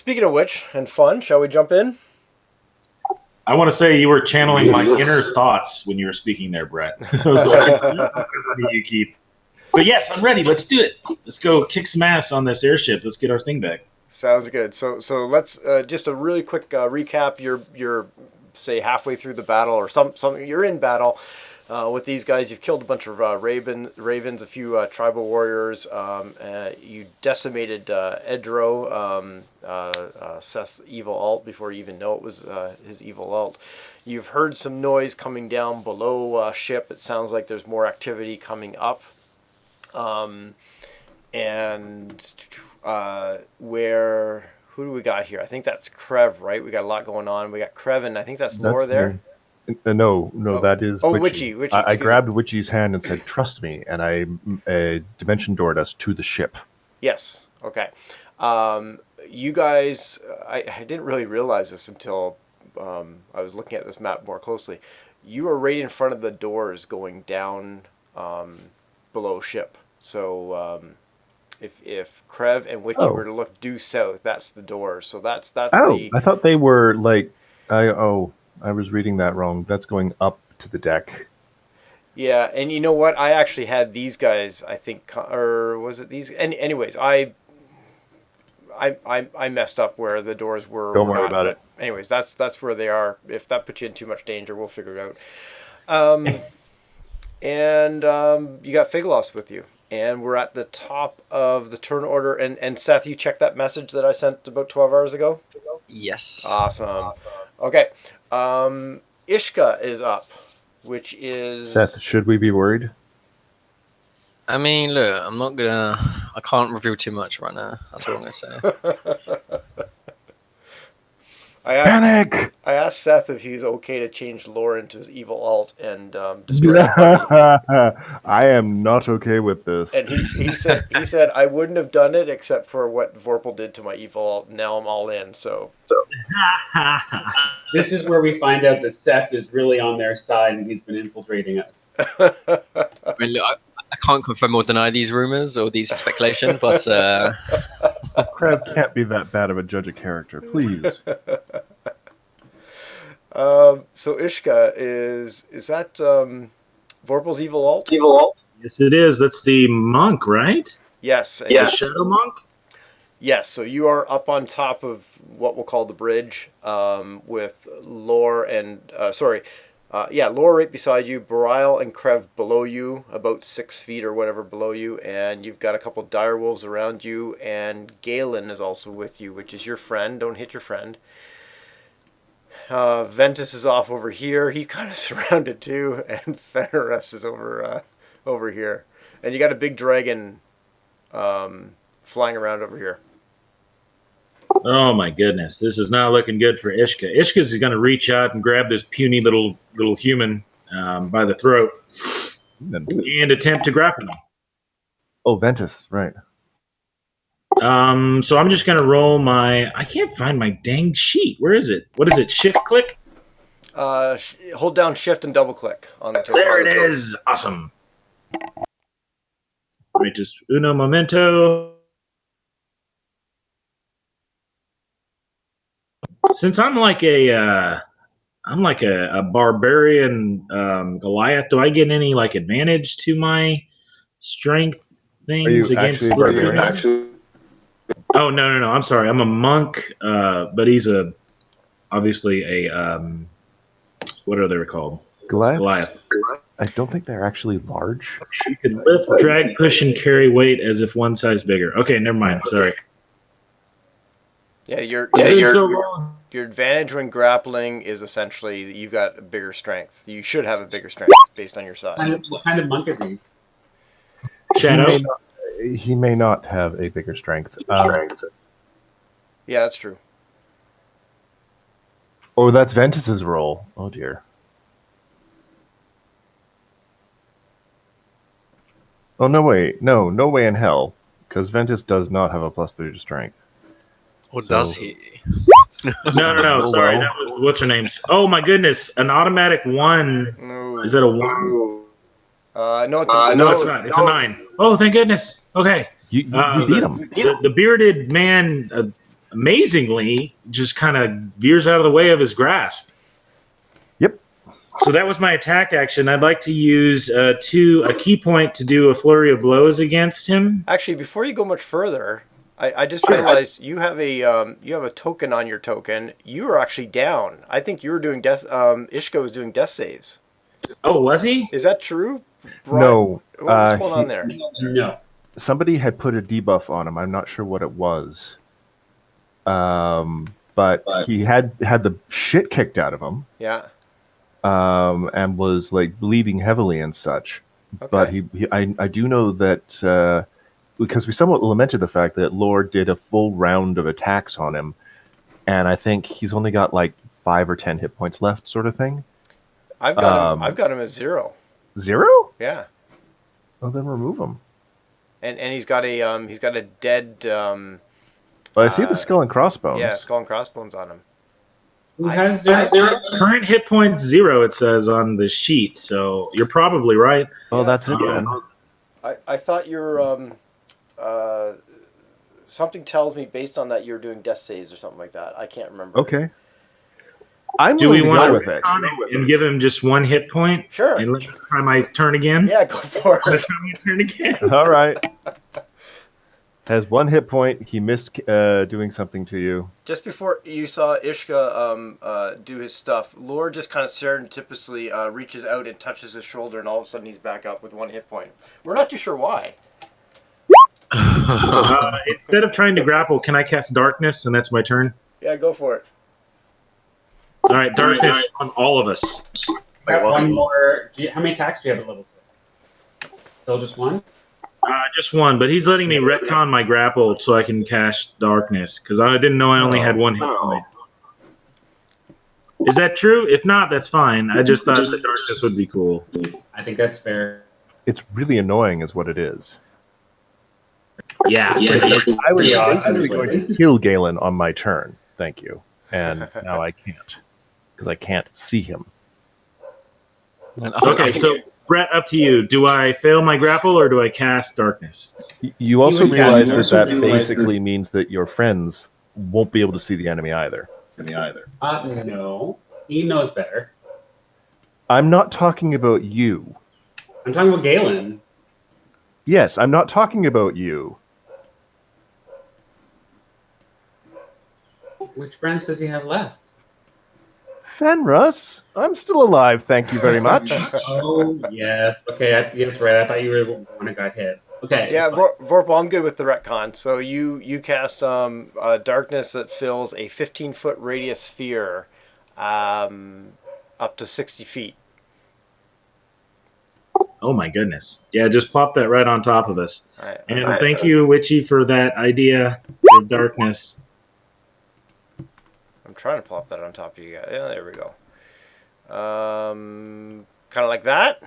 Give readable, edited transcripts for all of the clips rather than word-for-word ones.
Speaking of which, and fun, shall we jump in? I want to say you were channeling my inner thoughts when you were speaking there, Brett. I was like, you keep. But yes, I'm ready. Let's do it. Let's go kick some ass on this airship. Let's get our thing back. Sounds good. So let's just a really quick recap. You're say halfway through the battle, or something. You're in battle with these guys. You've killed a bunch of ravens, a few tribal warriors. You decimated Edro, Seth's evil alt, before you even know it was his evil alt. You've heard some noise coming down below ship. It sounds like there's more activity coming up. And who do we got here? I think that's Krev, right? We got a lot going on. We got Krev, and I think that's Nora there. No, that is Witchy. I grabbed Witchy's hand and said, "Trust me," and I dimension doored us to the ship. Yes. Okay. You guys, I didn't really realize this until I was looking at this map more closely. You are right in front of the doors going down below ship. So if Krev and Witchy were to look due south, that's the doors. So that's the. I thought they were like. I was reading that wrong. That's going up to the deck. Yeah, and you know what? I actually had these guys. I think, or was it these? Anyways, I messed up where the doors were. Don't worry about it. Anyways, that's where they are. If that puts you in too much danger, we'll figure it out. And you got Figalos with you. And we're at the top of the turn order. And Seth, you checked that message that I sent about 12 hours ago? Yes. Awesome. Okay. Ishka is up, which is... Seth, should we be worried? I mean, look, I can't reveal too much right now. That's what I'm going to say. Panic! I asked Seth if he's okay to change lore into his evil alt and destroy it. I am not okay with this. And he said I wouldn't have done it except for what Vorpal did to my evil alt. Now I'm all in. So this is where we find out that Seth is really on their side and he's been infiltrating us. I mean, look, I can't confirm or deny these rumors or these speculation, but Krev can't be that bad of a judge of character, please. So Ishka is that Vorpal's evil alt? Evil alt? Yes, it is. That's the monk, right? Yes. Yes. The shadow monk? Yes. So you are up on top of what we'll call the bridge with Lore and Lore right beside you, Barile and Krev below you, about 6 feet or whatever below you, and you've got a couple direwolves around you, and Galen is also with you, which is your friend. Don't hit your friend. Ventus is off over here. He kind of surrounded too, and Fenris is over here, and you got a big dragon flying around over here. Oh my goodness, this is not looking good for Ishka. Ishka's going to reach out and grab this puny little human by the throat and attempt to grapple him. Oh, Ventus, right. So I'm just going to roll my... I can't find my dang sheet. Where is it? What is it? Shift click? Hold down shift and double click on the There it is. Awesome. Wait, just uno momento. Since I'm like a barbarian Goliath, do I get any like advantage to my strength things against the... Oh, no. I'm sorry. I'm a monk, but he's obviously a, what are they called? Goliath. I don't think they're actually large. You can lift, drag, push, and carry weight as if one size bigger. Okay, never mind. Sorry. Yeah, your advantage when grappling is essentially you've got a bigger strength. You should have a bigger strength based on your size. What kind of monk is he? Shadow? He may not have a bigger strength. Yeah, that's true. Oh, that's Ventus's roll. Oh, dear. Oh, no way. No way in hell. Because Ventus does not have a +3 to strength. Or does he? No. Sorry, that was what's her name? Oh my goodness, an automatic 1. No. Is it a 1? No, it's not. It's a 9. Oh, thank goodness. Okay. You beat him. The bearded man amazingly just kind of veers out of the way of his grasp. Yep. So that was my attack action. I'd like to use a key point to do a flurry of blows against him. Actually, before you go much further, I just realized you have a token on your token. You are actually down. I think you were doing death. Ishka was doing death saves. Oh, was he? Is that true? Brian? No. What's going on there? No. Somebody had put a debuff on him. I'm not sure what it was. But he had the shit kicked out of him. Yeah. And was like bleeding heavily and such. Okay. But I do know that because we somewhat lamented the fact that Lord did a full round of attacks on him, and I think he's only got like 5 or 10 hit points left, sort of thing. I've got him at 0. 0? Yeah. Well, then remove him. And he's got a dead. Well, I see the skull and crossbones. Yeah, skull and crossbones on him. Who has 0? Current hit points 0, it says on the sheet, so you're probably right. Well, that's it then. I thought you're something tells me based on that you're doing death saves or something like that. I can't remember. Okay. I'm Do we willing want to to go with it. and give him just 1 hit point? Sure. And let me try my turn again? Yeah, go for Let me it. try my turn again. All right. Has 1 hit point. He missed doing something to you. Just before you saw Ishka do his stuff, Lord just kind of serendipitously reaches out and touches his shoulder, and all of a sudden he's back up with 1 hit point. We're not too sure why. Instead of trying to grapple, can I cast darkness, and that's my turn? Yeah, go for it. All right, darkness on all of us. Got one more. How many attacks do you have at level 6? Still just 1? Just 1, but he's letting me retcon my grapple so I can cast darkness, because I didn't know I only had 1 hit point. Is that true? If not, that's fine. I just thought the darkness would be cool. I think that's fair. It's really annoying, is what it is. Yeah. I was awesome. basically going to kill Galen on my turn. Thank you. And now I can't, because I can't see him. Okay, so Brett, up to you. Do I fail my grapple or do I cast darkness? You also would realize cast that darkness. basically means that your friends won't be able to see the enemy either. No. He knows better. I'm not talking about you. I'm talking about Galen. Yes, I'm not talking about you. Which friends does he have left? Fenris, I'm still alive, thank you very much. Oh, yes. Okay, that's right. I thought you were the one who got hit. Okay. Yeah, Vorpal, I'm good with the retcon. So you cast darkness that fills a 15-foot radius sphere up to 60 feet. Oh my goodness. Yeah, just plop that right on top of us. All right. And thank you, Witchy, for that idea of darkness. I'm trying to plop that on top of you guys. Yeah, there we go. Kind of like that.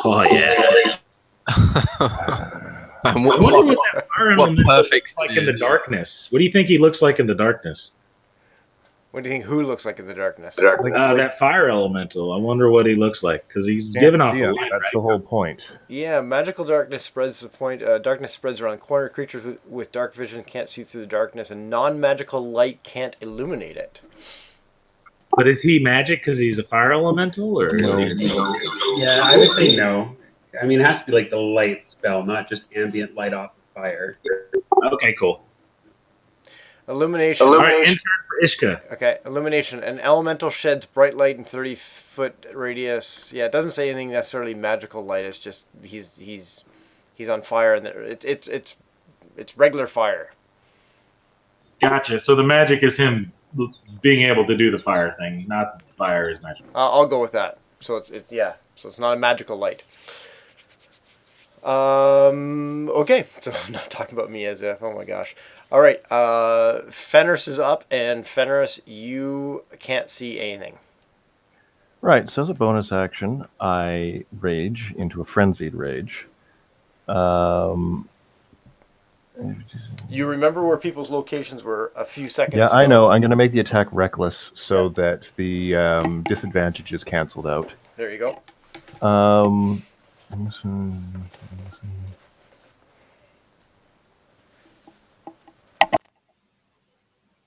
Oh, yeah. I wonder what that fire element looks like in the darkness. What do you think he looks like in the darkness? What do you think who looks like in the darkness? That fire elemental. I wonder what he looks like, because he's giving off a light, That's right? the whole point. Yeah, magical darkness spreads the point. Darkness spreads around the corner. Creatures with dark vision can't see through the darkness, and non-magical light can't illuminate it. But is he magic because he's a fire elemental? Or No. Yeah, I would say no. I mean, it has to be like the light spell, not just ambient light off of fire. Okay, cool. Illumination. All right, intern for Ishka. Okay, illumination. An elemental sheds bright light in 30-foot radius. Yeah, it doesn't say anything necessarily magical light. It's just he's on fire, and it's regular fire. Gotcha. So the magic is him being able to do the fire thing, not that the fire is magical. I'll go with that. So it's So it's not a magical light. Okay, so I'm not talking about me as if. Oh my gosh. All right, Fenris is up, and Fenris, you can't see anything. Right, so as a bonus action, I rage into a frenzied rage. You remember where people's locations were a few seconds Yeah, ago. I know. I'm going to make the attack reckless so that the disadvantage is canceled out. There you go.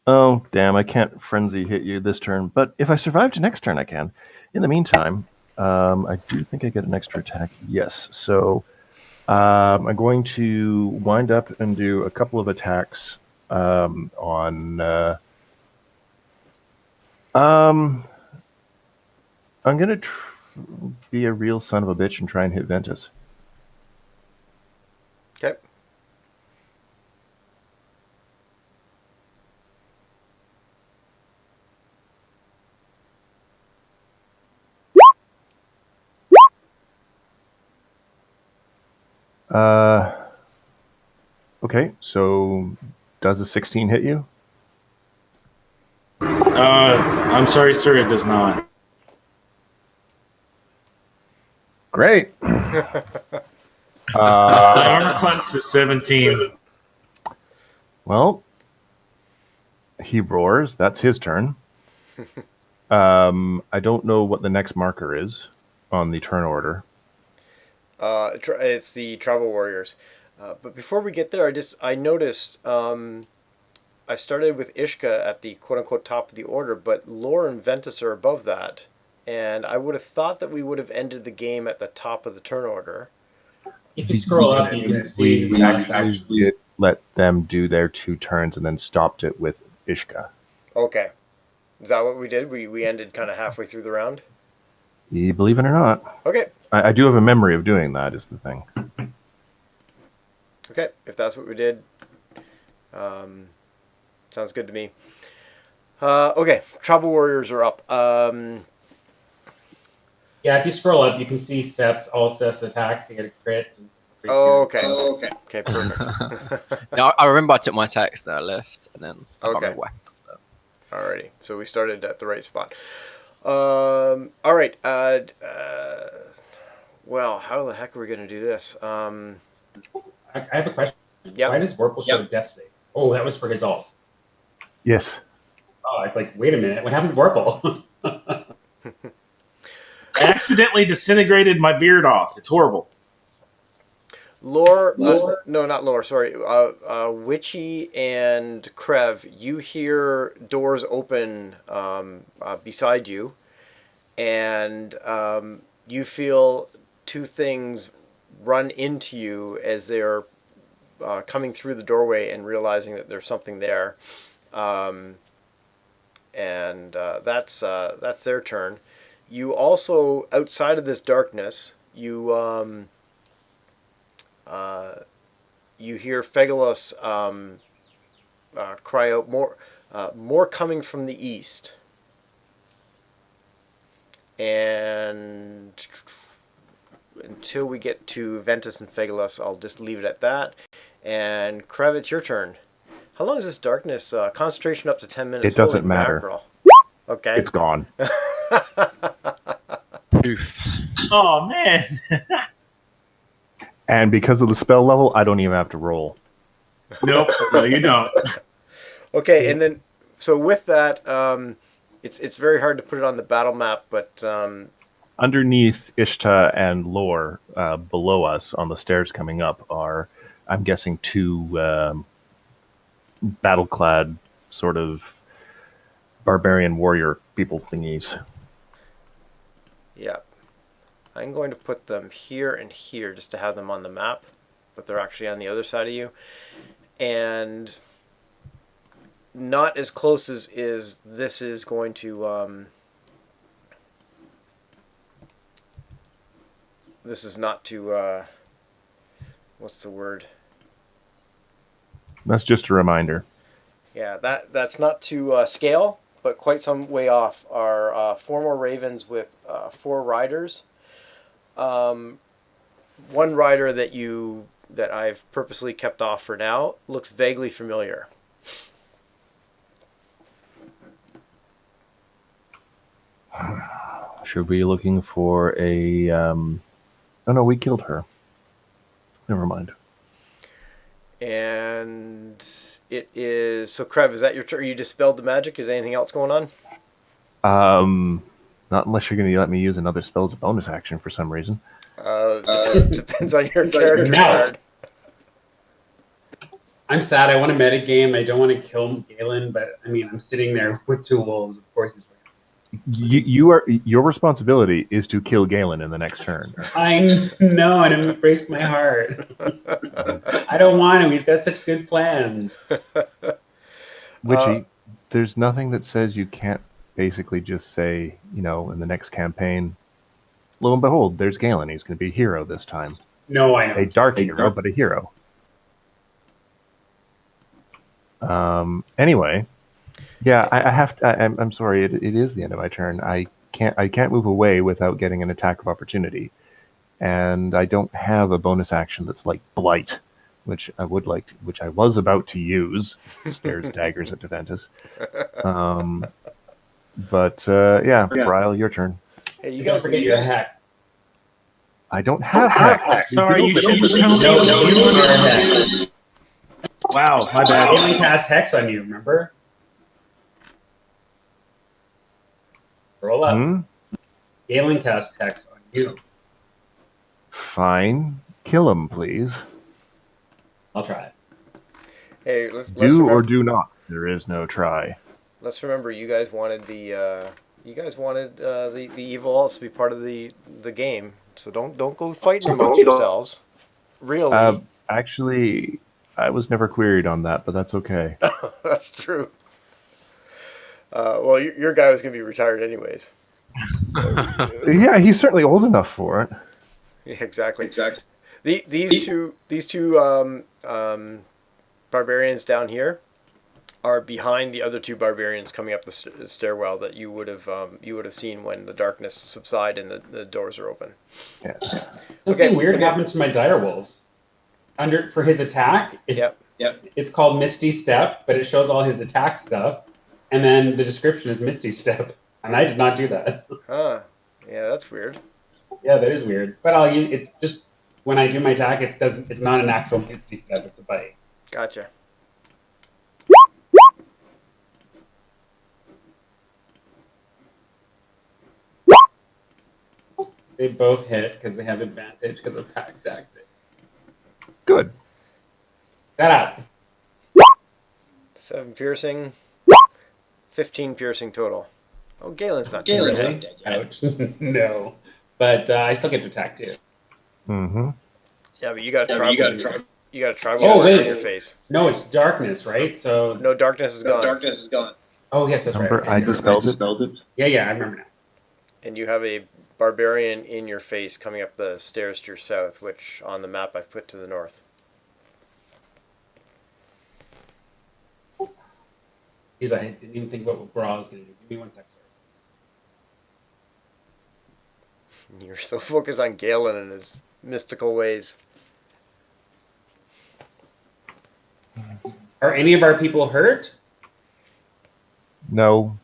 Oh, damn, I can't frenzy hit you this turn, but if I survive to next turn, I can. In the meantime, I do think I get an extra attack. Yes, so I'm going to wind up and do a couple of attacks on... I'm going to be a real son of a bitch and try and hit Ventus. Okay. Okay, so does a 16 hit you? I'm sorry, sir, it does not. Great. My armor class is 17. Well, he roars. That's his turn. I don't know what the next marker is on the turn order. It's the Tribal Warriors. But before we get there, I noticed I started with Ishka at the quote-unquote top of the order, but Lore and Ventus are above that. And I would have thought that we would have ended the game at the top of the turn order. If you scroll up, you can see the text actually. Did let them do their 2 turns and then stopped it with Ishka. Okay. Is that what we did? We ended kind of halfway through the round? You believe it or not. Okay. I do have a memory of doing that, is the thing. Okay, if that's what we did, sounds good to me. Okay, Tribal Warriors are up. Yeah, if you scroll up, you can see all Seth's attacks. You get a crit. Okay. Okay, perfect. No, I remember I took my attacks that I left, and then I got Okay. my weapon. Alrighty, so we started at the right spot. Alright, well, how the heck are we going to do this? I have a question. Yep. Why does Vorpal show death save? Oh, that was for his ult. Yes. Oh, it's like, wait a minute. What happened to Vorpal? I accidentally disintegrated my beard off. It's horrible. Lore, no, not Lore, sorry. Witchy and Krev, you hear doors open beside you, and you feel 2 things run into you as they're coming through the doorway and realizing that there's something there. And that's their turn. You also, outside of this darkness, you hear Fegalos cry out, more coming from the east. And until we get to Ventus and Fegalos, I'll just leave it at that. And Krev, it's your turn. How long is this darkness? Concentration up to 10 minutes. It doesn't Holy matter. mackerel. Okay. It's gone. Oof. Oh, man. And because of the spell level, I don't even have to roll. Nope. No, you don't. Okay, and then, so with that, it's very hard to put it on the battle map, but... Underneath Ishta and Lore, below us on the stairs coming up, are, I'm guessing, 2 battle-clad sort of barbarian warrior people thingies. Yeah. I'm going to put them here and here just to have them on the map, but they're actually on the other side of you. And not as close as this is going to... this is not to... what's the word? That's just a reminder. Yeah, that's not to scale, but quite some way off. Are 4 more ravens with 4 riders. One rider that I've purposely kept off for now looks vaguely familiar. Should we be looking for a... Oh no, we killed her. Never mind. And it is... So, Krev, is that your turn? You dispelled the magic? Is anything else going on? Not unless you're going to let me use another spell as a bonus action for some reason. Depends on your character card. I'm sad. I want a meta game. I don't want to kill Galen, but I mean, I'm sitting there with 2 wolves. Of course, he's. Your responsibility is to kill Galen in the next turn. I know, and it breaks my heart. I don't want him. He's got such good plans. Witchy, there's nothing that says you can't basically just say, in the next campaign, lo and behold, there's Galen. He's going to be a hero this time. No, I know. A dark hero, but a hero. Anyway, yeah, I have to. I'm sorry. It is the end of my turn. I can't move away without getting an attack of opportunity, and I don't have a bonus action that's like Blight, which I was about to use. Stares daggers at Deventus. But Bryle, your turn. Hey, you Don't guys forget your hex. I don't have hex. Sorry, you shouldn't tell me. No, You you wanted are to hex. do- Wow, my bad. Galen cast hex on you. Remember? Roll up. Galen cast hex on you. Fine. Kill him, please. I'll try it. Hey, let's Do remember, or do not. There is no try. let's remember you guys wanted the evil elves to be part of the game. So don't go fighting amongst yourselves. Really. Actually, I was never queried on that, but that's okay. That's true. Well, your guy was going to be retired anyways. Yeah, he's certainly old enough for it. Yeah, exactly. These two barbarians down here are behind the other 2 barbarians coming up the stairwell that you would have seen when the darkness subside and the doors are open. Yeah. Something weird happened to my direwolves. For his attack, it's called Misty Step, but it shows all his attack stuff, and then the description is Misty Step, and I did not do that. Huh? Yeah, that's weird. Yeah, that is weird. But it's just when I do my attack, it's not an actual Misty Step; it's a bite. Gotcha. They both hit because they have advantage because of pack tactic. Good. That up. 7 piercing, 15 piercing total. Oh, Galen's not Really? dead yet. Ouch. No. But I still get to attack too. Mm-hmm. Yeah, but you got a tribal. You got a tribal Oh, mark wait. on your face. No, it's darkness, right? So No, darkness is gone. Oh yes, that's right. I dispelled it. Yeah, I remember now. And you have a barbarian in your face coming up the stairs to your south, which on the map I've put to the north. He's like, I didn't even think about what Bra was going to do. Give me 1 sec, sir. You're so focused on Galen and his mystical ways. Are any of our people hurt? No.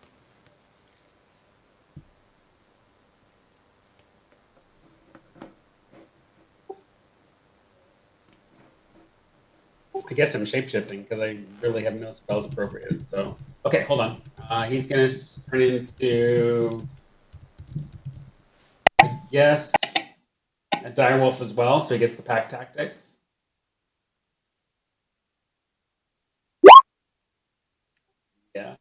I guess I'm shapeshifting because I really have no spells appropriate. So, okay, hold on. He's going to turn into, I guess, a direwolf as well, so he gets the pack tactics. Yeah.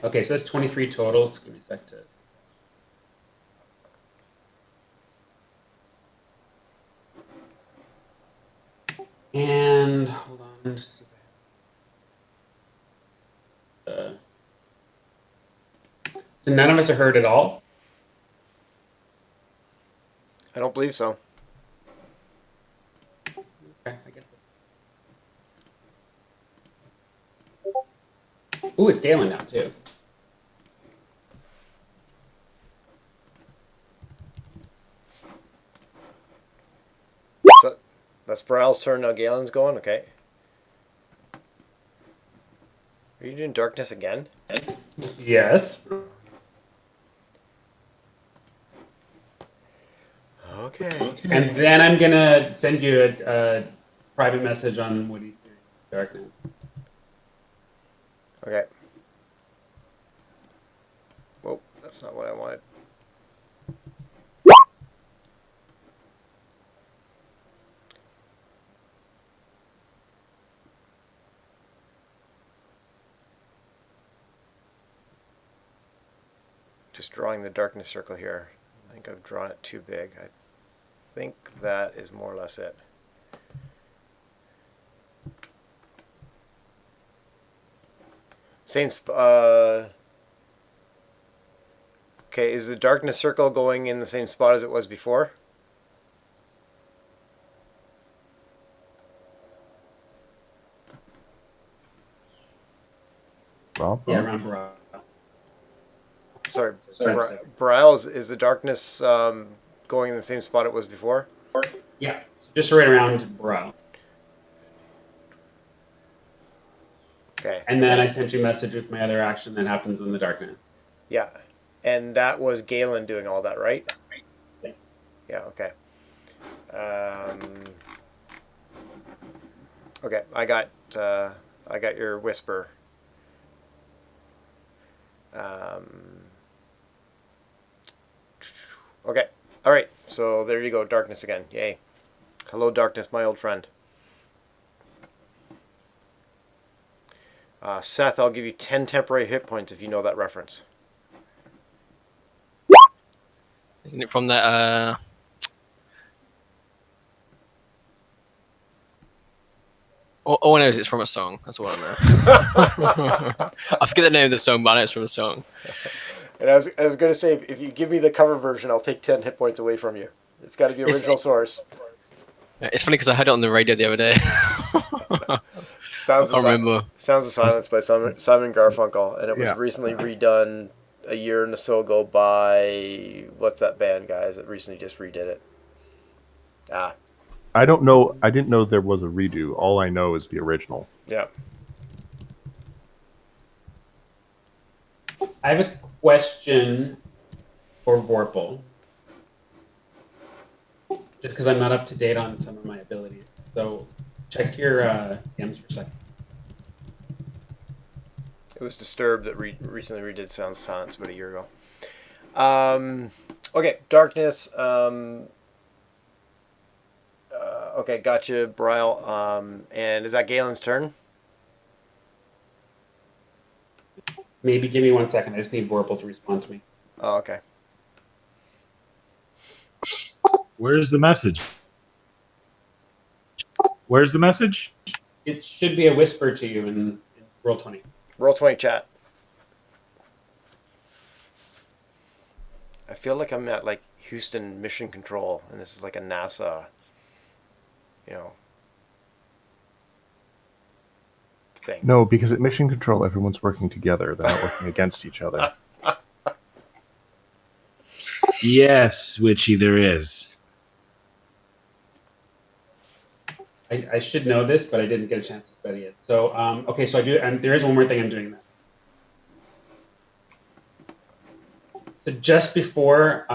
Okay, so that's 23 totals. Give me a sec to. And hold on, just see if I have. So none of us are hurt at all. I don't believe so. Okay, I guess. Ooh, it's Galen now too. So that's Bryle's turn. Now Galen's going. Okay. Are you doing darkness again? Yes. Okay. And then I'm gonna send you a private message on what he's doing. Darkness. Okay. Whoa, that's not what I wanted. Just drawing the darkness circle here. I think I've drawn it too big. I think that is more or less it. Same okay, is the darkness circle going in the same spot as it was before? Rob? Yeah, around Bro. Sorry. Brile, is the darkness going in the same spot it was before? Yeah, just right around Bro. Okay. And then I sent you a message with my other action that happens in the darkness. Yeah. And that was Galen doing all that, right? Yes. Yeah, okay. Okay, I got your whisper. Okay, all right. So there you go, darkness again. Yay! Hello, darkness, my old friend. Seth, I'll give you 10 temporary hit points if you know that reference. Isn't it from that? All I know is it's from a song. That's what I know. I forget the name of the song, but I know it's from a song. And I was going to say, if you give me the cover version, I'll take 10 hit points away from you. It's got to be original source. It's funny because I heard it on the radio the other day. Sounds I can't remember. Sounds of Silence by Simon Garfunkel, and it was recently redone a year and so ago by, what's that band, guys, that recently just redid it? I don't know. I didn't know there was a redo. All I know is the original. Yeah. I have a question for Vorpal. Just because I'm not up to date on some of my abilities. So check your DMs for a second. It was Disturbed that recently redid Sounds of Silence about a year ago. Okay, Darkness. Okay, gotcha, Brile. And is that Galen's turn? Maybe give me 1 second. I just need Vorpal to respond to me. Oh, okay. Where's the message? Where's the message? It should be a whisper to you in Roll20. Roll20 chat. I feel like I'm at like Houston Mission Control, and this is like a NASA, thing. No, because at Mission Control, everyone's working together. They're not working against each other. Yes, Witchy, there is. I should know this, but I didn't get a chance to study it. So, okay, so I do, and there is one more thing I'm doing now. So just before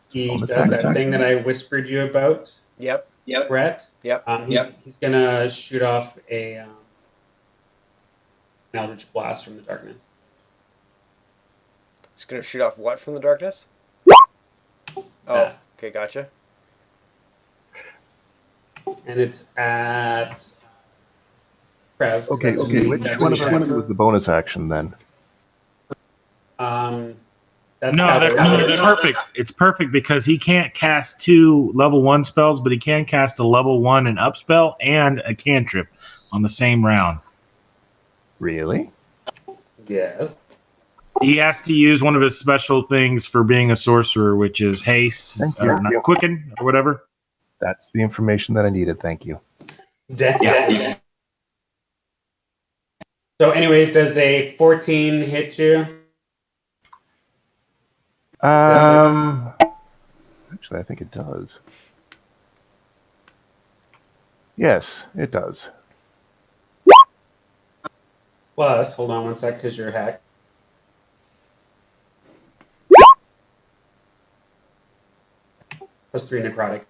he does that thing that I whispered you about, Yep. Brett. Yep. He's gonna shoot off an Eldritch Blast from the darkness. He's gonna shoot off what from the darkness? Oh, okay, gotcha. And it's at Trev. Okay. Which one of us was the bonus action then? That's perfect. It's perfect because he can't cast 2 level 1 spells, but he can cast a level 1 and up spell and a cantrip on the same round. Really? Yes. He has to use one of his special things for being a sorcerer, which is haste, not quicken, or whatever. That's the information that I needed. Thank you. Yeah. So, anyways, does a 14 hit you? Actually, I think it does. Yes, it does. Plus, hold on 1 sec, because you're hacked. Plus 3 necrotic.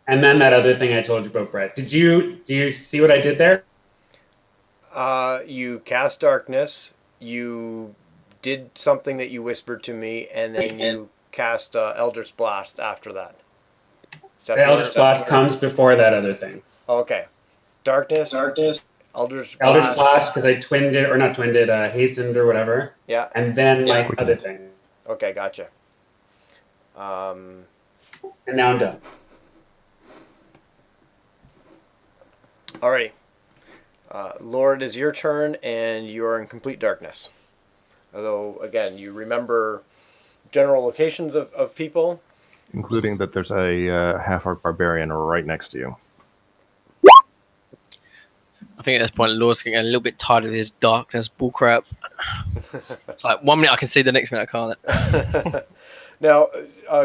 And then that other thing I told you about, Brett. Do you see what I did there? You cast darkness. You did something that you whispered to me, and then you cast Eldritch Blast after that. The Eldritch Blast comes before that other thing. Okay. Darkness. Eldritch Blast, because I twinned it, or not twinned it, hastened or whatever. Yeah. And then my other thing. Okay, gotcha. And now I'm done. Alrighty. Lord, it is your turn, and you are in complete darkness. Although, again, you remember general locations of people. Including that there's a half-orc barbarian right next to you. I think at this point, Lord's getting a little bit tired of his darkness bullcrap. It's like 1 minute I can see, the next minute I can't. Now,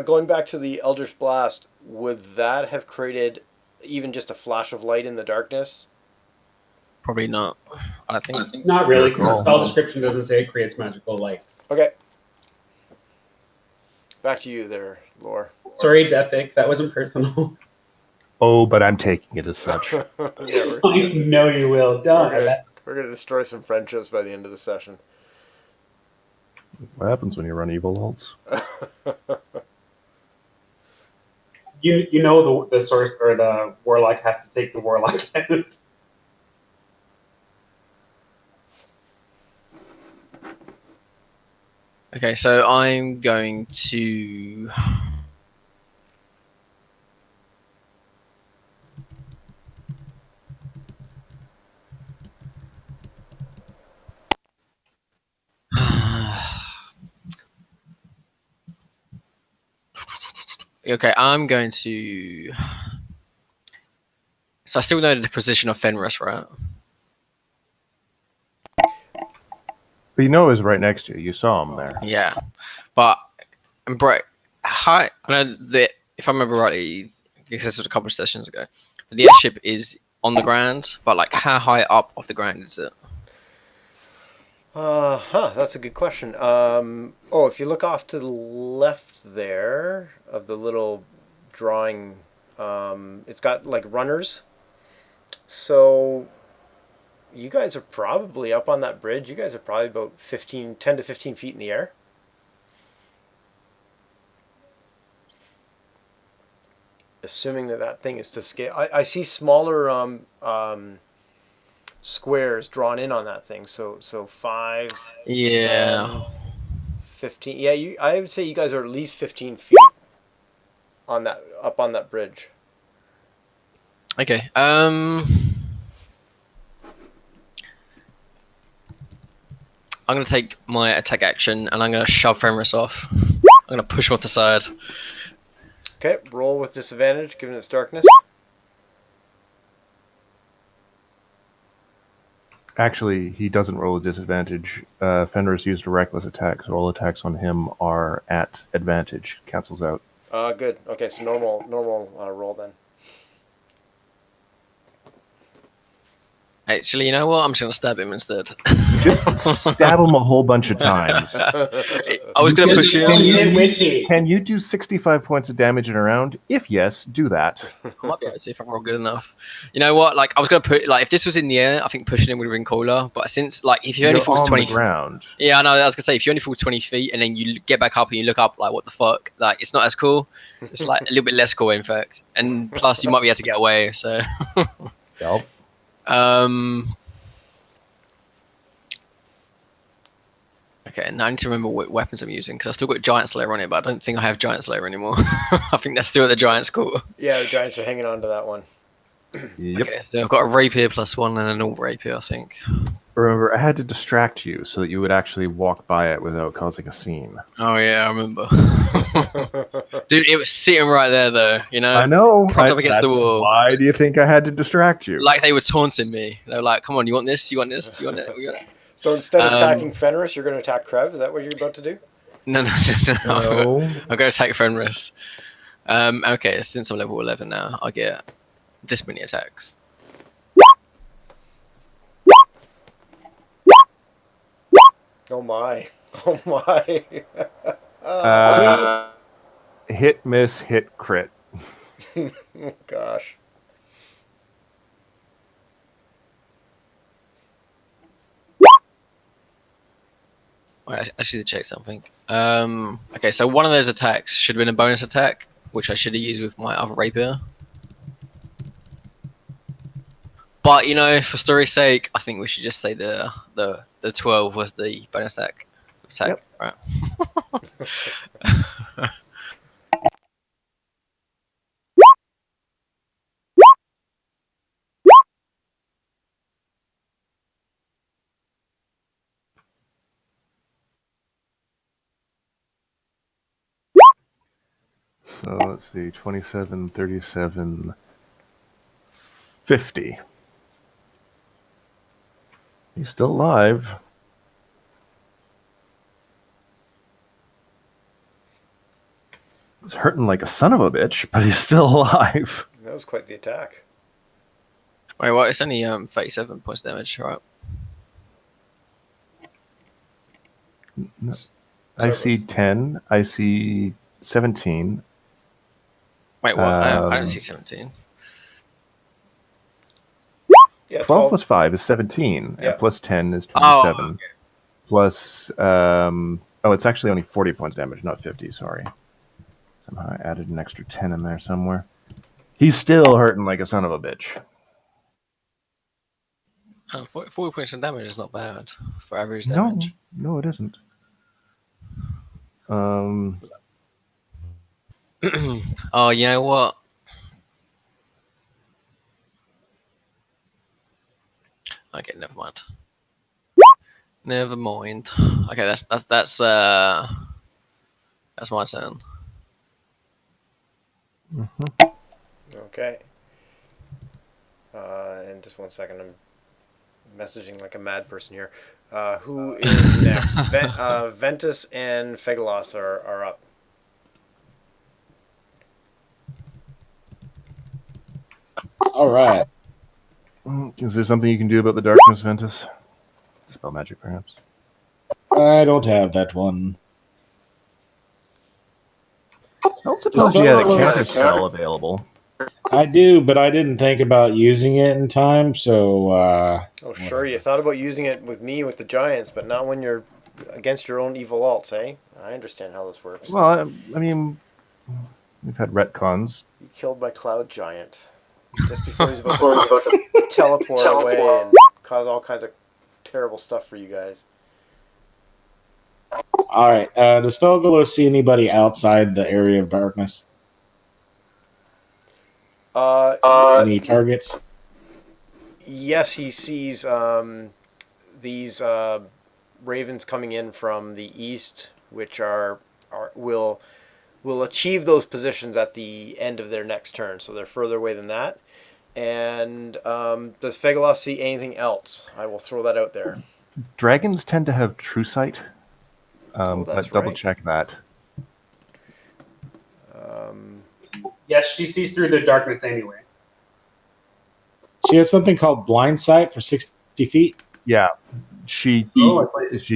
going back to the Eldritch Blast, would that have created even just a flash of light in the darkness? Probably not. I think. Not really, because the spell description doesn't say it creates magical light. Okay. Back to you there, Lore. Sorry, Deathic, that wasn't personal. Oh, but I'm taking it as such. I know you will. Don't. We're going to destroy some friendships by the end of the session. What happens when you run evil ults? You know the source, or the warlock has to take the warlock out. Okay, so I'm going to... Okay, I'm going to... So I still know the position of Fenris, right? But you know it was right next to you. You saw him there. Yeah, but Brett, I know that if I remember rightly, because this was a couple of sessions ago, the airship is on the ground, but like how high up off the ground is it? That's a good question. If you look off to the left there of the little drawing, it's got like runners. So you guys are probably up on that bridge. You guys are probably about 10 to 15 feet in the air. Assuming that thing is to scale. I see smaller squares drawn in on that thing. So 5, Yeah. 10, 15. Yeah, I would say you guys are at least 15 feet up on that bridge. Okay. I'm gonna take my attack action and I'm gonna shove Fenris off. I'm gonna push him off the side. Okay, roll with disadvantage given its darkness. Actually, he doesn't roll a disadvantage. Fenris used a reckless attack, so all attacks on him are at advantage. Cancels out. Good. Okay, so normal roll then. Actually, you know what? I'm just gonna stab him instead. Just stab him a whole bunch of times. I was gonna push him. Can you do 65 points of damage in a round? If yes, do that. I might be able to see if I'm roll good enough. You know what? Like I was gonna put if this was in the air, I think pushing him would have been cooler. But since if you only fall 20 ground. Yeah, I know. I was gonna say if you only fall 20 feet and then you get back up and you look up, what the fuck? It's not as cool. It's a little bit less cool, in fact. And plus, you might be able to get away. So. Yep. Okay, now I need to remember what weapons I'm using because I still got Giant Slayer on it, but I don't think I have Giant Slayer anymore. I think that's still at the Giant's Court. Yeah, the Giants are hanging on to that one. Yep. Okay, so I've got a Rapier +1 and a normal Rapier, I think. Remember, I had to distract you so that you would actually walk by it without causing a scene. Oh yeah, I remember. Dude, it was sitting right there though, you know? I know. Propped up against the wall. Why do you think I had to distract you? Like they were taunting me. They were like, come on, you want this? You want this? You want it? We got it. So instead of attacking Fenris, you're going to attack Krev? Is that what you're about to do? No. No. I'm going to attack Fenris. Okay, since I'm level 11 now, I get this many attacks. Oh my. Oh my. Hit, miss, hit, crit. Oh gosh. I should check something. Okay, so one of those attacks should have been a bonus attack, which I should have used with my other Rapier. But for story's sake, I think we should just say the 12 was the bonus attack. Yep. Right. So let's see, 27, 37, 50. He's still alive. He's hurting like a son of a bitch, but he's still alive. That was quite the attack. Wait, what? It's only 37 points damage, right? I see 10. I see 17. Wait, what? I don't see 17. Yeah, 12 plus 5 is 17. Yeah. And plus 10 is 27. Oh, okay. Plus, it's actually only 40 points damage, not 50, sorry. Somehow I added an extra 10 in there somewhere. He's still hurting like a son of a bitch. 40 points of damage is not bad for average damage. No, it isn't. Oh, you know what? Okay, never mind. Never mind. Okay, that's my turn. Mm-hmm. Okay. And just 1 second, I'm messaging like a mad person here. Who is next? Ventus and Fegalos are up. All right. Is there something you can do about the darkness, Ventus? Spell magic, perhaps? I don't have that one. I don't suppose you had a counter spell available. I do, but I didn't think about using it in time, so... Oh, sure, you thought about using it with me with the giants, but not when you're against your own evil alts, eh? I understand how this works. Well, I mean, we've had retcons. You killed my cloud giant just before he's about to teleport away and cause all kinds of terrible stuff for you guys. All right. Does Felgolo see anybody outside the area of darkness? Any targets? Yes, he sees these ravens coming in from the east, which will achieve those positions at the end of their next turn, so they're further away than that. And does Fegalos see anything else? I will throw that out there. Dragons tend to have true sight. That's double right. check that. Yes, she sees through the darkness anyway. She has something called blind sight for 60 feet. Yeah, she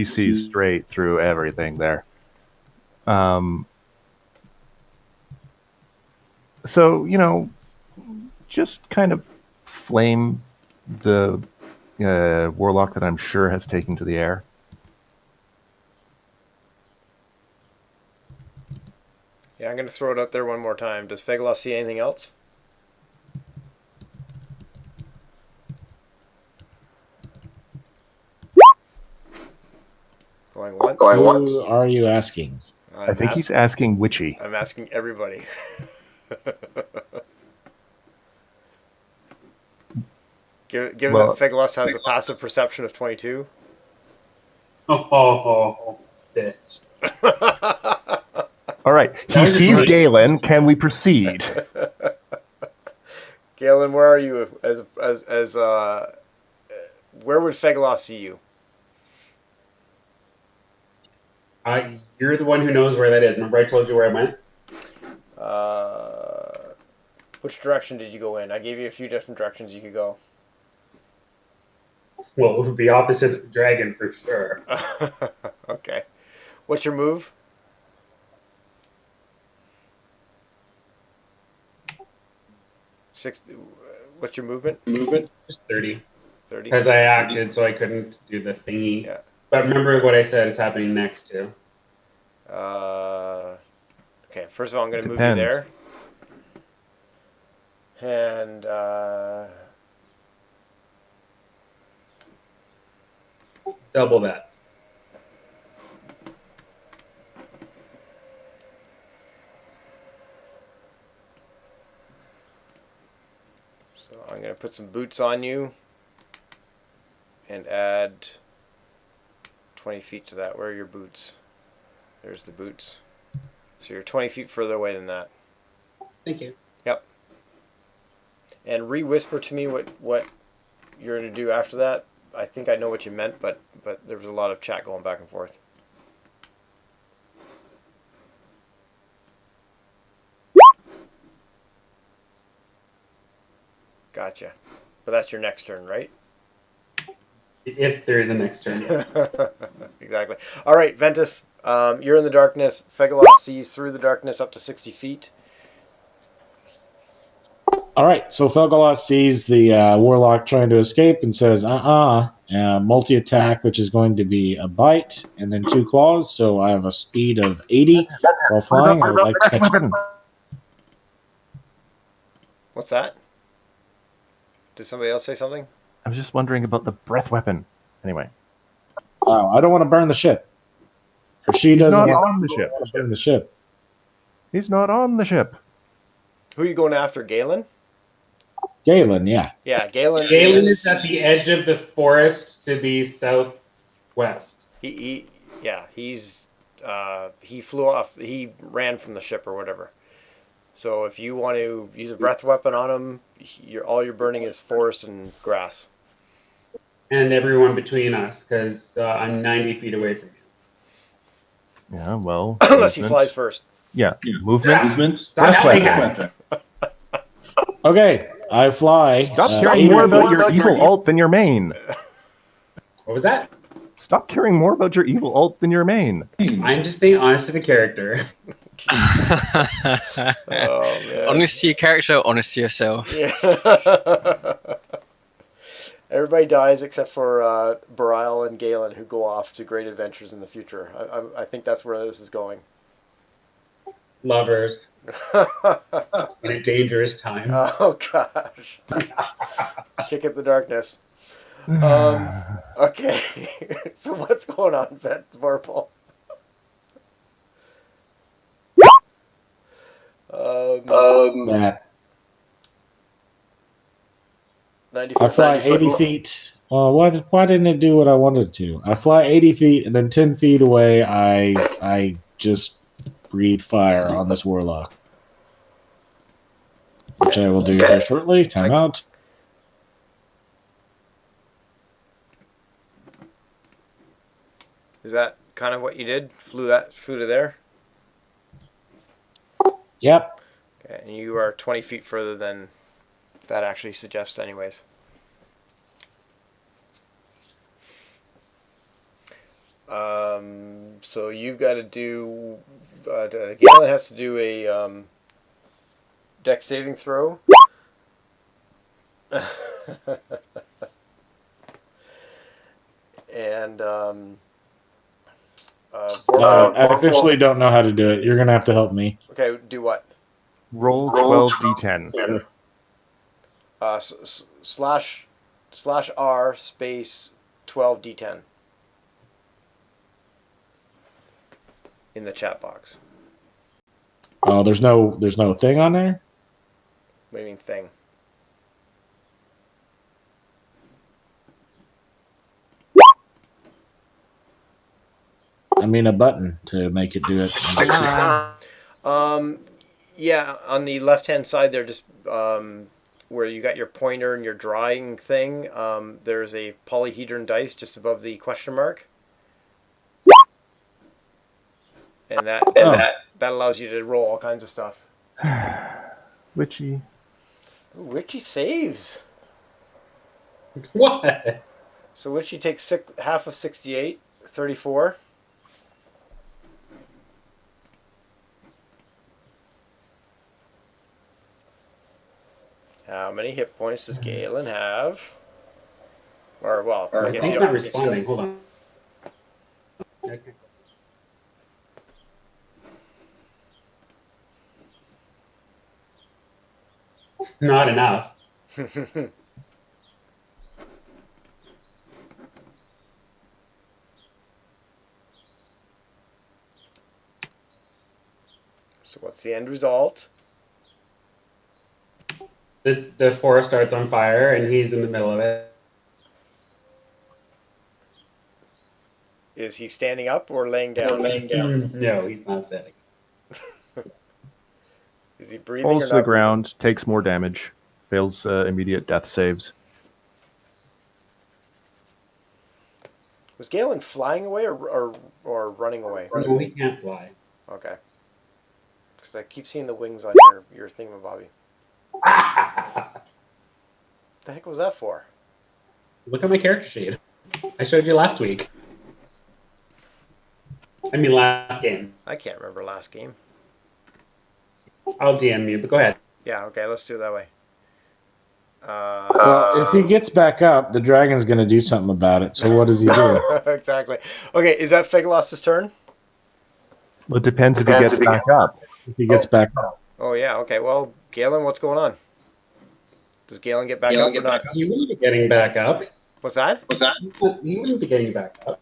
sees straight through everything there. So, just kind of flame the warlock that I'm sure has taken to the air. Yeah, I'm going to throw it out there one more time. Does Fegalos see anything else? Going once. Who are you asking? I think he's asking Witchy. I'm asking everybody. Given that Fegalos has a passive perception of 22. Oh, bitch. All right, he sees Galen. Can we proceed? Galen, where are you? Where would Fegalos see you? You're the one who knows where that is. Remember I told you where I went? Which direction did you go in? I gave you a few different directions you could go. Well, it would be opposite the dragon for sure. Okay. What's your move? What's your movement? Just 30. 30. Because I acted, so I couldn't do the thingy. Yeah. But remember what I said is happening next to. Okay, first of all, I'm going to move you there. And double that. So I'm going to put some boots on you and add 20 feet to that. Where are your boots? There's the boots. So you're 20 feet further away than that. Thank you. Yep. And re-whisper to me what you're going to do after that. I think I know what you meant, but there was a lot of chat going back and forth. Gotcha. But that's your next turn, right? If there is a next turn. Exactly. All right, Ventus. You're in the darkness. Fegalos sees through the darkness up to 60 feet. All right, so Felgalos sees the warlock trying to escape and says, multi-attack, which is going to be a bite and then 2 claws. So I have a speed of 80 while flying. I would like to catch him. What's that? Did somebody else say something? I was just wondering about the breath weapon. Anyway. Oh, I don't want to burn the ship. Or she He's doesn't not want on the ship. to burn the ship. He's not on the ship. Who are you going after, Galen? Galen, yeah. Yeah, Galen is at the edge of the forest to the southwest. He flew off. He ran from the ship or whatever. So if you want to use a breath weapon on him, all you're burning is forest and grass. And everyone between us, because I'm 90 feet away from you. Yeah, well. Unless he flies first. Yeah, movement. Stop breath weapon. Okay, I fly. Stop caring more about your evil alt than your main. What was that? Stop caring more about your evil alt than your main. I'm just being honest to the character. Oh, man. Honest to your character, honest to yourself. Yeah. Everybody dies except for Barial and Galen, who go off to great adventures in the future. I think that's where this is going. Lovers. In a dangerous time. Oh, gosh. Kick at the darkness. Okay. So what's going on, Vet Vorpal? That 90 I fly 80 feet. Why didn't it do what I wanted to? I fly 80 feet, and then 10 feet away, I just breathe fire on this warlock. Which I will do here shortly. Time out. Is that kind of what you did? Flew to there? Yep. Okay, and you are 20 feet further than that actually suggests anyways. So you've got to do... Galen has to do a dex saving throw. And... I officially don't know how to do it. You're going to have to help me. Okay, do what? Roll 12 d10. /R space 12 d10 in the chat box. Oh, there's no thing on there? What do you mean thing? I mean a button to make it do it. Yeah, on the left-hand side there, just where you got your pointer and your drawing thing, there's a polyhedron dice just above the question mark. And that allows you to roll all kinds of stuff. Witchy. Ooh, Witchy saves. What? So Witchy takes half of 68, 34. How many hit points does Galen have? Or, well, I guess He's not responding. Hold on. Okay. Not enough. So what's the end result? The forest starts on fire, and he's in the middle of it. Is he standing up or laying down? No, he's not standing. Is he breathing Falls or to the not breathing? ground, takes more damage, fails immediate death saves. Was Galen flying away or running away? No, he can't fly. Okay. Because I keep seeing the wings on your thingamabobby. The heck was that for? Look at my character sheet. I showed you last week. I mean, last game. I can't remember last game. I'll DM you, but go ahead. Yeah, okay, let's do it that way. Well, if he gets back up, the dragon's going to do something about it. So what does he do? Exactly. Okay, is that Fegalos's turn? Well, it depends if he gets back up. If he gets back up. Oh, yeah, okay. Well, Galen, what's going on? Does Galen get back up or not? He wouldn't be getting back up. What's that? He wouldn't be getting back up.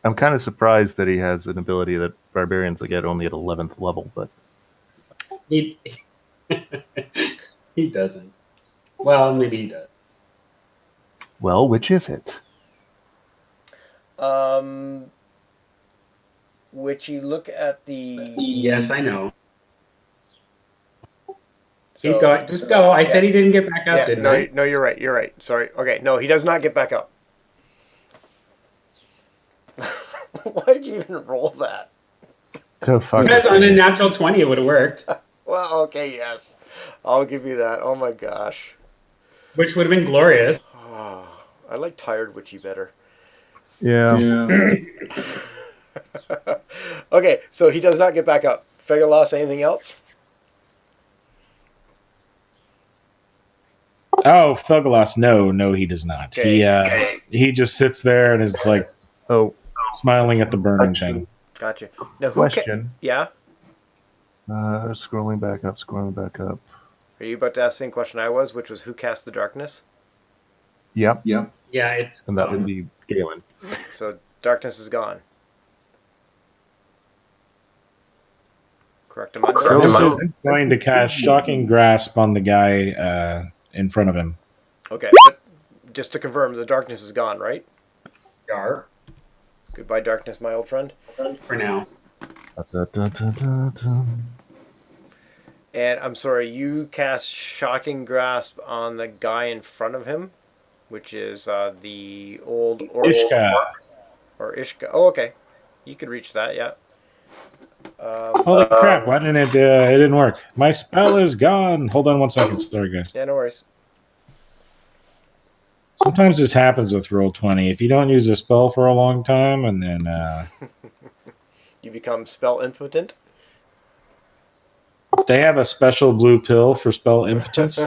I'm kind of surprised that he has an ability that barbarians will get only at 11th level, but He he doesn't. Well, maybe he does. well, which is it? Which you look at the... Yes, I know. So, Keep going. Just go. I said he didn't get back up, didn't I? No, you're right. You're right. Sorry. Okay, no, he does not get back up. Why did you even roll that? So fucking Because on a natural 20, it would have worked. Well, okay, yes. I'll give you that. Oh my gosh. Which would have been glorious. Oh, I like Tired Witchy better. Yeah. Okay, so he does not get back up. Fegalos, anything else? Oh, Fegalos, no, he does not. Okay. He just sits there and is like smiling at the burning thing. Gotcha. Now, Question. Yeah? Scrolling back up. Are you about to ask the same question I was, which was who cast the darkness? Yep. Yeah, it's... And that would be Galen. So darkness is gone. Correct, Amanda? He's going to cast Shocking Grasp on the guy in front of him. Okay, but just to confirm, the darkness is gone, right? Yar. Goodbye, darkness, my old friend. For now. And I'm sorry, you cast Shocking Grasp on the guy in front of him, which is the old Ishka. Or Ishka. Oh, okay. You could reach that, yeah. Holy crap, why didn't it? It didn't work. My spell is gone. Hold on 1 second. Sorry, guys. Yeah, no worries. Sometimes this happens with Roll20. If you don't use a spell for a long time, and then you become spell impotent. They have a special blue pill for spell impotence.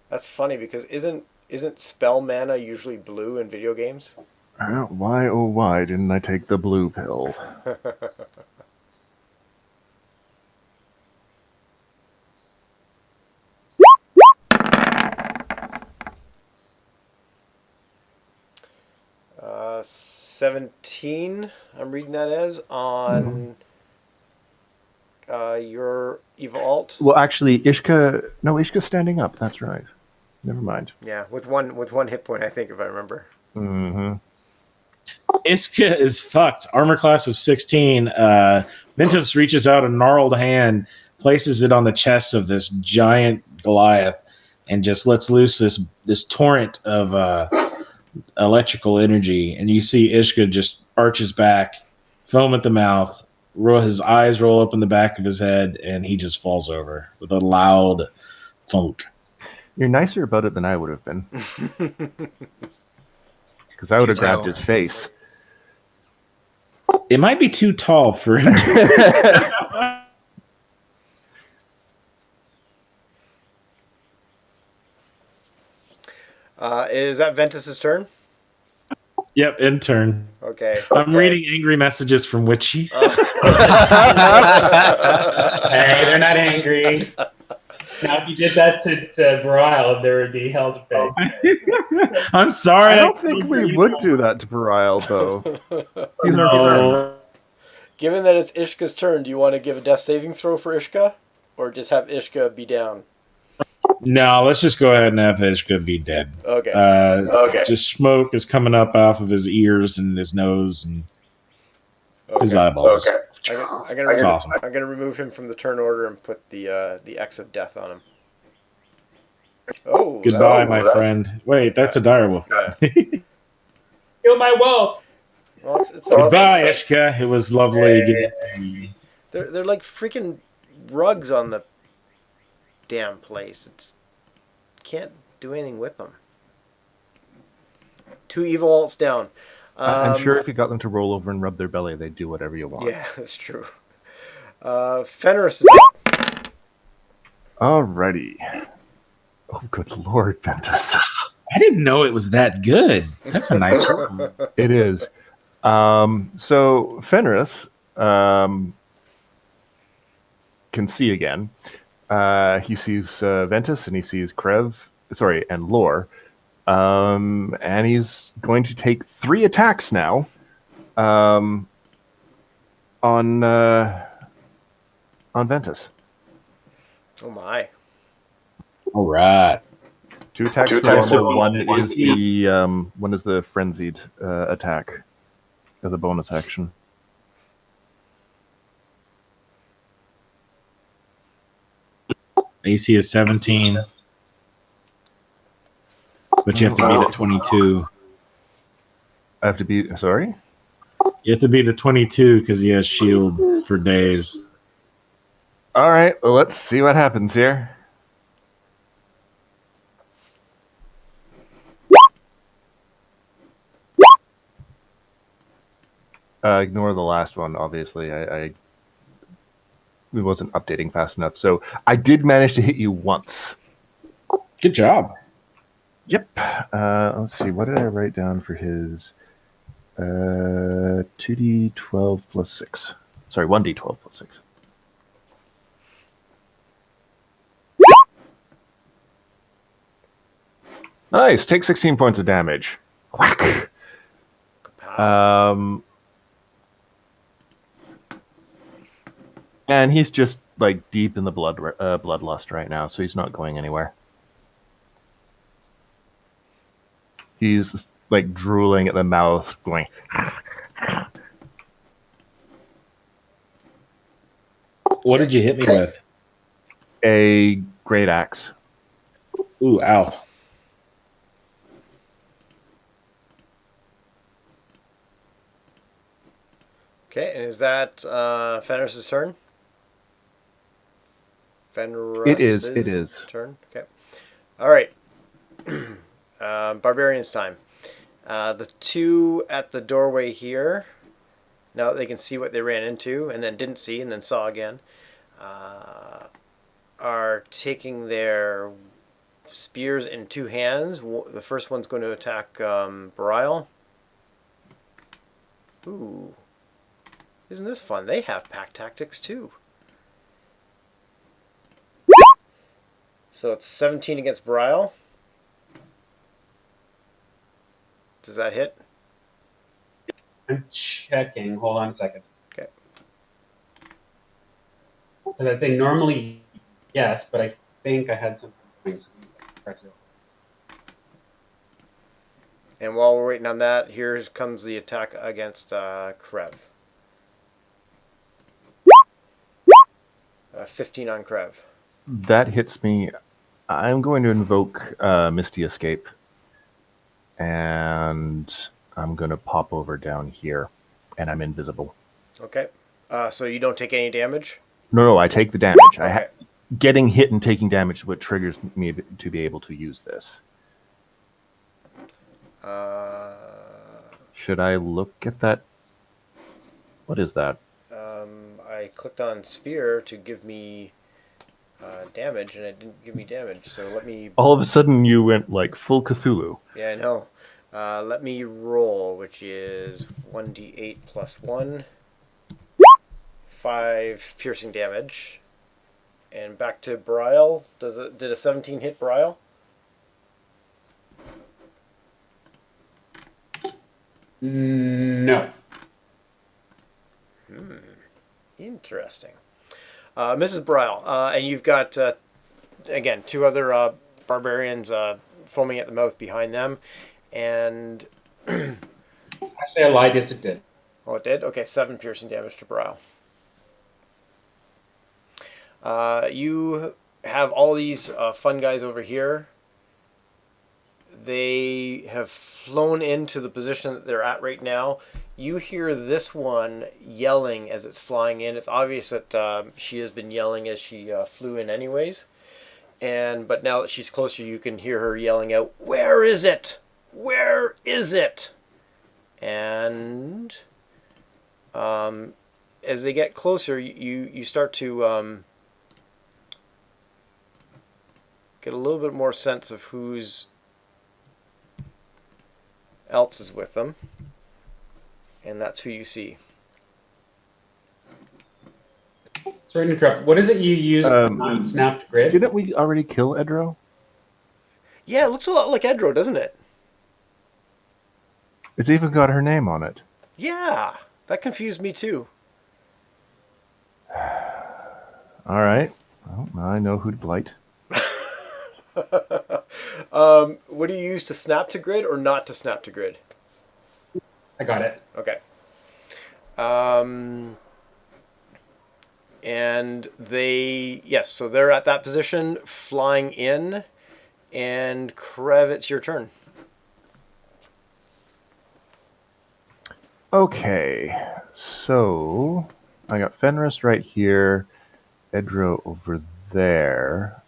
That's funny because isn't spell mana usually blue in video games? Why, oh why didn't I take the blue pill? 17, I'm reading that as, on your Evault. Well, actually, Ishka's standing up. That's right. Never mind. Yeah, with one hit point, I think, if I remember. Mm-hmm. Ishka is fucked. Armor class of 16. Ventus reaches out a gnarled hand, places it on the chest of this giant Goliath, and just lets loose this torrent of electrical energy. And you see Ishka just arches back, foam at the mouth, his eyes roll up in the back of his head, and he just falls over with a loud thunk. You're nicer about it than I would have been. Because I would have grabbed his face. It might be too tall for him. Is that Ventus's turn? Yep, intern. Okay. I'm reading angry messages from Witchy. Hey, they're not angry. Now, if you did that to Brile, there would be hell to pay. I'm sorry. I don't think we would do that to Barile, though. He's our friend. No. Given that it's Ishka's turn, do you want to give a death saving throw for Ishka? Or just have Ishka be down? No, let's just go ahead and have Ishka be dead. Okay. Just smoke is coming up off of his ears and his nose and his eyeballs. Okay. That's awesome. I'm gonna remove him from the turn order and put the X of death on him. Oh, Goodbye, my friend. Wait, that's a direwolf. Yeah. Kill my wolf. Well, it's Goodbye, Ishka. It was lovely. They're like freaking rugs on the damn place. It's can't do anything with them. 2 evil alts down. I'm sure if you got them to roll over and rub their belly, they'd do whatever you want. Yeah, that's true. Fenris is up. Alrighty. Oh, good lord, Ventus. I didn't know it was that good. That's a nice one. It is. So Fenris can see again. He sees Ventus and he sees and Lore. And he's going to take 3 attacks now on Ventus. Oh my. All right. 2 attacks normal. One is the frenzied attack as a bonus action. AC is 17. But you have to beat a 22. I have to beat. Sorry? You have to beat a 22 because he has shield for days. All right, well, let's see what happens here. Ignore the last one, obviously. We wasn't updating fast enough. So I did manage to hit you once. Good job. Yep. Let's see. What did I write down for his 2d12 plus 6? Sorry, 1d12 plus 6. Nice. Take 16 points of damage. Whack. And he's just like deep in the bloodlust right now, so he's not going anywhere. He's like drooling at the mouth, going. What did you hit me with? A great axe. Ooh, ow. Okay, and is that Fenris' turn? It is. Turn. Okay. All right. Barbarian's time. The 2 at the doorway here. Now that they can see what they ran into, and then didn't see, and then saw again, are taking their spears in 2 hands. The first one's going to attack Barile. Ooh. Isn't this fun? They have pack tactics too. So it's 17 against Barile. Does that hit? I'm checking. Hold on a second. Okay. Because I'd say normally yes, but I think I had something going. So and while we're waiting on that, here comes the attack against Krev. 15 on Krev. That hits me. I'm going to invoke Misty Escape. And I'm going to pop over down here. And I'm invisible. Okay. So you don't take any damage? No, I take the damage. Okay. Getting hit and taking damage is what triggers me to be able to use this. Should I look at that? What is that? I clicked on Spear to give me damage, and it didn't give me damage. So let me... All of a sudden you went like full Cthulhu. Yeah, I know. Let me roll, which is 1d8 plus 1. 5 piercing damage. And back to Brile. Did a 17 hit Brile? No. Interesting. Mrs. Brile, and you've got, again, 2 other barbarians foaming at the mouth behind them. And... Actually, I lied. Yes, it did. Oh, it did? Okay, 7 piercing damage to Brile. You have all these fun guys over here. They have flown into the position that they're at right now. You hear this one yelling as it's flying in. It's obvious that she has been yelling as she flew in anyways. But now that she's closer, you can hear her yelling out, "Where is it? Where is it?" And as they get closer, you start to get a little bit more sense of who's else is with them, and that's who you see. Sorry to interrupt. What is it you use on snapped grid? Didn't we already kill Edro? Yeah, it looks a lot like Edro, doesn't it? It's even got her name on it. Yeah, that confused me too. All right. Well, now I know who to blight. What do you use to snap to grid or not to snap to grid? I got it. Okay. And so they're at that position, flying in, and Krev, it's your turn. Okay, so I got Fenris right here, Edro over there.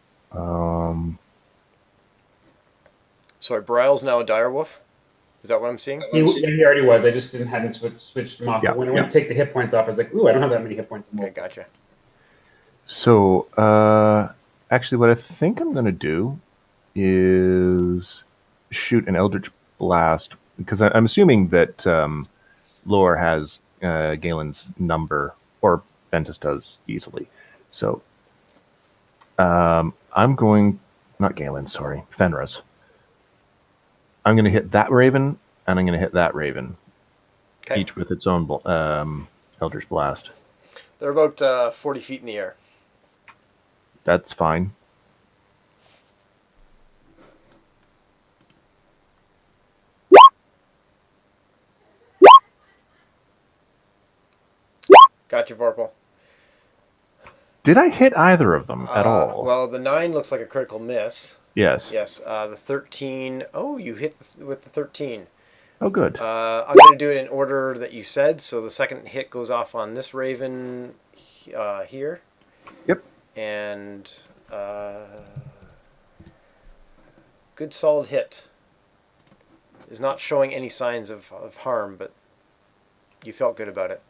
Sorry, Brile's now a direwolf? Is that what I'm seeing? He already was. I just hadn't switched him off. Yeah, But when I went to take the hit points off, I was like, ooh, I don't have that many hit points anymore. Okay, gotcha. So, actually what I think I'm going to do is shoot an Eldritch Blast, because I'm assuming that Lore has Galen's number, or Ventus does easily. So, I'm going, not Galen, sorry, Fenris. I'm going to hit that Raven, and I'm going to hit that Raven. Okay. Each with its own Eldritch Blast. They're about 40 feet in the air. That's fine. Gotcha, Vorpal. Did I hit either of them at all? Well, the 9 looks like a critical miss. Yes. Yes. The 13. Oh, you hit with the 13. Oh, good. I'm going to do it in order that you said. So the second hit goes off on this Raven here. Yep. And good solid hit. Is not showing any signs of harm, but you felt good about it.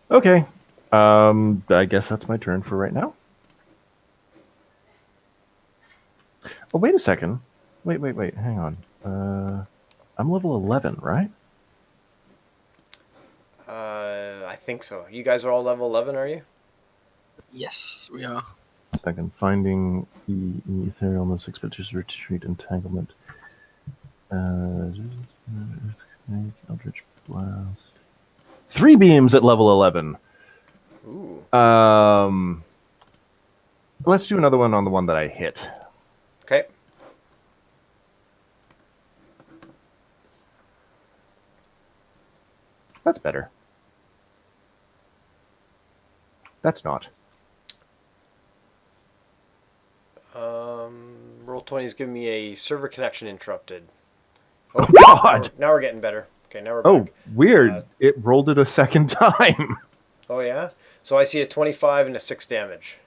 Okay. I guess that's my turn for right now. Oh, wait a second. Wait. Hang on. I'm level 11, right? I think so. You guys are all level 11, are you? Yes, we are. Second, finding the etherealness, expectation, retreat, entanglement. Eldritch Blast. 3 beams at level 11. Ooh. Let's do another one on the one that I hit. Okay. That's better. That's not. Roll20 is giving me a server connection interrupted. Oh God! Now we're getting better. Okay, now we're back. Weird. It rolled it a second time. Oh, yeah? So I see a 25 and a 6 damage.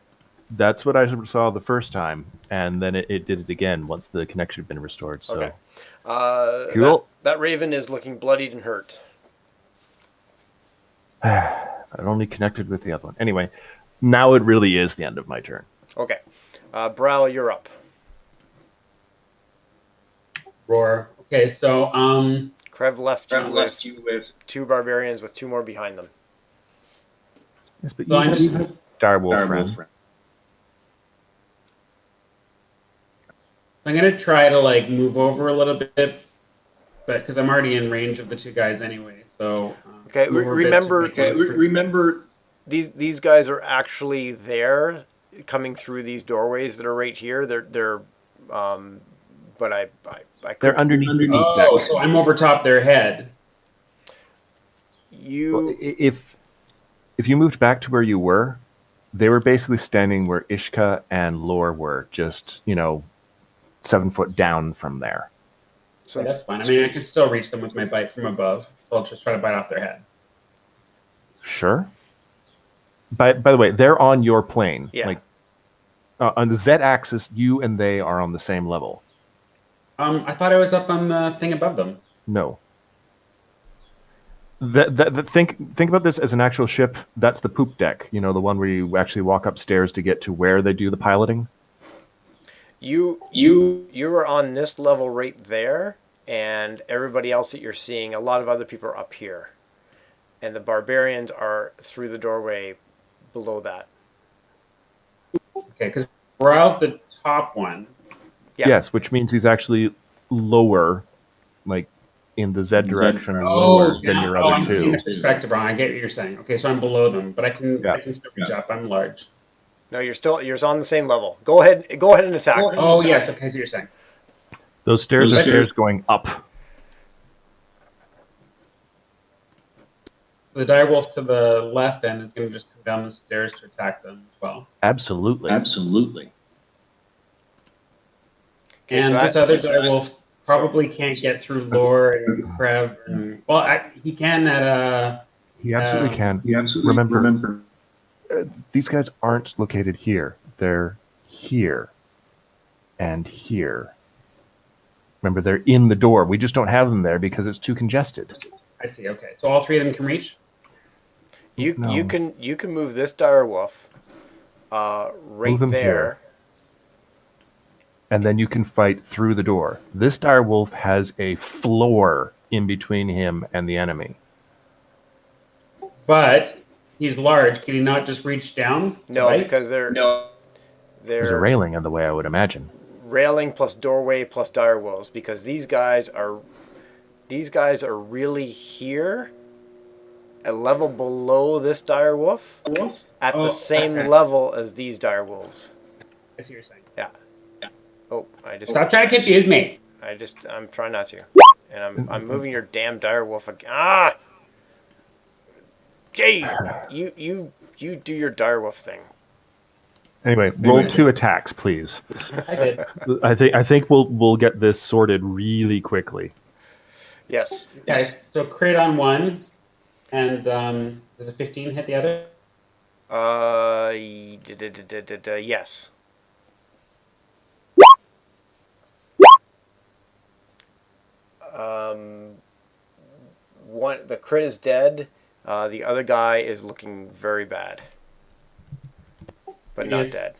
That's what I saw the first time, and then it did it again once the connection had been restored. So. Okay. Cool. That Raven is looking bloodied and hurt. I only connected with the other one. Anyway, now it really is the end of my turn. Okay. Bral, you're up. roar. Okay, so Krev left you with 2 barbarians with 2 more behind them. Yes, but So I'm just direwolf friend. I'm gonna try to like move over a little bit, but because I'm already in range of the 2 guys anyway. So okay, remember these guys are actually there, coming through these doorways that are right here. They're but I They're underneath. Oh, so I'm over top their head. Well, if you moved back to where you were, they were basically standing where Ishka and Lore were, just 7 foot down from there. So that's fine. I mean, I can still reach them with my bite from above. So I'll just try to bite off their head. Sure. By the way, they're on your plane. Yeah. Like on the Z-axis, you and they are on the same level. I thought I was up on the thing above them. No. Think about this as an actual ship. That's the poop deck. The one where you actually walk upstairs to get to where they do the piloting. You are on this level right there, and everybody else that you're seeing, a lot of other people are up here, and the barbarians are through the doorway below that. Okay, because Morale's the top one. Yeah. Yes, which means he's actually lower, like in the Z direction, lower than your other I'm 2. seeing the perspective wrong. I get what you're saying. Okay, so I'm below them, but I can still reach up. I'm large. No, you're on the same level. Go ahead and attack. Oh yes, okay, so you're saying those stairs are stairs going up. The direwolf to the left then is going to just come down the stairs to attack them as well. Absolutely. Okay, and this other direwolf probably can't get through Lore and Krev. He can at He absolutely can. Remember, these guys aren't located here. They're here and here. Remember, they're in the door. We just don't have them there because it's too congested. I see. Okay, so all 3 of them can reach. You can move this direwolf right there. Here. And then you can fight through the door. This direwolf has a floor in between him and the enemy. But he's large. Can he not just reach down? No, because there's a railing in the way, I would imagine. Railing plus doorway plus direwolves, because these guys are really here, a level below this direwolf, at the same level as these direwolves. I see what you're saying. Yeah. Oh, I just stop trying to confuse me. I'm trying not to, and I'm moving your damn direwolf again. Ah, Jay, you do your direwolf thing. Anyway, roll 2 attacks, please. I did. I think we'll get this sorted really quickly. Yes. Guys, so crit on 1, and does a 15 hit the other? Yes. The crit is dead. The other guy is looking very bad, but not dead.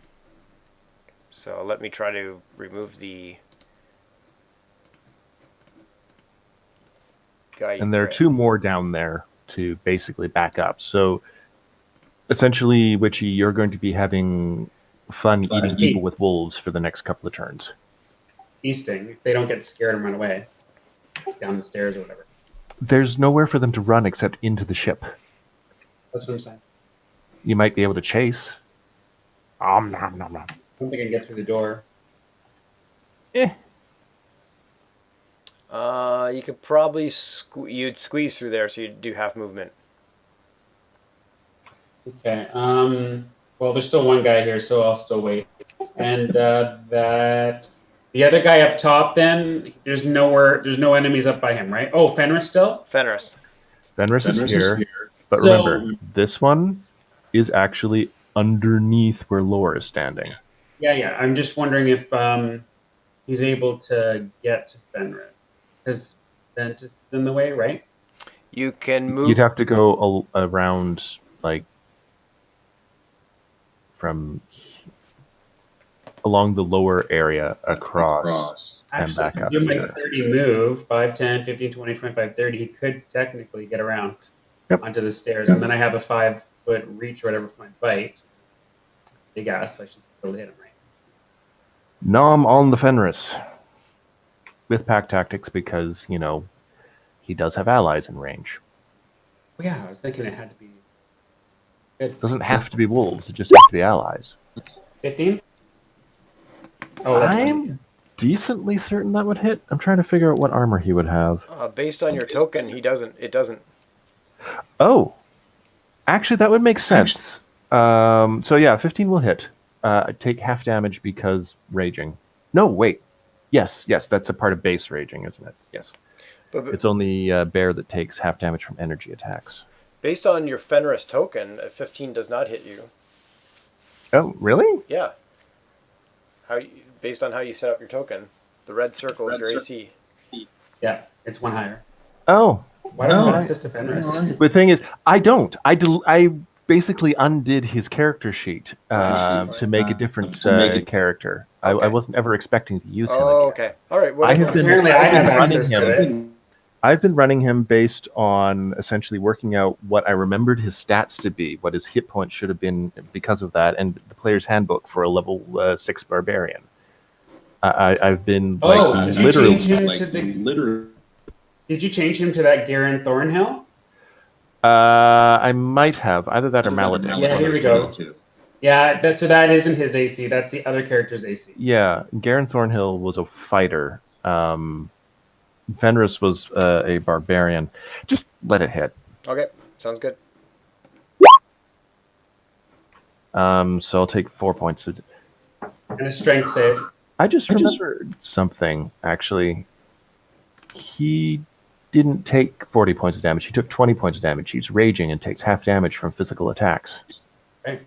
So let me try to remove the guy. And there are 2 more down there to basically back up. So essentially, Witchy, you're going to be having fun eating people with wolves for the next couple of turns. Feasting, if they don't get scared and run away down the stairs or whatever. There's nowhere for them to run except into the ship. That's what I'm saying. You might be able to chase. I don't think I can get through the door. You could probably you'd squeeze through there, so you'd do half movement. Okay. Well, there's still one guy here, so I'll still wait. And that the other guy up top, then there's no enemies up by him, right? Oh, Fenris still. Fenris is here. But remember, this one is actually underneath where Lore is standing. Yeah. I'm just wondering if he's able to get to Fenris, because Ventus is in the way, right? You can move. You'd have to go around, like, from along the lower area across. Actually, back up doing like here. a 30 move, 5, 10, 15, 20, 25, 30, he could technically get around onto the stairs. And then I have a 5-foot reach or whatever for my bite. Big ass, so I should still hit him, right? Nom on the Fenris. With pack tactics because, he does have allies in range. Oh, yeah, I was thinking it had to be good. It doesn't have to be wolves, it just has to be allies. 15? Oh, I'm decently certain that would hit. I'm trying to figure out what armor he would have. Based on your token, it doesn't. Oh, actually, that would make sense. So yeah, 15 will hit. Take half damage because raging. No, wait. Yes, that's a part of base raging, isn't it? Yes. But It's only bear that takes half damage from energy attacks. based on your Fenris token, 15 does not hit you. Oh, really? Yeah. Based on how you set up your token, the red circle is your AC. Yeah, it's one higher. Oh. Why don't I have access to Fenris? The thing is, I don't. I basically undid his character sheet to make a different character. Okay. I wasn't ever expecting to use him. Oh, okay. All right. Apparently, I have access to it. I've been running him based on essentially working out what I remembered his stats to be, what his hit points should have been because of that, and the player's handbook for a level 6 barbarian. I've been did you change him to the? Did you change him to that Garen Thornhill? I might have either that or Maladin. Yeah, here we go. Yeah, so that isn't his AC. That's the other character's AC. Yeah, Garen Thornhill was a fighter. Fenris was a barbarian. Just let it hit. Okay, sounds good. So I'll take 4 points. And a strength save. I just remembered something, actually. He didn't take 40 points of damage. He took 20 points of damage. He's raging and takes half damage from physical attacks. Okay.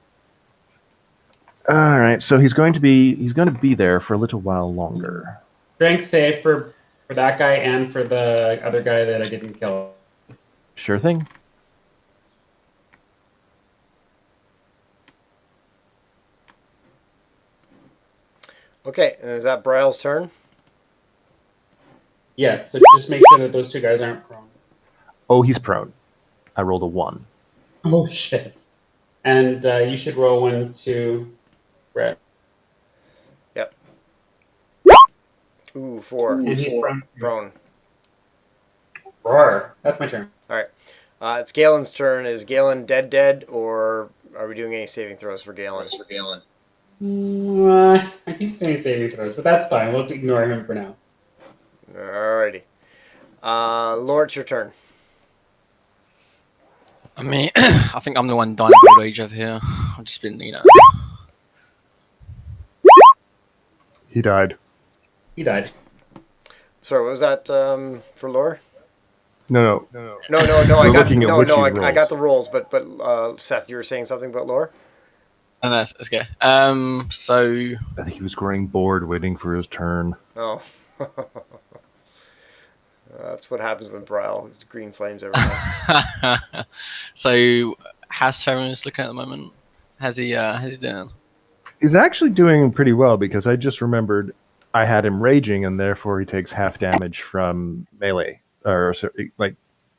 All right, so he's going to be there for a little while longer. Strength save for that guy and for the other guy that I didn't kill. Sure thing. Okay, and is that Bryle's turn? Yes, so just make sure that those two guys aren't prone. Oh, he's prone. I rolled a 1. Oh, shit. And you should roll 1, 2, Brett. Yep. Ooh, 4. And he's Prone. Roar. That's my turn. All right. It's Galen's turn. Is Galen dead, or are we doing any saving throws for Galen? He's doing saving throws, but that's fine. We'll ignore him for now. Alrighty. Lord, it's your turn. I mean, I think I'm the one dying of old age over here. I've just been, He died. He died. Sorry, what was that for Lore? No. I got the rolls, but Seth, you were saying something about Lore? Oh, no, it's okay. So I think he was growing bored, waiting for his turn. Oh. That's what happens with Bryle. Green flames everywhere. So, how's Ferris looking at the moment? How's he doing? He's actually doing pretty well because I just remembered I had him raging, and therefore he takes half damage from melee. Or, like,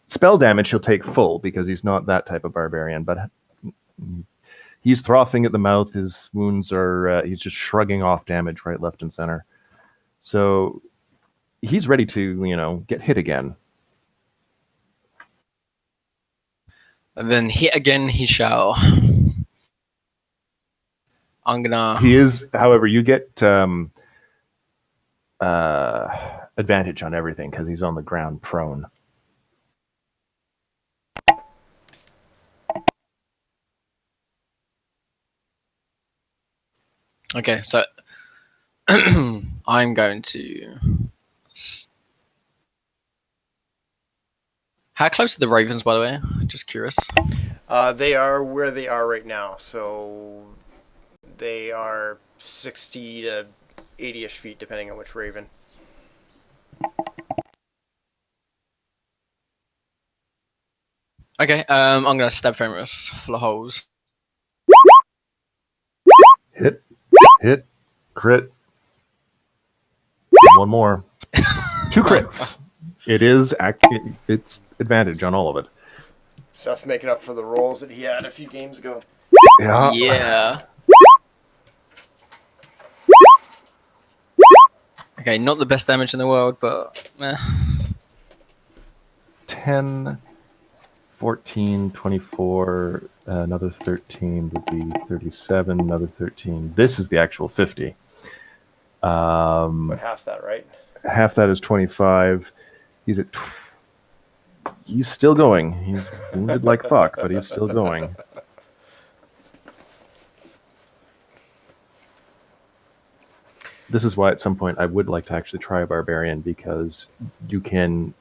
spell damage he'll take full because he's not that type of barbarian, but he's frothing at the mouth. His wounds are, he's just shrugging off damage right, left, and center. So he's ready to, get hit again. And then hit again, he shall. I'm gonna. He is, however, you get advantage on everything because he's on the ground prone. Okay, so I'm going to. How close are the Ravens, by the way? Just curious. They are where they are right now, so they are 60 to 80-ish feet, depending on which Raven. Okay, I'm gonna stab Ferris full of holes. Hit, crit. One more. 2 crits. It's advantage on all of it. Seth's making up for the rolls that he had a few games ago. Yeah. Okay, not the best damage in the world, but 10, 14, 24, another 13 would be 37, another 13. This is the actual 50. But half that, right? Half that is 25. He's at... He's still going. He's wounded like fuck, but he's still going. This is why at some point I would like to actually try a barbarian, because you can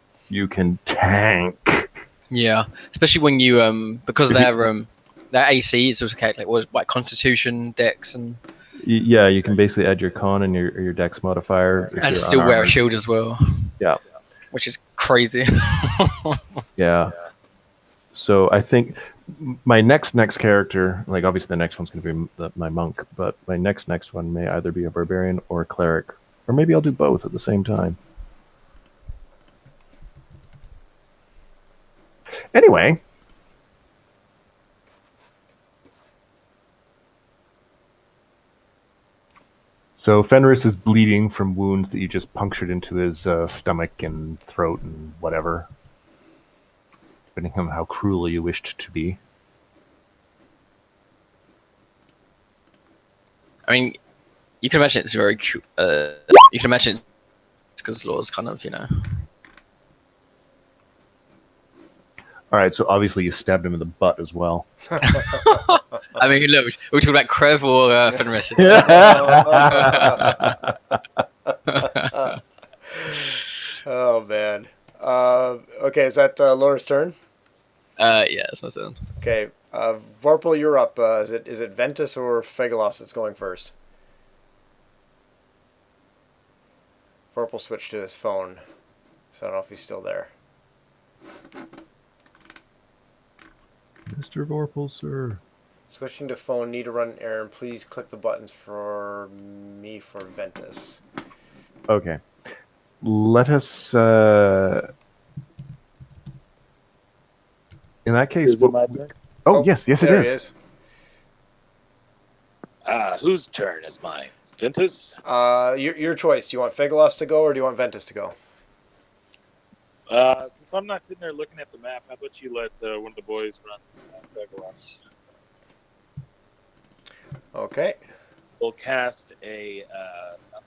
tank. yeah, especially when you because their AC is also okay, like Constitution, Dex, and Yeah, you can basically add your con and your Dex modifier, and still wear a shield as well. Yeah, which is crazy. Yeah. So I think my next character, like obviously the next one's going to be my monk, but my next one may either be a barbarian or a cleric, or maybe I'll do both at the same time. Anyway. So Fenris is bleeding from wounds that you just punctured into his stomach and throat and whatever, depending on how cruel you wished to be. I mean, you can imagine it's very cute. You can imagine it's because Law's kind of, All right, so obviously you stabbed him in the butt as well. I mean, look, we're talking about Krev or Fenris. Oh man. Okay, is that Laura's turn? Yeah, it's my turn. Okay, Vorpal, you're up. Is it Ventus or Phegalos that's going first? Vorpal switched to his phone, so I don't know if he's still there. Mr. Vorpal, sir. Switching to phone, need to run an errand. Please click the buttons for me for Ventus. Okay. Let us... in that case... Is it my turn? Oh, yes, it there is. He is. Whose turn is mine? Ventus? Your choice. Do you want Phegalos to go or do you want Ventus to go? Since I'm not sitting there looking at the map, how about you let one of the boys run Pegasus? Okay. We'll cast a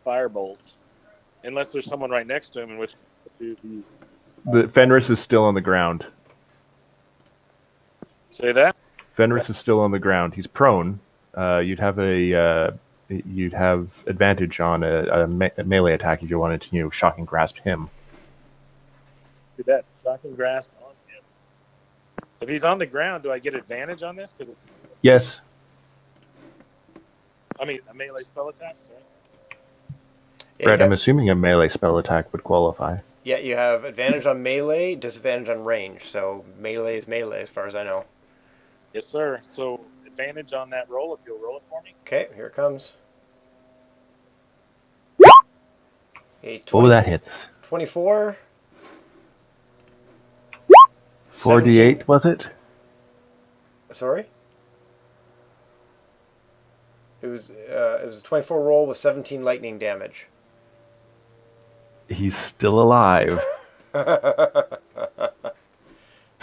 firebolt, unless there's someone right next to him, in which The Fenris is still on the ground. Say that? Fenris is still on the ground. He's prone. You'd have advantage on a melee attack if you wanted to, shocking grasp him. Do that. Shocking grasp on him. If he's on the ground, do I get advantage on this? Yes. I mean, a melee spell attack, sorry. Yeah, Brett, I'm assuming a melee spell attack would qualify. Yeah, you have advantage on melee, disadvantage on range. So melee is melee as far as I know. Yes, sir. So advantage on that roll if you'll roll it for me. Okay, here it comes. Oh, that hits. 24. 4d8, was it? Sorry? It was a 24 roll with 17 lightning damage. He's still alive.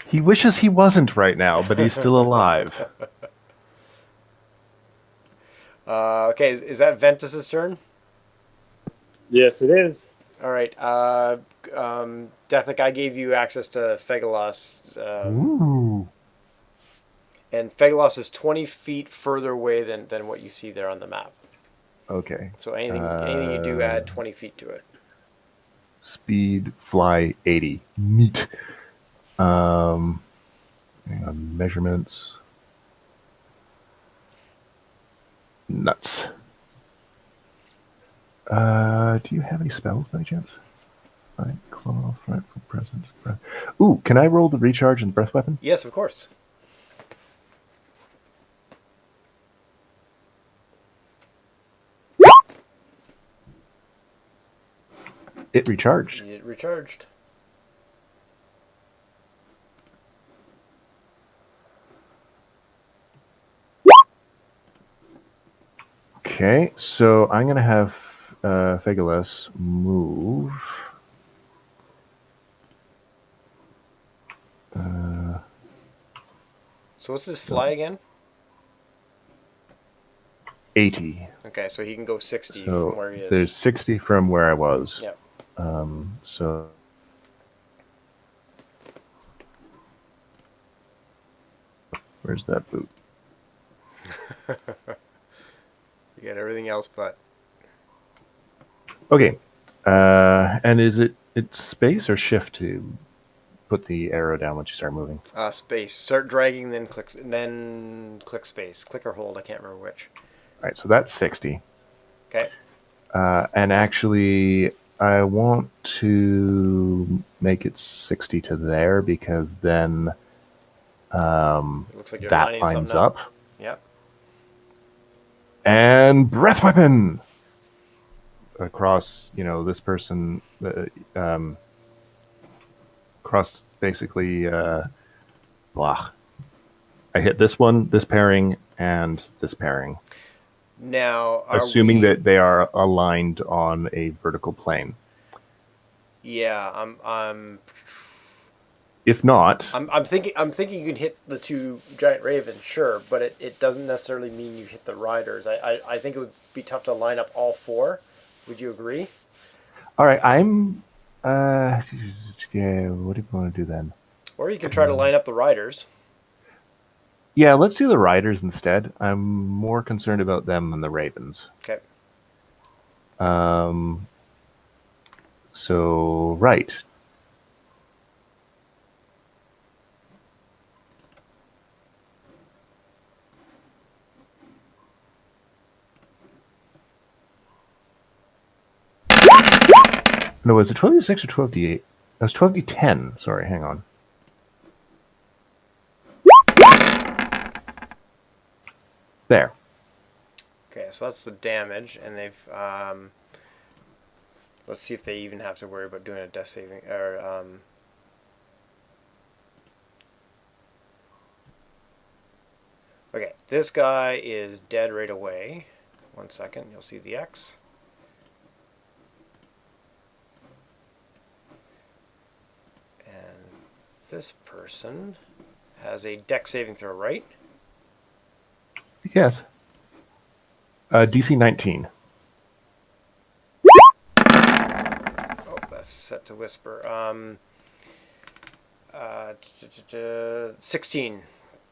He wishes he wasn't right now, but he's still alive. Okay, is that Ventus's turn? Yes, it is. All right. Deathlick, I gave you access to Phegalos. Ooh. And Phegalos is 20 feet further away than what you see there on the map. Okay. So anything you do, add 20 feet to it. Speed, fly, 80. Neat. Hang on, measurements. Nuts. Do you have any spells by chance? Right, claw, frightful presence, breath. Ooh, can I roll the recharge and breath weapon? Yes, of course. It recharged. It recharged. Okay, so I'm going to have Fegalis move. So what's his fly again? 80. Okay, so he can go 60 So from where he is. there's 60 from where I was. Yep. So where's that boot? You got everything else but. Okay. And is it's space or shift to put the arrow down once you start moving? Space. Start dragging, then click space. Click or hold. I can't remember which. All right, so that's 60. Okay. And actually, I want to make it 60 to there because then It looks like you're that lining lines something up. Yep. And breath weapon across, this person, across basically, blah. I hit this one, this pairing, and this pairing. Now, assuming that they are aligned on a vertical plane. Yeah, If not, I'm thinking you can hit the two giant ravens, sure, but it doesn't necessarily mean you hit the riders. I think it would be tough to line up all four. Would you agree? All right, I'm. Yeah, what do you want to do then? Or you can try to line up the riders. Yeah, let's do the riders instead. I'm more concerned about them than the ravens. Okay. So right. No, was it 12d6 or 12d8? It was 12d10. Sorry, hang on. There. Okay, so that's the damage, and they've let's see if they even have to worry about doing a death saving or Okay, this guy is dead right away. 1 second, you'll see the X. And this person has a dex saving throw, right? Yes. DC 19. Oh, that's set to whisper. 16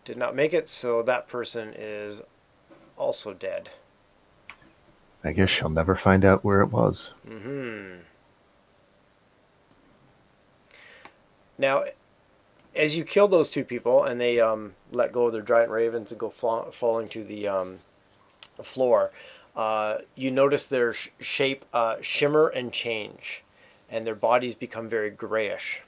did not make it, so that person is also dead. I guess she'll never find out where it was. Now, as you kill those two people and they let go of their giant ravens and go falling to the floor, you notice their shape shimmer and change, and their bodies become very grayish.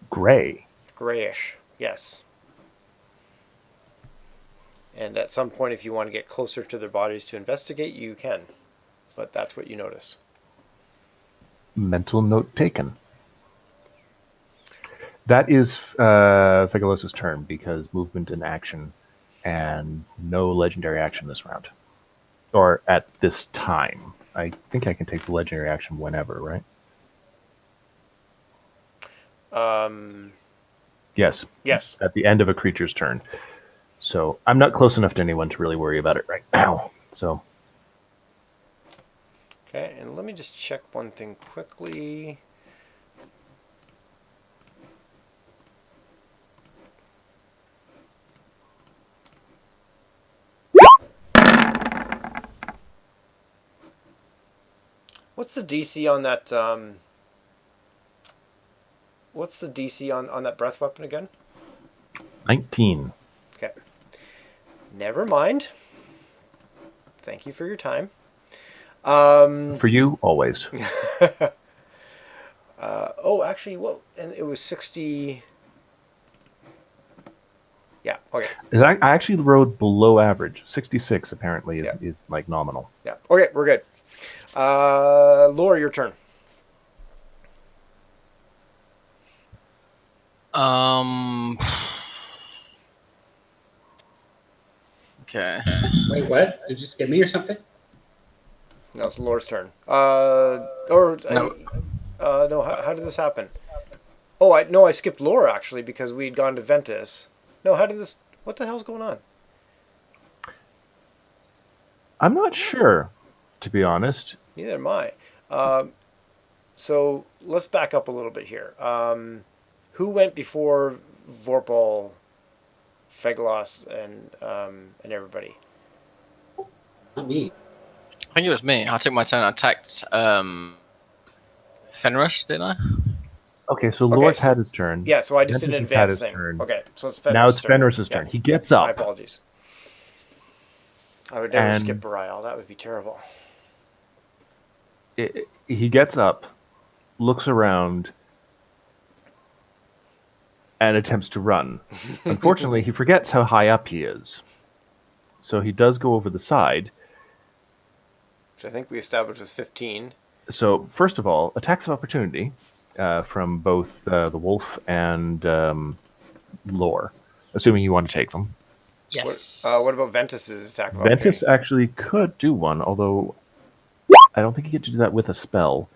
Gray. Grayish, yes. And at some point, if you want to get closer to their bodies to investigate, you can. But that's what you notice. Mental note taken. That is Fegalos' turn because movement and action, and no legendary action this round. Or at this time. I think I can take the legendary action whenever, right? Yes. Yes. At the end of a creature's turn. So I'm not close enough to anyone to really worry about it right now. So. Okay, and let me just check one thing quickly. What's the DC on that? What's the DC on that breath weapon again? 19. Okay. Never mind. Thank you for your time. For you, always. Oh, actually, what? And it was 60. Yeah. Okay. And I actually rode below average. 66 apparently is like nominal. Yeah. Okay, we're good. Laura, your turn. Okay. Wait, what? Did you skip me or something? No, it's Laura's turn. No. No. How did this happen? Oh, I skipped Laura actually because we'd gone to Ventus. No, how did this? What the hell's going on? I'm not sure, to be honest. Neither am I. So let's back up a little bit here. Who went before Vorpal, Feglos, and everybody? Not me. I think it was me. I took my turn. I attacked Fenris, didn't I? Okay, so Lord's had his turn. Yeah, so I just did an Ventus has had advance his thing. turn. Okay, so it's Fenris' Now it's turn. Fenris's turn. He gets My up. apologies. I would never And- skip Barial. That would be terrible. He gets up, looks around, and attempts to run. Unfortunately, he forgets how high up he is. So he does go over the side. Which I think we established was 15. So, first of all, attacks of opportunity from both the wolf and Lore, assuming you want to take them. Yes. What about Ventus's attack? Ventus actually could do one, although I don't think he gets to do that with a spell.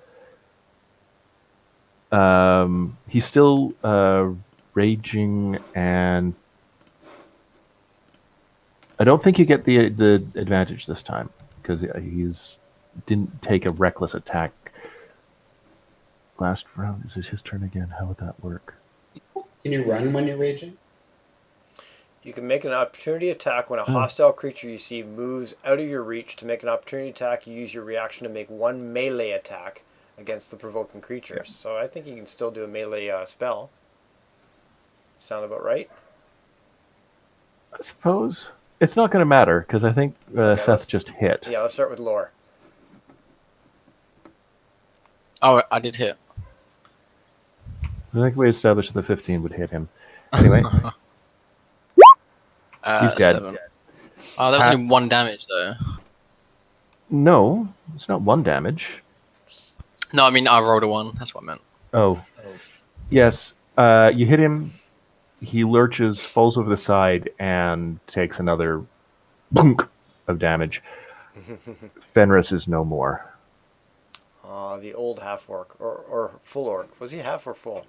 He's still raging, and I don't think you get the advantage this time because he's didn't take a reckless attack last round. Is it his turn again? How would that work? Can you run when you're raging? You can make an opportunity attack when a hostile creature you see moves out of your reach. To make an opportunity attack, you use your reaction to make one melee attack against the provoking creatures. Yeah. So I think you can still do a melee spell. Sound about right? I suppose. It's not going to matter, because I think Seth just hit. Yeah, let's start with Lore. Oh, I did hit. I think we established that the 15 would hit him. Anyway. He's dead. 7. Oh, that was only 1 damage, though. No, it's not 1 damage. No, I mean, I rolled a 1. That's what I meant. Oh. Yes, you hit him. He lurches, falls over the side, and takes another punk of damage. Fenris is no more. The old half-orc, or full-orc. Was he half or full?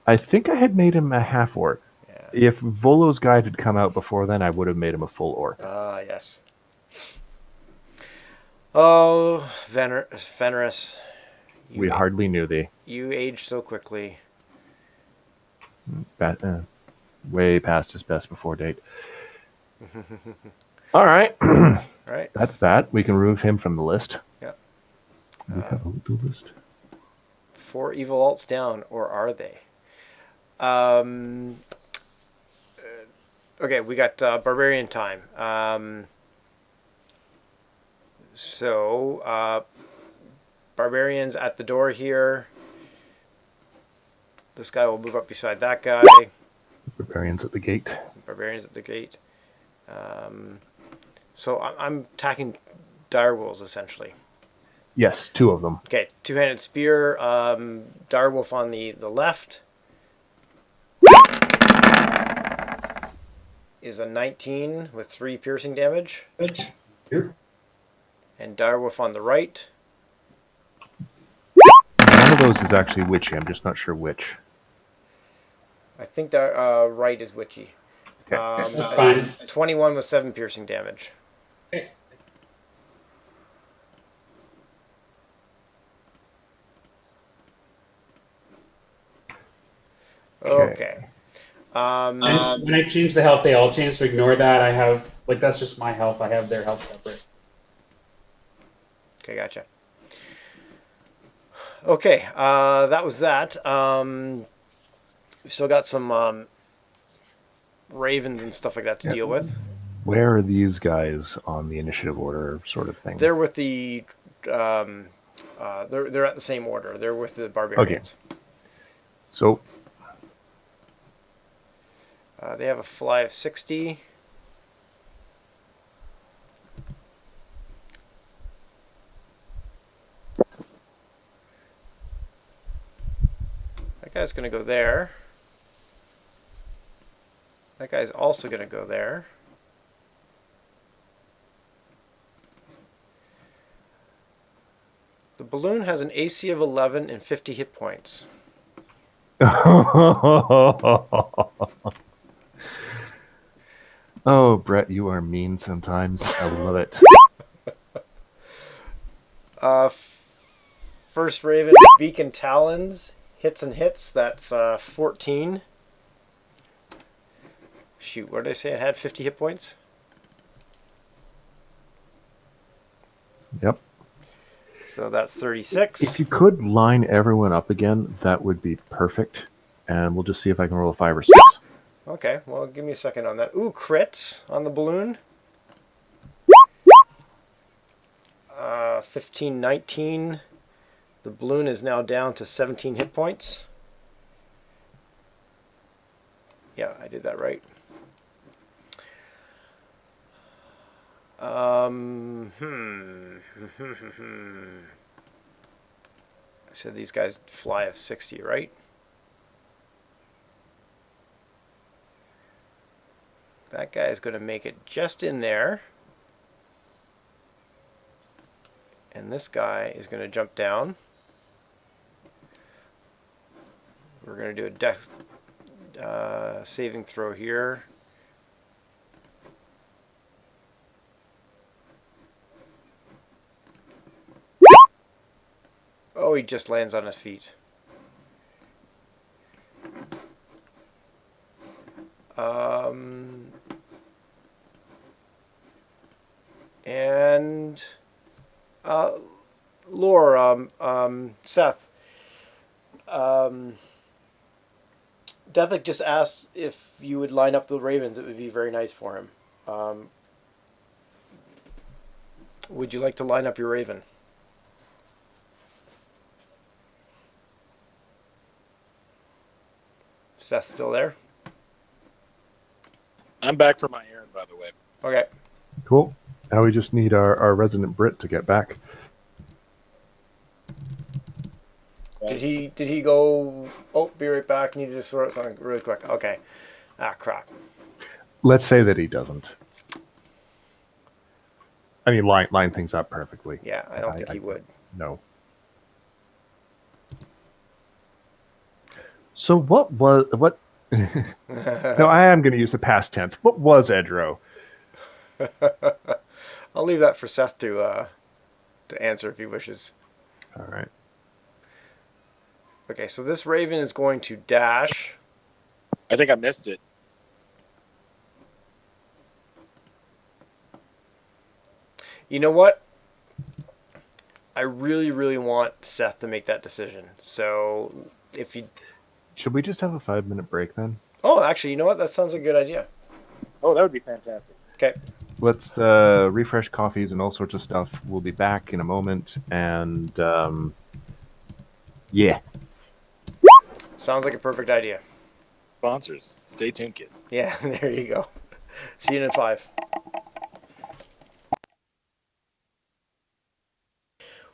I think I had made him a half-orc. Yeah. If Volo's Guide had come out before then, I would have made him a full orc. Yes. Oh, Fenris. We hardly knew thee. You aged so quickly. Way past his best before date. All right. All right. That's that. We can remove him from the list. Yeah. We have a little list. 4 evil alts down, or are they? Okay, we got Barbarian time. Barbarian's at the door here. This guy will move up beside that guy. Barbarian's at the gate. Barbarian's at the gate. So I'm attacking direwolves, essentially. Yes, 2 of them. Okay, 2-handed spear. Direwolf on the left is a 19 with 3 piercing damage. Here. And direwolf on the right. One of those is actually witchy. I'm just not sure which. I think the right is witchy. Okay. That's fine. 21 with 7 piercing damage. Okay. Okay. And when I change the health, they all change, so ignore that. I have, that's just my health. I have their health separate. Okay, gotcha. Okay, that was that. We've still got some ravens and stuff like that to deal with. Where are these guys on the initiative order sort of thing? They're with the... they're at the same order. They're with the barbarians. Okay. So... They have a fly of 60. That guy's going to go there. That guy's also going to go there. The balloon has an AC of 11 and 50 hit points. Oh, Brett, you are mean sometimes. I love it. First Raven, Beacon Talons, hits and hits. That's 14. Shoot, what did I say? It had 50 hit points? Yep. So that's 36. If you could line everyone up again, that would be perfect. And we'll just see if I can roll a 5 or 6. Okay, well, give me a second on that. Ooh, crits on the balloon. 15, 19. The balloon is now down to 17 hit points. Yeah, I did that right. I said these guys fly of 60, right? That guy is going to make it just in there. And this guy is going to jump down. We're going to do a dex saving throw here. Oh, he just lands on his feet. And Lore, Seth, Deathlick just asked if you would line up the Ravens. It would be very nice for him. Would you like to line up your Raven? Seth still there? I'm back from my errand, by the way. Okay. Cool. Now we just need our resident Brit to get back. Did he go? Oh, be right back. Need to just sort out something really quick. Okay. Ah, crap. Let's say that he doesn't. I mean, line things up perfectly. Yeah, I don't think he would. No. So what? No, I am going to use the past tense. What was Edro? I'll leave that for Seth to answer if he wishes. All right. Okay, so this Raven is going to dash. I think I missed it. You know what? I really, really want Seth to make that decision. So if you... Should we just have a 5-minute break then? Oh, actually, you know what? That sounds like a good idea. Oh, that would be fantastic. Okay. Let's refresh coffees and all sorts of stuff. We'll be back in a moment. And, yeah. Sounds like a perfect idea. Sponsors. Stay tuned, kids. Yeah, there you go. See you in 5.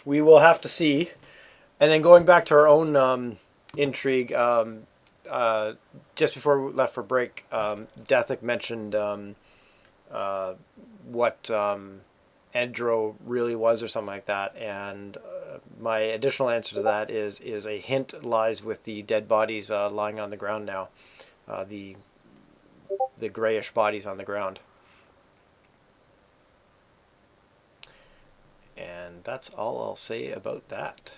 We will have to see. And then going back to our own intrigue, just before we left for break, Deathic mentioned what Edro really was or something like that. And my additional answer to that is a hint lies with the dead bodies lying on the ground now. The grayish bodies on the ground. And that's all I'll say about that.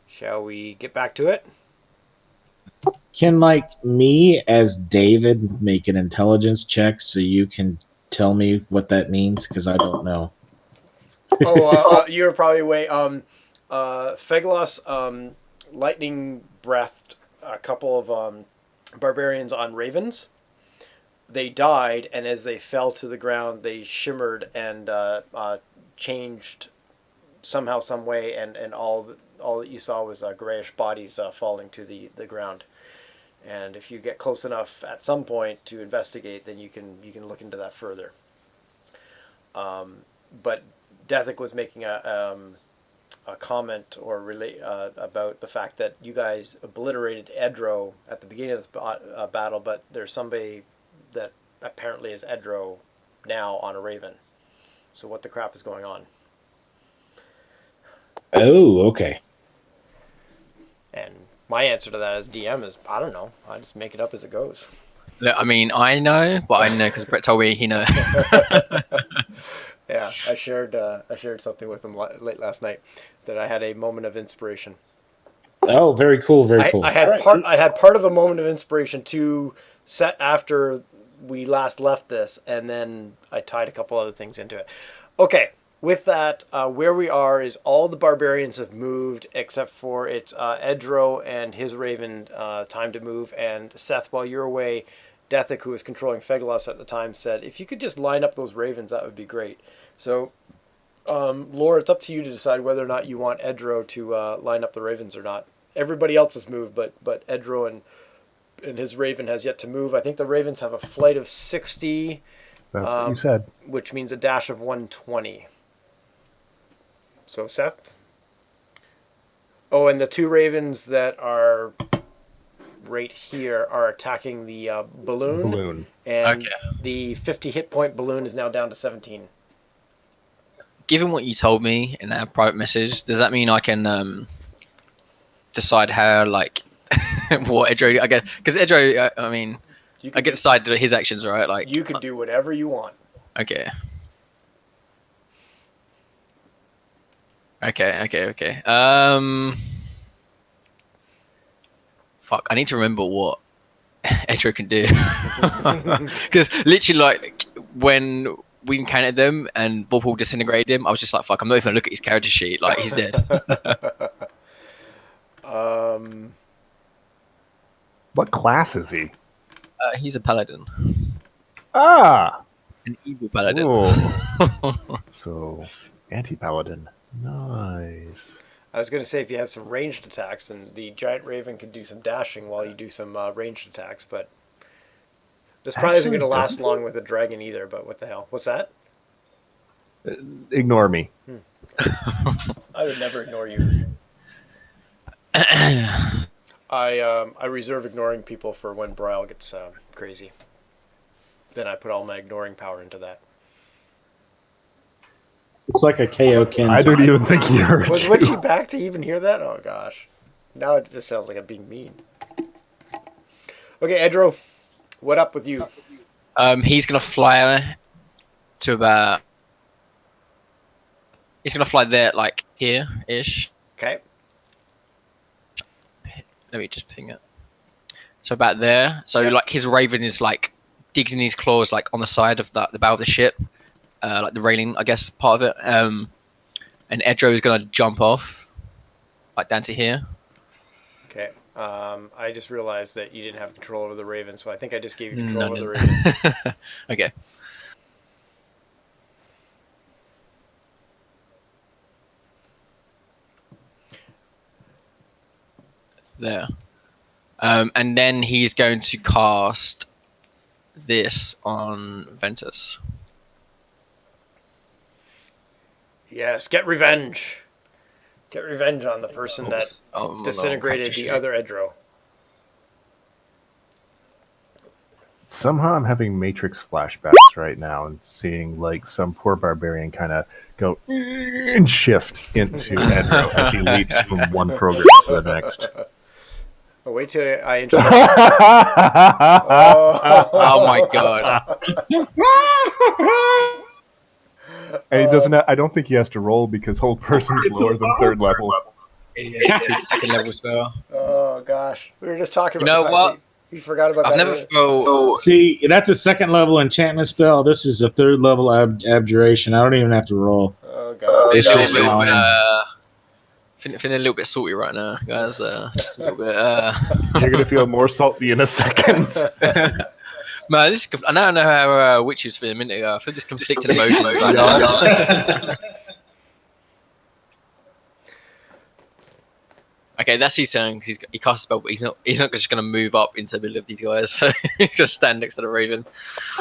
Shall we get back to it? Can, like, me as David make an intelligence check so you can tell me what that means? Because I don't know. You're probably way. Feglos lightning breathed a couple of barbarians on ravens. They died, and as they fell to the ground, they shimmered and changed somehow, some way, and all that you saw was grayish bodies falling to the ground. And if you get close enough at some point to investigate, then you can look into that further. But Dethick was making a comment or relate about the fact that you guys obliterated Edro at the beginning of this battle, but there's somebody that apparently is Edro now on a Raven. So what the crap is going on? Oh, okay. And my answer to that as DM is, I don't know. I just make it up as it goes. Look, I mean, I know, but I know because Brett told me he knows. Yeah, I shared something with him late last night that I had a moment of inspiration. Oh, very cool, very cool. I had part of a moment of inspiration to set after we last left this, and then I tied a couple other things into it. Okay, with that, where we are is all the barbarians have moved except for it's Edro and his Raven time to move. And Seth, while you're away, Dethick, who was controlling Fegalos at the time, said, if you could just line up those Ravens, that would be great. So, Laura, it's up to you to decide whether or not you want Edro to line up the Ravens or not. Everybody else has moved, but Edro and his Raven has yet to move. I think the Ravens have a flight of 60. That's what you said. Which means a dash of 120. So, Seth? Oh, and the two Ravens that are right here are attacking the balloon. And the 50 hit point balloon is now down to 17. Given what you told me in that private message, does that mean I can decide how, like, what Edro, I guess? Because Edro, I mean, I get to decide his actions, right? Like, you can do whatever you want. Okay. Fuck, I need to remember what Edro can do. Because literally, like, when we encountered them and Vorpal disintegrated him, I was just like, fuck, I'm not even going to look at his character sheet. Like, he's dead. What class is he? He's a paladin. Ah! An evil paladin. So, anti-paladin. Nice. I was going to say, if you have some ranged attacks, and the giant Raven can do some dashing while you do some ranged attacks, but this probably isn't going to last long with a dragon either, but what the hell? What's that? Ignore me. I would never ignore you. I reserve ignoring people for when Brial gets crazy. Then I put all my ignoring power into that. It's like a Kaioken. I don't even think he heard Was Witchy back to even hear that? Oh, gosh. Now it just sounds like I'm being mean. Okay, Edro, what up with you? He's going to fly to about... He's going to fly there, like, here-ish. Okay. Let me just ping it. So about there. So, like, his Raven is, like, digging his claws, like, on the side of the bow of the ship. Like the railing, I guess, part of it. And Edro is going to jump off, like down to here. Okay. I just realized that you didn't have control over the Raven, so I think I just gave you control over the Raven. Okay. There. And then he's going to cast this on Ventus. Yes, get revenge. Get revenge on the person that disintegrated the other Edro. Somehow I'm having Matrix flashbacks right now and seeing like some poor barbarian kind of go and shift into Edro as he leaps from one program to the next. Oh, wait till I introduce. Oh my god. And he doesn't. I don't think he has to roll because whole person's lower than third level. Second level spell. Oh gosh, we were just talking about. You know what? You forgot about that. I've never felt. See, that's a second level enchantment spell. This is a third level abjuration. I don't even have to roll. Oh god. It's just feeling a little bit salty right now, guys. Just a little bit. You're gonna feel more salty in a second. Man, I now know how Witch was feeling a minute ago. I feel this conflicted emotions right now. Okay, that's his turn because he cast a spell, but he's not just going to move up into the middle of these guys. So he's just stand next to the raven.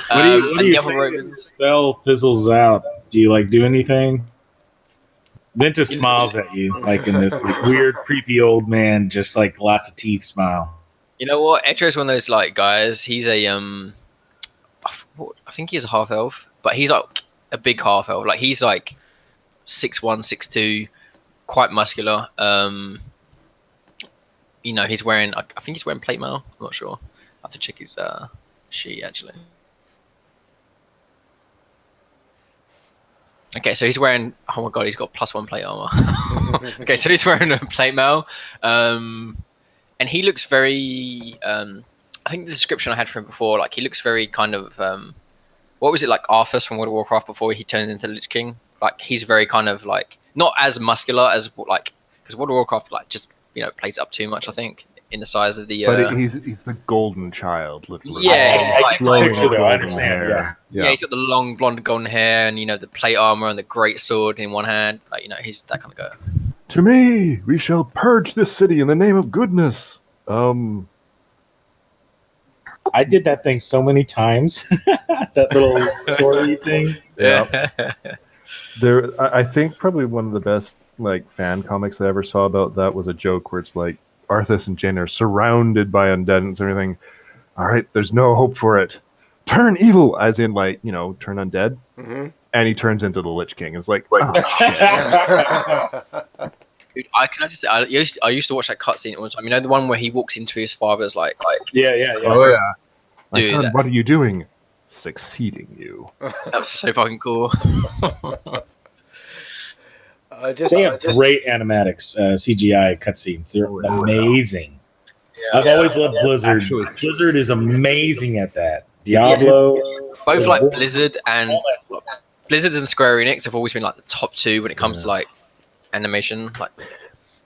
What do you and the say other ravens. the spell fizzles out? Do you do anything? Ventus smiles at you in this weird, creepy old man, just lots of teeth smile. You know what? Edro's one of those guys. He's a I think he's a half elf, but he's a big half elf. He's 6'1", 6'2", quite muscular. He's wearing. I think he's wearing plate mail. I'm not sure. I have to check his sheet actually. Okay, so he's wearing. Oh my god, he's got +1 plate armor. Okay, so he's wearing a plate mail, and he looks very. I think the description I had for him before, he looks very kind of. What was it Arthas from World of Warcraft before he turned into Lich King? He's very kind of not as muscular as because World of Warcraft just plays up too much. I think in the size of the. But he's the golden child, literally. Yeah, I picture though. I understand. Yeah, he's got the long blonde golden hair and the plate armor and the great sword in one hand. He's that kind of guy. To me, we shall purge this city in the name of goodness. I did that thing so many times. That little story thing. Yeah. I think probably one of the best fan comics I ever saw about that was a joke where it's Arthas and Jyn are surrounded by undead and everything. All right, there's no hope for it. Turn evil, as in turn undead. Mm-hmm. And he turns into the Lich King. It's shit. Dude, I used to watch that cutscene all the time. The one where he walks into his father's yeah. Oh yeah. My Dude, son, what are you doing? Succeeding you. That was so fucking cool. They have great animatics, CGI cutscenes. They're amazing. Yeah. I've always loved Blizzard. Actually, Blizzard is amazing at that. Diablo. Both Blizzard and Square Enix have always been the top two when it comes to animation.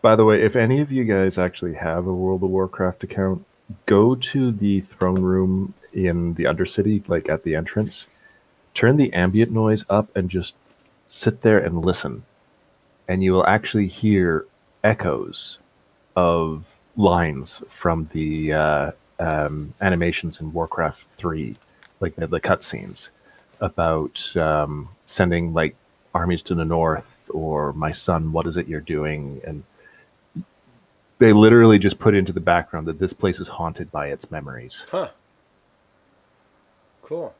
By the way, if any of you guys actually have a World of Warcraft account, go to the throne room in the Undercity, at the entrance. Turn the ambient noise up and just sit there and listen. And you will actually hear echoes of lines from the animations in Warcraft 3, the cutscenes about sending armies to the north, or my son, what is it you're doing? And they literally just put into the background that this place is haunted by its memories. Huh. Cool.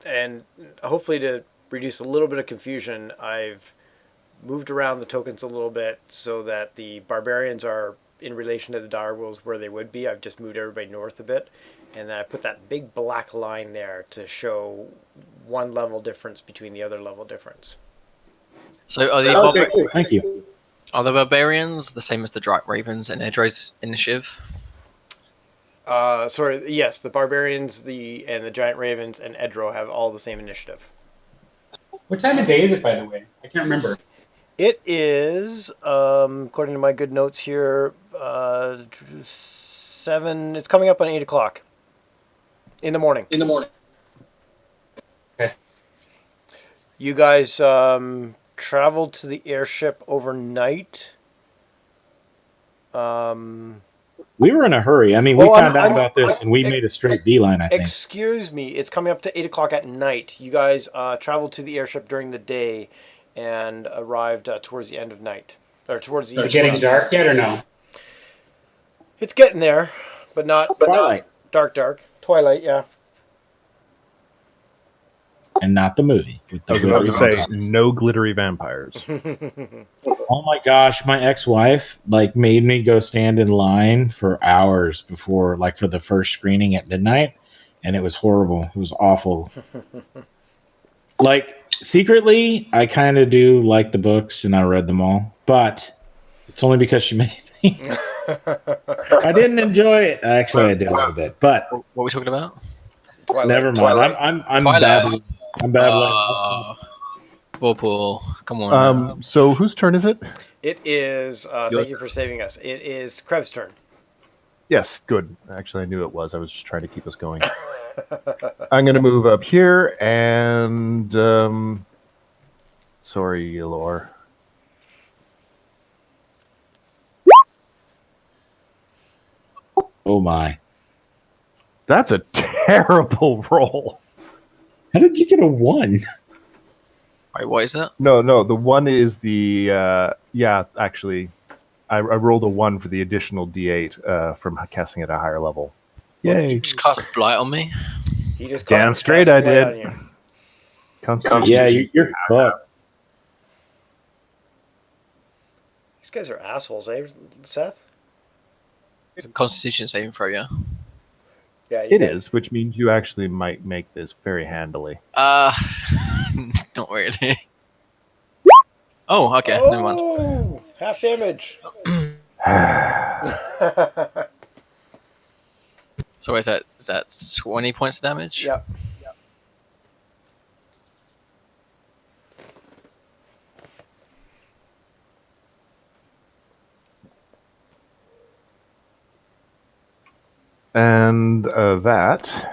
And hopefully to reduce a little bit of confusion, I've moved around the tokens a little bit so that the barbarians are in relation to the direwolves where they would be. I've just moved everybody north a bit, and then I put that big black line there to show one level difference between the other level difference. So are the Cool. Thank you. Are the barbarians the same as the Dryad Ravens and Edro's initiative? Yes, the barbarians, the giant ravens, and Edro have all the same initiative. What time of day is it, by the way? I can't remember. It is, according to my good notes here, 7. It's coming up on 8 o'clock in the morning. Okay. You guys traveled to the airship overnight. We were in a hurry. I mean, we found out about this and we made a straight beeline, I think. Excuse me. It's coming up to 8 o'clock at night. You guys traveled to the airship during the day and arrived towards the end of night. Or towards the Is it getting dark yet or no? It's getting there, but not Twilight. Dark. Twilight, yeah. And not the movie. I was about to say, no glittery vampires. Oh my gosh, my ex-wife made me go stand in line for hours before for the first screening at midnight, and it was horrible. It was awful. Secretly, I kind of do like the books and I read them all, but it's only because she made me. I didn't enjoy it. Actually, I did a little bit, but What are we talking about? Twilight. never mind. Twilight. I'm Twilight. babbling. I'm babbling. Paul, come on. So whose turn is it? It is, thank you for saving us. It is Krev's turn. Yes, good. Actually, I knew it was. I was just trying to keep us going. I'm going to move up here and... sorry, Elor. Oh my. That's a terrible roll. How did you get a 1? Wait, what is that? No, the 1 is the... yeah, actually, I rolled a 1 for the additional D8 from casting at a higher level. Yay. You just cast blight on me. He just Damn straight cast I blight did. on you. Constitution. Yeah, you're fucked. These guys are assholes, eh, Seth? It's a Constitution saving throw, yeah. Yeah, It is, which means you actually might make this very handily. Not really. Oh, okay, never mind. Oh, half damage. So is that 20 points of damage? Yep. And that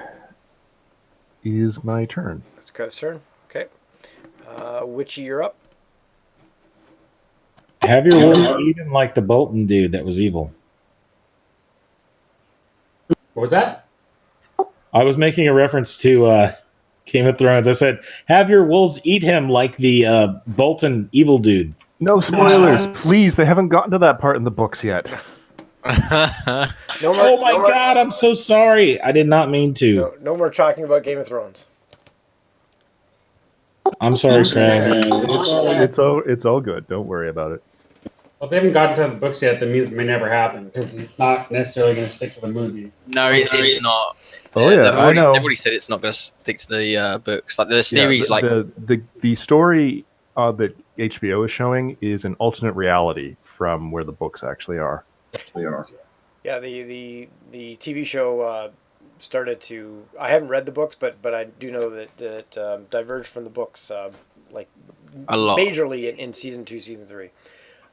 is my turn. That's Crow's turn. Okay. Witchy, you're up. Have your wolves eaten like the Bolton dude that was evil? What was that? I was making a reference to Game of Thrones. I said, have your wolves eat him like the Bolton evil dude. No spoilers, please. They haven't gotten to that part in the books yet. Oh my god, I'm so sorry. I did not mean to. No more talking about Game of Thrones. I'm sorry, Craig. It's all good. Don't worry about it. Well, if they haven't gotten to the books yet, that means it may never happen because it's not necessarily going to stick to the movies. No, it's not. Oh yeah, I know. know. They've already said it's not going to stick to the books. Like the series, Yeah, the story that HBO is showing is an alternate reality from where the books actually are. Yeah, the TV show started to. I haven't read the books, but I do know that it diverged from the books like a lot, majorly in season 2, season 3.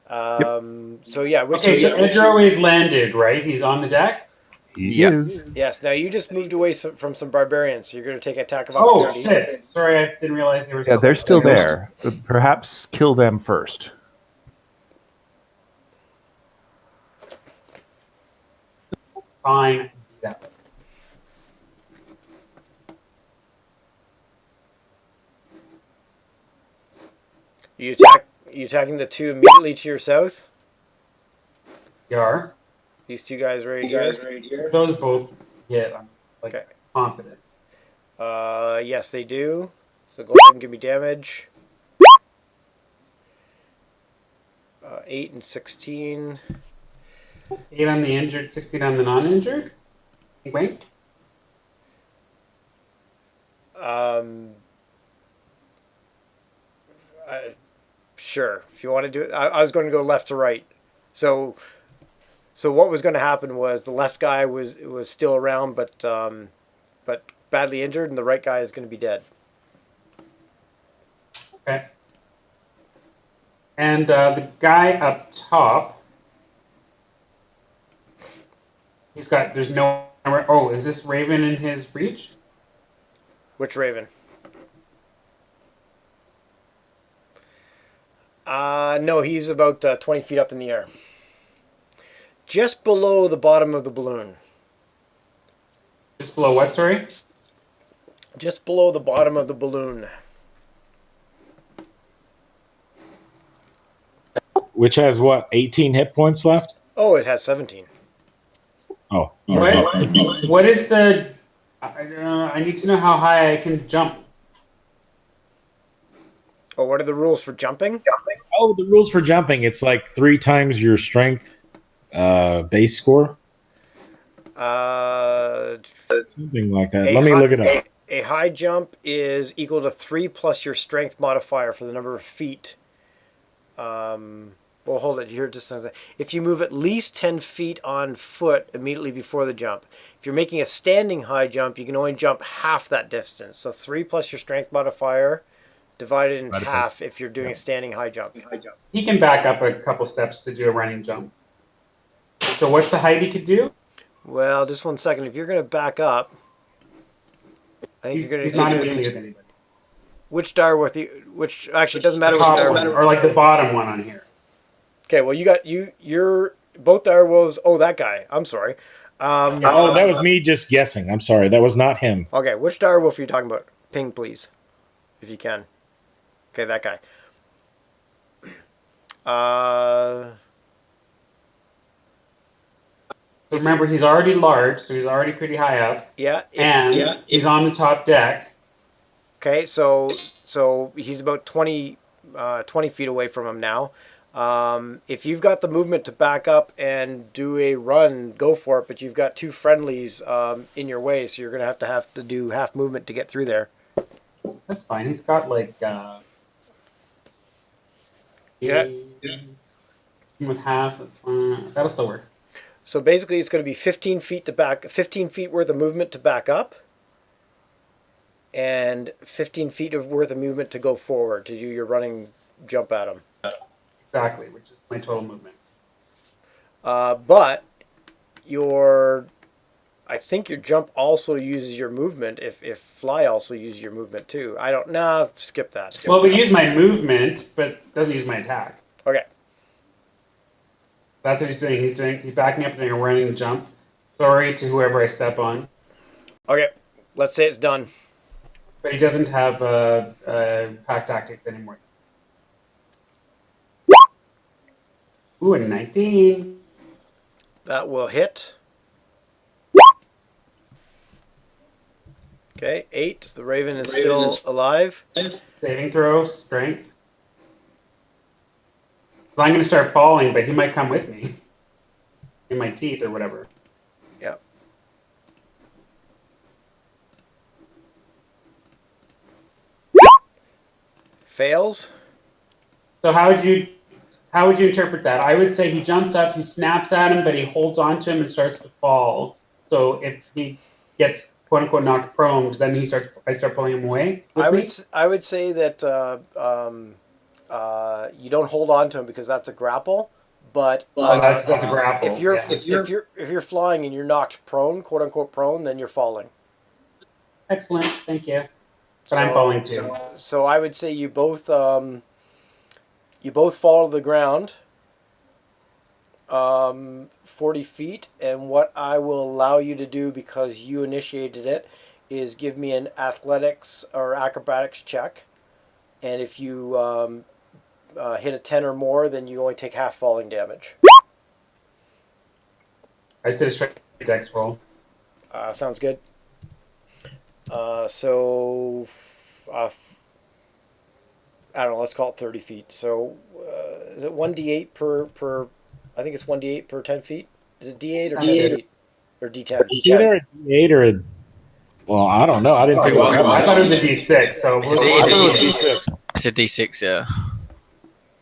So yeah, Okay, so Edro is landed, right? He's on the deck. He is. Yes. Now you just moved away from some barbarians, so you're going to take attack of Oh opportunity. shit! Sorry, I didn't realize they were. Yeah, they're still there. Perhaps kill them first. Fine. Yeah. You attacking the two immediately to your south? You are. These two guys right here? Those both hit. I'm confident. Yes, they do. So go ahead and give me damage. 8 and 16. 8 on the injured, 16 on the non-injured. Wait. Sure. If you want to do it, I was going to go left to right. So what was going to happen was the left guy was still around, but badly injured, and the right guy is going to be dead. Okay. And the guy up top, there's no. Oh, is this Raven in his reach? Which Raven? No, he's about 20 feet up in the air. Just below the bottom of the balloon. Just below what, sorry? Just below the bottom of the balloon. Which has what, 18 hit points left? Oh, it has 17. Oh. What is the... I need to know how high I can jump. Oh, what are the rules for jumping? Oh, the rules for jumping. It's like 3 times your strength base score. Something like that. Let me look it up. A high jump is equal to 3 plus your strength modifier for the number of feet. Well, hold it here just a second. If you move at least 10 feet on foot immediately before the jump. If you're making a standing high jump, you can only jump half that distance. So 3 plus your strength modifier divided in half if you're doing a standing high jump. He can back up a couple steps to do a running jump. So what's the height he could do? Well, just 1 second. If you're going to back up, I think you're going to. He's not dealing with anybody. Which direwolf? Which actually it doesn't matter which direwolf. Or like the bottom one on here. Okay, well you're both direwolves. Oh, that guy. I'm sorry. That was me just guessing. I'm sorry. That was not him. Okay, which direwolf are you talking about? Ping, please, if you can. Okay, that guy. So remember, he's already large, so he's already pretty high up. Yeah. He's on the top deck. Okay, so he's about 20 feet away from him now. If you've got the movement to back up and do a run, go for it. But you've got 2 friendlies in your way, so you're going to have to do half movement to get through there. That's fine. He's got like with half. That'll still work. So basically, it's going to be 15 feet worth of movement to back up, and 15 feet worth of movement to go forward to do your running jump at him. Exactly, which is my total movement. But I think your jump also uses your movement. If fly also uses your movement too. Skip that. Well, we use my movement, but it doesn't use my attack. Okay. That's what he's doing. He's backing up and doing a running jump. Sorry to whoever I step on. Okay, let's say it's done. But he doesn't have pack tactics anymore. Ooh, a 19. That will hit. Okay, 8. The Raven is still alive. Saving throw, strength. So I'm going to start falling, but he might come with me. In my teeth or whatever. Yep. Fails. So how would you interpret that? I would say he jumps up, he snaps at him, but he holds on to him and starts to fall. So if he gets quote unquote knocked prone, does that mean I start pulling him away? I would say that you don't hold on to him because that's a grapple. But that's a grapple. If you're flying and you're knocked prone, quote unquote prone, then you're falling. Excellent, thank you. But I'm falling too. So I would say you both fall to the ground 40 feet, and what I will allow you to do, because you initiated it, is give me an athletics or acrobatics check, and if you hit a 10 or more, then you only take half falling damage. I just did a straight dex roll. Sounds good. I don't know, let's call it 30 feet. So is it 1d8 per I think it's 1d8 per 10 feet? Is it d8 or 10 feet? Or d10? It's either a d8 or a... Well, I don't know. I didn't think about I thought it was a d6. So it was d6. It's a d6, yeah.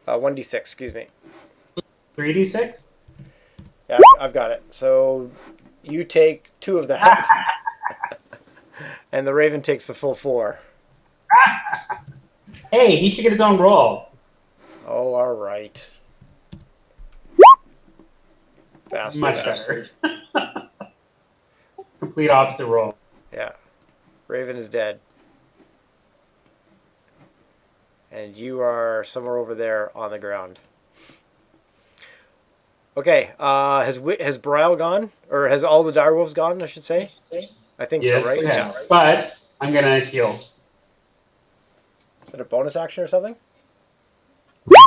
1d6, excuse me. 3d6? Yeah, I've got it. So you take 2 of that. And the Raven takes the full 4. Hey, he should get his own roll. Oh, all right. Faster. Much better. Complete opposite roll. Yeah. Raven is dead. And you are somewhere over there on the ground. Okay. Has Brile gone? Or has all the direwolves gone, I should say? I think yes, so, right? Yeah. But I'm going to heal. Is it a bonus action or something?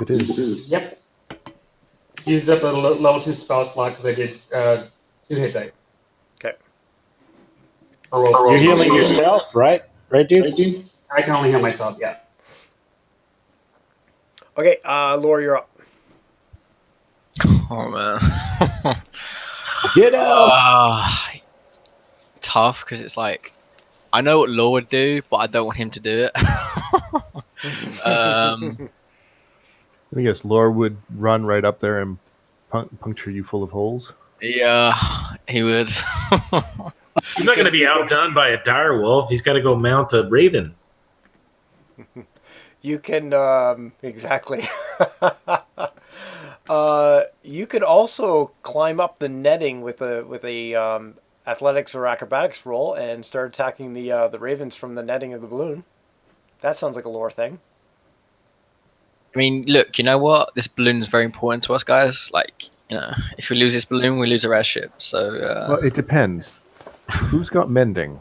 It is. Yep. Used up a level 2 spell slot because I did 2 hit dice. Okay. You're healing yourself, right? Right, dude? I can only heal myself, yeah. Okay, Laura, you're up. Oh, man. Get out! Tough, because it's like, I know what Law would do, but I don't want him to do it. I guess Lore would run right up there and puncture you full of holes. Yeah, he would. He's not going to be outdone by a direwolf. He's got to go mount a Raven. You can exactly. You could also climb up the netting with a athletics or acrobatics roll and start attacking the ravens from the netting of the balloon. That sounds like a lore thing. I mean, look, you know what? This balloon is very important to us, guys. Like, if we lose this balloon, we lose our airship. So, well, it depends. Who's got mending?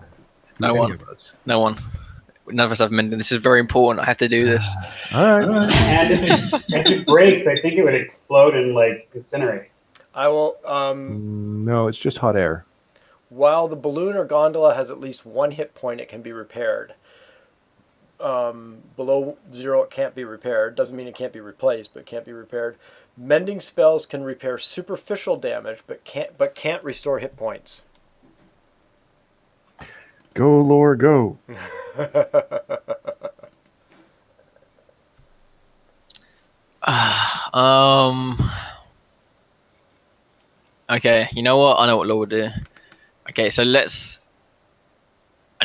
No one. Of us? No one. None of us have mending. This is very important. I have to do this. All right. And if it breaks, I think it would explode and like incinerate. I will. No, it's just hot air. While the balloon or gondola has at least 1 hit point, it can be repaired. Below 0, it can't be repaired. Doesn't mean it can't be replaced, but it can't be repaired. Mending spells can repair superficial damage, but can't restore hit points. Go, Lore, go. Okay, you know what? I know what Law would do. Okay, so I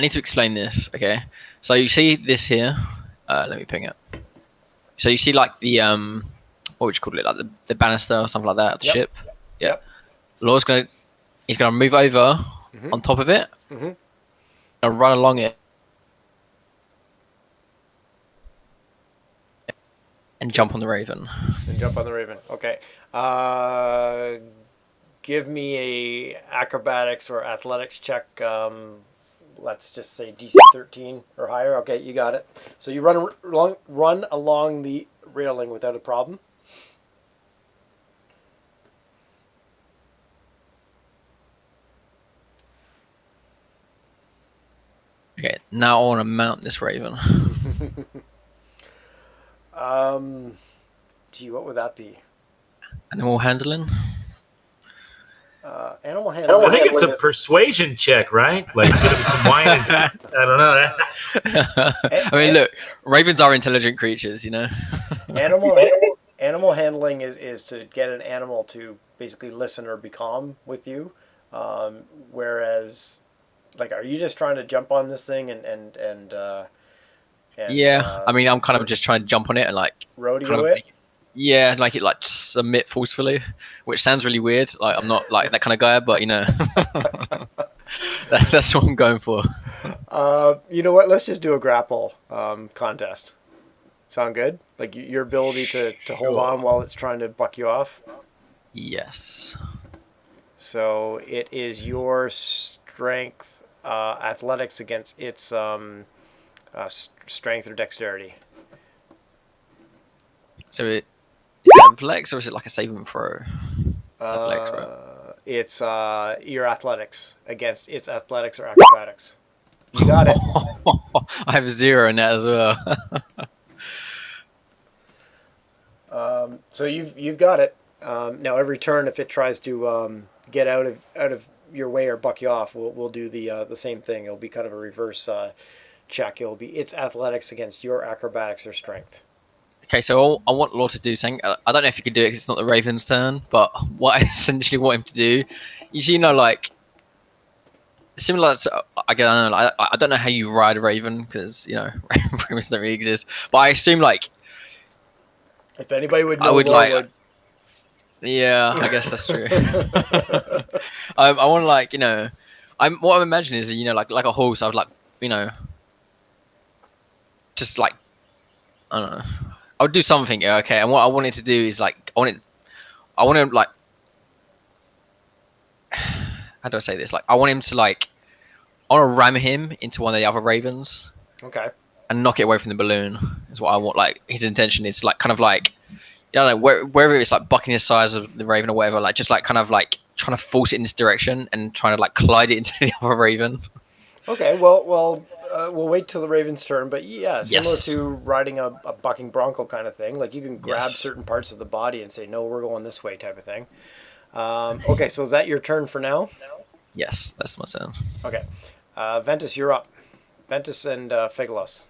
need to explain this, okay? So you see this here. Let me ping it. So you see like the what would you call it? Like the banister or something like that of the ship. Yeah. Yep. Law's he's gonna move over on top of it. And run along it. And jump on the raven. Okay. Give me a acrobatics or athletics check. Let's just say DC 13 or higher. Okay, you got it. So you run along the railing without a problem. Okay, now I want to mount this raven. Gee, what would that be? Animal handling? Animal handling. I think it's a persuasion check, right? Like, get him some wine and I don't know. I mean, look, ravens are intelligent creatures, you know? Animal handling is to get an animal to basically listen or be calm with you. Whereas, like, are you just trying to jump on this thing and yeah, I mean, I'm kind of just trying to jump on it and, like... rodeo it? Yeah, like it, like, submit forcefully, which sounds really weird. Like, I'm not, like, that kind of guy, but, you know... that's what I'm going for. You know what? Let's just do a grapple contest. Sound good? Like, your ability to hold on while it's trying to buck you off? Yes. So, it is your strength, athletics against its... strength or dexterity. So is it athletics or is it like a saving throw? It's athletics, right? It's your athletics against its athletics or acrobatics. You got it. I have a 0 in that as well. So you've got it. Now every turn, if it tries to get out of your way or buck you off, we'll do the same thing. It'll be kind of a reverse check. It'll be its athletics against your acrobatics or strength. Okay, so I want Law to do something. I don't know if you can do it because it's not the Raven's turn, but what I essentially want him to do is, you know, like, similar to, I don't know how you ride a Raven because, you know, Ravens don't really exist, but I assume, like, if anybody would know, I would like, yeah, I guess that's true. I want to, like, you know, what I'm imagining is, you know, like a horse. I would, like, you know, just like, I don't know. I would do something, okay. And what I wanted to do is, like, I want to, like, how do I say this? Like, I want him to, like, I want to ram him into one of the other ravens. Okay. And knock it away from the balloon is what I want. Like, his intention is, like, kind of like, I don't know, wherever it's, like, bucking the size of the raven or whatever, like, just, like, kind of, like, trying to force it in this direction and trying to, like, collide it into the other raven. Okay, well, we'll wait till the raven's turn, but yeah, similar to riding a bucking bronco kind of thing. Like, you can grab certain parts of the body and say, no, we're going this way type of thing. Okay, so is that your turn for now? Yes, that's my turn. Okay. Ventus, you're up. Ventus and Figalos.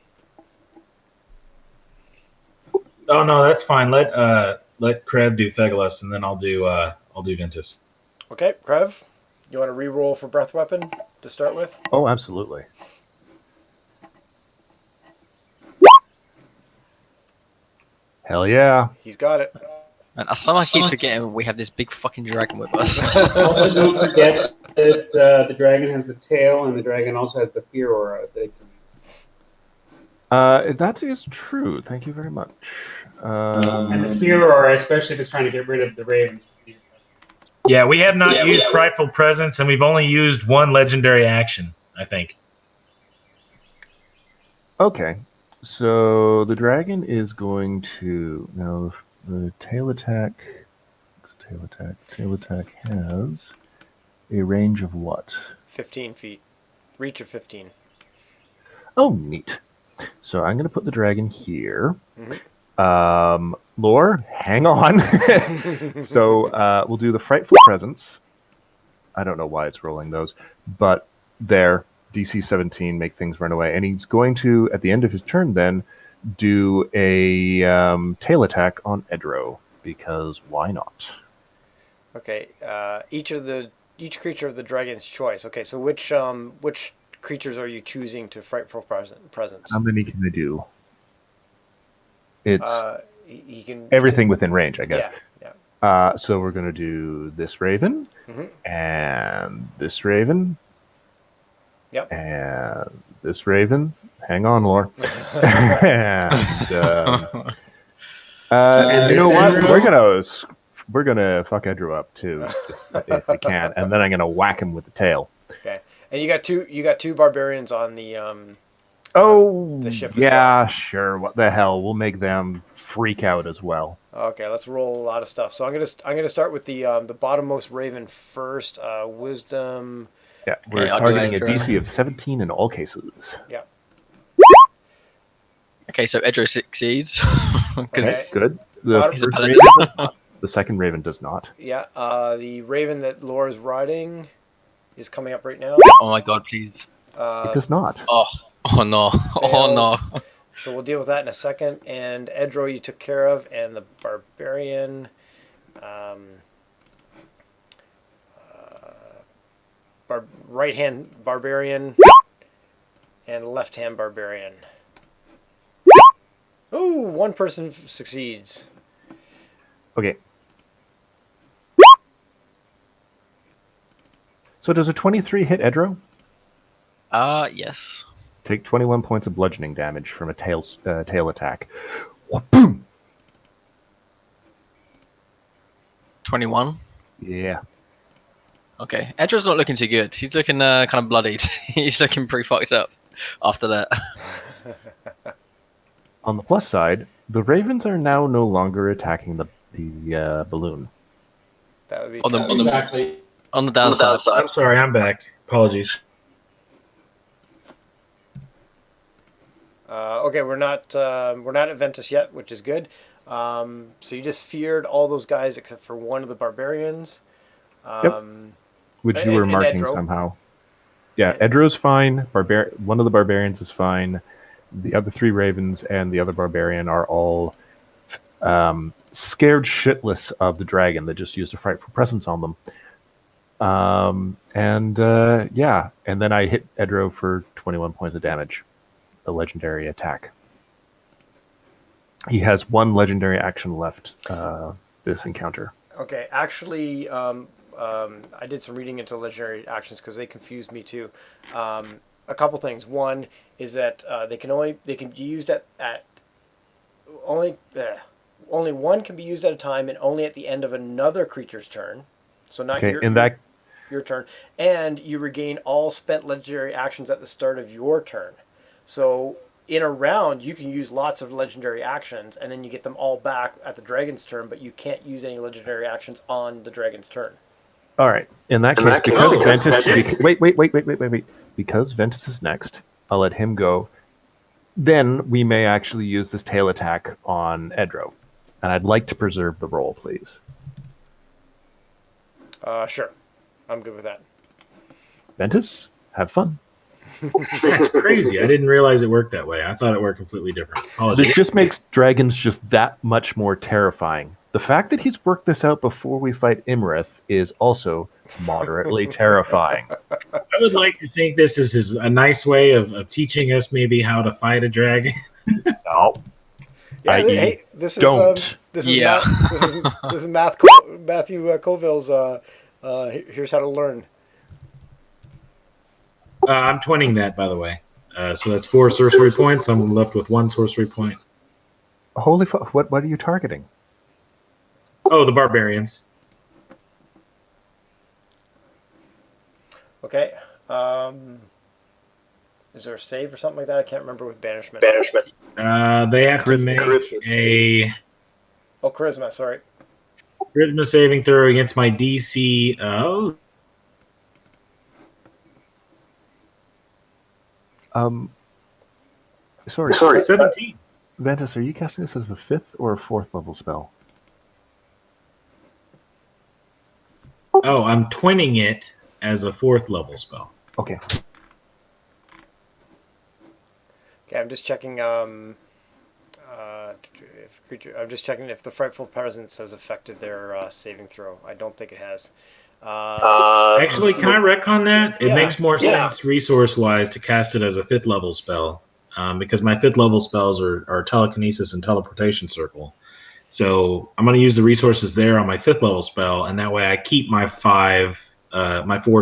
Oh no, that's fine. Let Krev do Fegalos, and then I'll do Ventus. Okay, Krev, you want to re-roll for breath weapon to start with? Oh, absolutely. Hell yeah! He's got it. And I keep forgetting we have this big fucking dragon with us. Also, don't forget that the dragon has the tail, and the dragon also has the fear aura. That is true. Thank you very much. And the fear aura, especially if it's trying to get rid of the ravens. Yeah, we have not used Frightful Presence, and we've only used one legendary action, I think. Okay, so the dragon is going to now the tail attack. Tail attack has a range of what? 15 feet, reach of 15. Oh, neat. So I'm going to put the dragon here. Mm-hmm. Lore, hang on. So we'll do the Frightful Presence. I don't know why it's rolling those, but there, DC 17, make things run away. And he's going to, at the end of his turn then, do a tail attack on Edro, because why not? Okay, each creature of the dragon's choice. Okay, so which creatures are you choosing to Frightful Presence? How many can I do? It's you can everything within range, I guess. Yeah. So we're going to do this raven, and this raven, and this raven. Hang on, Lore. And you know what? We're gonna fuck Edro up too, if we can, and then I'm gonna whack him with the tail. Okay, and you got two barbarians on the the ship. Yeah, sure. What the hell? We'll make them freak out as well. Okay, let's roll a lot of stuff. So I'm gonna start with the bottommost raven first. Wisdom. Yeah, we're targeting a DC of 17 in all cases. Yeah. Okay, so Edro succeeds. Okay, good. The second raven does not. Yeah, the raven that Laura's riding is coming up right now. Oh my god, please. It does not. Oh no. Oh no. So we'll deal with that in a second. And Edro you took care of, and the barbarian. Right hand barbarian and left hand barbarian. Ooh, one person succeeds. Okay. So does a 23 hit Edro? Yes. Take 21 points of bludgeoning damage from a tail attack. Boom! 21? Yeah. Okay. Edro's not looking too good. He's looking kind of bloodied. He's looking pretty fucked up after that. On the plus side, the ravens are now no longer attacking the balloon. That would be exactly. On the downside. I'm sorry, I'm back. Apologies. Okay, we're not at Ventus yet, which is good. So you just feared all those guys except for one of the barbarians. Yep. Which you were marking Edro. somehow. Yeah, Edro's fine. One of the barbarians is fine. The other three ravens and the other barbarian are all scared shitless of the dragon that just used a Frightful Presence on them. And then I hit Edro for 21 points of damage. A legendary attack. He has one legendary action left this encounter. Okay, actually, I did some reading into legendary actions because they confused me too. A couple things. One is that they can be used at only one can be used at a time and only at the end of another creature's turn. So not your turn. And you regain all spent legendary actions at the start of your turn. So in a round, you can use lots of legendary actions, and then you get them all back at the dragon's turn, but you can't use any legendary actions on the dragon's turn. All right. In that case, because Ventus... Wait. Because Ventus is next, I'll let him go. Then we may actually use this tail attack on Edro. And I'd like to preserve the roll, please. Sure. I'm good with that. Ventus, have fun. That's crazy. I didn't realize it worked that way. I thought it worked completely different. Apologies. This just makes dragons just that much more terrifying. The fact that he's worked this out before we fight Imrith is also moderately terrifying. I would like to think this is a nice way of teaching us maybe how to fight a dragon. No. Yeah, I.e. hey, this is don't. this is Yeah. this is Matthew Colville's. Here's how to learn. I'm twinning that, by the way. So that's 4 sorcery points. I'm left with 1 sorcery point. Holy fuck! What are you targeting? Oh, the barbarians. Okay. Is there a save or something like that? I can't remember with banishment. They have to make a Charisma. Sorry. charisma saving throw against my DC. Oh, Sorry. 17. Ventus, are you casting this as a 5th or a 4th level spell? Oh, I'm twinning it as a 4th level spell. Okay. Okay, I'm just checking. I'm just checking if the frightful presence has affected their saving throw. I don't think it has. Actually, can I retcon that? It Yeah. makes more sense resource-wise to cast it as a 5th level spell, because my 5th level spells are telekinesis and teleportation circle. So I'm going to use the resources there on my 5th level spell, and that way I keep my 4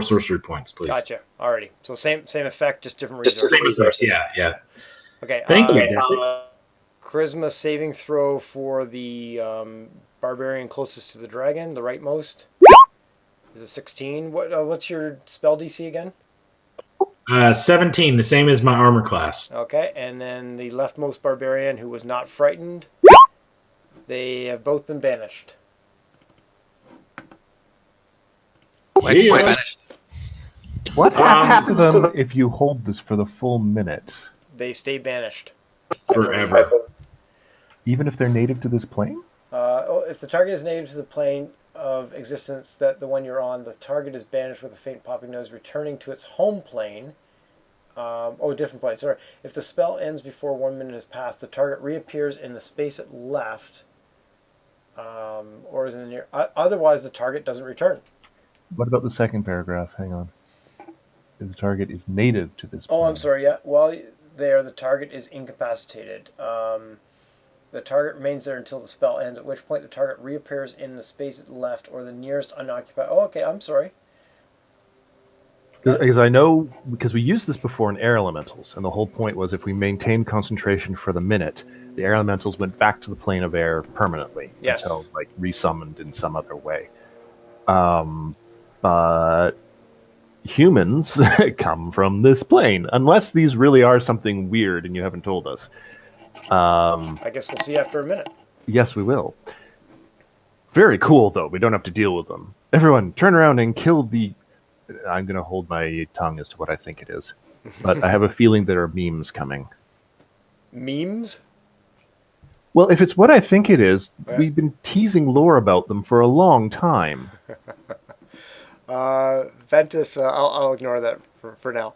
sorcery points, please. Gotcha. Alriady. So same effect, just different resources. Same effect. Yeah. Okay. Thank you. Charisma saving throw for the barbarian closest to the dragon, the rightmost. Is it 16? What's your spell DC again? 17, the same as my armor class. Okay, and then the leftmost barbarian who was not frightened. They have both been banished. Why did you banish? What happens to them if you hold this for the full minute? They stay banished. Forever. Even if they're native to this plane? If the target is native to the plane of existence that the one you're on, the target is banished with a faint popping noise, returning to its home plane. Different plane. Sorry. If the spell ends before 1 minute has passed, the target reappears in the space it left, or is in the near. Otherwise, the target doesn't return. What about the second paragraph? Hang on. If the target is native to this plane. Oh, I'm sorry. Yeah. While there, the target is incapacitated. The target remains there until the spell ends, at which point the target reappears in the space it left or the nearest unoccupied. Oh, okay. I'm sorry. Because I know, because we used this before in air elementals, and the whole point was if we maintained concentration for the minute, the air elementals went back to the plane of air permanently until resummoned in some other way. But humans come from this plane, unless these really are something weird and you haven't told us. I guess we'll see after a minute. Yes, we will. Very cool, though. We don't have to deal with them. Everyone, turn around and kill the... I'm going to hold my tongue as to what I think it is. But I have a feeling there are memes coming. Memes? Well, if it's what I think it is, we've been teasing lore about them for a long time. Ventus, I'll ignore that for now.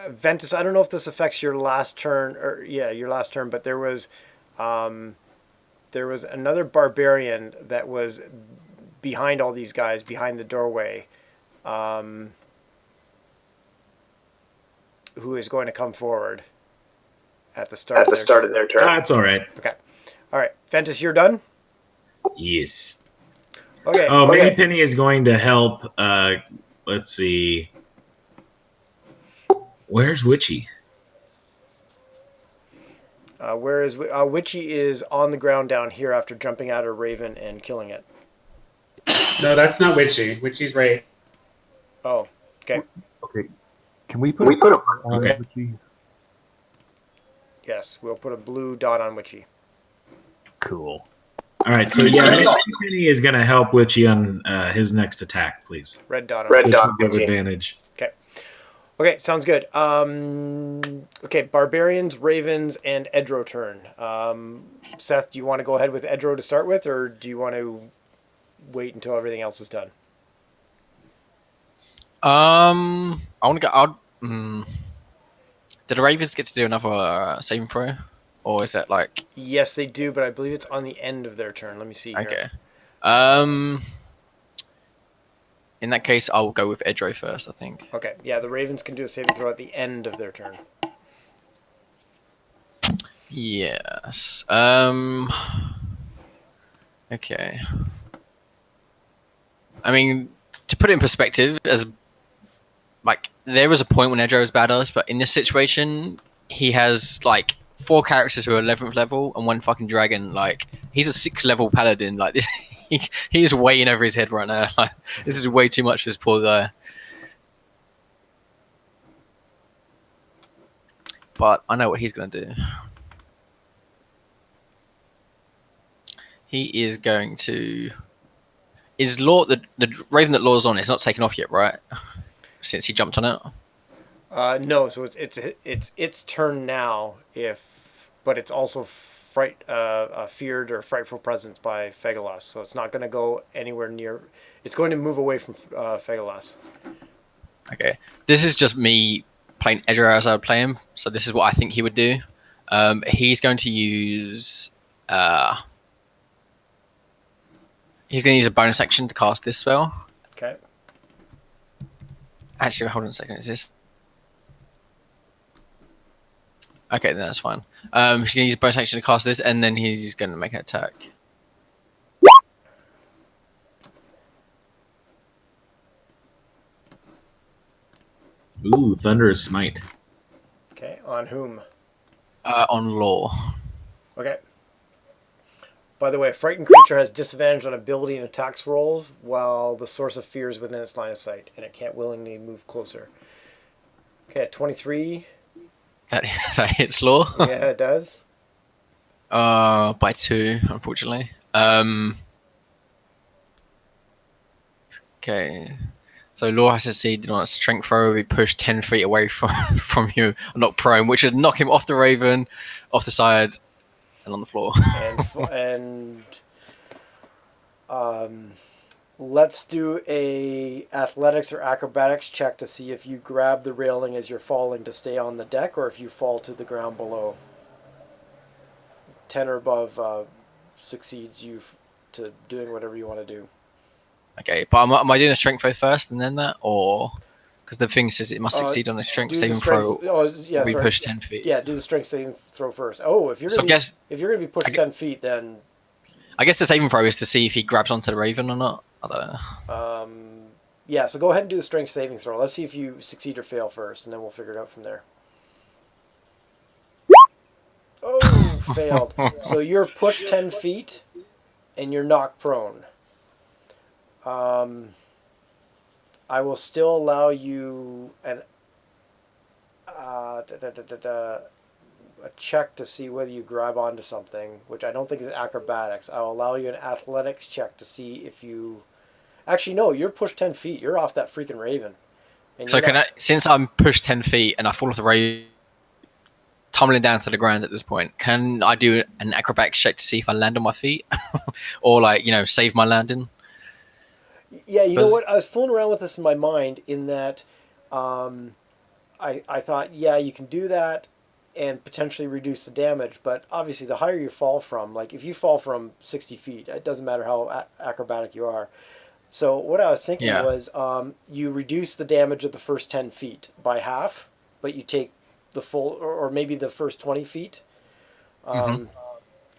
Ventus, I don't know if this affects your last turn, your last turn, but there was another barbarian that was behind all these guys, behind the doorway, who is going to come forward at the start of their turn. That's all right. Okay. All right. Ventus, you're done? Yes. Okay. Oh, maybe Penny is going to help. Let's see. Where's Witchy? Witchy is on the ground down here after jumping out a raven and killing it. No, that's not Witchy. Witchy's right. Oh, okay. Okay. Can we put a on okay. Witchy? Yes, we'll put a blue dot on Witchy. Cool. All right, so Penny is going to help Witchy on his next attack, please. Red dot on Witchy. Give advantage. Okay. Okay, sounds good. Okay, barbarians, ravens, and Edro turn. Seth, do you want to go ahead with Edro to start with, or do you want to wait until everything else is done? I want to go out. Did the ravens get to do another saving throw, or is that like? Yes, they do, but I believe it's on the end of their turn. Let me see here. Okay. In that case, I'll go with Edro first, I think. Okay, yeah, the ravens can do a saving throw at the end of their turn. Yes. Okay. I mean, to put it in perspective, as like there was a point when Edro was badass, but in this situation, he has like 4 characters who are 11th level and one fucking dragon. Like he's a 6th level paladin. Like this, he is way in over his head right now. Like this is way too much for this poor guy. But I know what he's going to do. He is going to. Is Law the Raven that Law's on? It's not taken off yet, right? Since he jumped on it. No, so it's its turn now. But it's also feared or frightful presence by Fegalas, so it's not going to go anywhere near. It's going to move away from Fegalas. Okay, this is just me playing Edger as I would play him. So this is what I think he would do. He's going to use. He's going to use a bonus action to cast this spell. Okay. Actually, hold on a second. Is this? Okay, then that's fine. He's going to use bonus action to cast this, and then he's going to make an attack. Ooh, Thunderous Smite. Okay, on whom? On Law. Okay. By the way, a frightened creature has disadvantage on ability and attacks rolls while the source of fear is within its line of sight, and it can't willingly move closer. Okay, 23. That hits Law. Yeah, it does. By 2, unfortunately. Okay. So Law has succeeded on a strength throw. He pushed 10 feet away from you, not prone, which would knock him off the Raven, off the side, and on the floor. Let's do a athletics or acrobatics check to see if you grab the railing as you're falling to stay on the deck, or if you fall to the ground below. 10 or above succeeds you to doing whatever you want to do. Okay, but am I doing a strength throw first and then that, or because the thing says it must succeed on a strength saving throw? Oh, yeah, we push 10 feet. Yeah, do the strength saving throw first. Oh, if you're going to be pushed 10 feet, then I guess the saving throw is to see if he grabs onto the Raven or not. I don't know. Yeah, so go ahead and do the strength saving throw. Let's see if you succeed or fail first, and then we'll figure it out from there. Oh, failed. So you're pushed 10 feet, and you're knocked prone. I will still allow you a check to see whether you grab onto something, which I don't think is acrobatics. I'll allow you an athletics check to see if you... Actually, no, you're pushed 10 feet. You're off that freaking Raven. So since I'm pushed 10 feet and I fall off the Raven, tumbling down to the ground at this point, can I do an acrobatics check to see if I land on my feet? Or save my landing? Yeah, you know what? I was fooling around with this in my mind in that I thought, yeah, you can do that and potentially reduce the damage, but obviously the higher you fall from, like if you fall from 60 feet, it doesn't matter how acrobatic you are. So what I was thinking was you reduce the damage of the first 10 feet by half, but you take the full, or maybe the first 20 feet.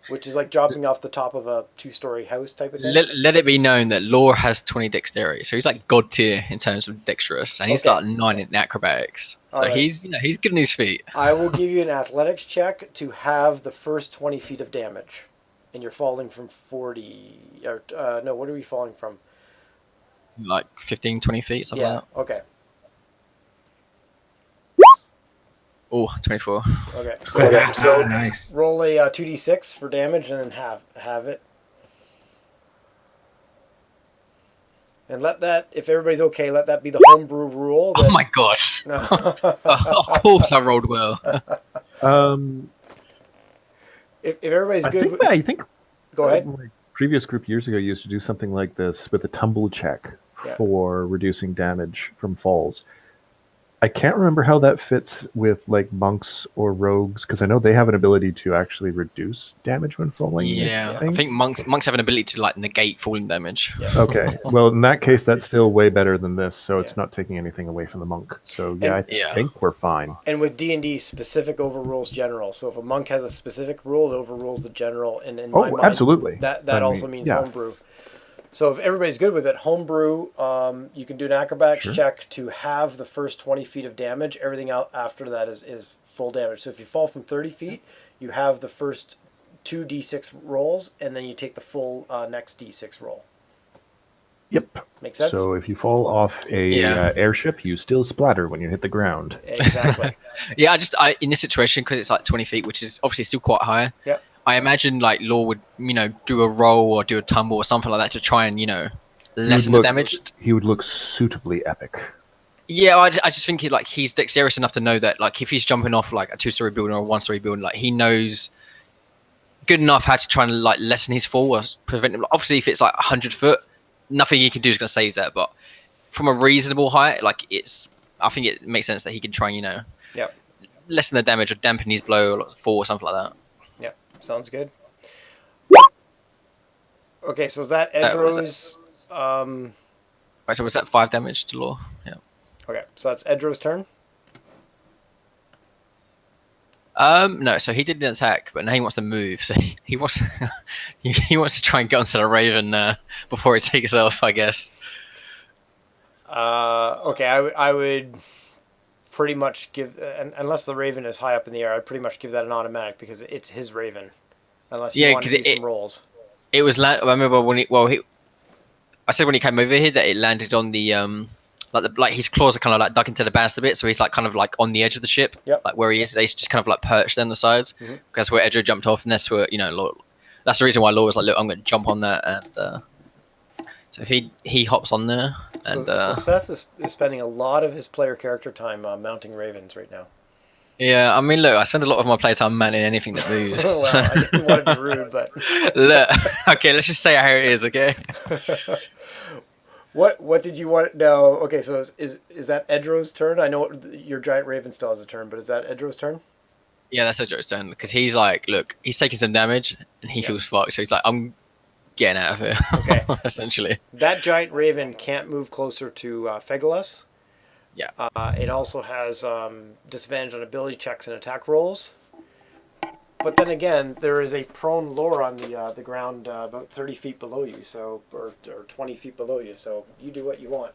Which is like dropping off the top of a 2-story house type of thing. Let it be known that Law has 20 dexterity, so he's like god tier in terms of dexterous, and he's got 9 in acrobatics. So right. He's good on his feet. I will give you an athletics check to have the first 20 feet of damage, and you're falling from 40. Or no, what are we falling from? Like 15, 20 feet, something like that. Okay. Oh, 24. Okay. So nice. Roll a 2d6 for damage and then have it. And let that, if everybody's okay, let that be the homebrew rule. Oh my gosh. Of course I rolled well. If everybody's good. I think go ahead. My previous group years ago used to do something like this with a tumble check for reducing damage from falls. I can't remember how that fits with like monks or rogues because I know they have an ability to actually reduce damage when falling. Yeah, I think monks have an ability to like negate falling damage. Yeah. Okay, well in that case that's still way better than this, so it's not taking anything away from the monk. So yeah, I think we're fine. And with D&D, specific overrules general. So if a monk has a specific rule, it overrules the general. And in my mind, absolutely. That also means homebrew. So if everybody's good with it, homebrew, you can do an acrobatics check to have the first 20 feet of damage. Everything out after that is full damage. So if you fall from 30 feet, you have the first 2 d6 rolls, and then you take the full next d6 roll. Yep. Makes sense? So if you fall off a airship, you still splatter when you hit the ground. Exactly. Yeah, I in this situation, because it's like 20 feet, which is obviously still quite high. Yeah. I imagine like Law would, do a roll or do a tumble or something like that to try and, lessen the damage. He would look suitably epic. Yeah, I just think he's dexterous enough to know that like if he's jumping off like a 2-story building or a 1-story building, like he knows good enough how to try and like lessen his fall or prevent him. Obviously, if it's like 100 foot, nothing he can do is going to save that. But from a reasonable height, I think it makes sense that he can try and lessen the damage or dampen his blow or fall or something like that. Yeah, sounds good. Okay, so is that Edro's? Right, so was that 5 damage to Law? Yeah. Okay, so that's Edro's turn. No, so he did an attack, but now he wants to move. So he wants he wants to try and get onto the Raven before he takes off, I guess. Okay, I would pretty much give, unless the Raven is high up in the air, I'd pretty much give that an automatic because it's his Raven. Unless you want to do some rolls. It was I remember when I said when he came over here that it landed on the like his claws are kind of like dug into the banister bit, so he's like kind of like on the edge of the ship, like where he is. He's just kind of like perched on the sides because where Edro jumped off, and that's where that's the reason why Law was like, look, I'm going to jump on that, and so he hops on there. And so Seth is spending a lot of his player character time mounting Ravens right now. Yeah, I mean, look, I spend a lot of my playtime mounting anything that moves. Well, I didn't want to be rude, but look, okay, let's just say how it is, okay? What did you want? No, okay. So is that Edro's turn? I know your giant Raven still has a turn, but is that Edro's turn? Yeah, that's Edro's turn because he's like, look, he's taking some damage and he feels fucked, so he's like, I'm getting out of here. Okay, essentially. That giant Raven can't move closer to Fegalas. Yeah. It also has disadvantage on ability checks and attack rolls. But then again, there is a prone lore on the ground about 30 feet below you, so or 20 feet below you. So you do what you want.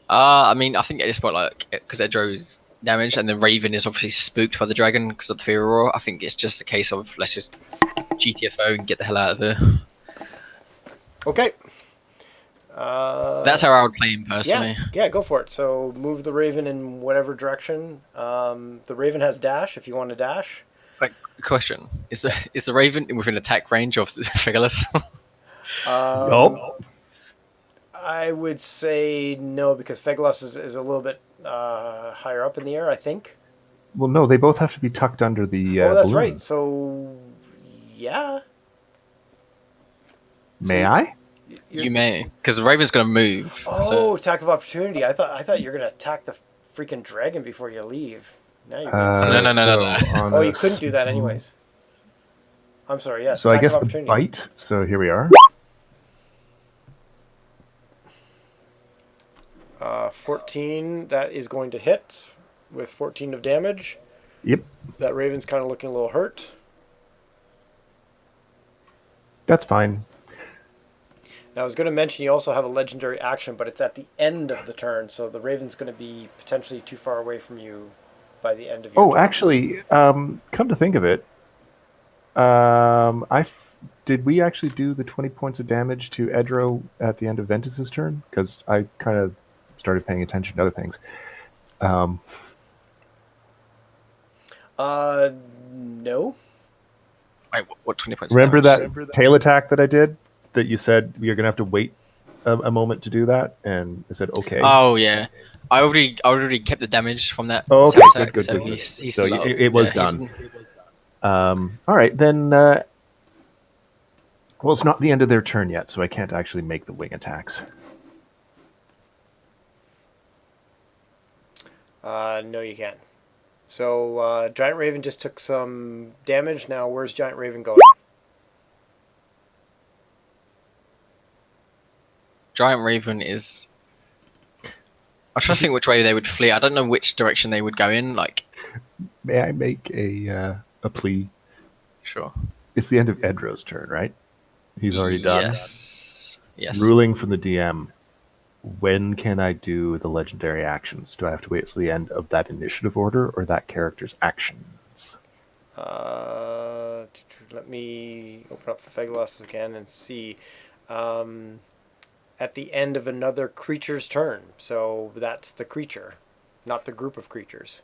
I mean, I think at this point, like, because Edro's damaged and the Raven is obviously spooked by the dragon because of the fear roar, I think it's just a case of let's just GTFO and get the hell out of here. Okay. That's how I would play him personally. Yeah, go for it. So move the Raven in whatever direction. The Raven has dash if you want to dash. Like, question: Is the Raven within attack range of Fegalas? Nope. I would say no because Fegalas is a little bit higher up in the air, I think. Well, no, they both have to be tucked under the. Oh, that's balloon. right. So, yeah. May I? You may, because the Raven's going to move. Oh, so. Attack of opportunity! I thought you were going to attack the freaking dragon before you leave. Now you're no. Oh, you couldn't do that anyways. I'm sorry. Yes. So I guess the bite. So here we are. 14. That is going to hit with 14 of damage. Yep. That Raven's kind of looking a little hurt. That's fine. Now, I was going to mention you also have a legendary action, but it's at the end of the turn, so the Raven's going to be potentially too far away from you by the end of your turn. Actually, come to think of it, did we actually do the 20 points of damage to Edro at the end of Ventus's turn? Because I kind of started paying attention to other things. No. Wait, what 20 points? Remember that tail attack that I did? That you said you're going to have to wait a moment to do that? And I said, okay. Oh, yeah. I already kept the damage from that. Oh, okay, attack, good. So he's so it was done. All right, then... well, it's not the end of their turn yet, so I can't actually make the wing attacks. No, you can't. So Giant Raven just took some damage. Now, where's Giant Raven going? Giant Raven is. I'm trying to think which way they would flee. I don't know which direction they would go in. Like, May I make a plea? sure. It's the end of Edro's turn, right? He's already done. Yes. Yes. Ruling from the DM. When can I do the legendary actions? Do I have to wait till the end of that initiative order or that character's actions? Let me open up Fegalos again and see. At the end of another creature's turn. So that's the creature, not the group of creatures.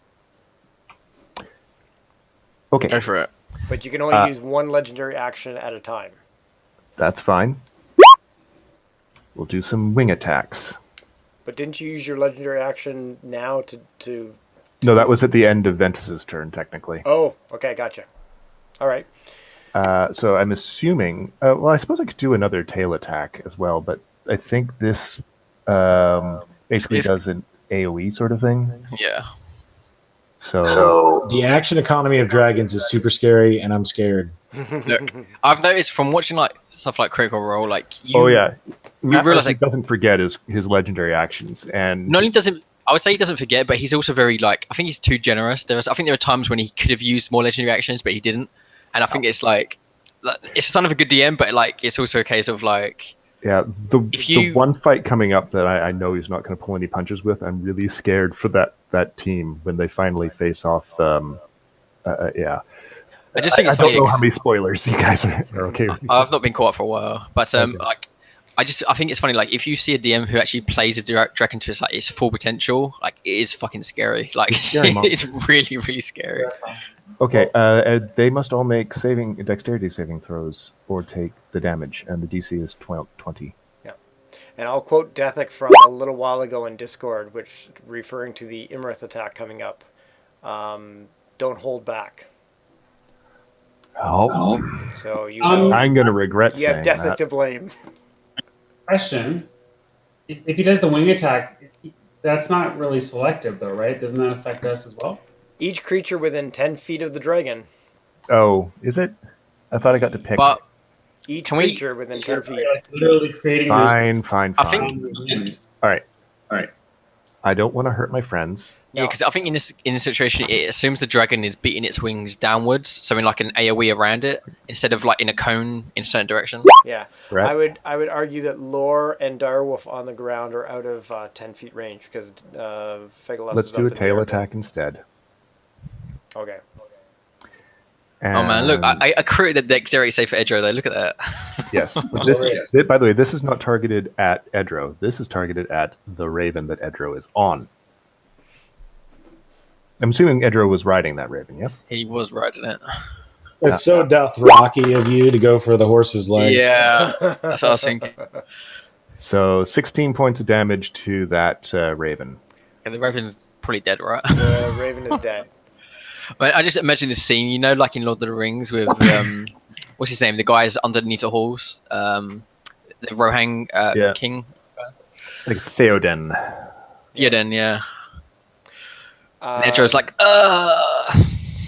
Okay. Go for it. But you can only use one legendary action at a time. That's fine. We'll do some wing attacks. But didn't you use your legendary action now to No, that was at the end of Ventus's turn, technically. Oh, okay, gotcha. All right. So I'm assuming... well, I suppose I could do another tail attack as well, but I think this basically does an AoE sort of thing. Yeah. So the action economy of dragons is super scary, and I'm scared. Look, I've noticed from watching like stuff like Critical Role, like you. Oh yeah, You realize he like doesn't forget his legendary actions, and not only doesn't. I would say he doesn't forget, but he's also very like. I think he's too generous. I think there are times when he could have used more legendary actions, but he didn't. And I think it's like it's a sign of a good DM, but like it's also a case of like. Yeah, the one fight coming up that I know he's not going to pull any punches with, I'm really scared for that team when they finally face off. Yeah. I just think it's I don't funny know how many spoilers you guys are okay with. I've not been caught up for a while, but like I think it's funny. Like if you see a DM who actually plays a dragon to its full potential, like it is fucking scary. Like it's really really scary. Okay, they must all make dexterity saving throws or take the damage, and the DC is 20. Yeah, and I'll quote Deathnick from a little while ago in Discord, which referring to the Imrith attack coming up. Don't hold back. Oh, so I'm going to regret you saying have Deathnick that. to blame. Question: if he does the wing attack, that's not really selective, though, right? Doesn't that affect us as well? Each creature within 10 feet of the dragon. Oh, is it? I thought I got to pick. But each creature within 10 feet. Like literally creating. Fine. I think. All right. I don't want to hurt my friends. Yeah, because I think in this situation, it assumes the dragon is beating its wings downwards, so in like an AoE around it, instead of like in a cone in a certain direction. Yeah, right. I would argue that Lore and Direwolf on the ground are out of 10 feet range because Fegalos Let's is do up a in tail the air. attack instead. Okay. And oh man, look! I created the dexterity save for Edro though. Look at that. Yes. By the way, this is not targeted at Edro. This is targeted at the raven that Edro is on. I'm assuming Edro was riding that raven, yes? He was riding it. It's so Dothraki of you to go for the horse's leg. Yeah, that's what I was thinking. So 16 points of damage to that raven. Okay, the raven's probably dead, right? The raven is dead. I just imagine this scene, you know, like in Lord of the Rings with what's his name? The guys underneath the horse, the Rohang king. Like Theoden. Theoden, yeah. And Edro's like,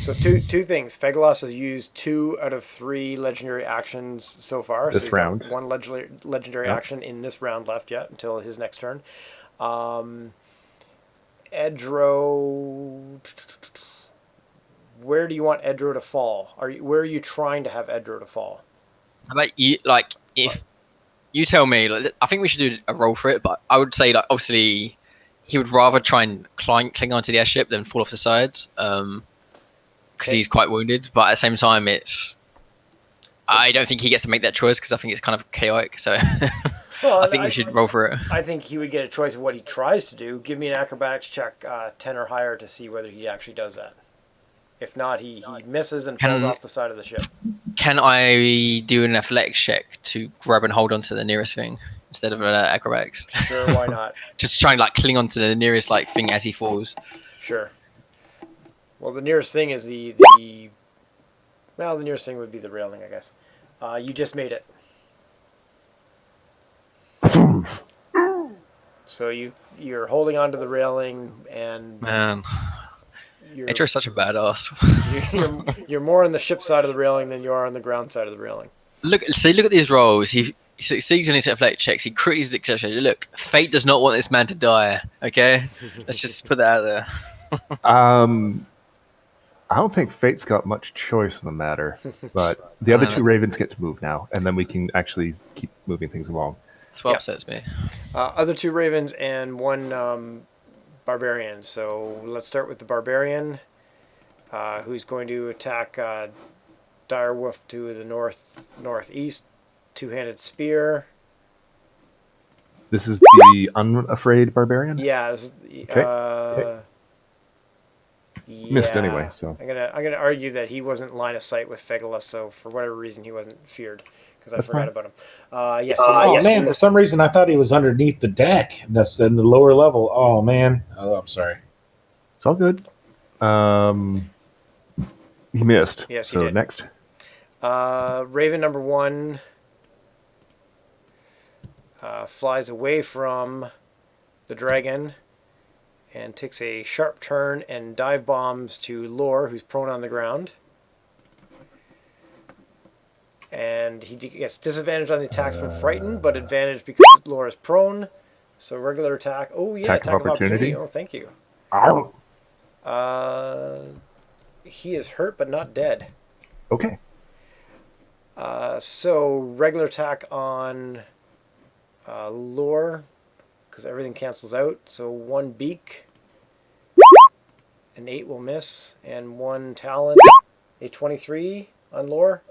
So two things. Fegalos has used 2 out of 3 legendary actions so far. This so he's round. got 1 legendary action in this round left yet until his next turn. Edro, where do you want Edro to fall? Where are you trying to have Edro to fall? If you tell me, like, I think we should do a roll for it, but I would say, like, obviously, he would rather try and cling onto the airship than fall off the sides, because he's quite wounded. But at the same time, I don't think he gets to make that choice because I think it's kind of chaotic. So Well, I think we should roll for it. I think he would get a choice of what he tries to do. Give me an acrobatics check 10 or higher to see whether he actually does that. If not, he misses and falls off the side of the ship. Can I do an athletics check to grab and hold onto the nearest thing instead of acrobatics? Sure, why not? Just try and like cling onto the nearest like thing as he falls. Sure. Well, the nearest thing is the nearest thing would be the railing, I guess. You just made it. So you're holding onto the railing, and Man, Atro's such a badass. you're more on the ship side of the railing than you are on the ground side of the railing. Look at these rolls. He succeeds on his athletic checks. He crits his etc. Look, fate does not want this man to die. Okay, let's just put that out there. I don't think Fate's got much choice in the matter, but the other two Ravens get to move now, and then we can actually keep moving things along. That's what upsets me. Other two Ravens and one Barbarian. So let's start with the Barbarian, who's going to attack Direwolf to the northeast, two-handed spear. This is the unafraid Barbarian? Yeah. Okay. Missed anyway, so I'm gonna argue that he wasn't line of sight with Fegula, so for whatever reason he wasn't feared because I forgot about him. Yes. Man, for some reason I thought he was underneath the deck. That's in the lower level. Oh man. Oh, I'm sorry. It's all good. He missed. Yes, he so did. Next. Raven number 1 flies away from the dragon and takes a sharp turn and dive bombs to Lore, who's prone on the ground. And he gets disadvantage on the attacks from Frightened, but advantage because Lore is prone. So regular attack. Oh yeah, attack of opportunity. Oh, thank you. Ow. He is hurt but not dead. Okay. So regular attack on Lore, because everything cancels out. So 1 beak, an 8 will miss, and 1 talon, a 23 on Lore.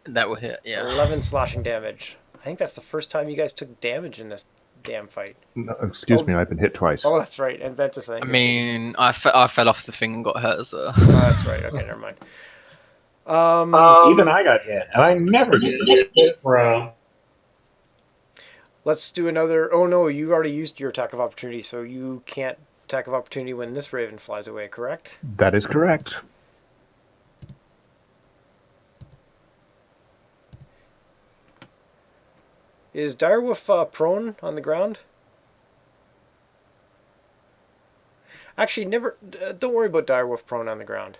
That will hit, yeah. 11 slashing damage. I think that's the first time you guys took damage in this damn fight. No, excuse me, I've been hit twice. Oh, that's right. And Ventus, I think. I mean, I fell off the thing and got hurt as well. Oh, that's right. Okay, never mind. Even I got hit, and I never get hit. Bro. Let's do another. Oh no, you already used your attack of opportunity, so you can't attack of opportunity when this Raven flies away, correct? That is correct. Is Direwolf prone on the ground? Actually, never. Don't worry about Direwolf prone on the ground.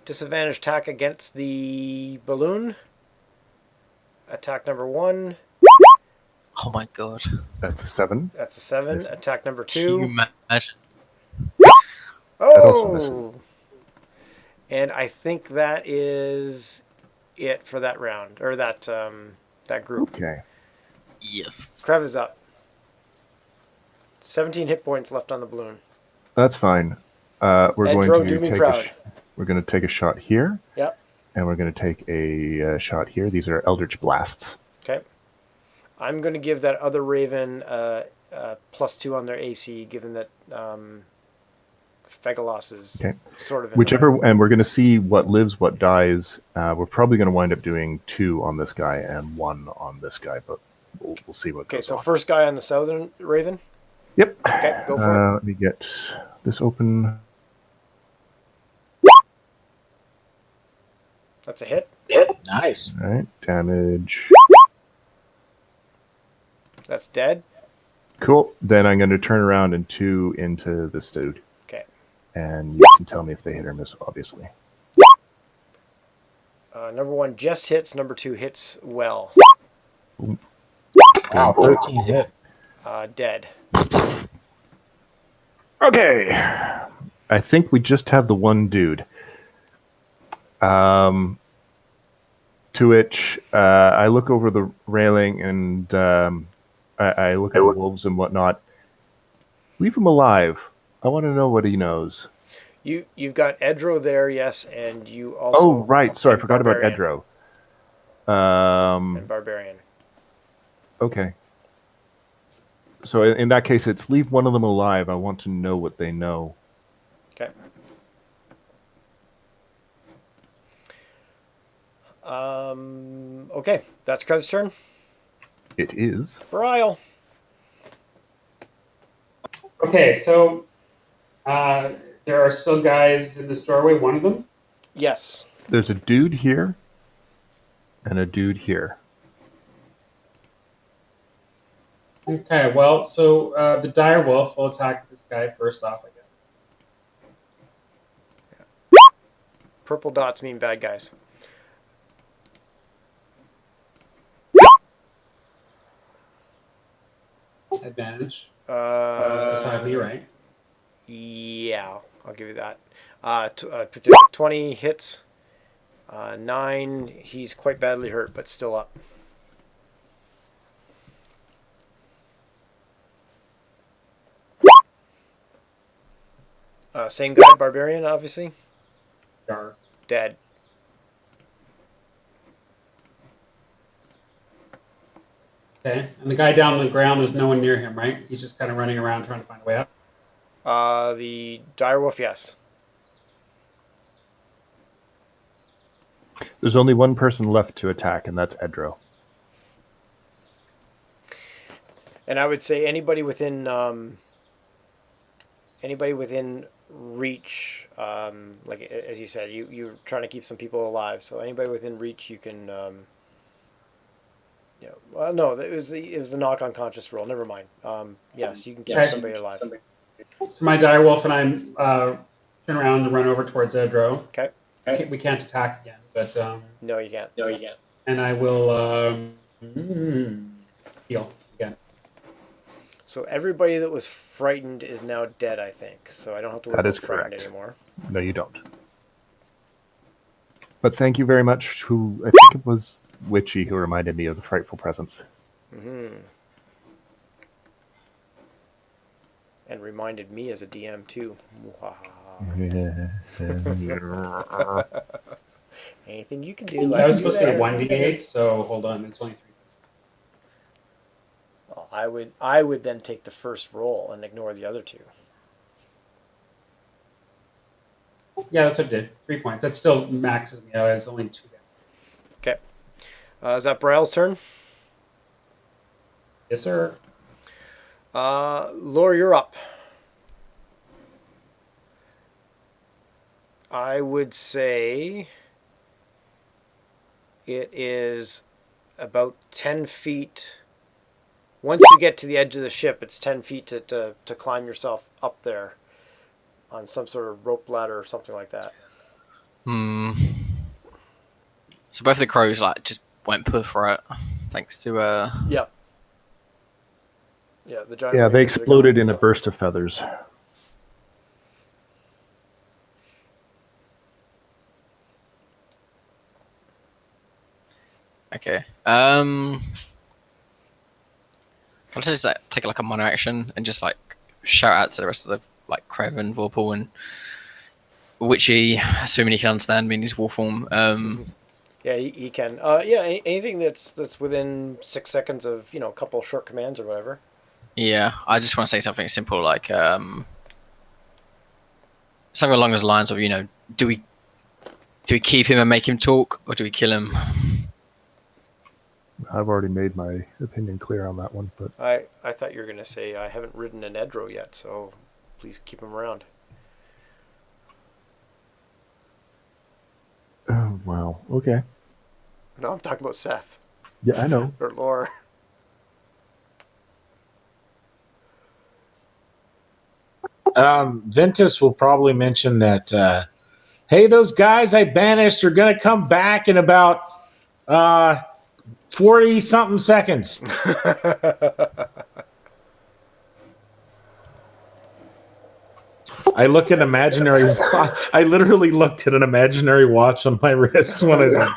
Disadvantage attack against the balloon. Attack number 1. Oh my god. That's a 7. That's a 7. Attack number 2. Can you imagine? Oh! And I think that is it for that round, or that group. Okay. Yes. Krev is up. 17 hit points left on the balloon. That's fine. We're Edro, do me proud. We're going to take a shot here. Yep. And we're going to take a shot here. These are Eldritch Blasts. Okay. I'm going to give that other Raven +2 on their AC, given that Fegalos is sort of in whichever, and we're going to see what lives, what dies. We're probably going to wind up doing 2 on this guy and 1 on this guy, but we'll see what goes on. Okay, so first guy on the southern Raven? Yep. Okay, go for it. Let me get this open. That's a hit. Nice. All right, damage. That's dead. Cool. Then I'm going to turn around and 2 into this dude. Okay. And you can tell me if they hit or miss, obviously. Number 1 just hits. Number 2 hits well. Wow, 13 hit. Dead. Okay. I think we just have the one dude. To which I look over the railing and I look at the wolves and whatnot. Leave him alive. I want to know what he knows. You've got Edro there, yes, and you also. Oh right, sorry, I forgot about Edro. And Barbarian. Okay. So in that case, it's leave one of them alive. I want to know what they know. Okay. Okay, that's Krev's turn. It is. Brial. Okay, so there are still guys in this doorway. One of them. Yes. There's a dude here and a dude here. Okay, well, so the dire wolf will attack this guy first off, I guess. Purple dots mean bad guys. Advantage. Beside me, right? Yeah, I'll give you that. 20 hits. 9, he's quite badly hurt, but still up. Same guy, barbarian, obviously. Dar. Dead. Okay, and the guy down on the ground, there's no one near him, right? He's just kind of running around trying to find a way up. The direwolf, yes. There's only one person left to attack, and that's Edro. And I would say anybody within reach, like as you said, you're trying to keep some people alive. So anybody within reach, you can. Yeah. Well, no, it was the knock unconscious roll. Never mind. Yes, you can keep somebody alive. So my direwolf and I turn around and run over towards Edro. Okay. We can't attack again, but No, you can't. and I will heal again. So everybody that was frightened is now dead, I think. So I don't have to worry That about is frightened correct. anymore. No, you don't. But thank you very much. Who I think it was Witchy who reminded me of the frightful presence. Mm-hmm. And reminded me as a DM too. Anything you can do. That was supposed to be 1d8, so hold on, it's only 3. Well, I would then take the first roll and ignore the other 2. Yeah, that's what I did. 3 points. That still maxes me out as only 2 damage. Okay. Is that Braille's turn? Yes, sir. Laura, you're up. I would say it is about 10 feet. Once you get to the edge of the ship, it's 10 feet to climb yourself up there on some sort of rope ladder or something like that. So both the crows just went poof for it, thanks to Yeah. Yeah, the giant. Yeah, they exploded in a burst of feathers. Okay. I'll just take a minor action and just shout out to the rest of the Craven, Vorpal, and Witchy, assuming he can understand me in his war form. Yeah, he can. Anything that's within 6 seconds of a couple short commands or whatever. Yeah, I just want to say something simple something along those lines of do we keep him and make him talk, or do we kill him? I've already made my opinion clear on that one, but I thought you were going to say I haven't ridden an Edro yet, so please keep him around. oh wow, okay. No, I'm talking about Seth. Yeah, I know. Or Laura. Ventus will probably mention that, hey, those guys I banished are going to come back in about 40-something seconds. I look at imaginary watch. I literally looked at an imaginary watch on my wrist when I said,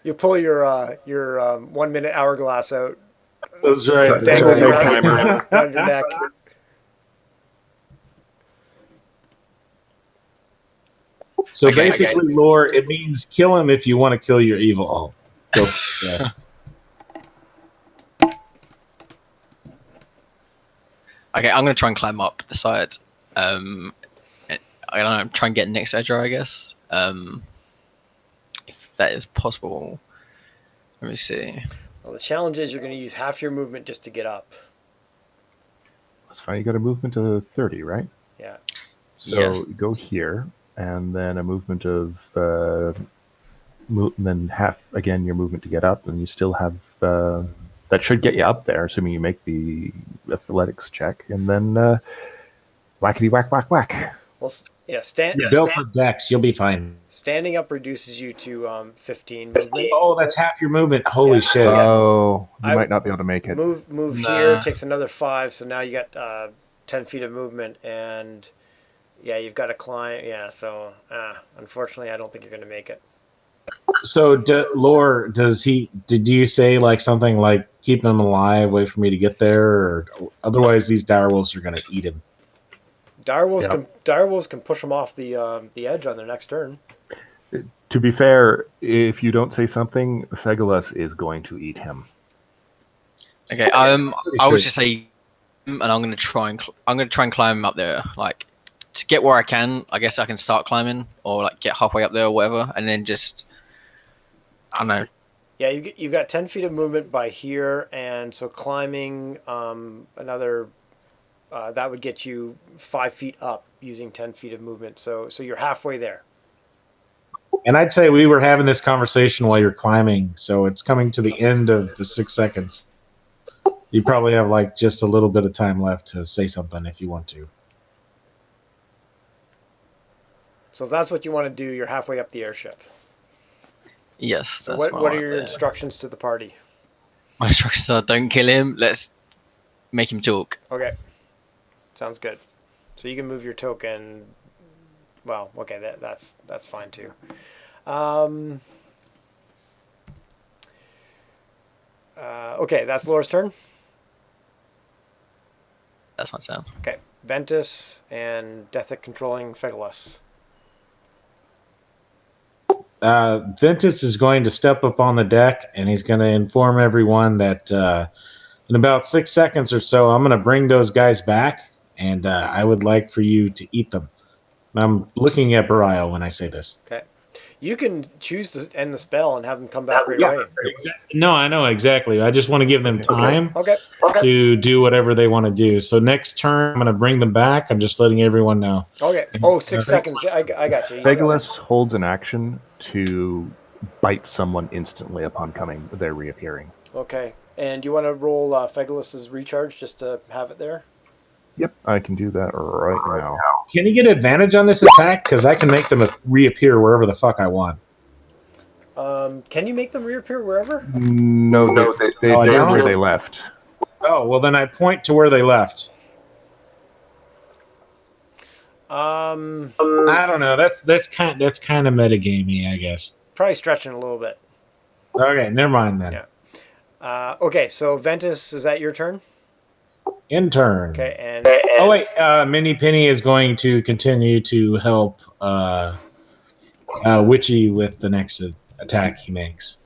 you pull your 1 minute hourglass out. That's right. Dangling around your neck. So basically, lore, it means kill him if you want to kill your evil. Yeah. Okay, I'm going to try and climb up the side. I don't know, try and get next to Edro, I guess. If that is possible. Let me see. Well, the challenge is you're going to use half your movement just to get up. That's fine. You got a movement of 30, right? Yeah. So go here, and then a movement of then half again your movement to get up, and you still have that should get you up there, assuming you make the athletics check, and then whackety whack whack whack. Well, yeah, Built for Dex, you'll be fine. Standing up reduces you to 15 movement. Oh, that's half your movement. Holy shit! Oh, you might not be able to make it. Move here takes another 5, so now you got 10 feet of movement, and yeah, you've got to climb. Yeah, so unfortunately, I don't think you're going to make it. So, Lore, did you say like something like keeping him alive, wait for me to get there, or otherwise these direwolves are going to eat him? Direwolves can push him off the edge on their next turn. To be fair, if you don't say something, Phegelos is going to eat him. Okay, I would just say, and I'm going to try and climb up there, like to get where I can. I guess I can start climbing, or like get halfway up there, or whatever, and then just I don't know. Yeah, you've got 10 feet of movement by here, and so climbing another that would get you 5 feet up using 10 feet of movement. So you're halfway there. And I'd say we were having this conversation while you're climbing, so it's coming to the end of the 6 seconds. You probably have like just a little bit of time left to say something if you want to. So if that's what you want to do, you're halfway up the airship. Yes. So what are your instructions to the party? My instructions are: don't kill him. Let's make him talk. Okay. Sounds good. So you can move your token. Well, okay, that's fine too. Okay, that's Laura's turn. That's my sound. Okay, Ventus and Dethic controlling Phegelos. Ventus is going to step up on the deck, and he's going to inform everyone that in about 6 seconds or so, I'm going to bring those guys back, and I would like for you to eat them. I'm looking at Barial when I say this. Okay. You can choose to end the spell and have them come back right away. No, I know exactly. I just want to give them time to do whatever they want to do. So next turn, I'm going to bring them back. I'm just letting everyone know. Okay. Oh, 6 seconds. I got you. Phegelos holds an action to bite someone instantly upon their reappearing. Okay. And do you want to roll Phegelos' recharge just to have it there? Yep, I can do that right now. Can you get advantage on this attack? Because I can make them reappear wherever the fuck I want. Can you make them reappear wherever? No, they're where they left. Oh, well then I point to where they left. I don't know. That's kind of metagamey, I guess. Probably stretching a little bit. Okay, never mind then. Yeah. Okay, so Ventus, is that your turn? In turn. Okay, and oh wait, Minnie Penny is going to continue to help Witchy with the next attack he makes.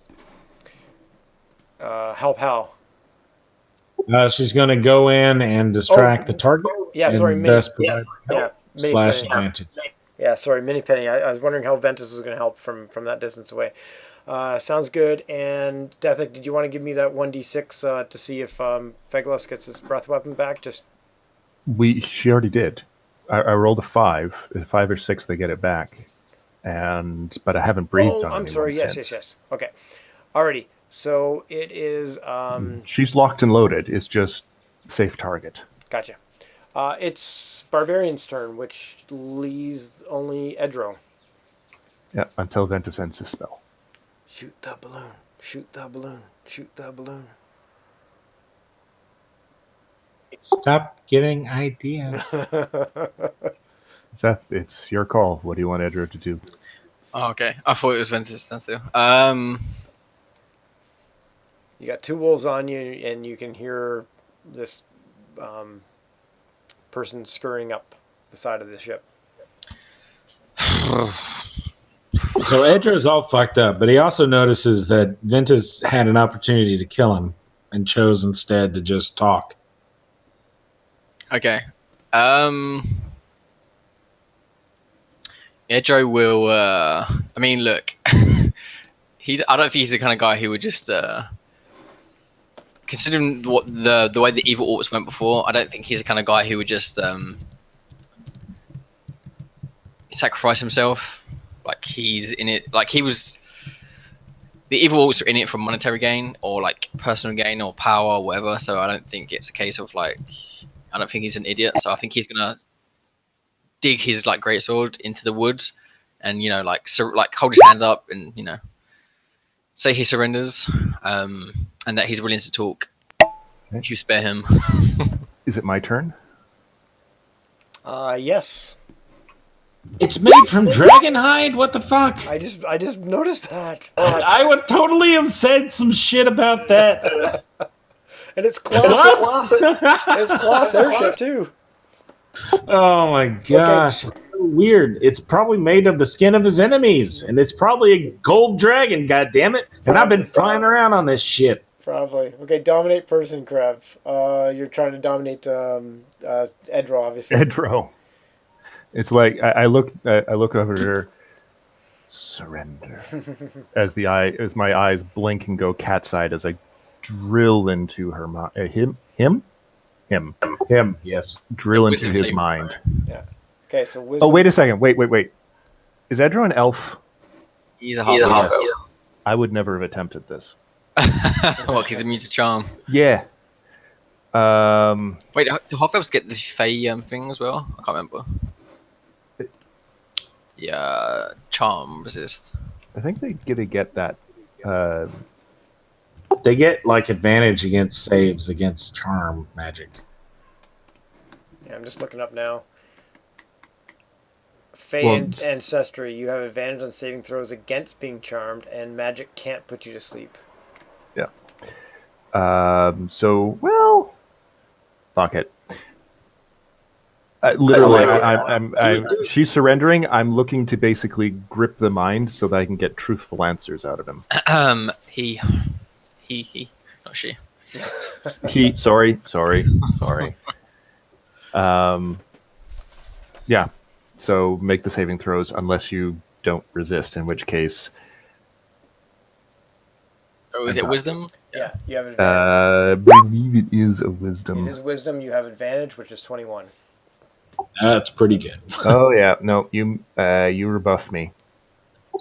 Help how? She's going to go in and distract the target. Yeah, sorry, Minnie. Thus provide help / advantage. Yeah, sorry, Minnie Penny. I was wondering how Ventus was going to help from that distance away. Sounds good. And Dethic, did you want to give me that 1d6 to see if Phegelos gets his breath weapon back? She already did. I rolled a 5. If 5 or 6, they get it back. But I haven't breathed on it. I'm sorry. Yes. Okay. Alrighty. So it is. She's locked and loaded. It's just safe target. Gotcha. It's Barbarian's turn, which leaves only Edro. Yeah, until Ventus ends his spell. Shoot the balloon. Shoot the balloon. Shoot the balloon. Stop giving ideas. Seth, it's your call. What do you want Edro to do? Oh, okay. I thought it was Ventus then still. You got 2 wolves on you, and you can hear this person scurrying up the side of the ship. So Edro's all fucked up, but he also notices that Ventus had an opportunity to kill him and chose instead to just talk. Okay. Edro will. I mean, look. I don't think he's the kind of guy who would just. Considering what the way the evil orcs went before, I don't think he's the kind of guy who would just. He's sacrifice himself. Like he's in it. Like he was. The evil wolves are in it for monetary gain or like personal gain or power or whatever. So I don't think it's a case of like. I don't think he's an idiot. So I think he's gonna dig his like great sword into the woods, and like hold his hand up and say he surrenders, and that he's willing to talk. If you spare him. Is it my turn? Yes. It's made from dragon hide? What the fuck? I just noticed that. I would totally have said some shit about that. And it's class. It's class airship too. Oh my gosh. Okay. It's so weird. It's probably made of the skin of his enemies. And it's probably a gold dragon, goddammit. And I've been flying around on this shit. Probably. Okay, dominate person, Krev. You're trying to dominate Edro, obviously. Edro. It's like I look over at her. Surrender. as my eyes blink and go cat-eyed as I drill into her mind. Him. Yes. Drill into his mind. Yeah. Okay. So wisdom. Oh, wait a second. Wait. Is Edro an elf? He's a half elf. I would never have attempted this. What? He's immune to charm. Yeah. Wait, do half elves get the Fey thing as well? I can't remember. Yeah, charm resist. I think they get that. They get like advantage against saves against charm magic. Yeah, I'm just looking up now. Fey ancestry, you have advantage on saving throws against being charmed, and magic can't put you to sleep. Yeah. So well, fuck it. Literally, she's surrendering. I'm looking to basically grip the mind so that I can get truthful answers out of him. He, not she. He. Sorry. Yeah. So make the saving throws unless you don't resist, in which case. Oh, is it wisdom? Yeah, you have advantage. I believe it is a wisdom. It is wisdom. You have advantage, which is 21. That's pretty good. Oh yeah, no, you rebuffed me.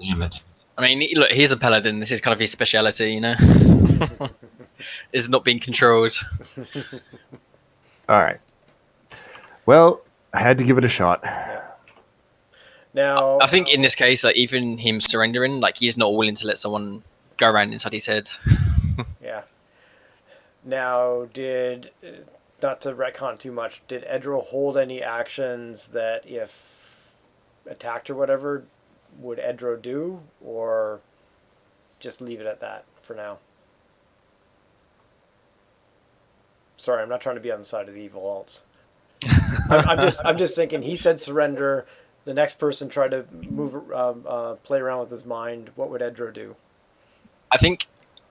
Damn it. I mean, look, he's a paladin. This is kind of his speciality, is not being controlled. All right. Well, I had to give it a shot. Yeah. Now, I think in this case, like even him surrendering, like he's not willing to let someone go around inside his head. Yeah. Now, not to retcon too much, did Edro hold any actions that if attacked or whatever, would Edro do, or just leave it at that for now? Sorry, I'm not trying to be on the side of the evil alts. I'm just thinking. He said surrender. The next person tried to play around with his mind. What would Edro do? I think,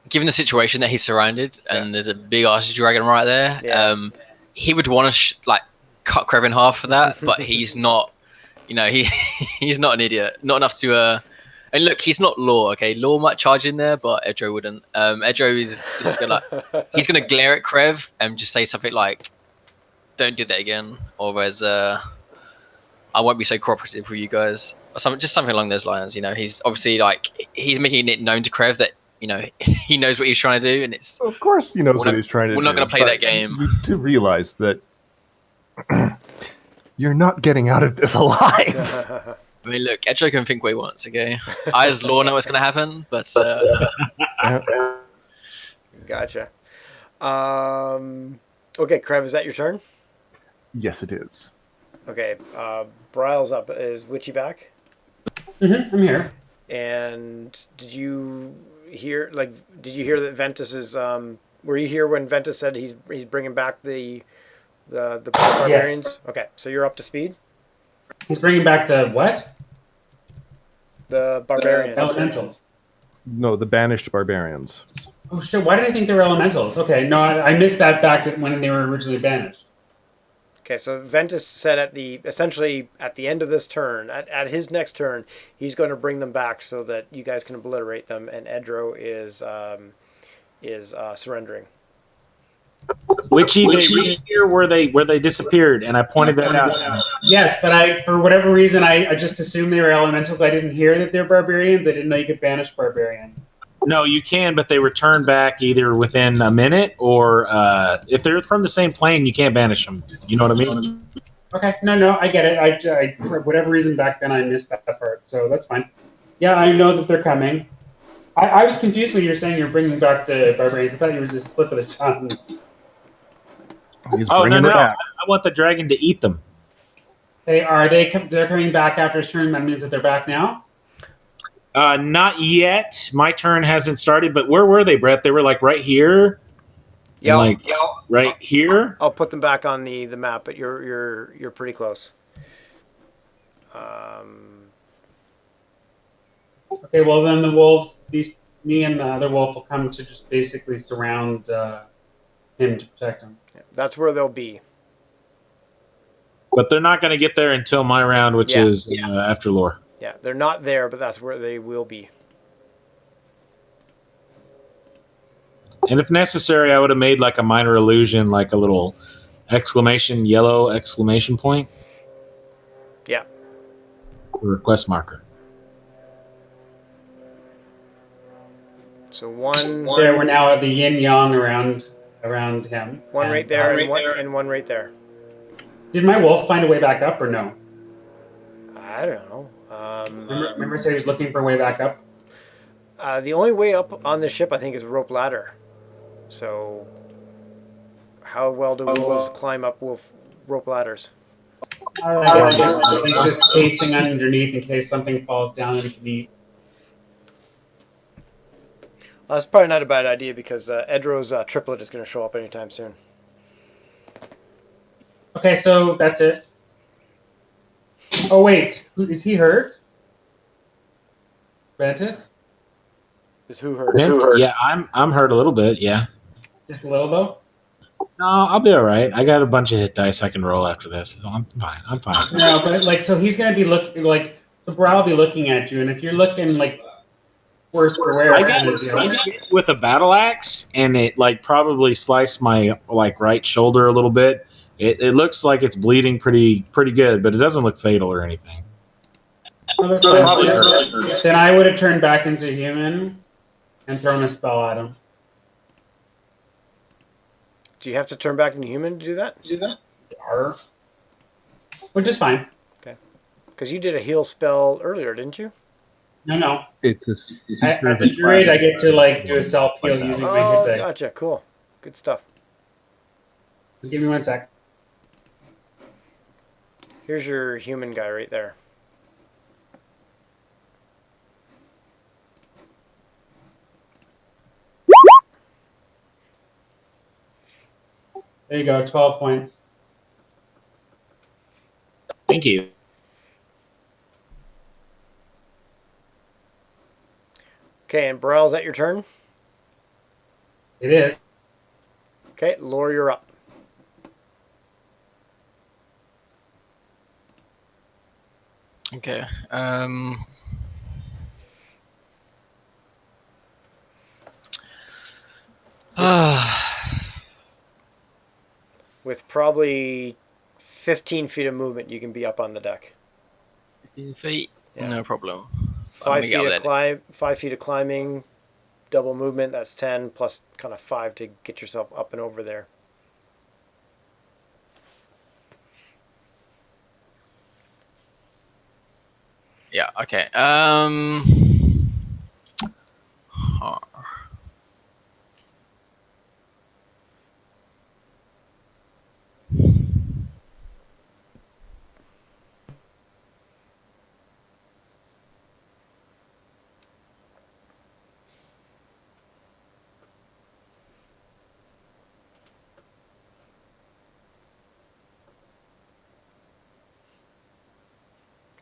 given the situation that he's surrounded and there's a big ass dragon right there, he would want to cut Krev in half for that, but he's not. He's not an idiot. Not enough to. And look, he's not Law. Okay, Law might charge in there, but Edro wouldn't. Edro is just gonna. He's gonna glare at Krev and just say something like, "Don't do that again," or "Whereas I won't be so cooperative with you guys," or something along those lines. He's obviously he's making it known to Krev that he knows what he's trying to do, and it's. Of course, he knows what he's trying to do. We're not going to play that game. You do realize that you're not getting out of this alive. I mean, look, Edro can think what he wants, okay? I, as Law, know what's going to happen, but... Gotcha. Okay, Krev, is that your turn? Yes, it is. Okay, Bryle's up. Is Witchy back? Mm-hmm, I'm here. And did you hear that Ventus is... were you here when Ventus said he's bringing back the barbarians? Yes. Okay, so you're up to speed? He's bringing back the what? The barbarians. The elementals. No, the banished barbarians. Oh shit! Why did I think they were elementals? Okay, no, I missed that back when they were originally banished. Okay, so Ventus said essentially at the end of this turn, at his next turn, he's going to bring them back so that you guys can obliterate them, and Edro is surrendering. Witchy, they reached here where they disappeared, and I pointed that out. Yes, but for whatever reason, I just assumed they were elementals. I didn't hear that they're barbarians. I didn't know you could banish barbarian. No, you can, but they return back either within a minute or if they're from the same plane, you can't banish them. You know what I mean? Okay, no, I get it. I for whatever reason back then I missed that part, so that's fine. Yeah, I know that they're coming. I was confused when you were saying you're bringing back the barbarians. I thought you were just a slip of the tongue. He's Oh bringing no! it back. I want the dragon to eat them. They're coming back after his turn. That means that they're back now. Not yet. My turn hasn't started. But where were they, Brett? They were like right here. Yeah, right here. I'll put them back on the map, but you're pretty close. Okay, well then the wolves, me and the other wolf will come to just basically surround him to protect him. That's where they'll be. But they're not going to get there until my round, which is after lore. Yeah, they're not there, but that's where they will be. And if necessary, I would have made like a minor illusion, like a little yellow exclamation point. Yeah. For a quest marker. So one. There, we're now at the yin yang around him. One right there, and one right there. Did my wolf find a way back up or no? I don't know. Remember, I said he was looking for a way back up. The only way up on this ship, I think, is a rope ladder. So, how well do wolves climb up rope ladders? I guess he's just pacing underneath in case something falls down and he can eat. That's probably not a bad idea because Edro's triplet is going to show up anytime soon. Okay, so that's it. Oh wait, is he hurt? Ventus? Is who hurt? Yeah, I'm hurt a little bit. Yeah. Just a little though. No, I'll be all right. I got a bunch of hit dice I can roll after this, so I'm fine. I'm fine. No, but so he's gonna be looking so Bra will be looking at you, and if you're looking worse for wear, I got hit with a battle axe, and it probably sliced my right shoulder a little bit. It looks like it's bleeding pretty good, but it doesn't look fatal or anything. Then I would have turned back into human and thrown a spell at him. Do you have to turn back into human to do that? Which is fine. Okay. Because you did a heal spell earlier, didn't you? No. It's as a druid, I get to do a self heal using my hit die. Gotcha. Cool. Good stuff. Give me 1 sec. Here's your human guy right there. There you go, 12 points. Thank you. Okay, and Burrell, is that your turn? It is. Okay, Lore, you're up. Okay. With probably 15 feet of movement, you can be up on the deck. 15 feet? Yeah. No problem. So 5 feet of climbing, double movement, that's 10, plus kind of 5 to get yourself up and over there. Yeah, okay.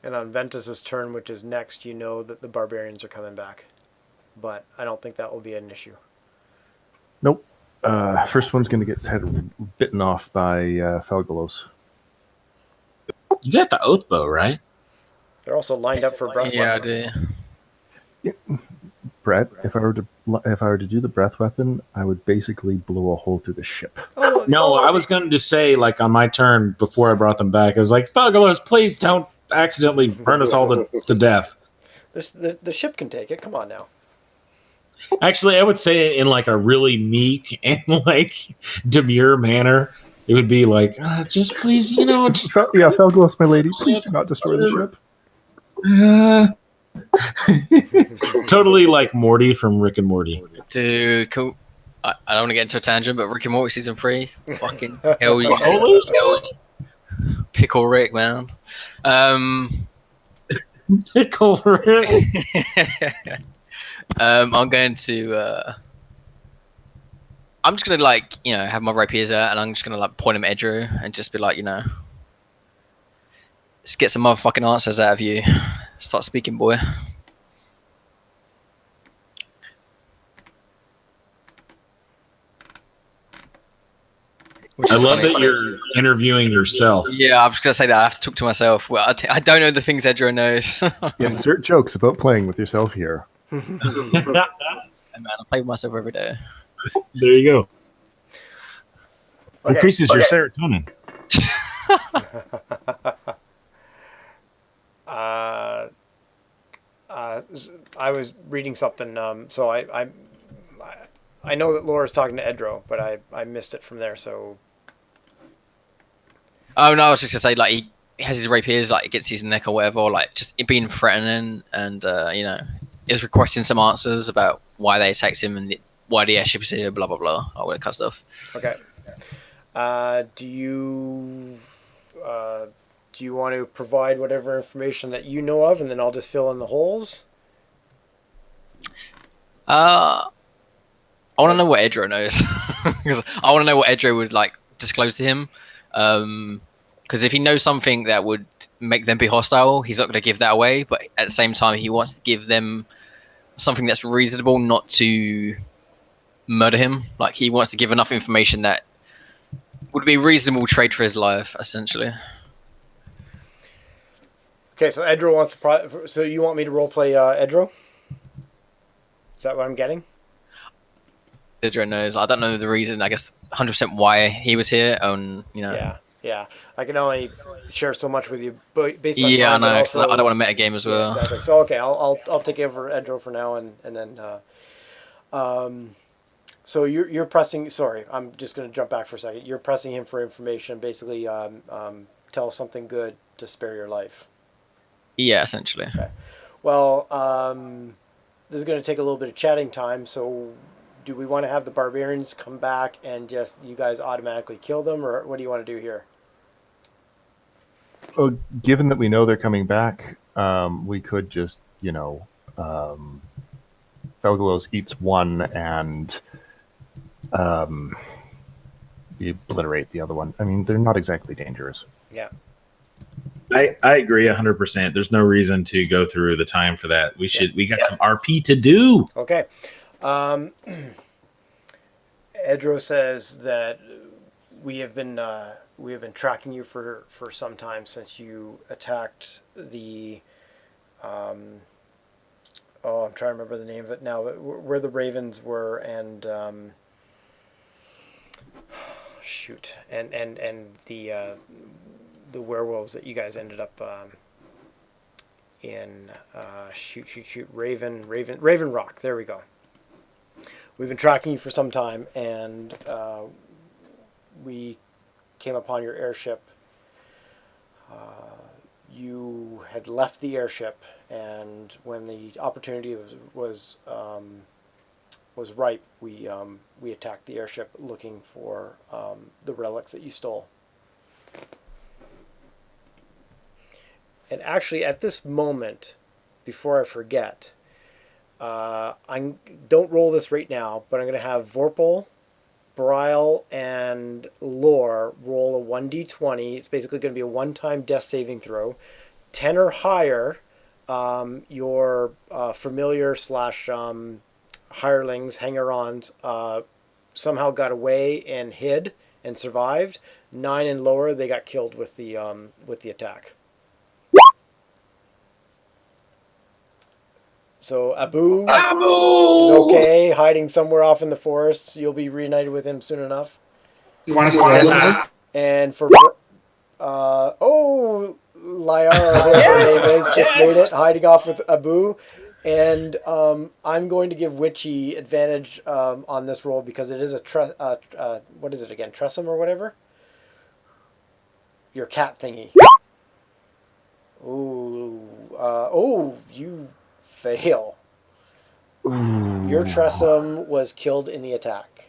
And on Ventus's turn, which is next, you know that the barbarians are coming back. But I don't think that will be an issue. Nope. First one's going to get his head bitten off by Felgalos. You got the oath bow, right? They're also lined up for breath. Yeah, I do. Yeah. Brett, if I were to do the breath weapon, I would basically blow a hole through the ship. No, I was going to say, like, on my turn before I brought them back, I was like, Felgalos, please don't accidentally burn us all to death. The ship can take it. Come on now. Actually, I would say it in like a really meek and like demure manner. It would be like, just please, just, Yeah, Felgalos, my lady, please do not destroy the ship. Totally like Morty from Rick and Morty. Dude, cool. I don't want to get into a tangent, but Rick and Morty season 3, fucking hell yeah. Holy Pickle Rick, man. Pickle Rick. I'm going to. I'm just gonna have my rapiers out, and I'm just gonna point them at Edro and just be like, let's get some motherfucking answers out of you. Start speaking, boy. I love that you're interviewing yourself. Yeah, I'm just gonna say that I have to talk to myself. Well, I don't know the things Edro knows. Insert jokes about playing with yourself here. Hey, man, I play with myself every day. There you go. Okay. Increases your serotonin. I was reading something, so I know that Laura's talking to Edro, but I missed it from there. So. Oh no, I was just gonna say he has his rapiers, it gets his neck or whatever, or just it being threatening, and is requesting some answers about why they attacked him and why the airship is here, blah blah blah, all that kind of stuff. Okay. Do you want to provide whatever information that you know of, and then I'll just fill in the holes? I want to know what Edro knows, because I want to know what Edro would disclose to him. Because if he knows something that would make them be hostile, he's not going to give that away. But at the same time, he wants to give them something that's reasonable, not to murder him. He wants to give enough information that would be a reasonable trade for his life, essentially. Okay, so Edro wants to. So you want me to roleplay Edro? Is that what I'm getting? Edro knows. I don't know the reason. I guess 100% why he was here. Yeah. I can only share so much with you, based on yeah, time, I know. also, I don't want to meta game as well. Yeah, exactly. So okay, I'll take over Edro for now, and then. So you're pressing. Sorry, I'm just going to jump back for a second. You're pressing him for information. Basically, tell something good to spare your life. Yeah, essentially. Okay. Well, this is going to take a little bit of chatting time. So, do we want to have the barbarians come back and just you guys automatically kill them, or what do you want to do here? Well, given that we know they're coming back, we could just, Felgalos eats one and obliterate the other one. I mean, they're not exactly dangerous. Yeah. I agree 100%. There's no reason to go through the time for that. We got some RP to do. Okay. Edro says that we have been tracking you for some time since you attacked the I'm trying to remember the name of it now, but where the ravens were, and and the werewolves that you guys ended up in Raven Rock. There we go. We've been tracking you for some time, and we came upon your airship. You had left the airship, and when the opportunity was ripe, we attacked the airship looking for the relics that you stole. And actually, at this moment, before I forget, don't roll this right now, but I'm going to have Vorpal, Brile, and Lore roll a 1d20. It's basically going to be a one-time death saving throw. 10 or higher, your familiar / hirelings, hanger-ons, somehow got away and hid and survived. 9 and lower, they got killed with the attack. So Abu is Abu! okay, hiding somewhere off in the forest. You'll be reunited with him soon enough. You want us to roll it? And for Lyara, whoever her name is, just made it, hiding off with Abu. And I'm going to give Witchy advantage on this roll because it is a what is it again? Tressum or whatever? Your cat thingy. Ooh, you fail. Your Tressum was killed in the attack.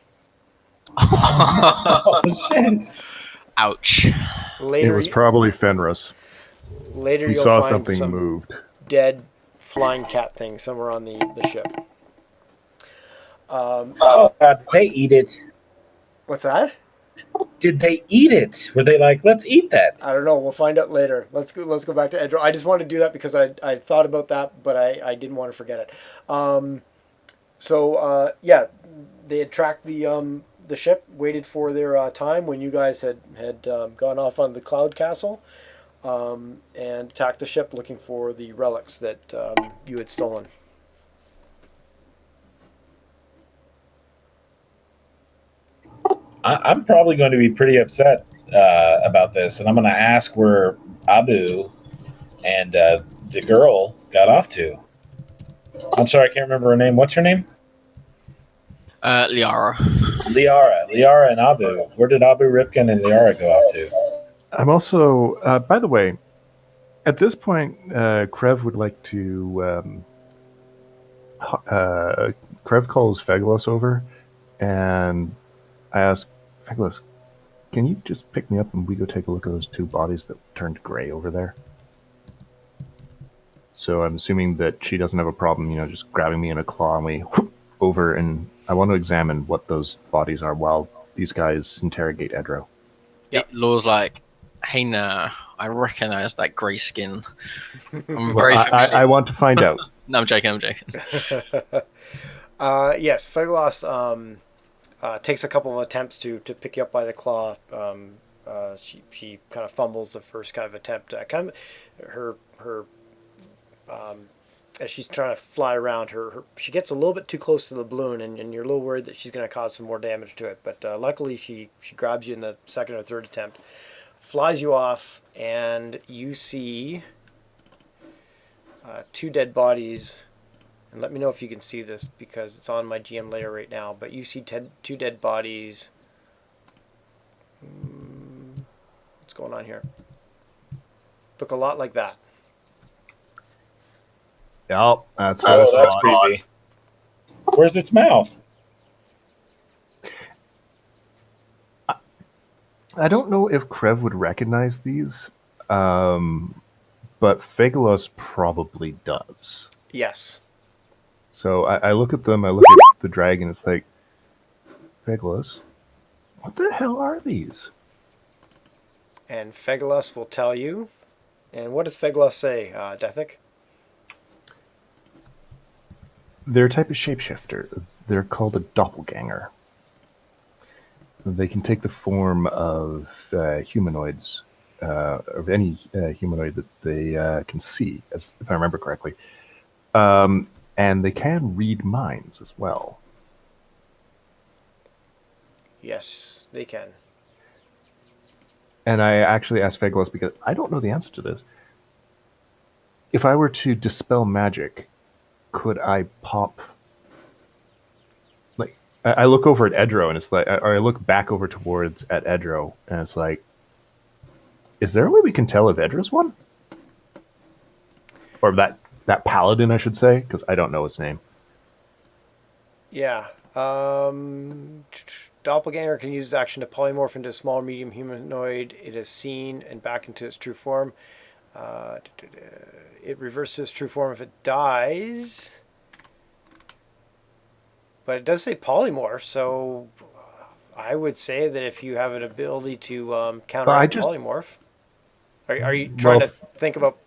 Oh, shit. Ouch. Later, it was probably Fenris. Later, He you'll saw find something some moved. dead flying cat thing somewhere on the ship. Oh, God, did they eat it? What's that? Did they eat it? Were they like, let's eat that? I don't know. We'll find out later. Let's go back to Edro. I just wanted to do that because I thought about that, but I didn't want to forget it. Yeah, they had tracked the ship, waited for their time when you guys had gone off on the cloud castle, and attacked the ship looking for the relics that you had stolen. I'm probably going to be pretty upset about this, and I'm going to ask where Abu and the girl got off to. I'm sorry, I can't remember her name. What's her name? Liara. Liara and Abu. Where did Abu, Ripken, and Liara go off to? I'm also, by the way, at this point, Krev would like to. Krev calls Fegalos over, and I ask Fegalos, "Can you just pick me up and we go take a look at those two bodies that turned gray over there?" So I'm assuming that she doesn't have a problem, just grabbing me in a claw and we whoop over, and I want to examine what those bodies are while these guys interrogate Edro. Yep. Law's like, hey, nah, I recognize that grey skin. I'm Well, very familiar. I want to find out. No, I'm joking. Yes, Fegalos takes a couple of attempts to pick you up by the claw. She kind of fumbles the first kind of attempt. As she's trying to fly around, she gets a little bit too close to the balloon, and you're a little worried that she's going to cause some more damage to it. But luckily, she grabs you in the second or third attempt, flies you off, and you see two dead bodies. And let me know if you can see this because it's on my GM layer right now. But you see two dead bodies. What's going on here? Look a lot like that. Yep, that's That's creepy. Where's its mouth? I don't know if Krev would recognize these, but Fegalos probably does. Yes. So I look at them, I look at the dragon, it's like, Fegalos, what the hell are these? And Fegalos will tell you. And what does Fegalos say, Dethic? They're a type of shapeshifter. They're called a doppelganger. They can take the form of humanoids, of any humanoid that they can see, if I remember correctly. And they can read minds as well. Yes, they can. And I actually asked Fegalos because I don't know the answer to this. If I were to dispel magic, could I pop? Like, I look over at Edro, and it's like, or I look back over towards at Edro, and it's like, is there a way we can tell if Edro's one, or that paladin, I should say, because I don't know its name. Yeah. Doppelganger can use its action to polymorph into a small or medium humanoid it is seen and back into its true form. It reverses true form if it dies. But it does say polymorph, so I would say that if you have an ability to counteract polymorph. Are you trying to think about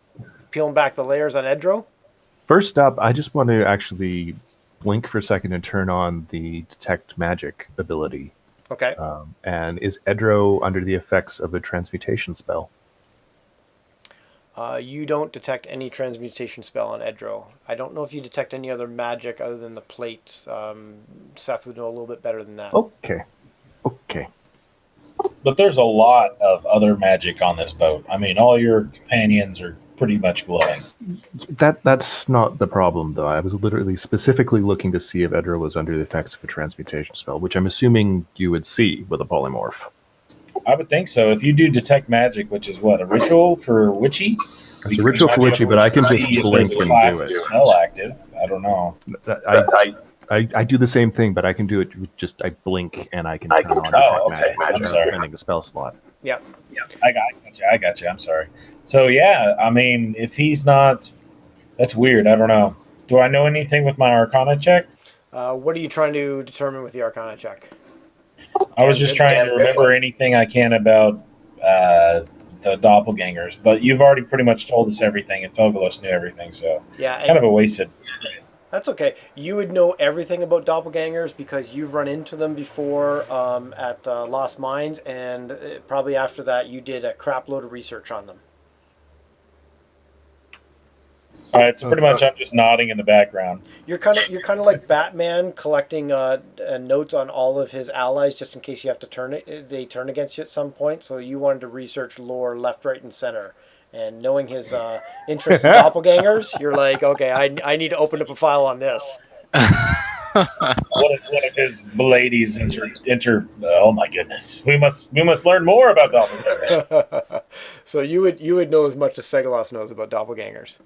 peeling back the layers on Edro? First up, I just want to actually blink for a second and turn on the detect magic ability. Okay. And is Edro under the effects of a transmutation spell? You don't detect any transmutation spell on Edro. I don't know if you detect any other magic other than the plate. Seth would know a little bit better than that. Okay. But there's a lot of other magic on this boat. I mean, all your companions are pretty much glowing. That's not the problem, though. I was literally specifically looking to see if Edra was under the effects of a transmutation spell, which I'm assuming you would see with a polymorph. I would think so. If you do detect magic, which is what, a ritual for witchy? It's a ritual for witchy, but I can just blink and do it. Spell active. I don't know. I do the same thing, but I can do it with just I blink and I can turn on detect magic without spending the spell slot. Yeah. I got you. I'm sorry. So yeah, I mean, if he's not, that's weird. I don't know. Do I know anything with my Arcana check? What are you trying to determine with the Arcana check? I was just trying to remember anything I can about the doppelgangers, but you've already pretty much told us everything, and Felgalos knew everything, so yeah, it's kind of a wasted. That's okay. You would know everything about doppelgangers because you've run into them before at Lost Mines, and probably after that you did a crap load of research on them. All right, so pretty much I'm just nodding in the background. You're kind of like Batman collecting notes on all of his allies just in case you have to they turn against you at some point. So you wanted to research lore left, right, and center. And knowing his interest in doppelgangers, you're like, okay, I need to open up a file on this. What if his ladies enter? Oh my goodness, we must learn more about doppelgangers. So you would know as much as Fegalos knows about doppelgangers.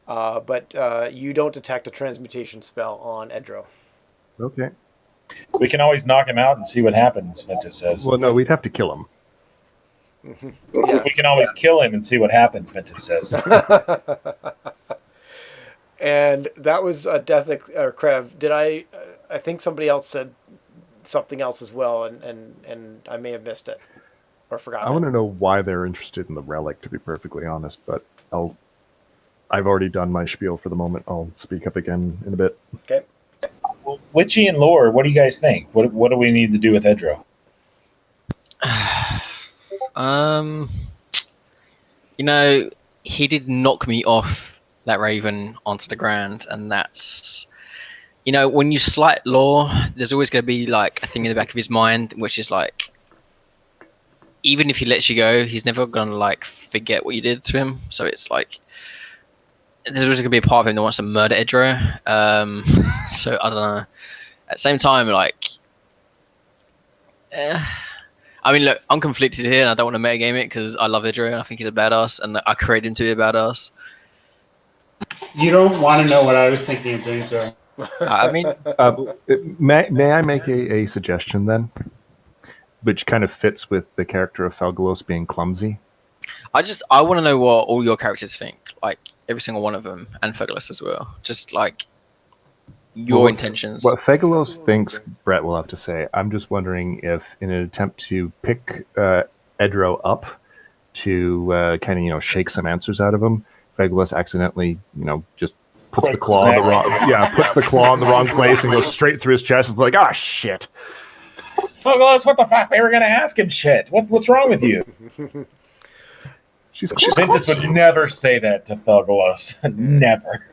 But you don't detect a transmutation spell on Edro. Okay. We can always knock him out and see what happens, Ventus says. Well, no, we'd have to kill him. Yeah. We can always kill him and see what happens, Ventus says. And that was a or Krev. Did I think somebody else said something else as well, and I may have missed it or forgotten. I want to know why they're interested in the relic, to be perfectly honest, but I've already done my spiel for the moment. I'll speak up again in a bit. Okay. Well, Witchy and Lore, what do you guys think? What do we need to do with Edro? He did knock me off that Raven onto the ground, and that's, when you slight Lore, there's always going to be like a thing in the back of his mind, which is like, even if he lets you go, he's never going to like forget what you did to him. So it's like, there's always going to be a part of him that wants to murder Edro. So I don't know. At the same time, like, I mean, look, I'm conflicted here, and I don't want to metagame it because I love Edro and I think he's a badass, and I created him to be a badass. You don't want to know what I was thinking of doing to him. I mean, may I make a suggestion then, which kind of fits with the character of Felgalos being clumsy? I want to know what all your characters think, like every single one of them, and Fegalos as well. Just like your intentions. What Fegalos thinks, Brett will have to say. I'm just wondering if, in an attempt to pick Edro up to kind of shake some answers out of him, Fegalos accidentally just puts the claw in the wrong place and goes straight through his chest. It's like, ah, shit. Fegalos, what the fuck? We were gonna ask him shit. What's wrong with you? Ventus would never say that to Fegalos. Never.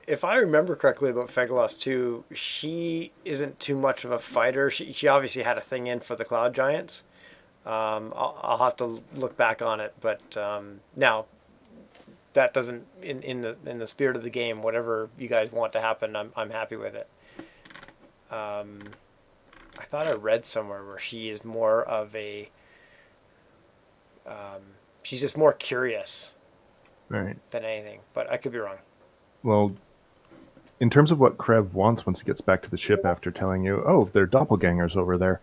If I remember correctly about Fegalos too, she isn't too much of a fighter. She obviously had a thing in for the Cloud Giants. I'll have to look back on it, but now that doesn't in the spirit of the game. Whatever you guys want to happen, I'm happy with it. I thought I read somewhere where she is more of a she's just more curious, right, than anything, but I could be wrong. Well, in terms of what Krev wants once he gets back to the ship after telling you, oh, they're doppelgangers over there,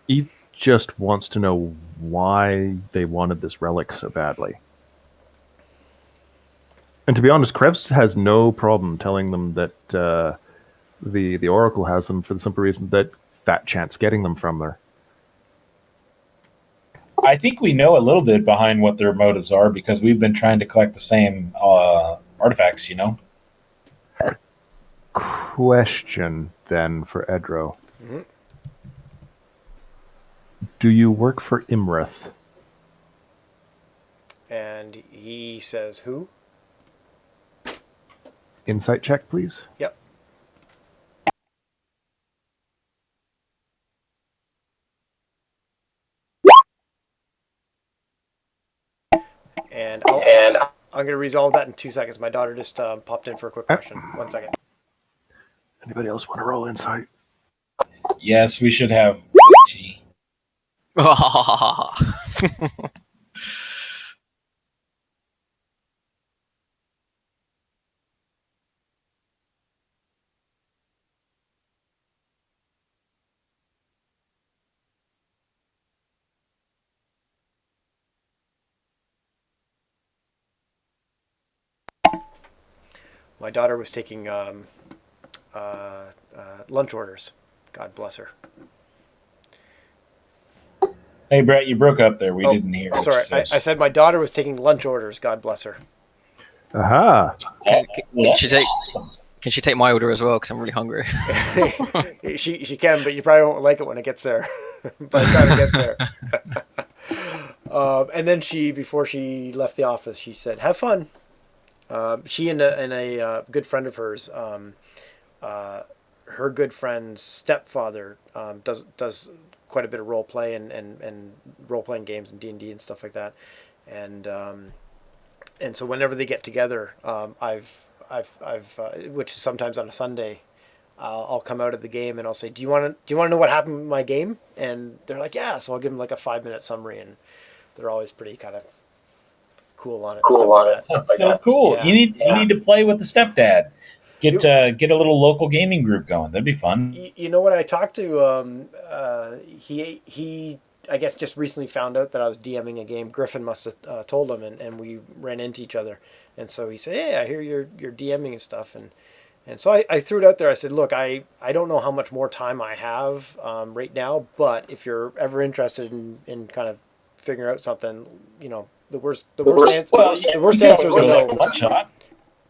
he just wants to know why they wanted this relic so badly. And to be honest, Krev has no problem telling them that the Oracle has them for the simple reason that Fat Chant's getting them from there. I think we know a little bit behind what their motives are because we've been trying to collect the same artifacts, Question, then, for Edro. Mm-hmm. Do you work for Imrith? And he says, "Who?" Insight check, please. Yep. And I'm going to resolve that in 2 seconds. My daughter just popped in for a quick question. 1 second. Anybody else want to roll insight? Yes, we should have. My daughter was taking lunch orders. God bless her. Hey, Brett, you broke up there. We didn't hear. Sorry, I said my daughter was taking lunch orders. God bless her. Aha. Can she take my order as well? Because I'm really hungry. she can, but you probably won't like it when it gets there. By the time it gets there. And then before she left the office, she said, "Have fun." She and a good friend of hers, her good friend's stepfather does quite a bit of role play and role playing games and D&D and stuff like that, and so whenever they get together, I've which is sometimes on a Sunday, I'll come out of the game and I'll say, do you want to know what happened in my game? And they're like, yeah. So I'll give them like a 5-minute summary, and they're always pretty kind of cool on it. That's so cool. Yeah. You need to play with the stepdad. Get a little local gaming group going. That'd be fun. You know what? I talked to he I guess just recently found out that I was DMing a game. Griffin must have told him, and we ran into each other. And so he said, "Hey, I hear you're DMing and stuff." And so I threw it out there. I said, "Look, I don't know how much more time I have right now, but if you're ever interested in kind of figuring out something, the worst answer is no. One shot.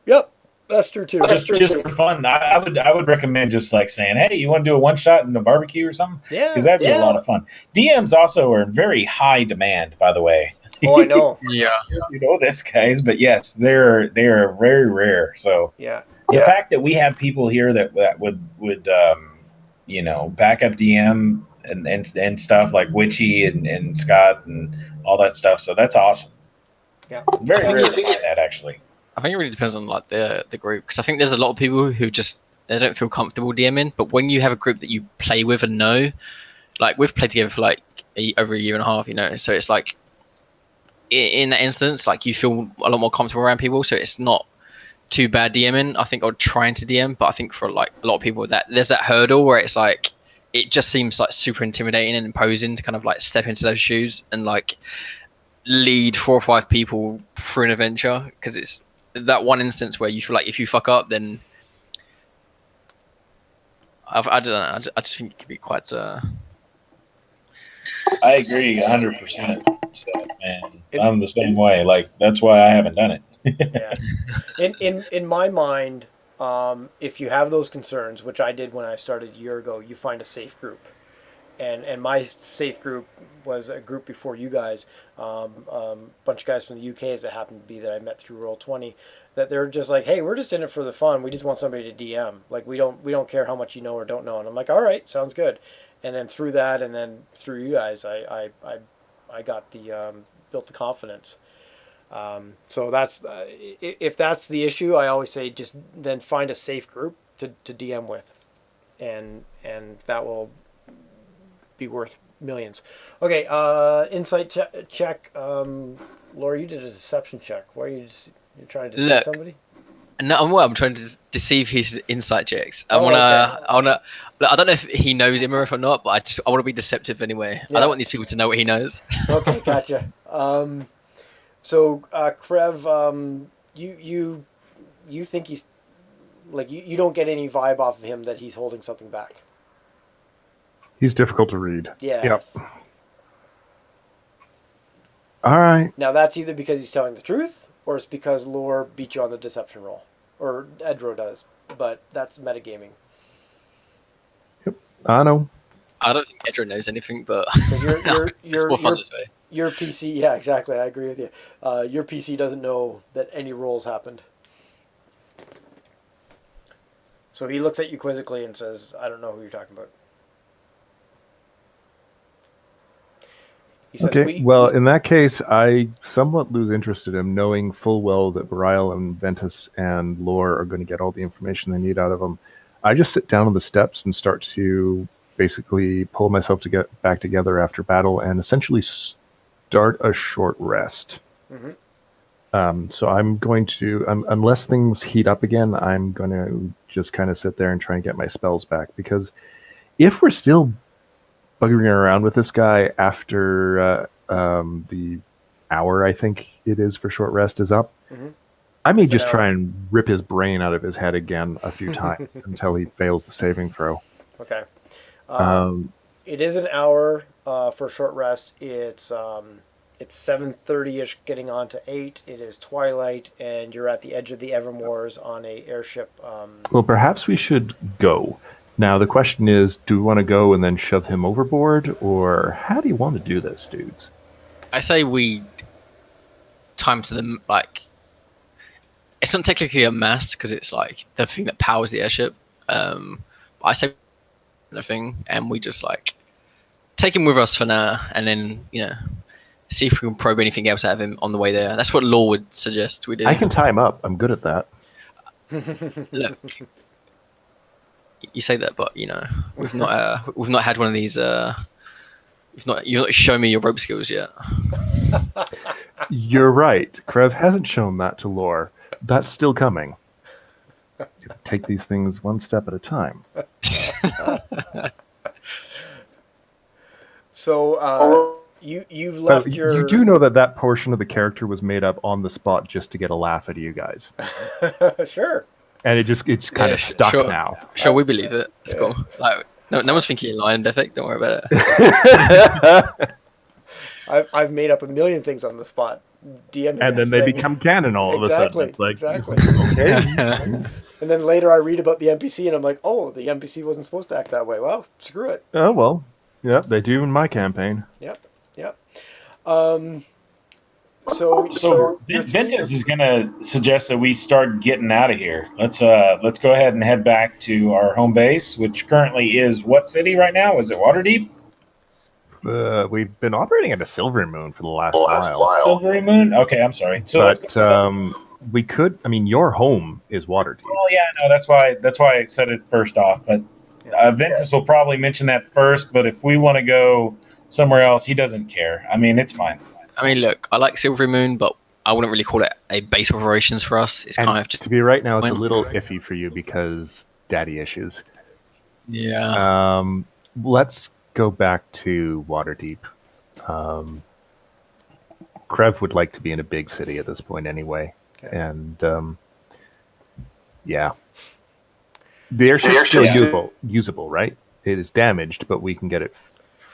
Yep, that's true too. Just for fun, I would recommend just like saying, "Hey, you want to do a one shot in a barbecue or something?" Yeah, because that'd be a lot of fun. DMs also are in very high demand, by the way. Oh, I know. Yeah, you know this, guys, but yes, they're very rare. So yeah, the fact that we have people here that would back up DM and stuff like Witchy and Scott and all that stuff. So that's awesome. Yeah, it's very rare to find that actually. I think it really depends on like the group, because I think there's a lot of people who just they don't feel comfortable DMing. But when you have a group that you play with and know, like we've played together for like over a year and a half, so it's like in that instance, like you feel a lot more comfortable around people, so it's not too bad DMing. I think, or trying to DM, but I think for like a lot of people that there's that hurdle where it's like it just seems like super intimidating and imposing to kind of like step into those shoes and like lead 4 or 5 people through an adventure, because it's that one instance where you feel like if you fuck up, then I don't know. I just think it could be quite. I agree 100%. So, man, I'm the same way. Like that's why I haven't done it. Yeah. In my mind, if you have those concerns, which I did when I started a year ago, you find a safe group. And my safe group was a group before you guys, bunch of guys from the UK, as it happened to be, that I met through Roll20, that they're just like, hey, we're just in it for the fun. We just want somebody to DM. Like we don't care how much you know or don't know. And I'm like, all right, sounds good. And then through that, and then through you guys, I got the built the confidence. So that's if that's the issue, I always say just then find a safe group to DM with, and that will be worth millions. Okay, insight check. Laura, you did a deception check. Why are you're trying to deceive somebody? No, I'm trying to deceive his insight checks. I wanna. I don't know if he knows Imarith or not, but I want to be deceptive anyway. Yeah. I don't want these people to know what he knows. Okay, gotcha. So Krev, you think he's like you don't get any vibe off of him that he's holding something back. He's difficult to read. Yes. Yep. All right. Now that's either because he's telling the truth, or it's because Lore beat you on the deception roll, or Edro does. But that's metagaming. Yep, I know. I don't think Edro knows anything, but you're it's more fun this way. Your PC, yeah, exactly. I agree with you. Your PC doesn't know that any rolls happened. So he looks at you quizzically and says, "I don't know who you're talking about." He says, Okay, well, in that case, I somewhat lose interest in him, knowing full well that Barial and Ventus and Lore are going to get all the information they need out of him. I just sit down on the steps and start to basically pull myself to get back together after battle and essentially start a short rest. So I'm going to, unless things heat up again, I'm going to just kind of sit there and try and get my spells back, because if we're still buggering around with this guy after the hour, I think it is, for short rest is up, I may just try and rip his brain out of his head again a few times until he fails the saving throw. Okay. It is an hour for a short rest. It's 7:30ish, getting on to 8. It is twilight, and you're at the edge of the Evermoors on a airship. Well, perhaps we should go. Now, the question is, do we want to go and then shove him overboard, or how do you want to do this, dudes? I say we time to the, like, it's not technically a mast because it's like the thing that powers the airship. But I say nothing, and we just like take him with us for now, and then see if we can probe anything else out of him on the way there. That's what Law would suggest we do. I can tie him up. I'm good at that. Look, you say that, but we've not had one of these. You've not shown me your rope skills yet. You're right. Krev hasn't shown that to Lore. That's still coming. Take these things one step at a time. So you've left your. You do know that portion of the character was made up on the spot just to get a laugh out of you guys. Sure. And it's kind of stuck now. Sure, we believe it. It's cool. Like, no one's thinking you're lying, Defect. Don't worry about it. I've made up a million things on the spot. DM and then they become canon all of a sudden. It's like, exactly. Okay. And then later I read about the NPC and I'm like, oh, the NPC wasn't supposed to act that way. Well, screw it. Oh, well. Yep, they do in my campaign. Yep. So Ventus is going to suggest that we start getting out of here. Let's go ahead and head back to our home base, which currently is what city right now? Is it Waterdeep? We've been operating at a Silvery Moon for the last while. Silvery Moon? Okay, I'm sorry. So we could. I mean, your home is Waterdeep. Oh yeah, no, that's why I said it first off. But Ventus will probably mention that first. But if we want to go somewhere else, he doesn't care. I mean, it's fine. I mean, look, I like Silvery Moon, but I wouldn't really call it a base of operations for us. It's kind of just, to be right now, it's a little iffy for you because daddy issues. Yeah. Let's go back to Waterdeep. Krev would like to be in a big city at this point anyway. Okay. And yeah. The airship's still usable, right? It is damaged, but we can get it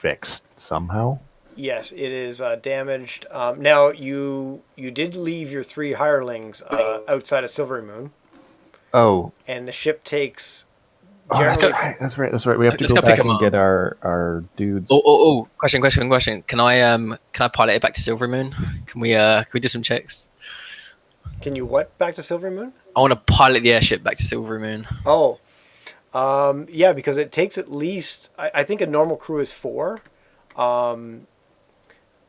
fixed somehow. Yes, it is damaged. Now, you did leave your 3 hirelings outside of Silvery Moon. Oh. And the ship takes... That's right. We have to go back and get our dudes. Oh! Question. Can I pilot it back to Silvery Moon? Can we do some checks? Can you what back to Silvery Moon? I want to pilot the airship back to Silvery Moon. Oh, yeah, because it takes at least. I think a normal crew is 4, but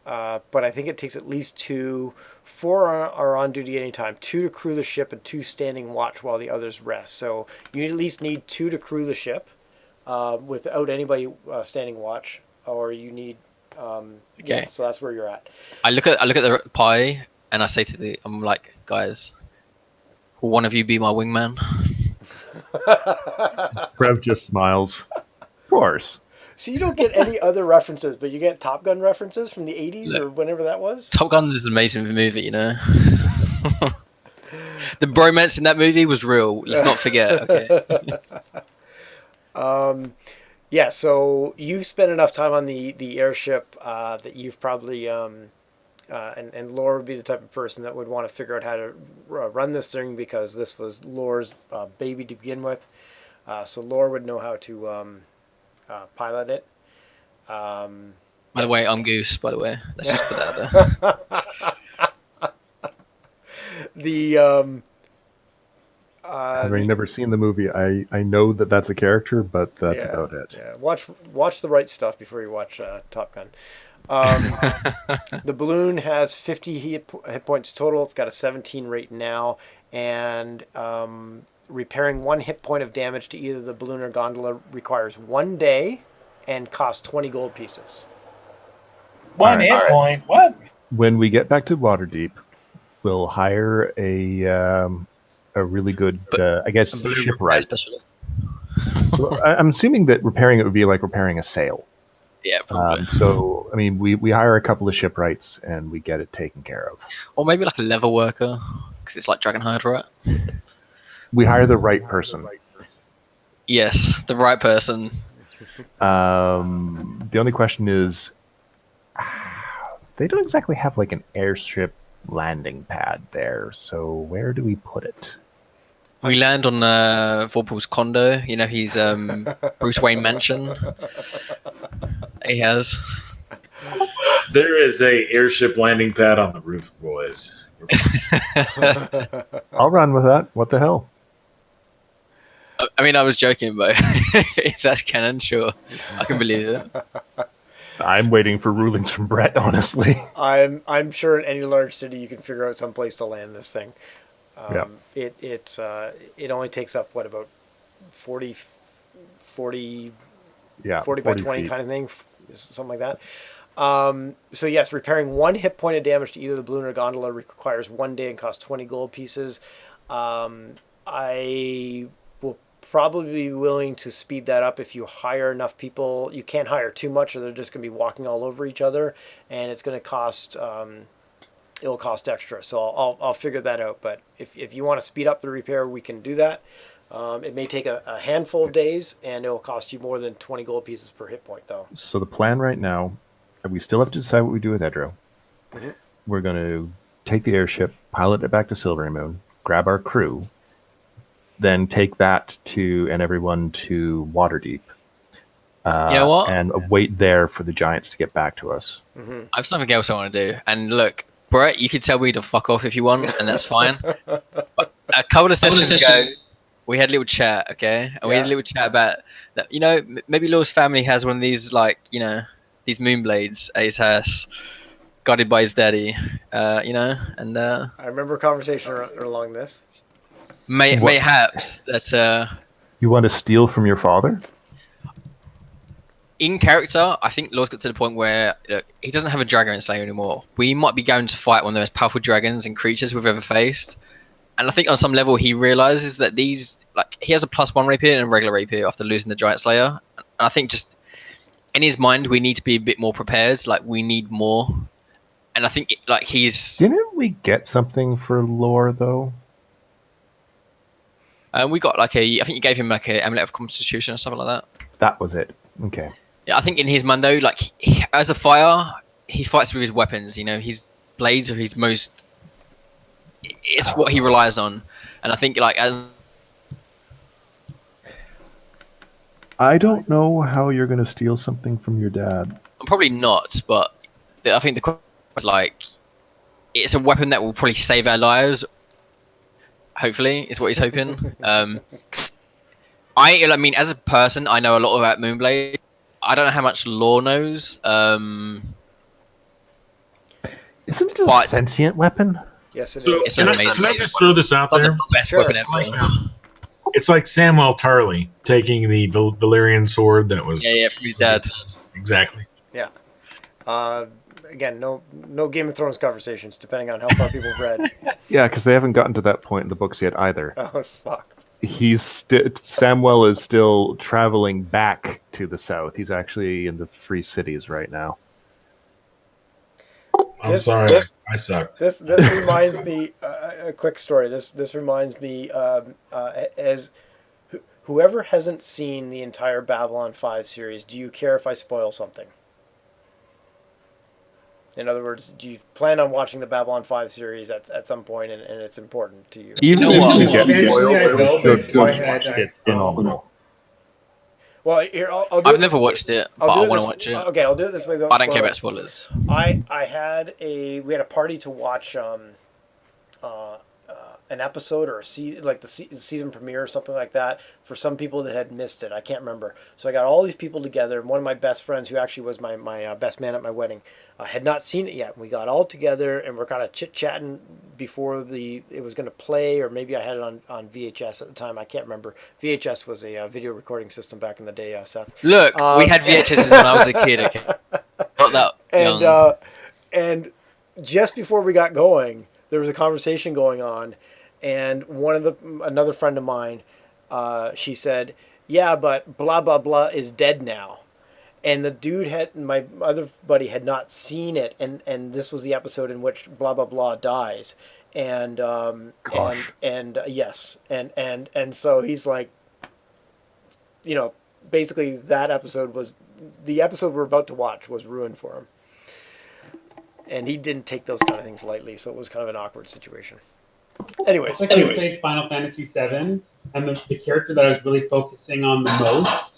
I think it takes at least 2. 4 are on duty anytime. 2 to crew the ship and 2 standing watch while the others rest. So you at least need 2 to crew the ship without anybody standing watch, or you need. Okay. Yeah, so that's where you're at. I look at the pie and I say to I'm like, guys, will one of you be my wingman? Trev just smiles. Of course. So you don't get any other references, but you get Top Gun references from the 80s or whenever that was? Top Gun is an amazing movie, The bromance in that movie was real. Let's not forget, okay? Yeah, so you've spent enough time on the airship that you've probably... and Laura would be the type of person that would want to figure out how to run this thing because this was Laura's baby to begin with. So Laura would know how to... pilot it. By the way, I'm Goose. By the way, let's just put that out there. The Having never seen the movie, I know that that's a character, but that's about it. Yeah, watch the right stuff before you watch Top Gun. The balloon has 50 hit points total. It's got a 17 rate now, and repairing 1 hit point of damage to either the balloon or gondola requires 1 day and costs 20 gold pieces. One hit point? What? When we get back to Waterdeep, we'll hire a really good, I guess, shipwright. Well, I'm assuming that repairing it would be like repairing a sail. Yeah, probably. So, I mean, we hire a couple of shipwrights and we get it taken care of. Or maybe like a level worker, because it's like Dragon Hide, right? We hire the right person. Yes, the right person. The only question is, they don't exactly have like an airship landing pad there, so where do we put it? We land on Vorpal's condo. You know, he's Bruce Wayne mansion. He has. There is a airship landing pad on the roof, boys. I'll run with that. What the hell? I mean, I was joking, but if that's canon, sure, I can believe it. I'm waiting for rulings from Brett, honestly. I'm sure in any large city you can figure out some place to land this thing. It only takes up what, about 40 by 20 feet. kind of thing, something like that. So yes, repairing 1 hit point of damage to either the balloon or gondola requires 1 day and costs 20 gold pieces. I will probably be willing to speed that up if you hire enough people. You can't hire too much or they're just going to be walking all over each other, and it's going to cost it'll cost extra. So I'll figure that out. But if you want to speed up the repair, we can do that. It may take a handful of days, and it will cost you more than 20 gold pieces per hit point, though. So the plan right now, we still have to decide what we do with Edro. Mm-hmm. We're going to take the airship, pilot it back to Silvery Moon, grab our crew, then take that and everyone to Waterdeep. You know what? And wait there for the giants to get back to us. Mm-hmm. I have something else I want to do. And look, Brett, you can tell me to fuck off if you want, and that's fine. But a couple of sessions ago, we had a little chat, okay? And we had a little chat about that. You know, maybe Law's family has one of these, like, you know, these moonblades at his house, guided by his daddy, you know? And I remember a conversation along this. Mayhaps that... You want to steal from your father? In character, I think Law's got to the point where he doesn't have a dragon slayer anymore. We might be going to fight one of the most powerful dragons and creatures we've ever faced. And I think on some level he realizes that these, like, he has a +1 rapier and a regular rapier after losing the giant slayer. And I think just in his mind, we need to be a bit more prepared. Like, we need more. And I think, like, Didn't we get something for Lore, though? We got, like, I think you gave him, like, an amulet of constitution or something like that. That was it. Okay. Yeah, I think in his mind, though, like, as a fire, he fights with his weapons, you know? His blades are his most... It's what he relies on. And I think, like, as... I don't know how you're going to steal something from your dad. I'm probably not, but I think the question is, like, it's a weapon that will probably save our lives. Hopefully, is what he's hoping. I mean, as a person, I know a lot about Moonblade. I don't know how much Law knows. Isn't it a sentient weapon? Yes, it So is. can I just throw this out there? The best weapon ever. It's like Samwell Tarly taking the Valyrian sword that was... Yeah, from his dad. Exactly. Yeah. Again, no Game of Thrones conversations, depending on how far people have read. Yeah, because they haven't gotten to that point in the books yet either. Oh, fuck. Samuel is still traveling back to the south. He's actually in the Free Cities right now. I'm sorry, I suck. This reminds me a quick story. This reminds me as whoever hasn't seen the entire Babylon 5 series, do you care if I spoil something? In other words, do you plan on watching the Babylon 5 series at some point, and it's important to you? Even Eventually I if will, you but go ahead. it's phenomenal. Well, here I'll I've never watched it, but I want to watch it. Okay, I'll do it this way. I don't care about spoilers. We had a party to watch an episode or the season premiere or something like that for some people that had missed it. I can't remember. So I got all these people together, and one of my best friends, who actually was my best man at my wedding, had not seen it yet. We got all together and we're kind of chit-chatting before it was going to play, or maybe I had it on VHS at the time. I can't remember. VHS was a video recording system back in the day, Seth. Look, we had VHS when I was a kid. Okay, not that young. And just before we got going, there was a conversation going on, and another friend of mine, she said, "Yeah, but blah blah blah is dead now." And the dude my other buddy had not seen it, and this was the episode in which blah blah blah dies, and yes, and so he's like, basically that episode was the episode we're about to watch was ruined for him, and he didn't take those kind of things lightly, so it was kind of an awkward situation. Anyways, I played Final Fantasy VII, and the character that I was really focusing on the most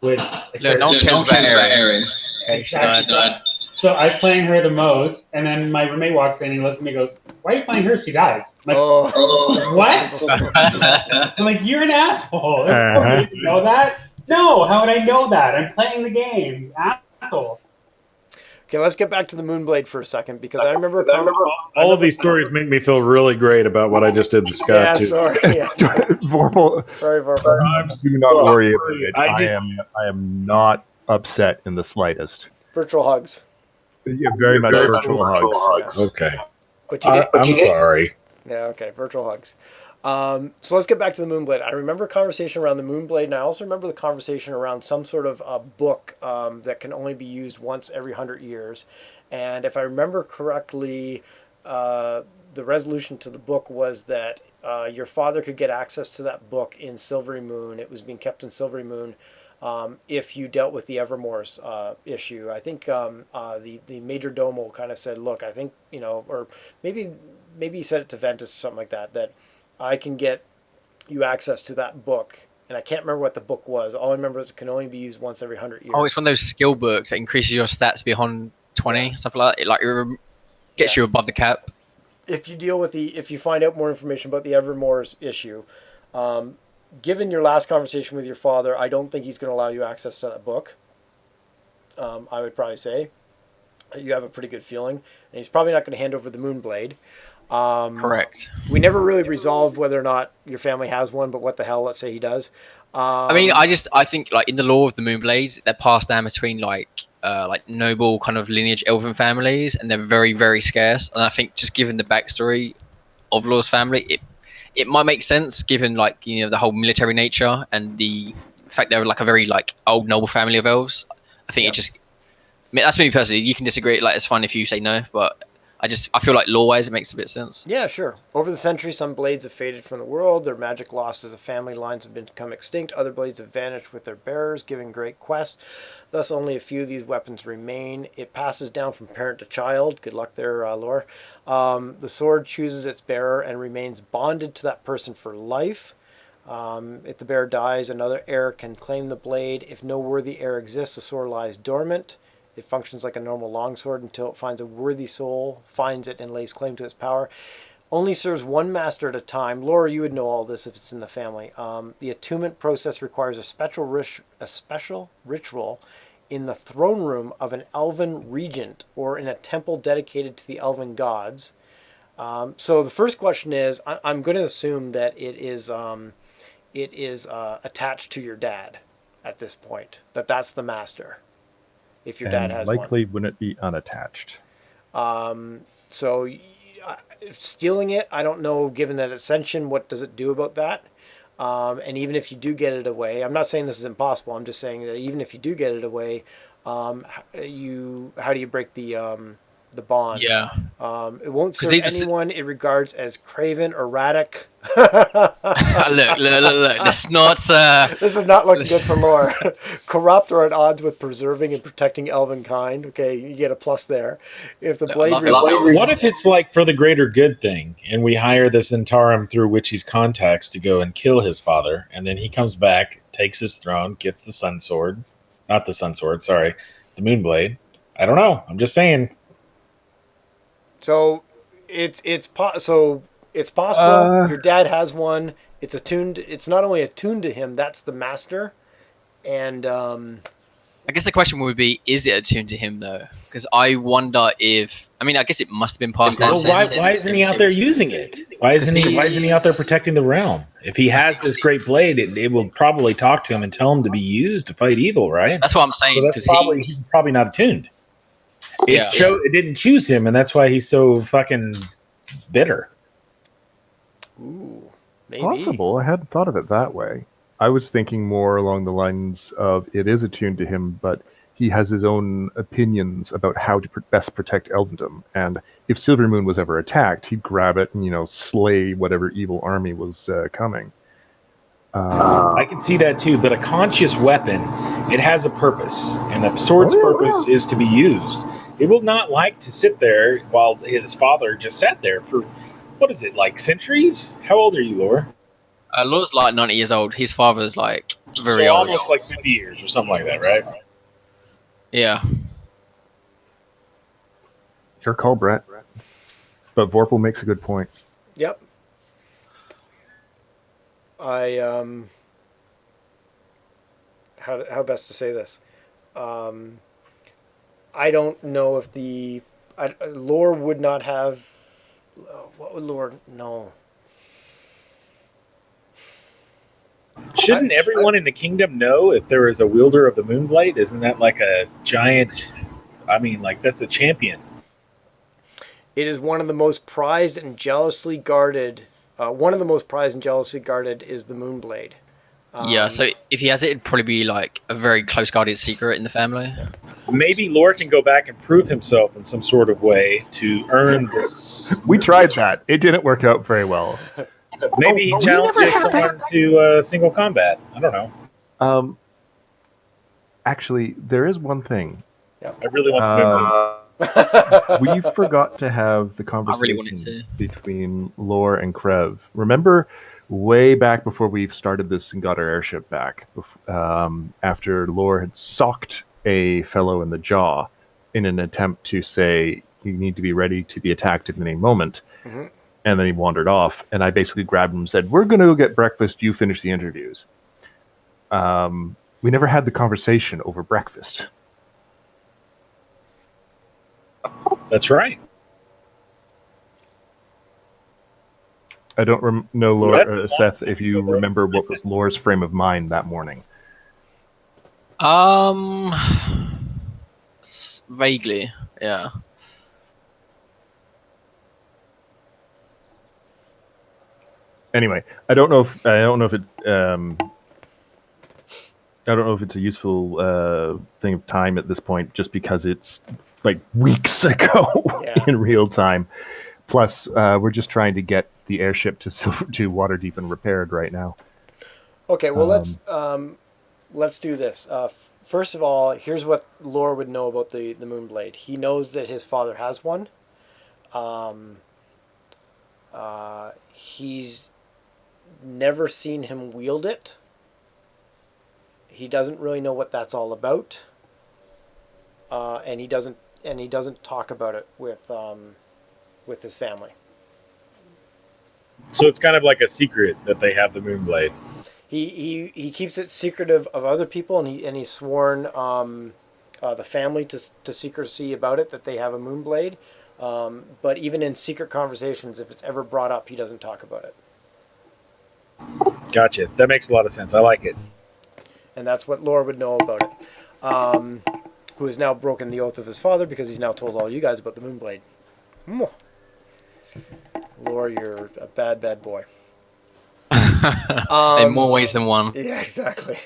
was no one cares about Ares. Exactly. So I was playing her the most, and then my roommate walks in and he looks at me and goes, "Why are you playing her? She dies." I'm like, what? I'm like, "You're an asshole. You know that? No, how would I know that? I'm playing the game, asshole." Okay, let's get back to the Moonblade for a second, because I remember all of these stories make me feel really great about what I just did to Scott. Yeah, too. sorry. Yeah. Sorry, Vorpal. Do not worry about it. I am not upset in the slightest. Virtual hugs. Yeah, very much virtual hugs. Yeah. Okay. But you did. I'm sorry. Yeah, okay, virtual hugs. So let's get back to the Moonblade. I remember a conversation around the Moonblade, and I also remember the conversation around some sort of a book that can only be used once every 100 years. And if I remember correctly, the resolution to the book was that your father could get access to that book in Silvery Moon. It was being kept in Silvery Moon if you dealt with the Evermore's issue. I think the Major Domo kind of said, "Look, I think, or maybe he said it to Ventus or something like that I can get you access to that book." And I can't remember what the book was. All I remember is it can only be used once every 100 years. Oh, it's one of those skill books that increases your stats beyond 20, stuff like that. It gets you above the cap. If you find out more information about the Evermore's issue, given your last conversation with your father, I don't think he's going to allow you access to that book. I would probably say you have a pretty good feeling, and he's probably not going to hand over the Moonblade. Correct. We never really resolved whether or not your family has one, but what the hell, let's say he does. I think in the lore of the Moonblades, they're passed down between noble kind of lineage elven families, and they're very, very scarce. And I think just given the backstory of Lore's family, it might make sense given the whole military nature and the fact they're a very old noble family of elves. I think that's me personally. You can disagree. It's fine if you say no, but I feel like lore-wise it makes a bit of sense. Yeah, sure. Over the centuries, some blades have faded from the world. Their magic lost as the family lines have become extinct. Other blades have vanished with their bearers, giving great quest. Thus, only a few of these weapons remain. It passes down from parent to child. Good luck there, Lore. The sword chooses its bearer and remains bonded to that person for life. If the bearer dies, another heir can claim the blade. If no worthy heir exists, the sword lies dormant. It functions like a normal longsword until it finds a worthy soul, finds it, and lays claim to its power. Only serves one master at a time. Laura, you would know all this if it's in the family. The attunement process requires a special ritual in the throne room of an elven regent or in a temple dedicated to the elven gods. So the first question is, I'm going to assume that it is attached to your dad at this point, that's the master. If your dad has likely one. wouldn't it be unattached? So stealing it, I don't know, given that ascension, what does it do about that? And even if you do get it away, I'm not saying this is impossible, I'm just saying that even if you do get it away, how do you break the bond? Yeah. It won't serve anyone it regards as craven, erratic. Look. That's not. This is not looking good for lore. Corrupt or at odds with preserving and protecting elven kind. Okay, you get a plus there. If the blade. What if it's for the greater good thing, and we hire this Zentarum through Witchy's contacts to go and kill his father, and then he comes back, takes his throne, gets the Sun Sword. Not the Sun Sword, sorry. The Moonblade. I don't know. I'm just saying. So it's possible. Your dad has one. It's attuned. It's not only attuned to him. That's the master. And I guess the question would be: is it attuned to him though? Because I wonder if. I mean, I guess it must have been passed down. Well, why isn't he out there using it? Why isn't he out there protecting the realm? If he has this great blade, it will probably talk to him and tell him to be used to fight evil, right? That's what I'm saying. So he's probably not attuned. It didn't choose him, and that's why he's so fucking bitter. Ooh, maybe. Possible. I hadn't thought of it that way. I was thinking more along the lines of it is attuned to him, but he has his own opinions about how to best protect Eldendom. And if Silvermoon was ever attacked, he'd grab it and, slay whatever evil army was coming. I can see that too, but a conscious weapon, it has a purpose, and a sword's purpose is to be used. It will not like to sit there while his father just sat there for, what is it, like centuries? How old are you, Lore? Lore's like 90 years old. His father's like very old. Almost like 50 years or something like that, right? Yeah. Your call, Brett. But Vorpal makes a good point. Yep. How best to say this? I don't know if Lore would not have. What would Lore? No. Shouldn't everyone in the kingdom know if there is a wielder of the Moonblade? Isn't that like a giant? I mean, like that's a champion. It is one of the most prized and jealously guarded. One of the most prized and jealously guarded is the Moonblade. Yeah, so if he has it, it'd probably be like a very close guarded secret in the family. Maybe Lore can go back and prove himself in some sort of way to earn this. We tried that. It didn't work out very well. Maybe he challenges someone to single combat. I don't know. Actually, there is one thing. Yep. I really want to we forgot to have the conversation between Lore and Krev. Remember, way back before we started this and got our airship back, after Lore had socked a fellow in the jaw in an attempt to say, you need to be ready to be attacked at any moment. Mm-hmm. And then he wandered off, and I basically grabbed him and said, we're going to go get breakfast, you finish the interviews. We never had the conversation over breakfast. That's right. I don't know, Seth, if you remember what was Lore's frame of mind that morning. Vaguely, yeah. Anyway, I don't know if it's a useful thing of time at this point, just because it's like weeks ago in real time. Plus, we're just trying to get the airship to Waterdeep and repaired right now. Okay, well let's do this. First of all, here's what Lore would know about the Moonblade. He knows that his father has one. He's never seen him wield it. He doesn't really know what that's all about. And he doesn't talk about it with his family. So it's kind of like a secret that they have the Moonblade. He keeps it secretive of other people, and he's sworn the family to secrecy about it, that they have a Moonblade. But even in secret conversations, if it's ever brought up, he doesn't talk about it. Gotcha. That makes a lot of sense. I like it. And that's what Lore would know about it. Who has now broken the oath of his father because he's now told all you guys about the Moonblade. Lore, you're a bad, bad boy. In more ways than one. Yeah, exactly.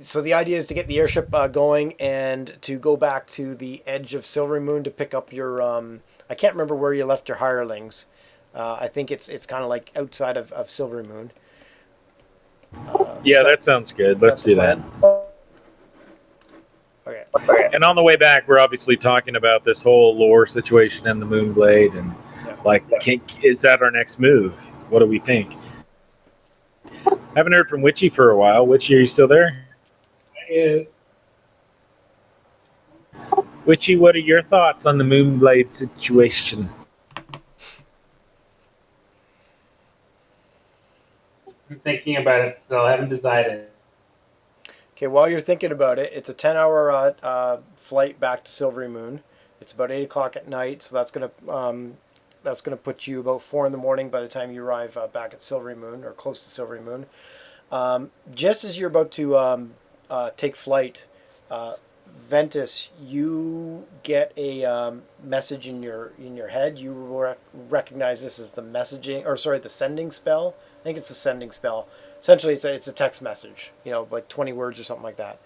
So the idea is to get the airship going and to go back to the edge of Silvermoon to pick up your I can't remember where you left your hirelings. I think it's kind of like outside of Silvermoon. Yeah, that sounds good. Let's do that. Okay. And on the way back, we're obviously talking about this whole lore situation and the Moonblade, and is that our next move? What do we think? Haven't heard from Witchy for a while. Witchy, are you still there? Is Witchy, what are your thoughts on the Moonblade situation? I'm thinking about it still. I haven't decided. Okay, while you're thinking about it, it's a 10-hour flight back to Silvery Moon. It's about 8 o'clock at night, so that's gonna put you about 4 in the morning by the time you arrive back at Silvery Moon, or close to Silvery Moon. Just as you're about to take flight, Ventus, you get a message in your head. You recognize this as the sending spell. I think it's a sending spell. Essentially, it's a text message. Like 20 words or something like that.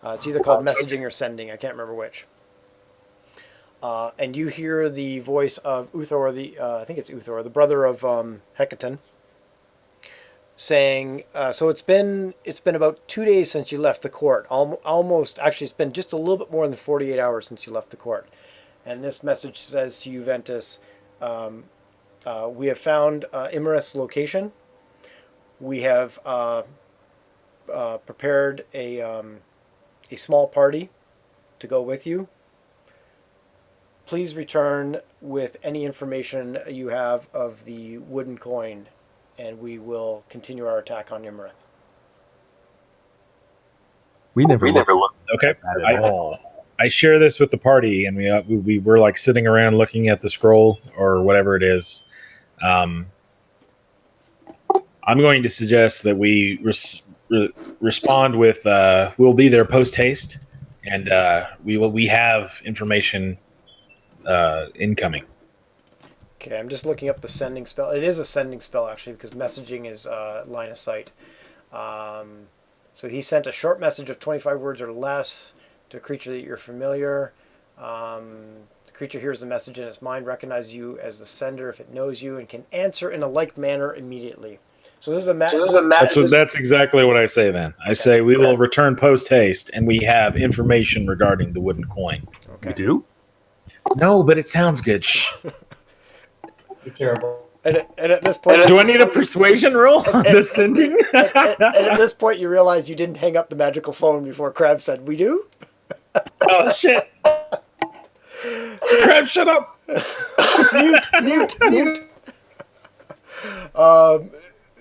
It's either called messaging or sending. I can't remember which. And you hear the voice of Uthor, I think it's Uthor, the brother of Hecaton, saying, so it's been about 2 days since you left the court. Almost, actually, it's been just a little bit more than 48 hours since you left the court. And this message says to you, Ventus, we have found Imareth's location. We have prepared a small party to go with you. Please return with any information you have of the wooden coin, and we will continue our attack on Imareth. We never looked okay. at that at all. I share this with the party, and we were like sitting around looking at the scroll or whatever it is. I'm going to suggest that we respond with we'll be there post haste, and we have information incoming. Okay, I'm just looking up the sending spell. It is a sending spell, actually, because messaging is line of sight. So he sent a short message of 25 words or less to a creature that you're familiar. The creature hears the message in its mind, recognizes you as the sender if it knows you, and can answer in a like manner immediately. So this is a That's exactly what I say then. I say we will return post haste, and we have information regarding the wooden coin. Okay. We do? No, but it sounds good. Shh. You're terrible. And at this point, do I need a persuasion roll on the sending? and at this point, you realize you didn't hang up the magical phone before Crab said, "We do." Oh shit! Crab, shut up! Mute.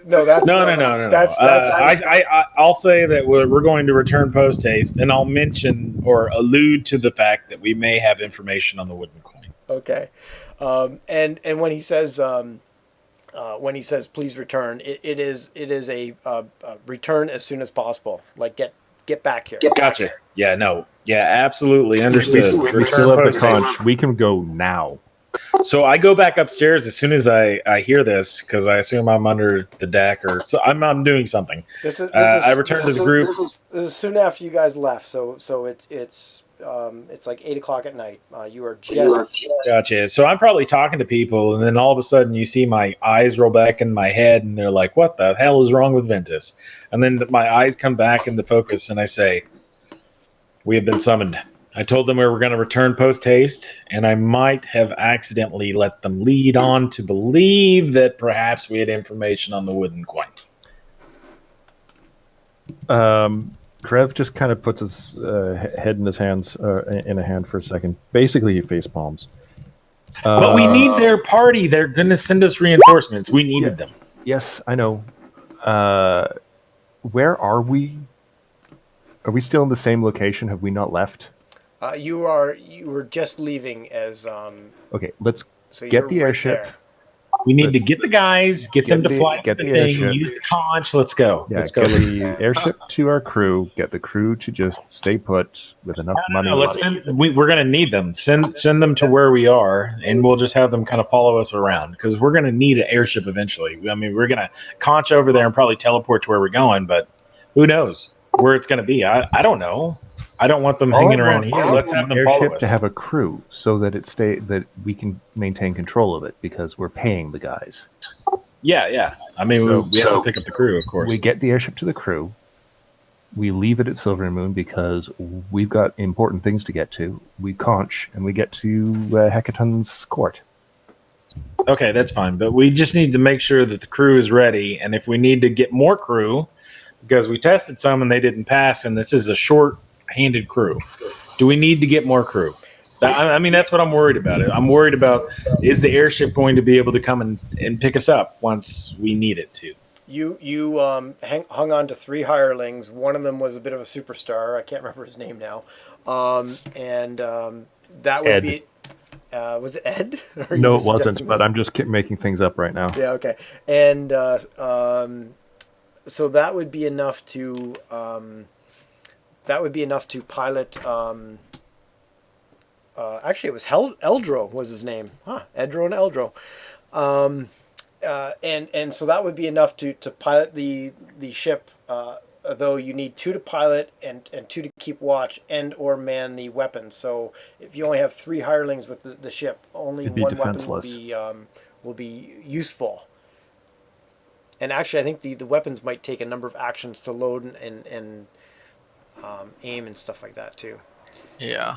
No, that's no. That's I'll say that we're going to return post haste, and I'll mention or allude to the fact that we may have information on the wooden coin. Okay, and when he says please return, it is a return as soon as possible. Like get back here. Gotcha. Yeah, no, yeah, absolutely understood. We still have the conch. We can go now. So I go back upstairs as soon as I hear this, because I assume I'm under the deck, or so I'm doing something. I return to the group. This is soon after you guys left, so it's like 8 o'clock at night. You are just gotcha. So I'm probably talking to people, and then all of a sudden you see my eyes roll back in my head, and they're like, "What the hell is wrong with Ventus?" And then my eyes come back into focus, and I say, "We have been summoned." I told them we were going to return post haste, and I might have accidentally let them lead on to believe that perhaps we had information on the wooden coin. Krev just kind of puts his head in his hands, in a hand for a second. Basically, he face palms. But we need their party. They're going to send us reinforcements. We needed them. Yes, I know. Where are we? Are we still in the same location? Have we not left? You were just leaving as Okay, let's so get the airship. There. We need to get the guys, get them to fly to the thing, use the conch. Let's go. Yeah, let's go. Get the airship to our crew. Get the crew to just stay put with enough money. We're going to need them. Send them to where we are, and we'll just have them kind of follow us around, because we're going to need an airship eventually. I mean, we're going to conch over there and probably teleport to where we're going, but who knows where it's going to be? I don't know. I don't want them hanging around here. Let's have them follow us. To have a crew so that that we can maintain control of it, because we're paying the guys. Yeah. I mean, we have to pick up the crew, of course. We get the airship to the crew. we leave it at Silver Moon because we've got important things to get to. We conch and we get to Hecaton's court. Okay, that's fine. But we just need to make sure that the crew is ready. And if we need to get more crew, because we tested some and they didn't pass, and this is a short-handed crew, do we need to get more crew? I mean, that's what I'm worried about. I'm worried about, is the airship going to be able to come and pick us up once we need it to? You hung on to 3 hirelings. One of them was a bit of a superstar. I can't remember his name now. That would Ed. be... was it Ed? No, it wasn't, but I'm just making things up right now. Yeah, okay. And so that would be enough to... pilot... actually, it was Eldro was his name. Edro and Eldro. And so that would be enough to pilot the ship, though you need 2 to pilot and 2 to keep watch and or man the weapons. So if you only have 3 hirelings with the ship, only one weapon will be useful. And actually, I think the weapons might take a number of actions to load and aim and stuff like that too. Yeah.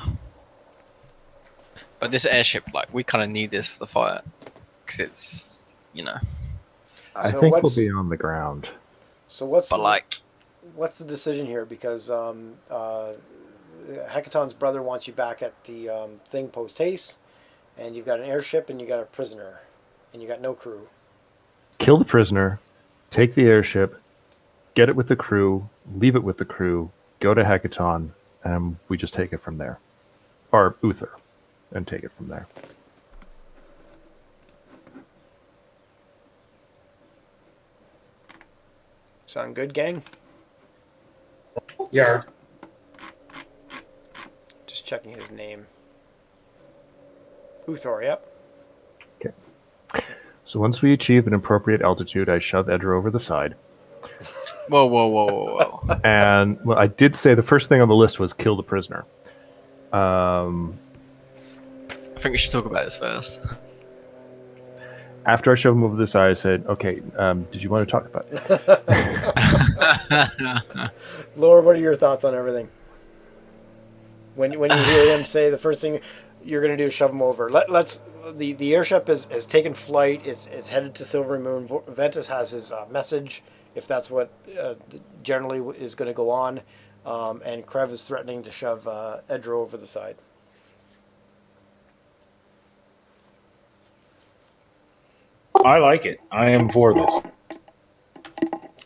But this airship, like, we kind of need this for the fight because it's, I think we'll be on the ground. So what's the decision here? Because Hecaton's brother wants you back at the thing post haste, and you've got an airship and you got a prisoner, and you got no crew. Kill the prisoner, take the airship, get it with the crew, leave it with the crew, go to Hecaton, and we just take it from there. Or Uther, and take it from there. Sound good, gang? Yeah. Just checking his name. Uthor, yep. Okay. So once we achieve an appropriate altitude, I shove Edra over the side. Whoa. And well, I did say the first thing on the list was kill the prisoner. I think we should talk about this first. After I shoved him over the side, I said, okay, did you want to talk about it? Laura, what are your thoughts on everything? When you hear him say the first thing you're going to do is shove him over. The airship has taken flight. It's headed to Silver Moon. Ventus has his message, if that's what generally is going to go on. And Krev is threatening to shove Edra over the side. I like it. I am for this.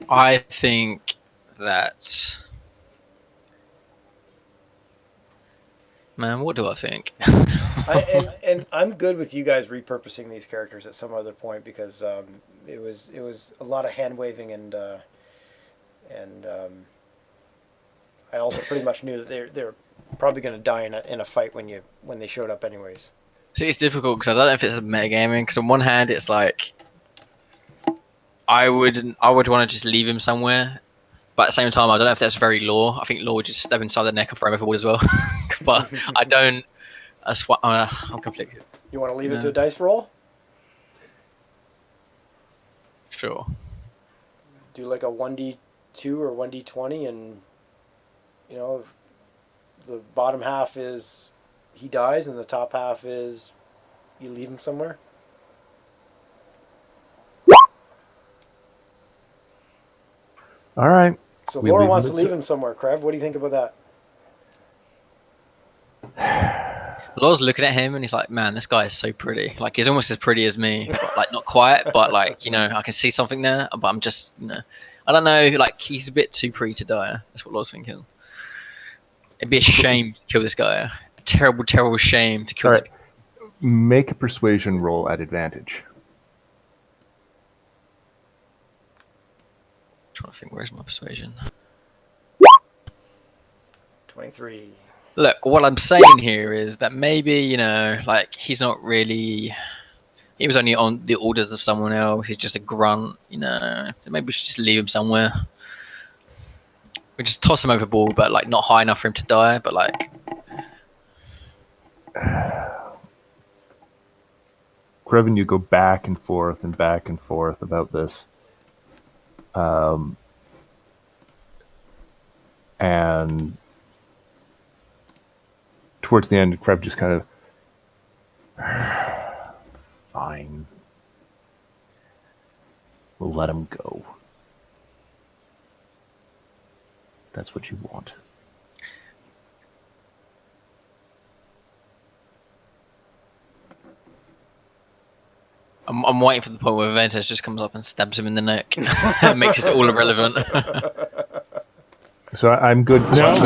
I think that... Man, what do I think? and I'm good with you guys repurposing these characters at some other point because it was a lot of hand waving and I also pretty much knew that they're probably going to die in a fight when they showed up anyways. See, it's difficult because I don't know if it's a metagaming. Because on one hand, it's like I would want to just leave him somewhere, but at the same time, I don't know if that's very Law. I think Law would just step inside the neck and throw him overboard as well. But I don't. I'm conflicted. You want to leave it to a dice roll? Sure. Do like a 1d2 or 1d20, and the bottom half is he dies, and the top half is you leave him somewhere. All right. So Laura wants to leave him somewhere. Krev, what do you think about that? Laura's looking at him and he's like, "Man, this guy is so pretty. Like, he's almost as pretty as me. But, like, not quite, but like, I can see something there. But I'm just, I don't know. Like, he's a bit too pretty to die. That's what Laura's thinking. It'd be a shame to kill this guy. A terrible, terrible shame to kill. All right. Make a persuasion roll at advantage. I'm trying to think, where's my persuasion? 23. Look, what I'm saying here is that maybe, like, he's not really... He was only on the orders of someone else. He's just a grunt, Maybe we should just leave him somewhere. We just toss him overboard, but, like, not high enough for him to die, but, like... Krev, you go back and forth about this. And towards the end, Krev just kind of, fine. We'll let him go. That's what you want. I'm waiting for the point where Ventus just comes up and stabs him in the neck and makes it all irrelevant. So I'm good. No,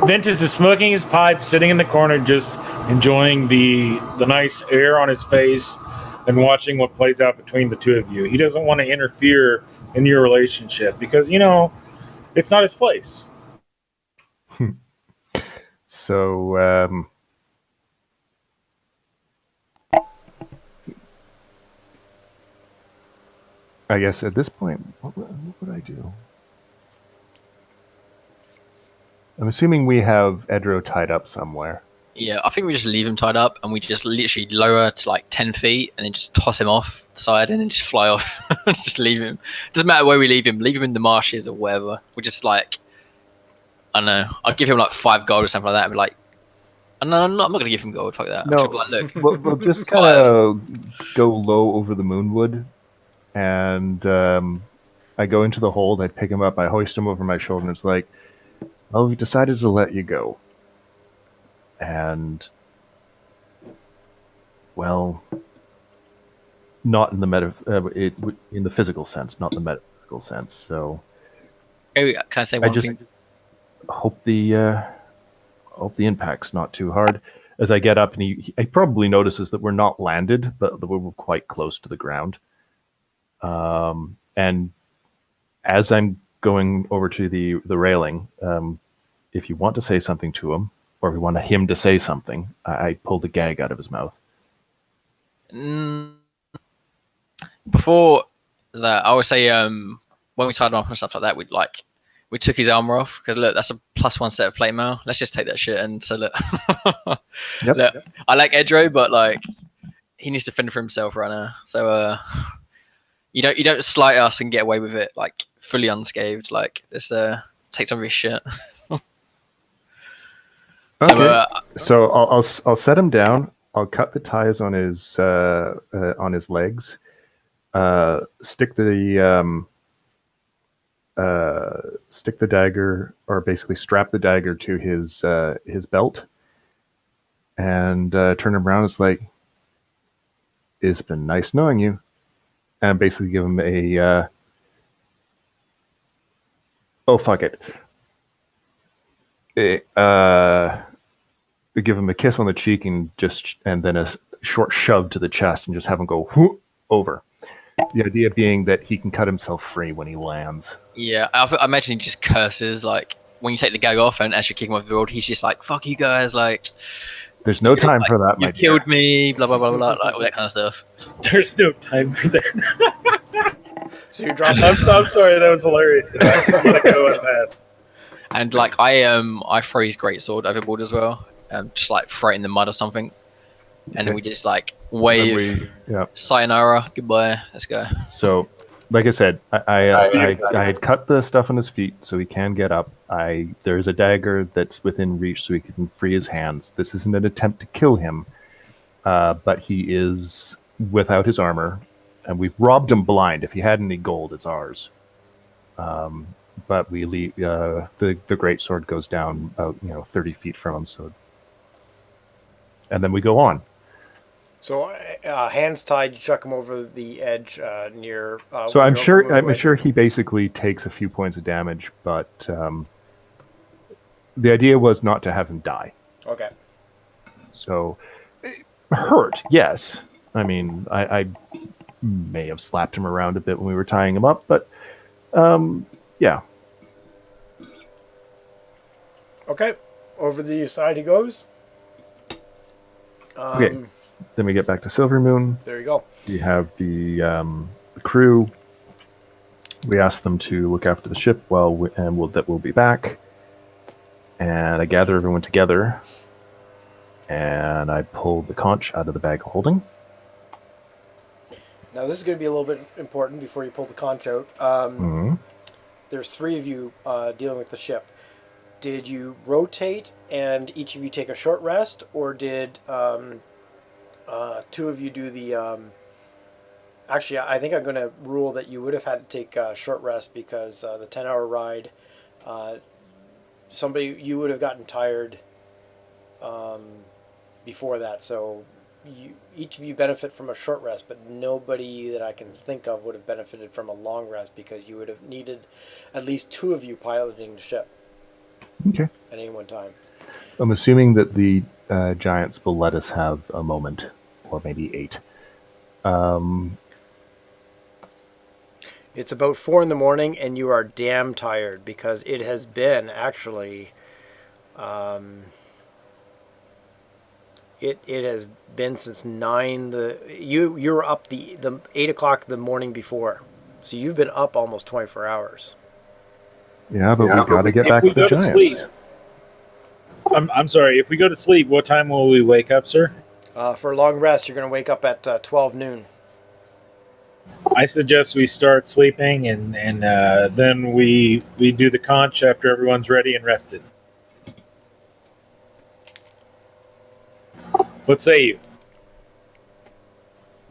Ventus is smoking his pipe, sitting in the corner, just enjoying the nice air on his face and watching what plays out between the two of you. He doesn't want to interfere in your relationship because, it's not his place. So, I guess at this point, what would I do? I'm assuming we have Edro tied up somewhere. Yeah, I think we just leave him tied up and we just literally lower to like 10 feet and then just toss him off the side and then just fly off. Just leave him. Doesn't matter where we leave him in the marshes or wherever. We just like, I don't know, I'd give him like 5 gold or something like that and be like, no, I'm not going to give him gold. Fuck that. No, like, look. we'll just kind of go low over the moonwood, and I go into the hold. I pick him up. I hoist him over my shoulder, and it's like, well, we decided to let you go, and well, not in the in the physical sense, not in the metaphysical sense. So, can I say one thing? Hope the impact's not too hard. As I get up, and he probably notices that we're not landed, but that we're quite close to the ground. And as I'm going over to the railing, if you want to say something to him, or if you want him to say something, I pull the gag out of his mouth. Before that, I would say when we tied him off and stuff like that, we took his armor off because look, that's a +1 set of plate mail. Let's just take that shit and so look. Yep. Look, I like Edro, but like he needs to fend for himself right now. So you don't slight us and get away with it like fully unscathed. Like let's take some of his shit. Okay. So I'll set him down. I'll cut the ties on his legs. Stick the dagger, or basically strap the dagger to his belt, and turn him around. It's like, it's been nice knowing you, and basically give him a oh fuck it. Give him a kiss on the cheek and then a short shove to the chest and just have him go whoop over. The idea being that he can cut himself free when he lands. Yeah, I imagine he just curses like when you take the gag off and as you kick him off the road, he's just like, "Fuck you guys!" Like, there's no time for that. You killed me, blah blah blah blah, like all that kind of stuff. There's no time for that. So you're dropping. I'm sorry, that was hilarious. I let go and pass. And like I throw his greatsword overboard as well, just like throw it in the mud or something, and then we just like wave, sayonara, goodbye, let's go. So, like I said, I had cut the stuff on his feet so he can get up. There's a dagger that's within reach so he can free his hands. This isn't an attempt to kill him, but he is without his armor, and we've robbed him blind. If he had any gold, it's ours. But we leave the great sword goes down about 30 feet from him. So, and then we go on. So hands tied, you chuck him over the edge near. So I'm sure he basically takes a few points of damage, but the idea was not to have him die. Okay. So hurt, yes. I mean, I may have slapped him around a bit when we were tying him up, but yeah. Okay, over the side he goes. Okay, then we get back to Silver Moon. There you go. We have the crew. We ask them to look after the ship that we'll be back. And I gather everyone together, and I pull the conch out of the bag of holding. Now this is going to be a little bit important before you pull the conch out. there's 3 of you dealing with the ship. Did you rotate and each of you take a short rest, or did 2 of you do the? Actually, I think I'm going to rule that you would have had to take a short rest because the 10-hour ride, you would have gotten tired before that. So each of you benefit from a short rest, but nobody that I can think of would have benefited from a long rest because you would have needed at least 2 of you piloting the ship. Okay. At any one time. I'm assuming that the giants will let us have a moment, or maybe 8. It's about 4 in the morning, and you are damn tired because it has been actually. It has been since 9. You were up the 8 o'clock the morning before, so you've been up almost 24 hours. Yeah, but we got to get back to the giants. Sleep, I'm sorry. If we go to sleep, what time will we wake up, sir? For a long rest, you're going to wake up at 12 noon. I suggest we start sleeping, and then we do the conch after everyone's ready and rested. What say you?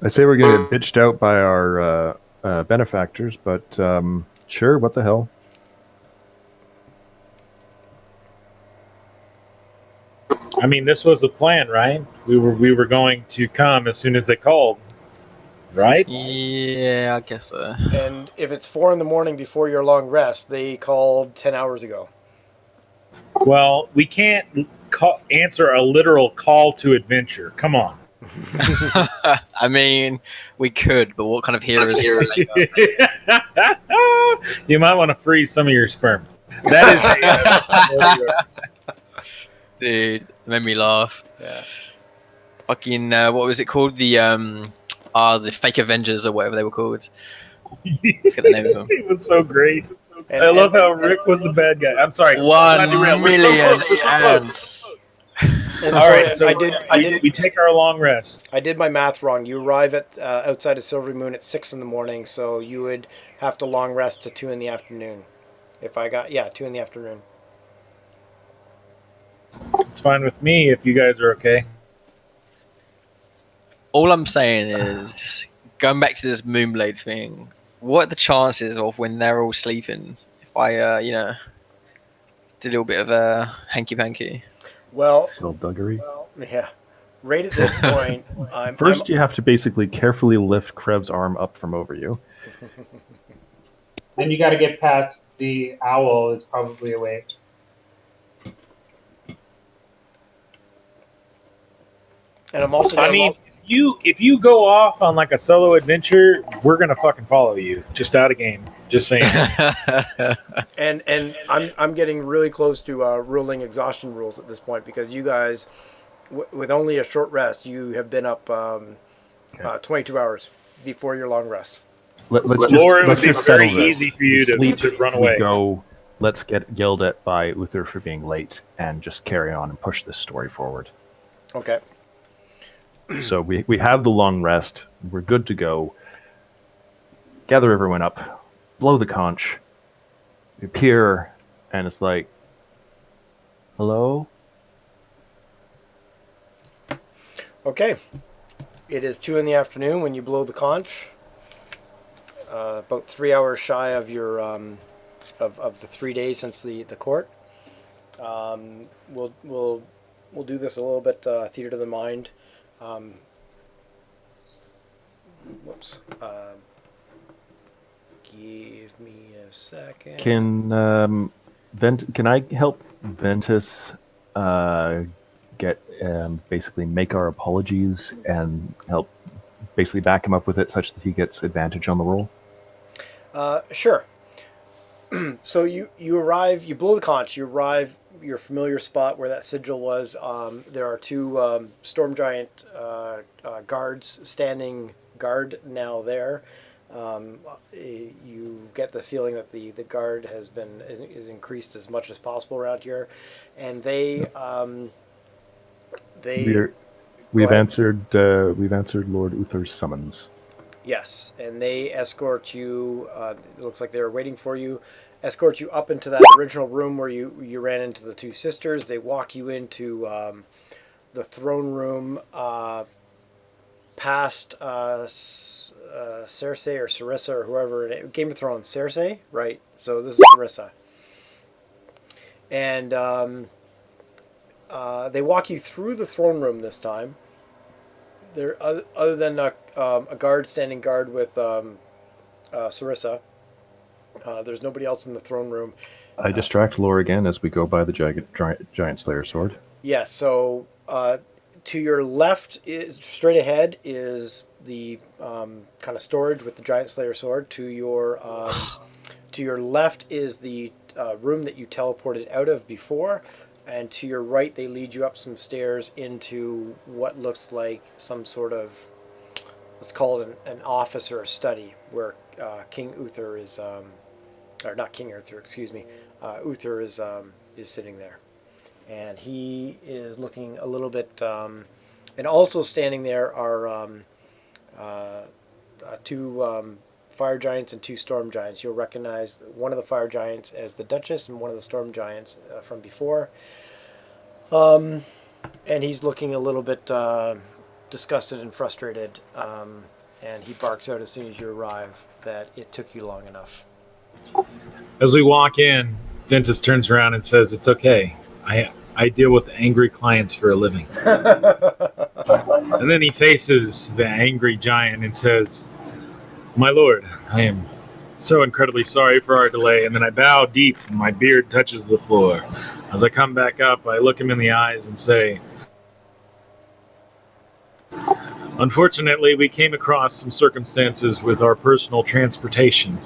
I say we're going to get bitched out by our benefactors, but sure, what the hell? I mean, this was the plan, right? We were going to come as soon as they called, right? Yeah, I guess so. And if it's 4 in the morning before your long rest, they called 10 hours ago. Well, we can't answer a literal call to adventure. Come on. I mean, we could, but what kind of heroes? You might want to freeze some of your sperm. That is Dude, it made me laugh. Yeah. Fucking what was it called? The fake Avengers or whatever they were called. Forget the name of them. It was so great. I love how Rick was the bad guy. I'm sorry. 1 million ants. All right, so we take our long rest. I did my math wrong. You arrive at outside of Silver Moon at 6 in the morning, so you would have to long rest to 2 in the afternoon. 2 in the afternoon. It's fine with me if you guys are okay. All I'm saying is, going back to this Moonblade thing, what are the chances of when they're all sleeping if I, did a little bit of a hanky-panky? Well, Duggery. Yeah. Right at this point, First, you have to basically carefully lift Krev's arm up from over you. Then you got to get past the owl. It's probably awake. And I'm also. If you go off on like a solo adventure, we're gonna fucking follow you. Just out of game. Just saying. and I'm getting really close to ruling exhaustion rules at this point because you guys, with only a short rest, you have been up 22 hours before your long rest. It would be very easy for you to run away. Let's get yelled at by Uther for being late and just carry on and push this story forward. Okay. So we have the long rest. We're good to go. Gather everyone up. Blow the conch. We appear, and it's like, hello? Okay. It is 2 in the afternoon when you blow the conch. About 3 hours shy of your of the 3 days since the court. We'll do this a little bit theater to the mind. Give me a second. Can I help Ventus basically make our apologies and help basically back him up with it such that he gets advantage on the roll? Sure. So you arrive, you blow the conch, you arrive your familiar spot where that sigil was. There are 2 storm giant guards standing guard now there. You get the feeling that the guard is increased as much as possible around here, and we've answered Lord Uther's summons. Yes, and they escort you. It looks like they were waiting for you. Escort you up into that original room where you ran into the two sisters. They walk you into the throne room, past Cersei or Sarissa or whoever. Game of Thrones, Cersei, right? So this is Sarissa, and they walk you through the throne room this time. There, other than a guard standing guard with Sarissa. There's nobody else in the throne room. I distract Lore again as we go by the giant Slayer sword. Yeah, so to your left, straight ahead, is the kind of storage with the giant Slayer sword. To your left is the room that you teleported out of before, and to your right, they lead you up some stairs into what looks like some sort of, let's call it an office or a study where King Uther is. Or not King Uther, excuse me. Uther is sitting there, and he is looking a little bit. And also standing there are two fire giants and two storm giants. You'll recognize one of the fire giants as the Duchess and one of the storm giants from before. And he's looking a little bit disgusted and frustrated. And he barks out as soon as you arrive that it took you long enough. As we walk in, Ventus turns around and says, "It's okay. I deal with angry clients for a living." And then he faces the angry giant and says, "My lord, I am so incredibly sorry for our delay." And then I bow deep and my beard touches the floor. As I come back up, I look him in the eyes and say, "Unfortunately, we came across some circumstances with our personal transportation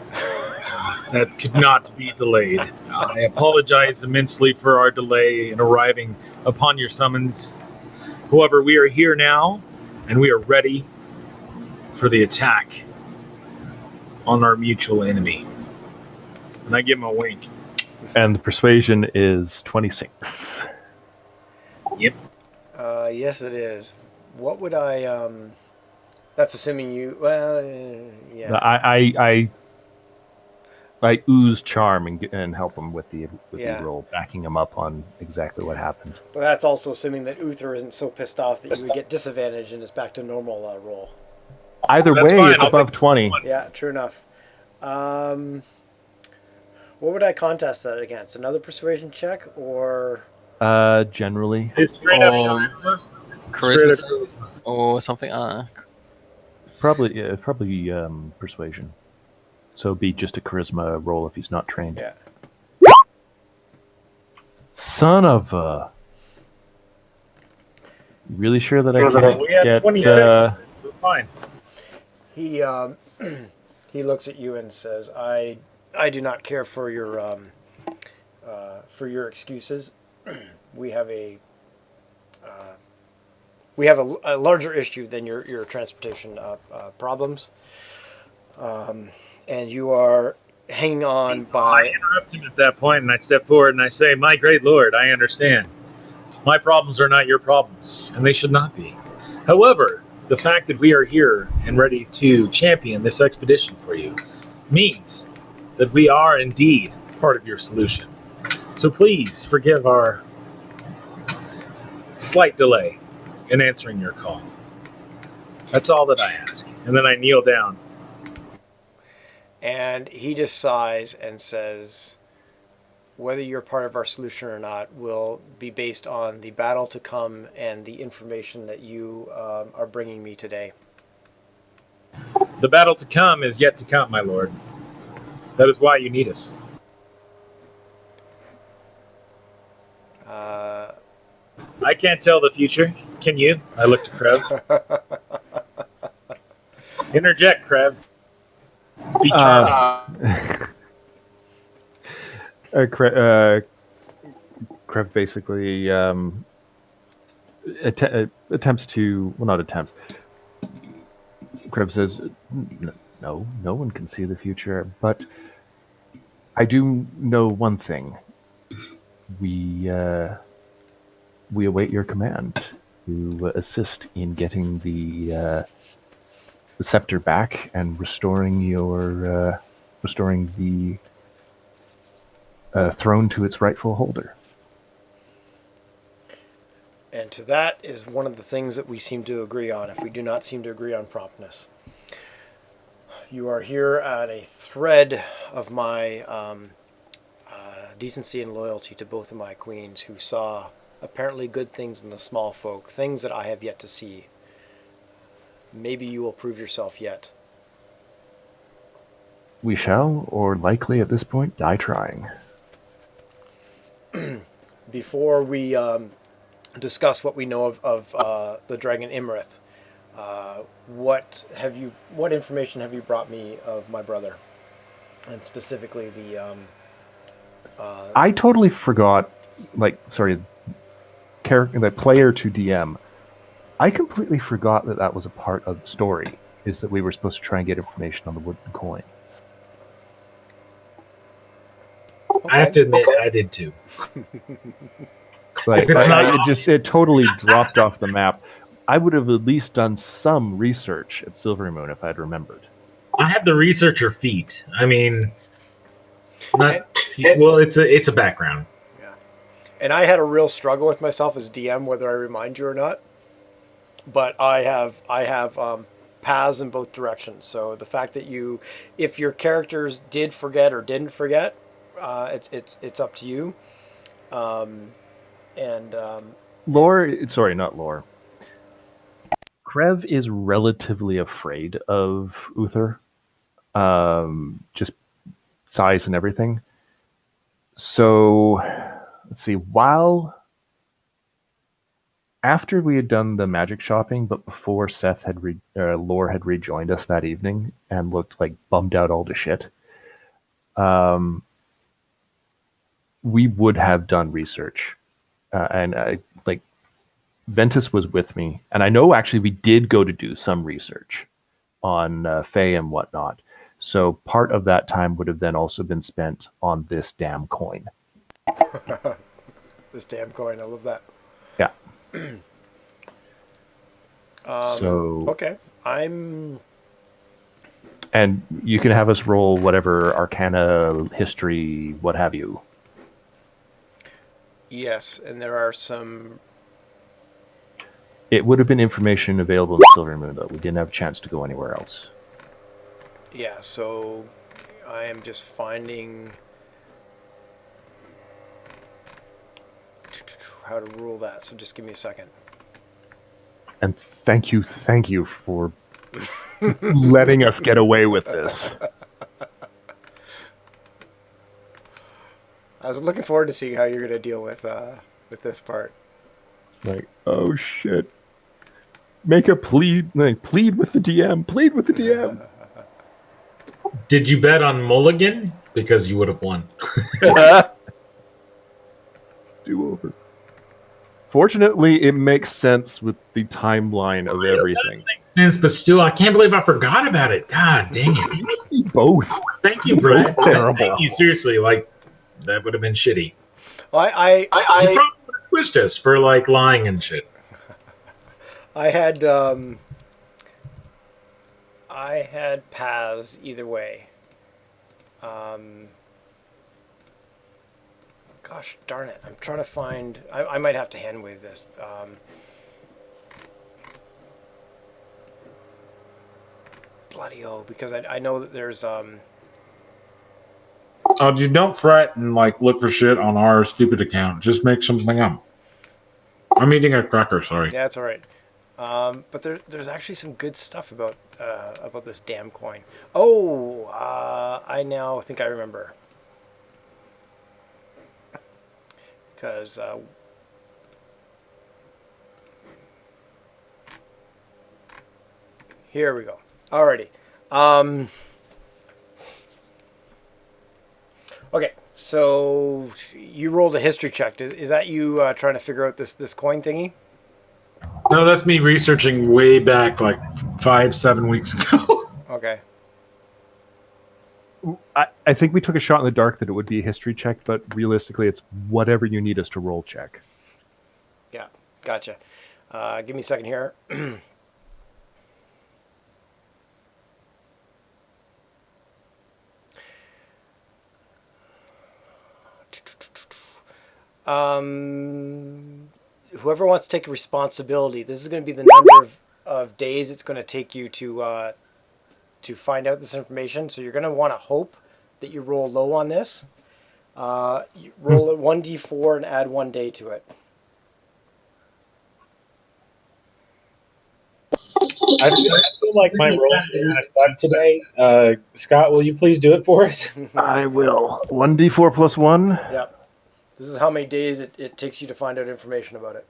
that could not be delayed. I apologize immensely for our delay in arriving upon your summons. However, we are here now, and we are ready for the attack on our mutual enemy." And I give him a wink. And the persuasion is 26. Yep. Yes, it is. What would I? That's assuming you. Well, yeah. I ooze charm and help him with the roll, backing him up on exactly what happened. But that's also assuming that Uther isn't so pissed off that you would get disadvantage and it's back to normal roll. Either way, fine. It's above 20. Yeah, true enough. What would I contest that against? Another persuasion check or? Generally. It's straight up charisma or something. Probably persuasion. So it'd be just a charisma roll if he's not trained. Yeah. Son of a... Really sure that I can We have 26. So fine. He looks at you and says, "I do not care for your excuses. We have a larger issue than your transportation problems. And you are hanging on by..." I interrupt him at that point, and I step forward and I say, "My great lord, I understand. My problems are not your problems, and they should not be. However, the fact that we are here and ready to champion this expedition for you means that we are indeed part of your solution. So please forgive our slight delay in answering your call. That's all that I ask." And then I kneel down. And he just sighs and says, "Whether you're part of our solution or not will be based on the battle to come and the information that you are bringing me today." The battle to come is yet to come, my lord. That is why you need us. I can't tell the future. Can you? I look to Krev. Interject, Krev. Be charming. Krev basically attempts to... Well, not attempts. Krev says, no one can see the future, but I do know one thing. We await your command to assist in getting the the scepter back and restoring the throne to its rightful holder. And to that is one of the things that we seem to agree on, if we do not seem to agree on promptness. You are here at a thread of my decency and loyalty to both of my queens, who saw apparently good things in the small folk, things that I have yet to see. Maybe you will prove yourself yet. We shall, or likely at this point, die trying. Before we discuss what we know of the dragon Imrith, what information have you brought me of my brother, and specifically the? I totally forgot. The player to DM. I completely forgot that was a part of the story. Is that we were supposed to try and get information on the wooden coin. Okay. I have to admit, I did too. It totally dropped off the map. I would have at least done some research at Silvermoon if I'd remembered. I have the researcher feat. I mean, it's a background. Yeah, and I had a real struggle with myself as DM whether I remind you or not. But I have paths in both directions. So the fact that if your characters did forget or didn't forget, it's up to you. Not Lore. Krev is relatively afraid of Uther, just size and everything. So, let's see. After we had done the magic shopping, but before Seth Lore had rejoined us that evening and looked like bummed out all to shit, we would have done research, Ventus was with me, and I know actually we did go to do some research on Fae and whatnot. So part of that time would have then also been spent on this damn coin. This damn coin, I love that. Yeah. Okay, and you can have us roll whatever Arcana, history, what have you. Yes, and there are some. It would have been information available in Silvermoon, though. We didn't have a chance to go anywhere else. Yeah, so I am just finding how to rule that. So just give me a second. And thank you for letting us get away with this. I was looking forward to seeing how you're going to deal with this part. Like, oh shit. Make a plead with the DM. Plead with the DM. Did you bet on Mulligan? Because you would have won. Do over. Fortunately, it makes sense with the timeline of everything. Sense, but still, I can't believe I forgot about it. God dang it. Both. Thank you, Brad. Terrible. Thank you, seriously. That would have been shitty. I probably would have squished us for lying and shit. I had paths either way. Gosh darn it! I'm trying to find. I might have to hand wave this. Bloody because I know that there's Oh, you don't fret and look for shit on our stupid account. Just make something up. I'm eating a cracker. Sorry. Yeah, it's all right. But there's actually some good stuff about this damn coin. Oh, I now think I remember. Because here we go. Alrighty. Okay, so you rolled a history check. Is that you trying to figure out this coin thingy? No, that's me researching way back 5-7 weeks ago. Okay. I think we took a shot in the dark that it would be a history check, but realistically it's whatever you need us to roll check. Yeah, gotcha. Give me a second here. Whoever wants to take responsibility, this is going to be the number of days it's going to take you to find out this information. So you're going to want to hope that you roll low on this. You roll it 1d4 and add 1 day to it. I feel like my roll kind of sucked today. Scott, will you please do it for us? I will. 1d4 plus 1. Yep. This is how many days it takes you to find out information about it.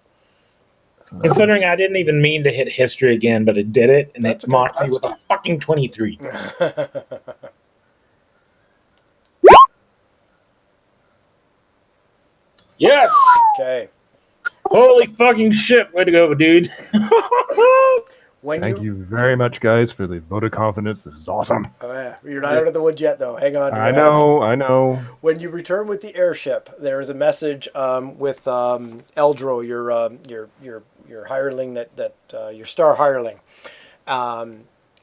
Considering I didn't even mean to hit history again, but it did it, and it mocked me with a fucking 23. Yes! Okay. Holy fucking shit. Way to go, dude. Thank you very much, guys, for the vote of confidence. This is awesome. Oh, yeah. You're not out of the woods yet, though. Hang on. I know. When you return with the airship, there is a message with Eldro, your hireling your star hireling,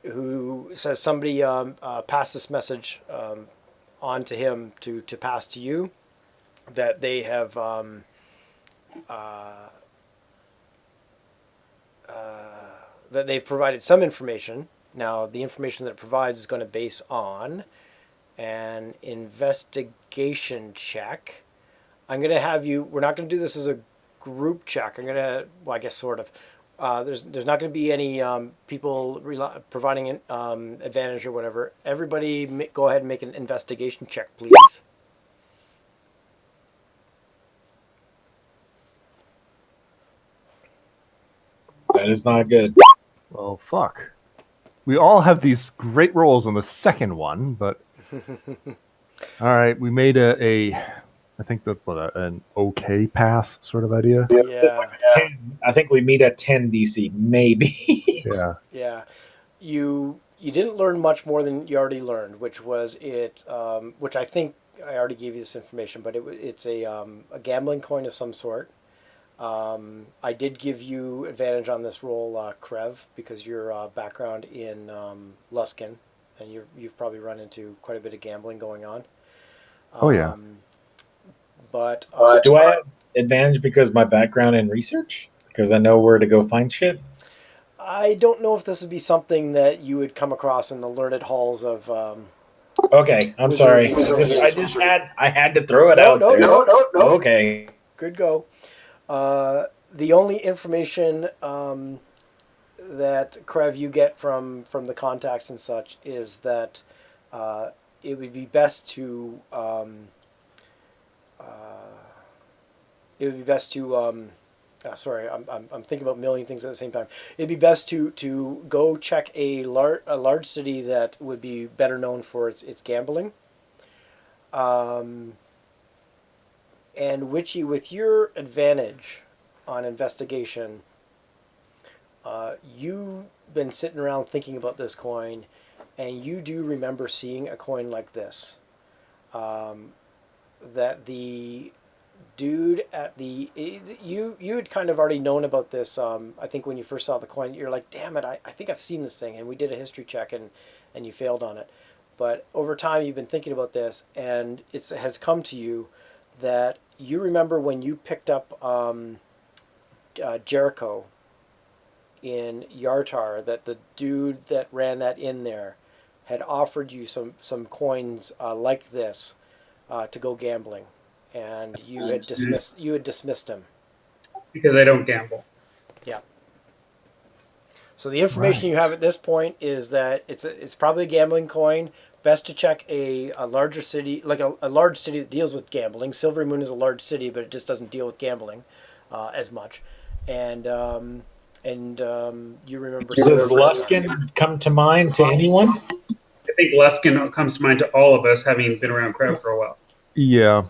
who says somebody passed this message on to him to pass to you, that they have that they've provided some information. Now, the information that it provides is going to base on an investigation check. I'm going to have you. We're not going to do this as a group check. I'm going to. Well, I guess sort of. There's not going to be any people providing an advantage or whatever. Everybody, go ahead and make an investigation check, please. That is not good. Well, fuck. We all have these great rolls on the second one, but all right, we made I think that's an okay pass sort of idea. Yeah. Like 10. I think we meet at 10 DC, maybe. Yeah. Yeah. You didn't learn much more than you already learned, which was which I think I already gave you this information, but it's a gambling coin of some sort. I did give you advantage on this roll, Krev, because your background in Luskin, and you've probably run into quite a bit of gambling going on. Oh yeah. But do I have advantage because my background in research? Because I know where to go find shit? I don't know if this would be something that you would come across in the learned halls of. Okay, I'm sorry. I had to throw it out there. No. Okay. Good go. The only information that Krev you get from the contacts and such is that it would be best to sorry, I'm thinking about a million things at the same time. It'd be best to go check a large city that would be better known for its gambling. And Witchy, with your advantage on investigation, you've been sitting around thinking about this coin, and you do remember seeing a coin like this. That the dude at the you had kind of already known about this. I think when you first saw the coin, you're like, "Damn it! I think I've seen this thing." And we did a history check, and you failed on it. But over time, you've been thinking about this, and it has come to you that you remember when you picked up Jericho in Yartar, that the dude that ran that in there had offered you some coins like this to go gambling, and you had dismissed him because I don't gamble. Yeah. So the information you have at this point is that it's probably a gambling coin. Best to check a larger city, like a large city that deals with gambling. Silvery Moon is a large city, but it just doesn't deal with gambling as much. And you remember. Does Luskin come to mind to anyone? I think Luskin comes to mind to all of us, having been around Krev for a while. Yeah.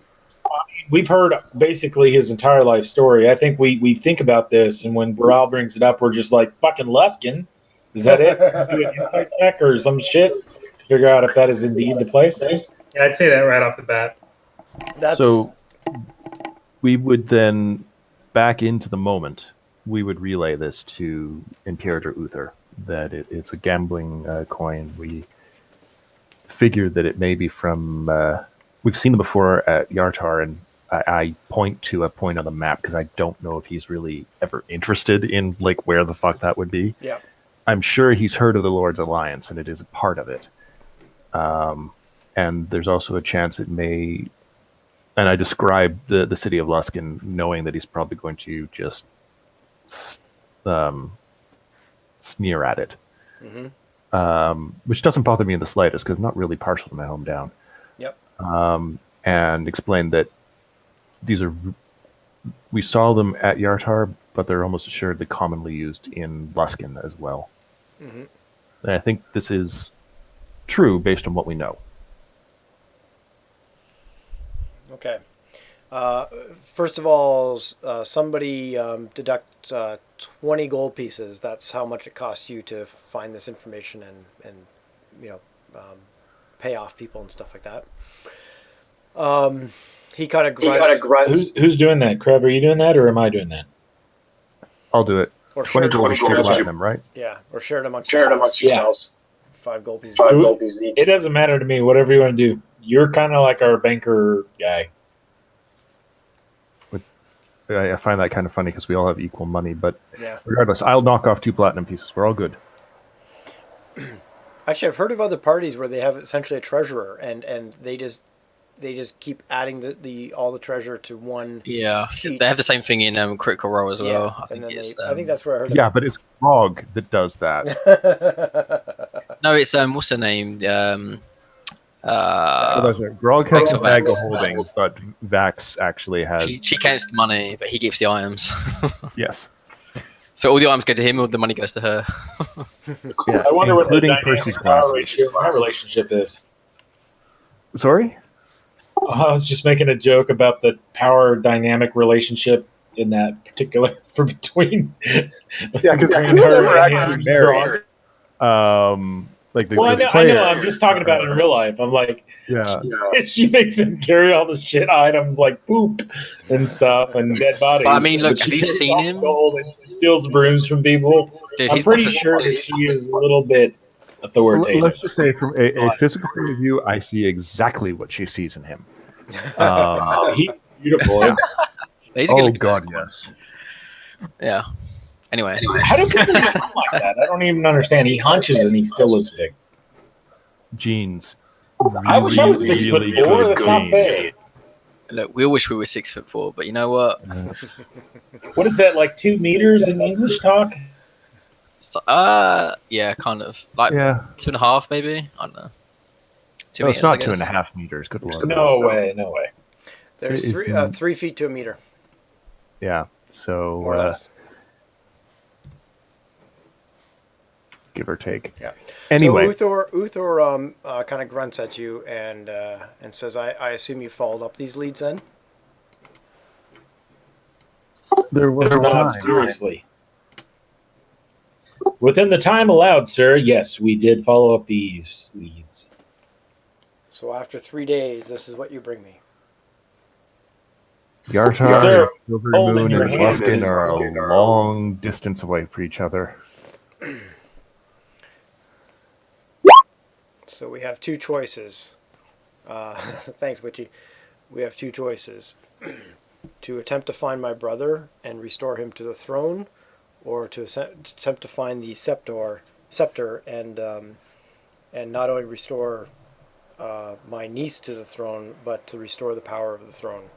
We've heard basically his entire life story. I think we think about this, and when Baral brings it up, we're just like, fucking Luskin. Is that it? Do an insight check or some shit? Figure out if that is indeed the place. Yeah, I'd say that right off the bat. So we would then, back into the moment, we would relay this to Imperator Uther, that it's a gambling coin. We figured that it may be from we've seen him before at Yartar, and I point to a point on the map because I don't know if he's really ever interested in like where the fuck that would be. Yeah. I'm sure he's heard of the Lord's Alliance, and it is a part of it. And there's also a chance it may. And I describe the city of Luskin, knowing that he's probably going to just sneer at it, which doesn't bother me in the slightest because I'm not really partial to my hometown. Yep. And explain that we saw them at Yartar, but they're almost assuredly commonly used in Luskin as well. And I think this is true based on what we know. Okay. First of all, somebody deduct 20 gold pieces. That's how much it costs you to find this information and pay off people and stuff like that. He kind of grunts. Who's doing that? Crab, are you doing that or am I doing that? I'll do it. Or 20 gold is 2 platinum, right? Yeah, or share it amongst yourselves. 5 gold pieces. Each. It doesn't matter to me. Whatever you want to do. You're kind of like our banker guy. I find that kind of funny because we all have equal money, but regardless, I'll knock off 2 platinum pieces. We're all good. Actually, I've heard of other parties where they have essentially a treasurer, and they just keep adding all the treasure to one. Yeah, sheet. They have the same thing in Critical Role as well. I think that's where I heard. Yeah, but it's Grog that does that. No, it's what's her name? Grog has a bag of holdings, but Vax actually has. She counts the money, but he keeps the items. Yes. So all the items go to him, or the money goes to her. Yeah, I wonder what the Percy's power ratio of my relationship is. Sorry? I was just making a joke about the power dynamic relationship in that particular between her and Grog. Like the, well, I know. I'm just talking about it in real life. I'm like, she makes him carry all the shit items like poop and stuff and dead bodies. But I mean, look, have you seen him? Gold and steals brooms from people. Dude, I'm pretty sure that she is a little bit authoritative. Let's just say, from a physical point of view, I see exactly what she sees in him. He's beautiful. He's God, yes. Yeah. Anyway, how do people look like that? I don't even understand. He hunches and he still looks big. Genes. I wish I was 6'4". That's not fair. Look, we all wish we were 6'4", but you know what? What is that, like 2 meters in English talk? So, yeah, kind of. Like 2.5 maybe? I don't know. 2 meters, it's not 2.5 meters. Good lord. No way. There's 3 feet to a meter. Yeah, so... More or less. Give or take. Yeah. Anyway, so Uthor kind of grunts at you and says, "I assume you followed up these leads then." There was time. Seriously. Within the time allowed, sir. Yes, we did follow up these leads. So after 3 days, this is what you bring me. Yartar, Silver Moon, your and hands Luskin are a long distance away from each other. So we have 2 choices. Thanks, Witchy. We have 2 choices. To attempt to find my brother and restore him to the throne, or to attempt to find the scepter and not only restore my niece to the throne, but to restore the power of the throne.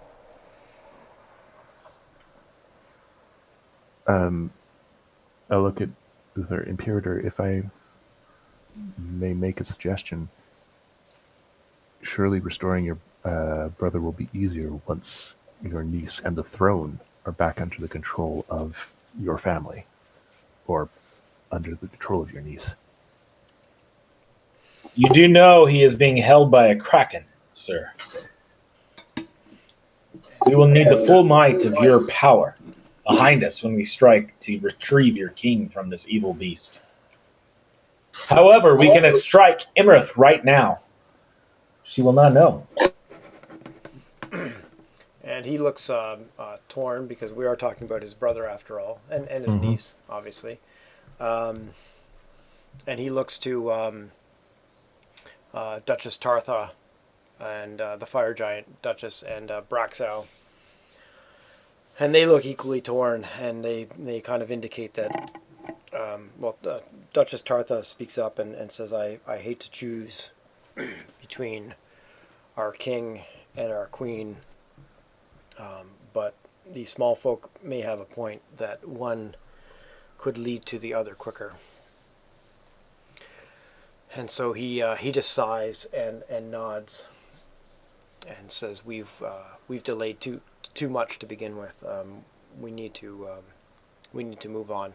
I'll look at Uther Imperator. If I may make a suggestion, surely restoring your brother will be easier once your niece and the throne are back under the control of your family, or under the control of your niece. You do know he is being held by a kraken, sir. We will need the full might of your power behind us when we strike to retrieve your king from this evil beast. However, we can strike Imerith right now. She will not know. And he looks torn because we are talking about his brother after all, and his niece, obviously. And he looks to Duchess Tartha and the fire giant Duchess and Braxow. And they look equally torn, and they kind of indicate that, Duchess Tartha speaks up and says, I hate to choose between our king and our queen, but the small folk may have a point that one could lead to the other quicker. And so he just sighs and nods and says, we've delayed too much to begin with. We need to move on.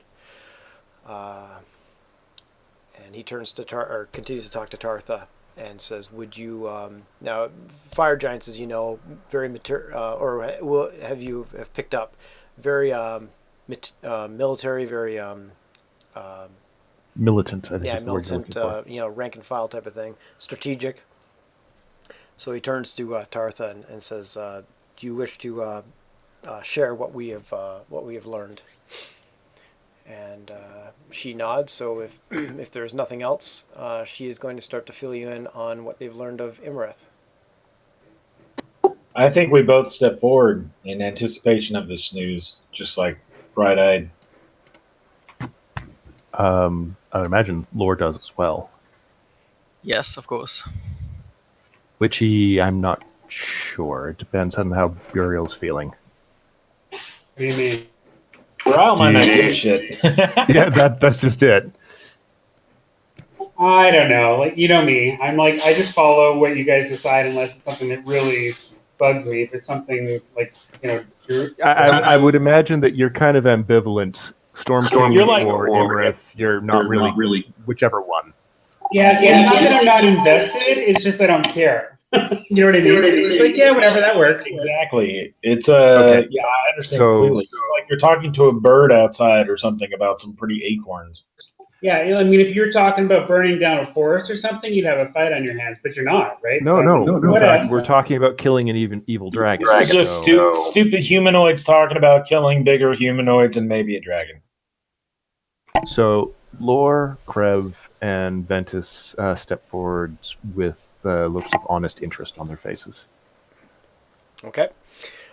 And he turns to continues to talk to Tartha and says, "Would you now fire giants, as you know, very have picked up very military, very militant. I think yeah, is the word you're militant, looking for. rank and file type of thing, strategic." So he turns to Tartha and says, "Do you wish to share what we have learned?" And she nods. So if if there's nothing else, she is going to start to fill you in on what they've learned of Imarith. I think we both step forward in anticipation of this news, just like bright-eyed. I would imagine Lore does as well. Yes, of course. I'm not sure. It depends on how Burial's feeling. What do you mean? Ral might not give a shit. Yeah, that's just it. I don't know. Like, you know me. I'm like, I just follow what you guys decide unless it's something that really bugs me. If it's something like, I would imagine that you're kind of ambivalent. Storm King You're like- or Imarith, you're not really whichever one. yeah, so it's not that I'm not invested. It's just I don't care. You know what I mean? It's like, yeah, whatever, that works. Exactly. It's Okay. yeah, I understand So- completely. It's like you're talking to a bird outside or something about some pretty acorns. Yeah, I mean, if you're talking about burning down a forest or something, you'd have a fight on your hands, but you're not, right? No. Whatever. We're talking about killing an evil dragon. This is just stupid humanoids talking about killing bigger humanoids and maybe a dragon. So Lore, Krev, and Ventus step forward with looks of honest interest on their faces. Okay.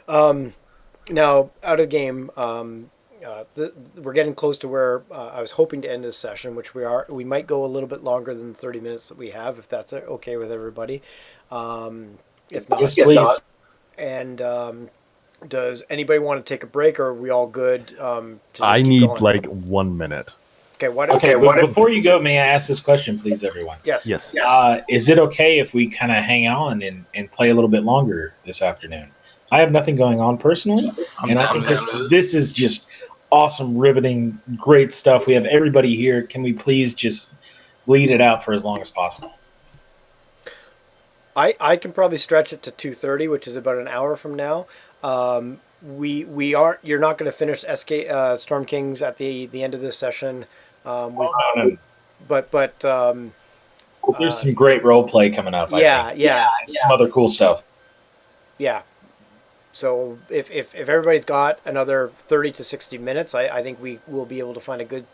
Now, out of game, we're getting close to where I was hoping to end this session, which we are. We might go a little bit longer than the 30 minutes that we have, if that's okay with everybody. If not, Yes, please. And does anybody want to take a break, or are we all good? To just I keep need going? like 1 minute. Okay. Before you go, may I ask this question, please, everyone? Yes. Is it okay if we kind of hang on and play a little bit longer this afternoon? I have nothing going on personally, and I think this is just awesome, riveting, great stuff. We have everybody here. Can we please just bleed it out for as long as possible? I can probably stretch it to 2:30, which is about an hour from now. We aren't. You're not going to finish Storm Kings at the end of this session. No. But There's some great role play coming up. Yeah. Some other cool stuff. Yeah. So if everybody's got another 30 to 60 minutes, I think we will be able to find a good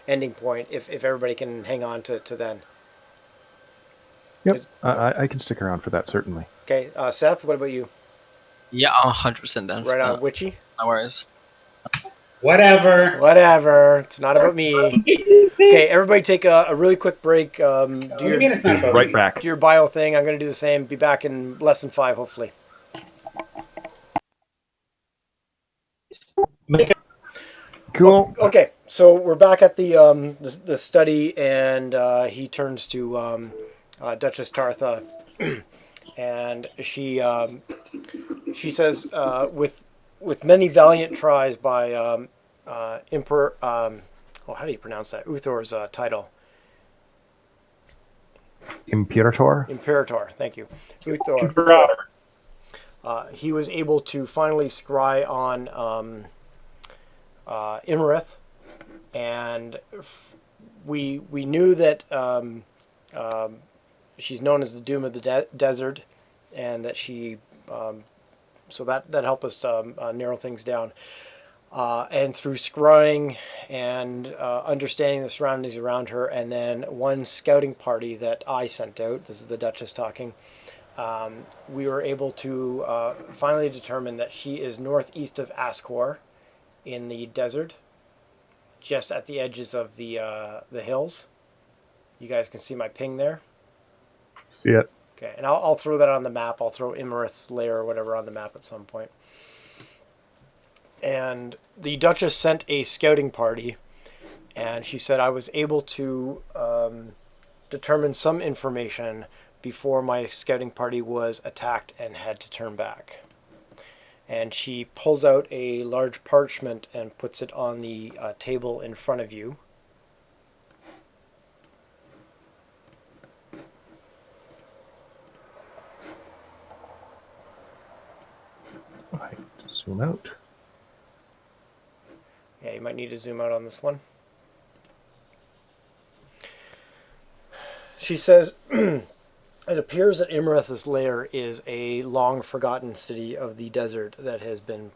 ending point if everybody can hang on to then. Yep, I can stick around for that, certainly. Okay, Seth, what about you? Yeah, I'm 100% down. Right on, Witchy? No worries. Whatever. It's not about me. Okay, everybody take a really quick break. Do Back. Do your bio thing. I'm going to do the same. Be back in less than 5, hopefully. Cool. Okay, so we're back at the study, and he turns to Duchess Tartha, and she says, with many valiant tries by Emperor, how do you pronounce that? Uthor's title. Imperator. Thank you, Uthor. He was able to finally scry on Imarith, and we knew that she's known as the Doom of the Desert, and that she so that helped us narrow things down. And through scrying and understanding the surroundings around her, and then one scouting party that I sent out, this is the Duchess talking, we were able to finally determine that she is northeast of Ascor in the desert, just at the edges of the hills. You guys can see my ping there. See it. Okay, and I'll throw that on the map. I'll throw Imerith's lair or whatever on the map at some point. And the Duchess sent a scouting party, and she said I was able to determine some information before my scouting party was attacked and had to turn back. And she pulls out a large parchment and puts it on the table in front of you. I zoom out. Yeah, you might need to zoom out on this one. She says, it appears that Imerith's lair is a long-forgotten city of the desert that has been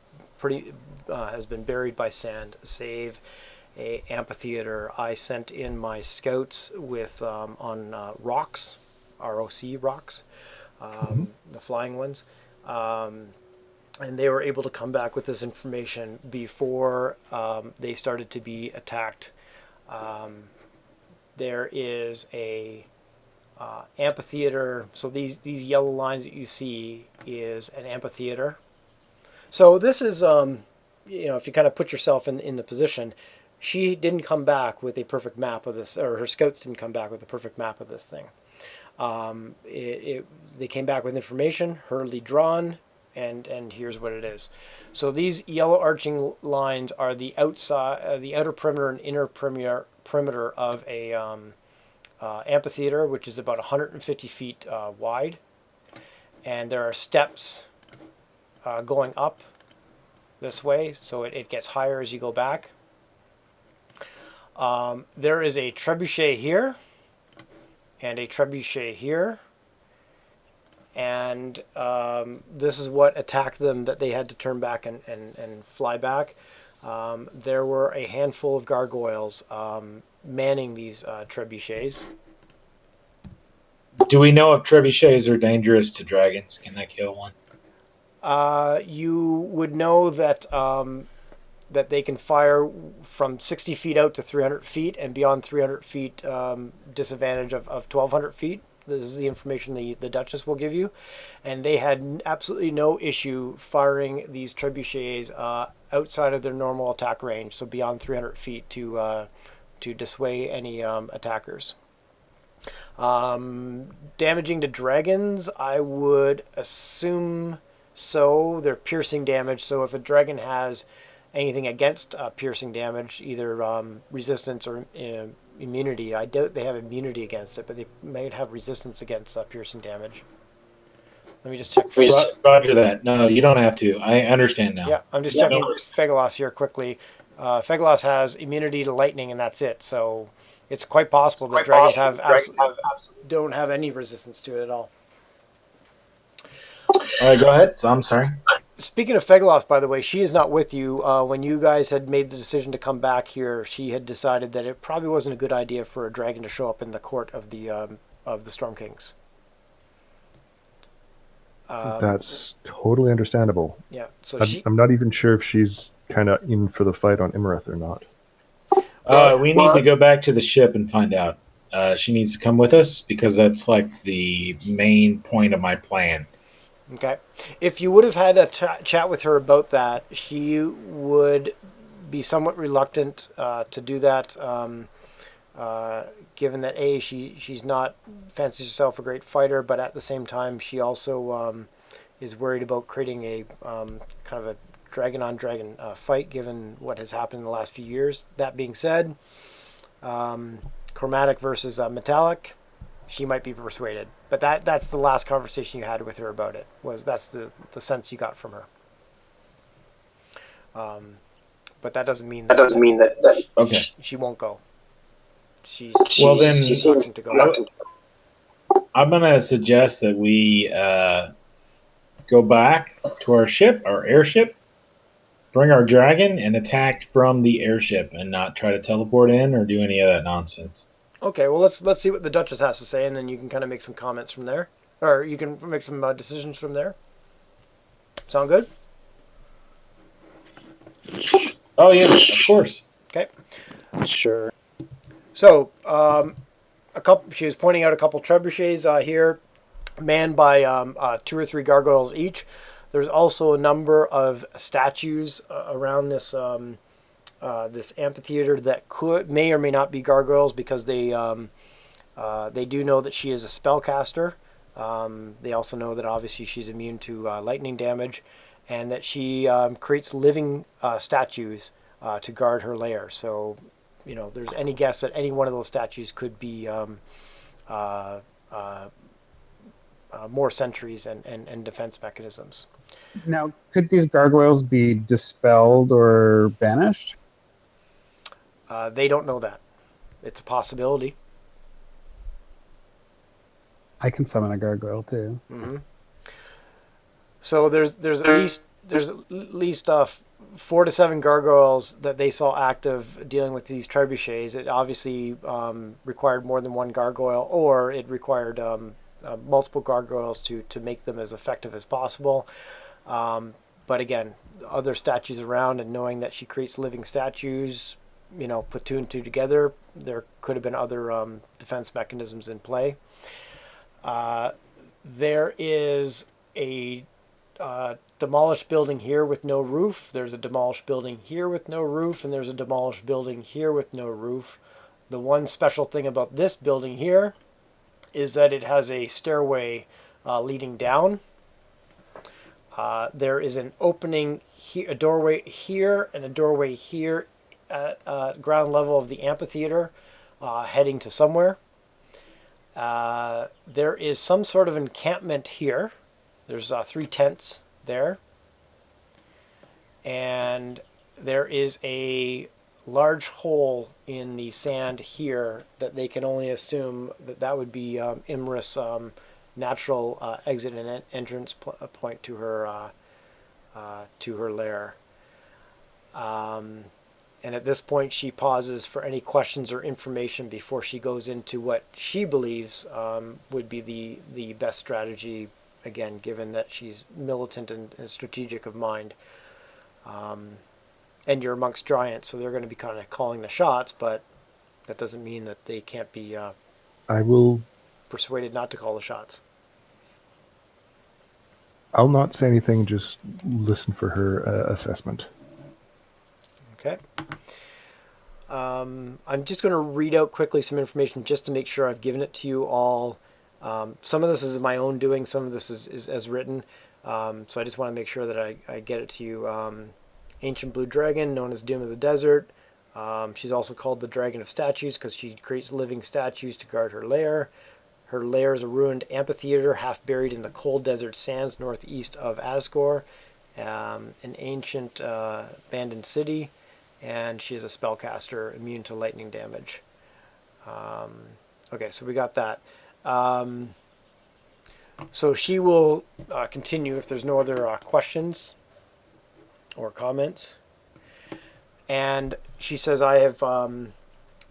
buried by sand, save a amphitheater. I sent in my scouts with on rocks, ROC rocks, the flying ones, and they were able to come back with this information before they started to be attacked. There is a amphitheater. So these yellow lines that you see is an amphitheater. So this is, if you kind of put yourself in the position, she didn't come back with a perfect map of this, or her scouts didn't come back with a perfect map of this thing. They came back with information, hurriedly drawn, and here's what it is. So these yellow arching lines are the outside, the outer perimeter and inner perimeter of a amphitheater, which is about 150 feet wide, and there are steps going up this way, so it gets higher as you go back. There is a trebuchet here and a trebuchet here, and this is what attacked them, that they had to turn back and fly back. There were a handful of gargoyles manning these trebuchets. Do we know if trebuchets are dangerous to dragons? Can I kill one? You would know that that they can fire from 60 feet out to 300 feet, and beyond 300 feet, disadvantage of 1,200 feet. This is the information the Duchess will give you. And they had absolutely no issue firing these trebuchets outside of their normal attack range, so beyond 300 feet to dissuade any attackers. Damaging to dragons, I would assume so. They're piercing damage, so if a dragon has anything against piercing damage, either resistance or immunity, I doubt they have immunity against it, but they might have resistance against piercing damage. Let me just check. Roger that. No, you don't have to. I understand now. Yeah, I'm just checking Fegalos here quickly. Fegalos has immunity to lightning, and that's it. So it's quite possible that dragons don't have any resistance to it at all. All right, go ahead. So I'm sorry. Speaking of Fegalos, by the way, she is not with you. When you guys had made the decision to come back here, she had decided that it probably wasn't a good idea for a dragon to show up in the court of the Storm Kings. That's totally understandable. Yeah, so I'm not even sure if she's kind of in for the fight on Imerith or not. We need to go back to the ship and find out. She needs to come with us because that's like the main point of my plan. Okay. If you would have had a chat with her about that, she would be somewhat reluctant to do that, given that A, she's not fancies herself a great fighter, but at the same time she also is worried about creating a kind of a dragon-on-dragon fight, given what has happened in the last few years. That being said, chromatic versus metallic, she might be persuaded. But that's the last conversation you had with her about it. That's the sense you got from her. But that doesn't mean that okay. She won't go. She's reluctant to go. I'm gonna suggest that we go back to our ship, our airship, bring our dragon, and attack from the airship, and not try to teleport in or do any of that nonsense. Okay, well let's see what the Duchess has to say, and then you can kind of make some comments from there. or you can make some decisions from there. Sound good? Oh yeah, of course. Okay. Sure. So, she was pointing out a couple trebuchets here, manned by 2 or 3 gargoyles each. There's also a number of statues around this this amphitheater that may or may not be gargoyles, because they do know that she is a spellcaster. They also know that obviously she's immune to lightning damage, and that she creates living statues to guard her lair. So, there's any guess that any one of those statues could be more sentries and defense mechanisms. Now, could these gargoyles be dispelled or banished? They don't know that. It's a possibility. I can summon a gargoyle too. Mm-hmm. So there's at least 4 to 7 gargoyles that they saw active dealing with these trebuchets. It obviously required more than one gargoyle, or it required multiple gargoyles to make them as effective as possible. But again, other statues around, and knowing that she creates living statues, put 2 and 2 together, there could have been other defense mechanisms in play. There is a demolished building here with no roof. There's a demolished building here with no roof, and there's a demolished building here with no roof. The one special thing about this building here is that it has a stairway leading down. There is an opening here, a doorway here, and a doorway here at ground level of the amphitheater, heading to somewhere. There is some sort of encampment here. There's 3 tents there. And there is a large hole in the sand here that they can only assume that would be Imris' natural exit and entrance point to her lair. And at this point, she pauses for any questions or information before she goes into what she believes would be the best strategy, again, given that she's militant and strategic of mind. And you're amongst giants, so they're going to be kind of calling the shots, but that doesn't mean that they can't be I will persuaded not to call the shots. I'll not say anything, just listen for her assessment. Okay. I'm just going to read out quickly some information just to make sure I've given it to you all. Some of this is my own doing, some of this is as written. So I just want to make sure that I get it to you. Ancient blue dragon, known as Doom of the Desert. She's also called the Dragon of Statues because she creates living statues to guard her lair. Her lair is a ruined amphitheater half buried in the cold desert sands northeast of Asgore, an ancient abandoned city, and she is a spellcaster immune to lightning damage. Okay, so we got that. So she will continue if there's no other questions or comments. And she says, I have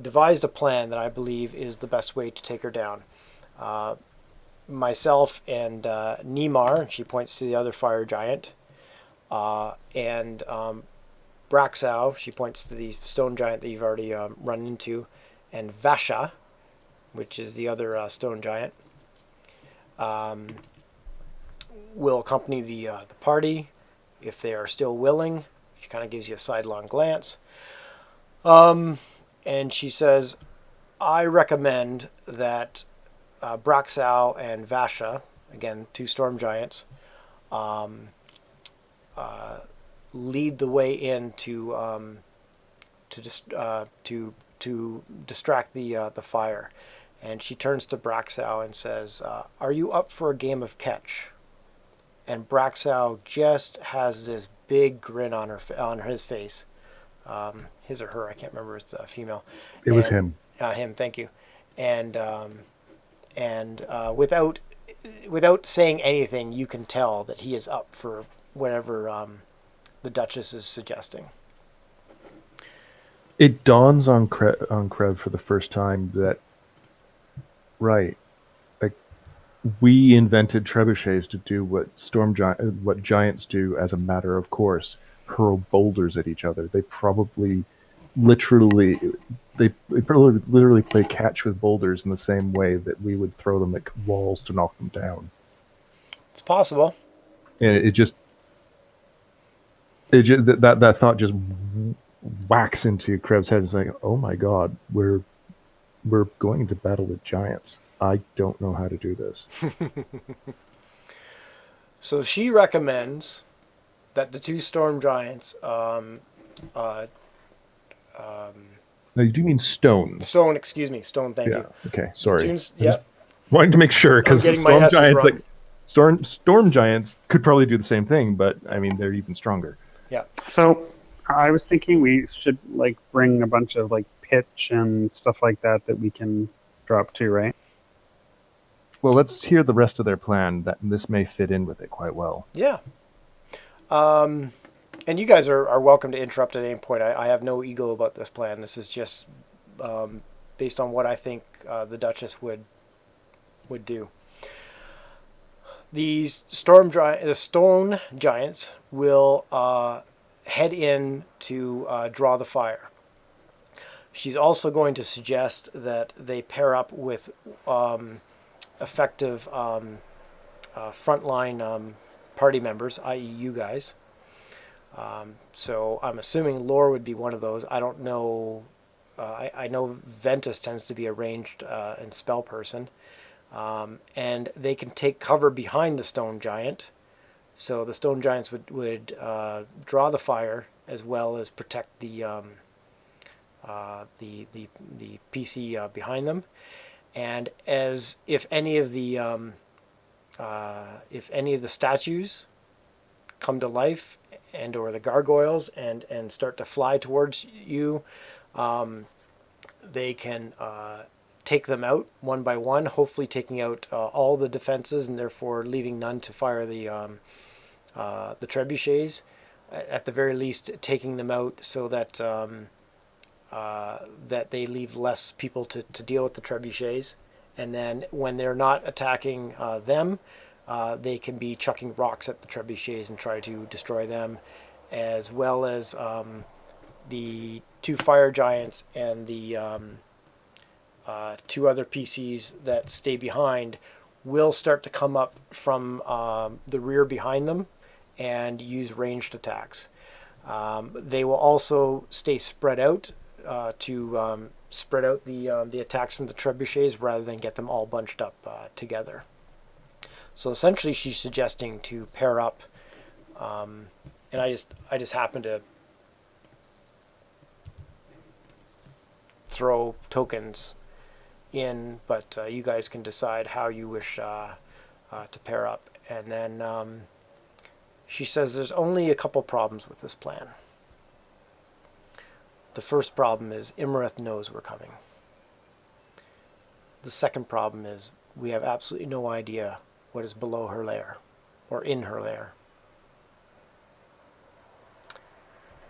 devised a plan that I believe is the best way to take her down. Myself and Nimar, she points to the other fire giant, and Braxau, she points to the stone giant that you've already run into, and Vasha, which is the other stone giant, will accompany the party if they are still willing. She kind of gives you a sidelong glance. And she says, I recommend that Braxau and Vasha, again, 2 storm giants, lead the way in to distract the fire. And she turns to Braxau and says, are you up for a game of catch? And Braxau just has this big grin on his face. His or her, I can't remember, it's a female. It was him. Him, thank you. And without saying anything, you can tell that he is up for whatever the Duchess is suggesting. It dawns on Krev for the first time that, right, like, We invented trebuchets to do what what giants do as a matter of course, hurl boulders at each other. They probably literally literally play catch with boulders in the same way that we would throw them at walls to knock them down. It's possible. And it just that thought just whacks into Krebs' head. It's like, oh my god, we're going to battle with giants. I don't know how to do this. So she recommends that the two storm giants. No, you do mean stone. Stone, excuse me, stone. Thank you. Okay, sorry. Yep. Wanting to make sure because getting my storm S's giants, wrong. like storm giants, could probably do the same thing, but I mean they're even stronger. Yeah. So I was thinking we should like bring a bunch of like pitch and stuff like that we can drop to, right? Well, let's hear the rest of their plan. That this may fit in with it quite well. Yeah. And you guys are welcome to interrupt at any point. I have no ego about this plan. This is just based on what I think the Duchess would do. The stone giants will head in to draw the fire. She's also going to suggest that they pair up with effective frontline party members, i.e. you guys. So I'm assuming Lore would be one of those. I don't know. I know Ventus tends to be a ranged and spell person. And they can take cover behind the stone giant. So the stone giants would draw the fire as well as protect the PC behind them. And as if any of the statues come to life and or the gargoyles and start to fly towards you, they can take them out one by one, hopefully taking out all the defenses and therefore leaving none to fire the trebuchets. At the very least, taking them out so that that they leave less people to deal with the trebuchets. And then when they're not attacking them, they can be chucking rocks at the trebuchets and try to destroy them, as well as the two fire giants and the two other PCs that stay behind will start to come up from the rear behind them and use ranged attacks. They will also stay spread out to spread out the attacks from the trebuchets rather than get them all bunched up together. So essentially, she's suggesting to pair up, and I just happen to throw tokens in, but you guys can decide how you wish to pair up. And then she says there's only a couple problems with this plan. The first problem is Imarith knows we're coming. The second problem is we have absolutely no idea what is below her lair or in her lair.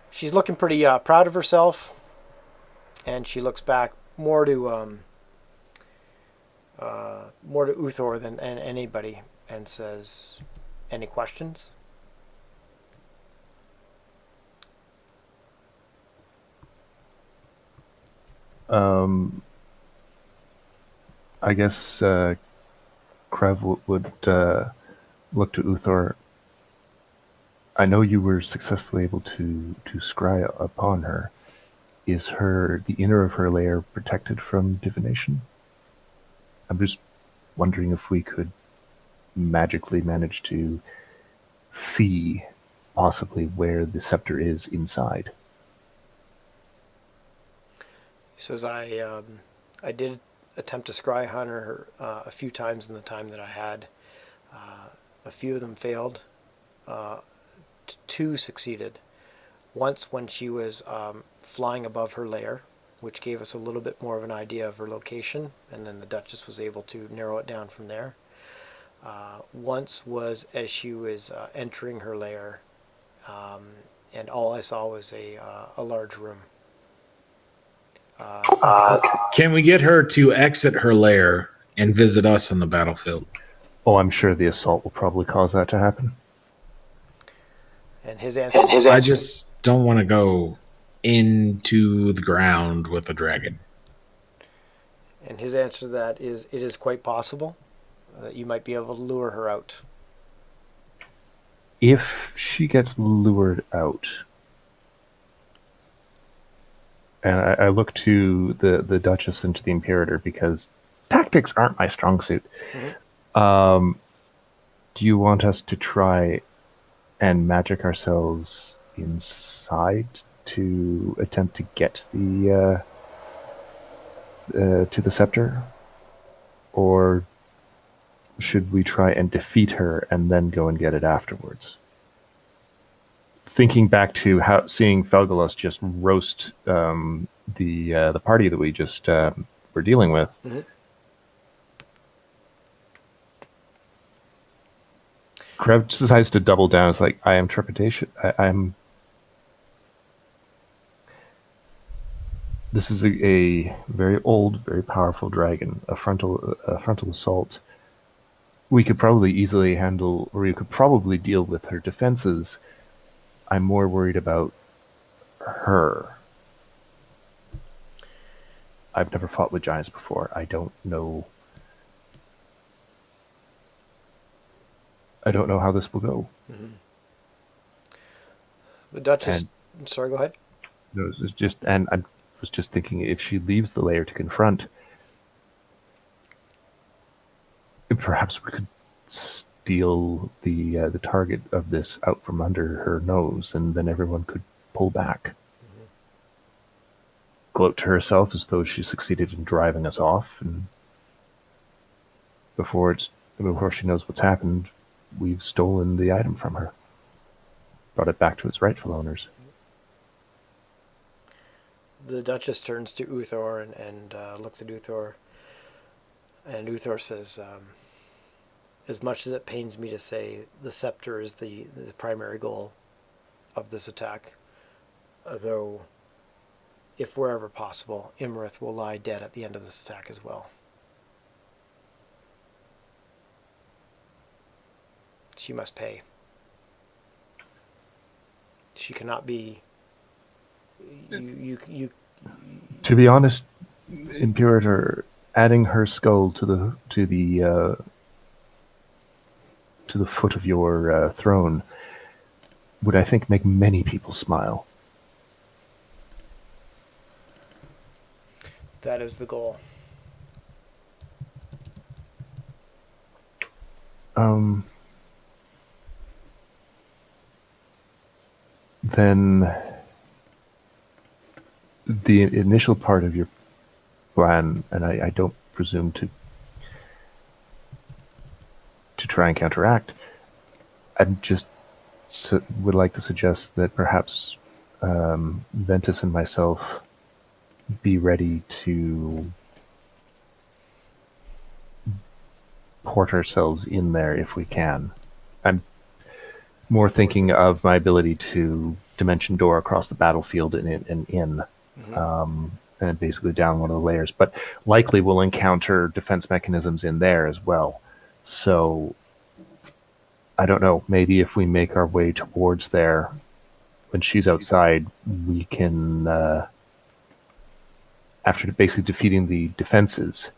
She's looking pretty proud of herself, and she looks back more to Uthor than anybody and says, "Any questions?" I guess Krev would look to Uthor. I know you were successfully able to scry upon her. Is the inner of her lair protected from divination? I'm just wondering if we could magically manage to see possibly where the scepter is inside. He says, I did attempt to scry on her a few times in the time that I had. A few of them failed. Two succeeded. Once when she was flying above her lair, which gave us a little bit more of an idea of her location, and then the Duchess was able to narrow it down from there. Once was as she was entering her lair, and all I saw was a large room. Can we get her to exit her lair and visit us on the battlefield? Oh, I'm sure the assault will probably cause that to happen. And his answer. I just don't want to go into the ground with a dragon. And his answer to that is, it is quite possible that you might be able to lure her out. If she gets lured out, and I look to the Duchess and to the Imperator because tactics aren't my strong suit. Mm-hmm. Do you want us to try and magic ourselves inside to attempt to get the to the scepter, or should we try and defeat her and then go and get it afterwards? Thinking back to seeing Felgalos just roast the party that we just were dealing with. Mm-hmm. Krev decides to double down. It's like, I am trepidation. I'm. This is a very old, very powerful dragon. A frontal assault. We could probably easily handle, or you could probably deal with her defenses. I'm more worried about her. I've never fought with giants before. I don't know how this will go. Mm-hmm. The Duchess. Sorry, go ahead. No, it's just, and I was just thinking, if she leaves the lair to confront, perhaps we could steal the target of this out from under her nose, and then everyone could pull back. Mm-hmm. Gloat to herself as though she succeeded in driving us off, and before she knows what's happened, we've stolen the item from her, brought it back to its rightful owners. The Duchess turns to Uthor and looks at Uthor, and Uthor says, as much as it pains me to say, the scepter is the primary goal of this attack, though if wherever possible, Imarith will lie dead at the end of this attack as well. She must pay. She cannot be. You. To be honest, Imperator, adding her skull to the foot of your throne would, I think, make many people smile. That is the goal. Then the initial part of your plan, and I don't presume to try and counteract, I just would like to suggest that perhaps Ventus and myself be ready to port ourselves in there if we can. I'm more thinking of my ability to dimension door across the battlefield and in, mm-hmm. And basically down one of the layers. But likely we'll encounter defense mechanisms in there as well. So I don't know. Maybe if we make our way towards there, when she's outside, we can, after basically defeating the defenses,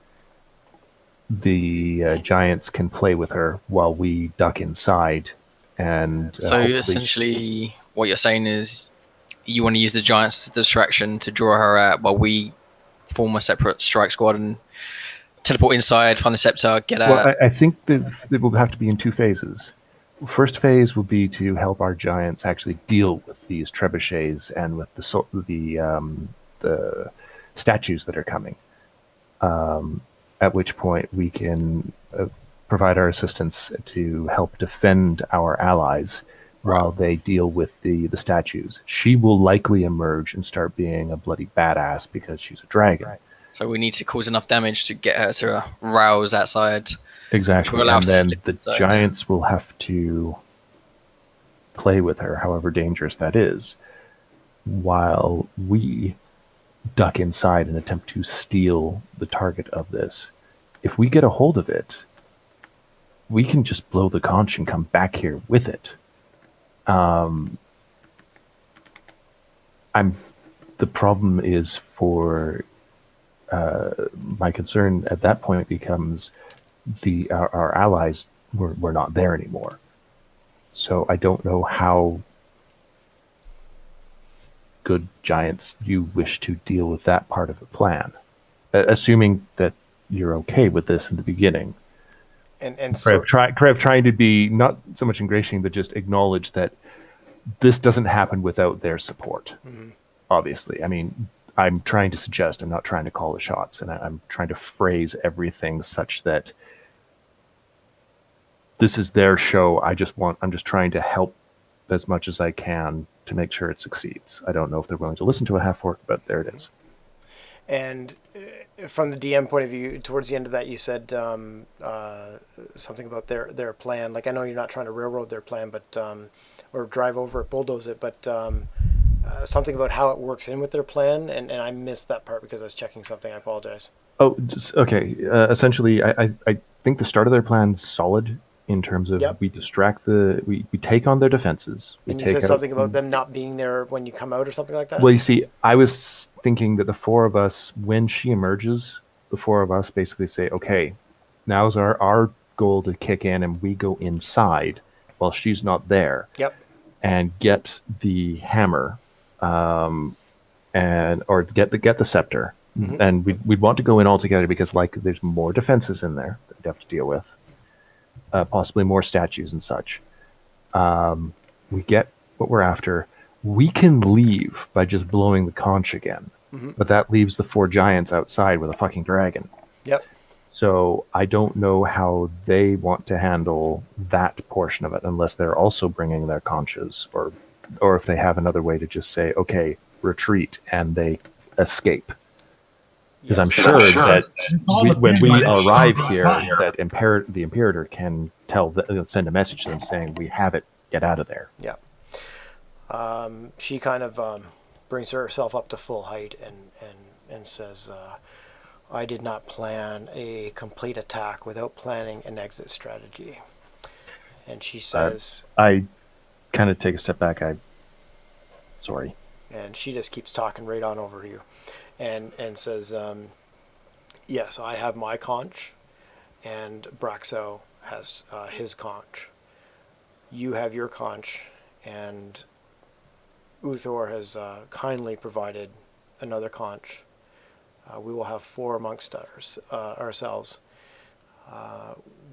the giants can play with her while we duck inside. And so essentially what you're saying is you want to use the giants as a distraction to draw her out while we form a separate strike squad and teleport inside, find the scepter, get out. Well, I think that it will have to be in two phases. First phase will be to help our giants actually deal with these trebuchets and with the statues that are coming. At which point we can provide our assistance to help defend our allies while they deal with the statues. She will likely emerge and start being a bloody badass because she's a dragon. Right. So we need to cause enough damage to get her to rouse outside. Exactly, and then the giants will have to play with her, however dangerous that is, while we duck inside and attempt to steal the target of this. If we get a hold of it, we can just blow the conch and come back here with it. The problem is for my concern at that point becomes our allies were not there anymore. So I don't know how good giants you wish to deal with that part of the plan, assuming that you're okay with this in the beginning. And so Krev trying to be not so much ingratiating, but just acknowledge that this doesn't happen without their support. Mm-hmm. Obviously, I mean, I'm trying to suggest, I'm not trying to call the shots, and I'm trying to phrase everything such that this is their show. I'm just trying to help as much as I can to make sure it succeeds. I don't know if they're willing to listen to a half-orc, but there it is. And from the DM point of view, towards the end of that, you said something about their plan. Like, I know you're not trying to railroad their plan, but or drive over it, bulldoze it, but something about how it works in with their plan, and I missed that part because I was checking something. I apologize. Oh, okay. Essentially, I think the start of their plan's solid in terms of we distract we take on their defenses. And you said something about them not being there when you come out or something like that? Well, you see, I was thinking that the four of us, when she emerges, the four of us basically say, okay, now's our goal to kick in, and we go inside while she's not there. Yep. And get the hammer, or get the scepter. Mm-hmm. And we'd want to go in all together because there's more defenses in there that we'd have to deal with. Possibly more statues and such. We get what we're after. We can leave by just blowing the conch again. Mm-hmm. But that leaves the four giants outside with a fucking dragon. Yep. So I don't know how they want to handle that portion of it unless they're also bringing their conches, or if they have another way to just say, okay, retreat, and they escape. Because I'm sure that when we arrive here, that the Imperator can send a message to them saying, we have it, get out of there. Yeah. She kind of brings herself up to full height and says, I did not plan a complete attack without planning an exit strategy. And she says... I kind of take a step back. Sorry. And she just keeps talking right on over you. And says, yes, I have my conch, and Braxo has his conch. You have your conch, and Uthor has kindly provided another conch. We will have four amongst ourselves.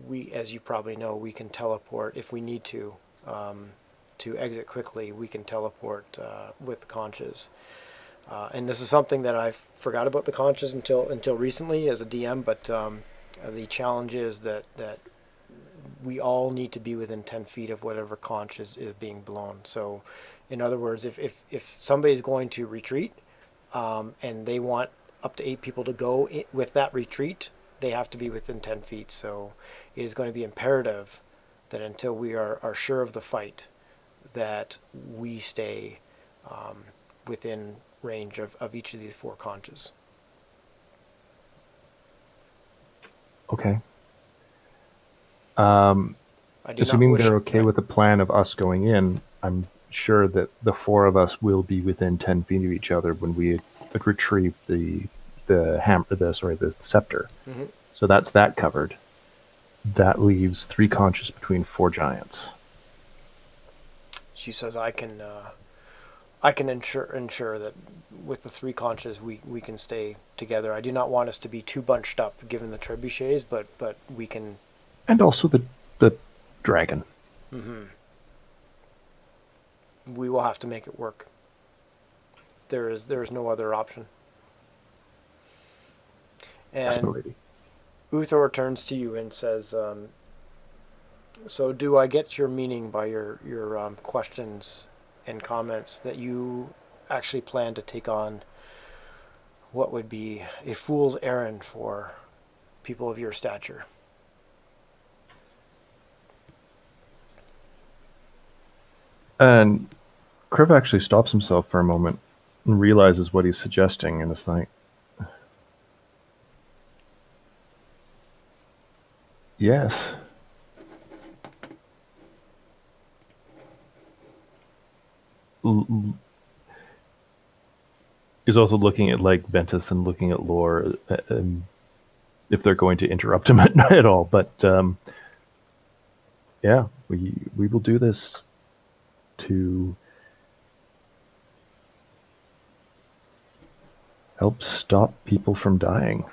We, as you probably know, we can teleport if we need to exit quickly. We can teleport with conches. And this is something that I forgot about the conches until recently as a DM, but the challenge is that we all need to be within 10 feet of whatever conch is being blown. So, in other words, if somebody's going to retreat and they want up to 8 people to go with that retreat, they have to be within 10 feet. So it is going to be imperative that until we are sure of the fight, that we stay within range of each of these four conches. Okay. Assuming they're okay with the plan of us going in, I'm sure that the four of us will be within 10 feet of each other when we retrieve the scepter. Mm-hmm. So that's that covered. That leaves 3 conches between 4 giants. She says, I can ensure that with the 3 conches we can stay together. I do not want us to be too bunched up given the trebuchets, but we can. And also the dragon. Mm-hmm. We will have to make it work. There is no other option. And Uthor turns to you and says, so do I get your meaning by your questions and comments that you actually plan to take on what would be a fool's errand for people of your stature? And Kriv actually stops himself for a moment and realizes what he's suggesting, and it's like, yes. is also looking at like Ventus and looking at Lore, if they're going to interrupt him at all. But yeah, we will do this to help stop people from dying.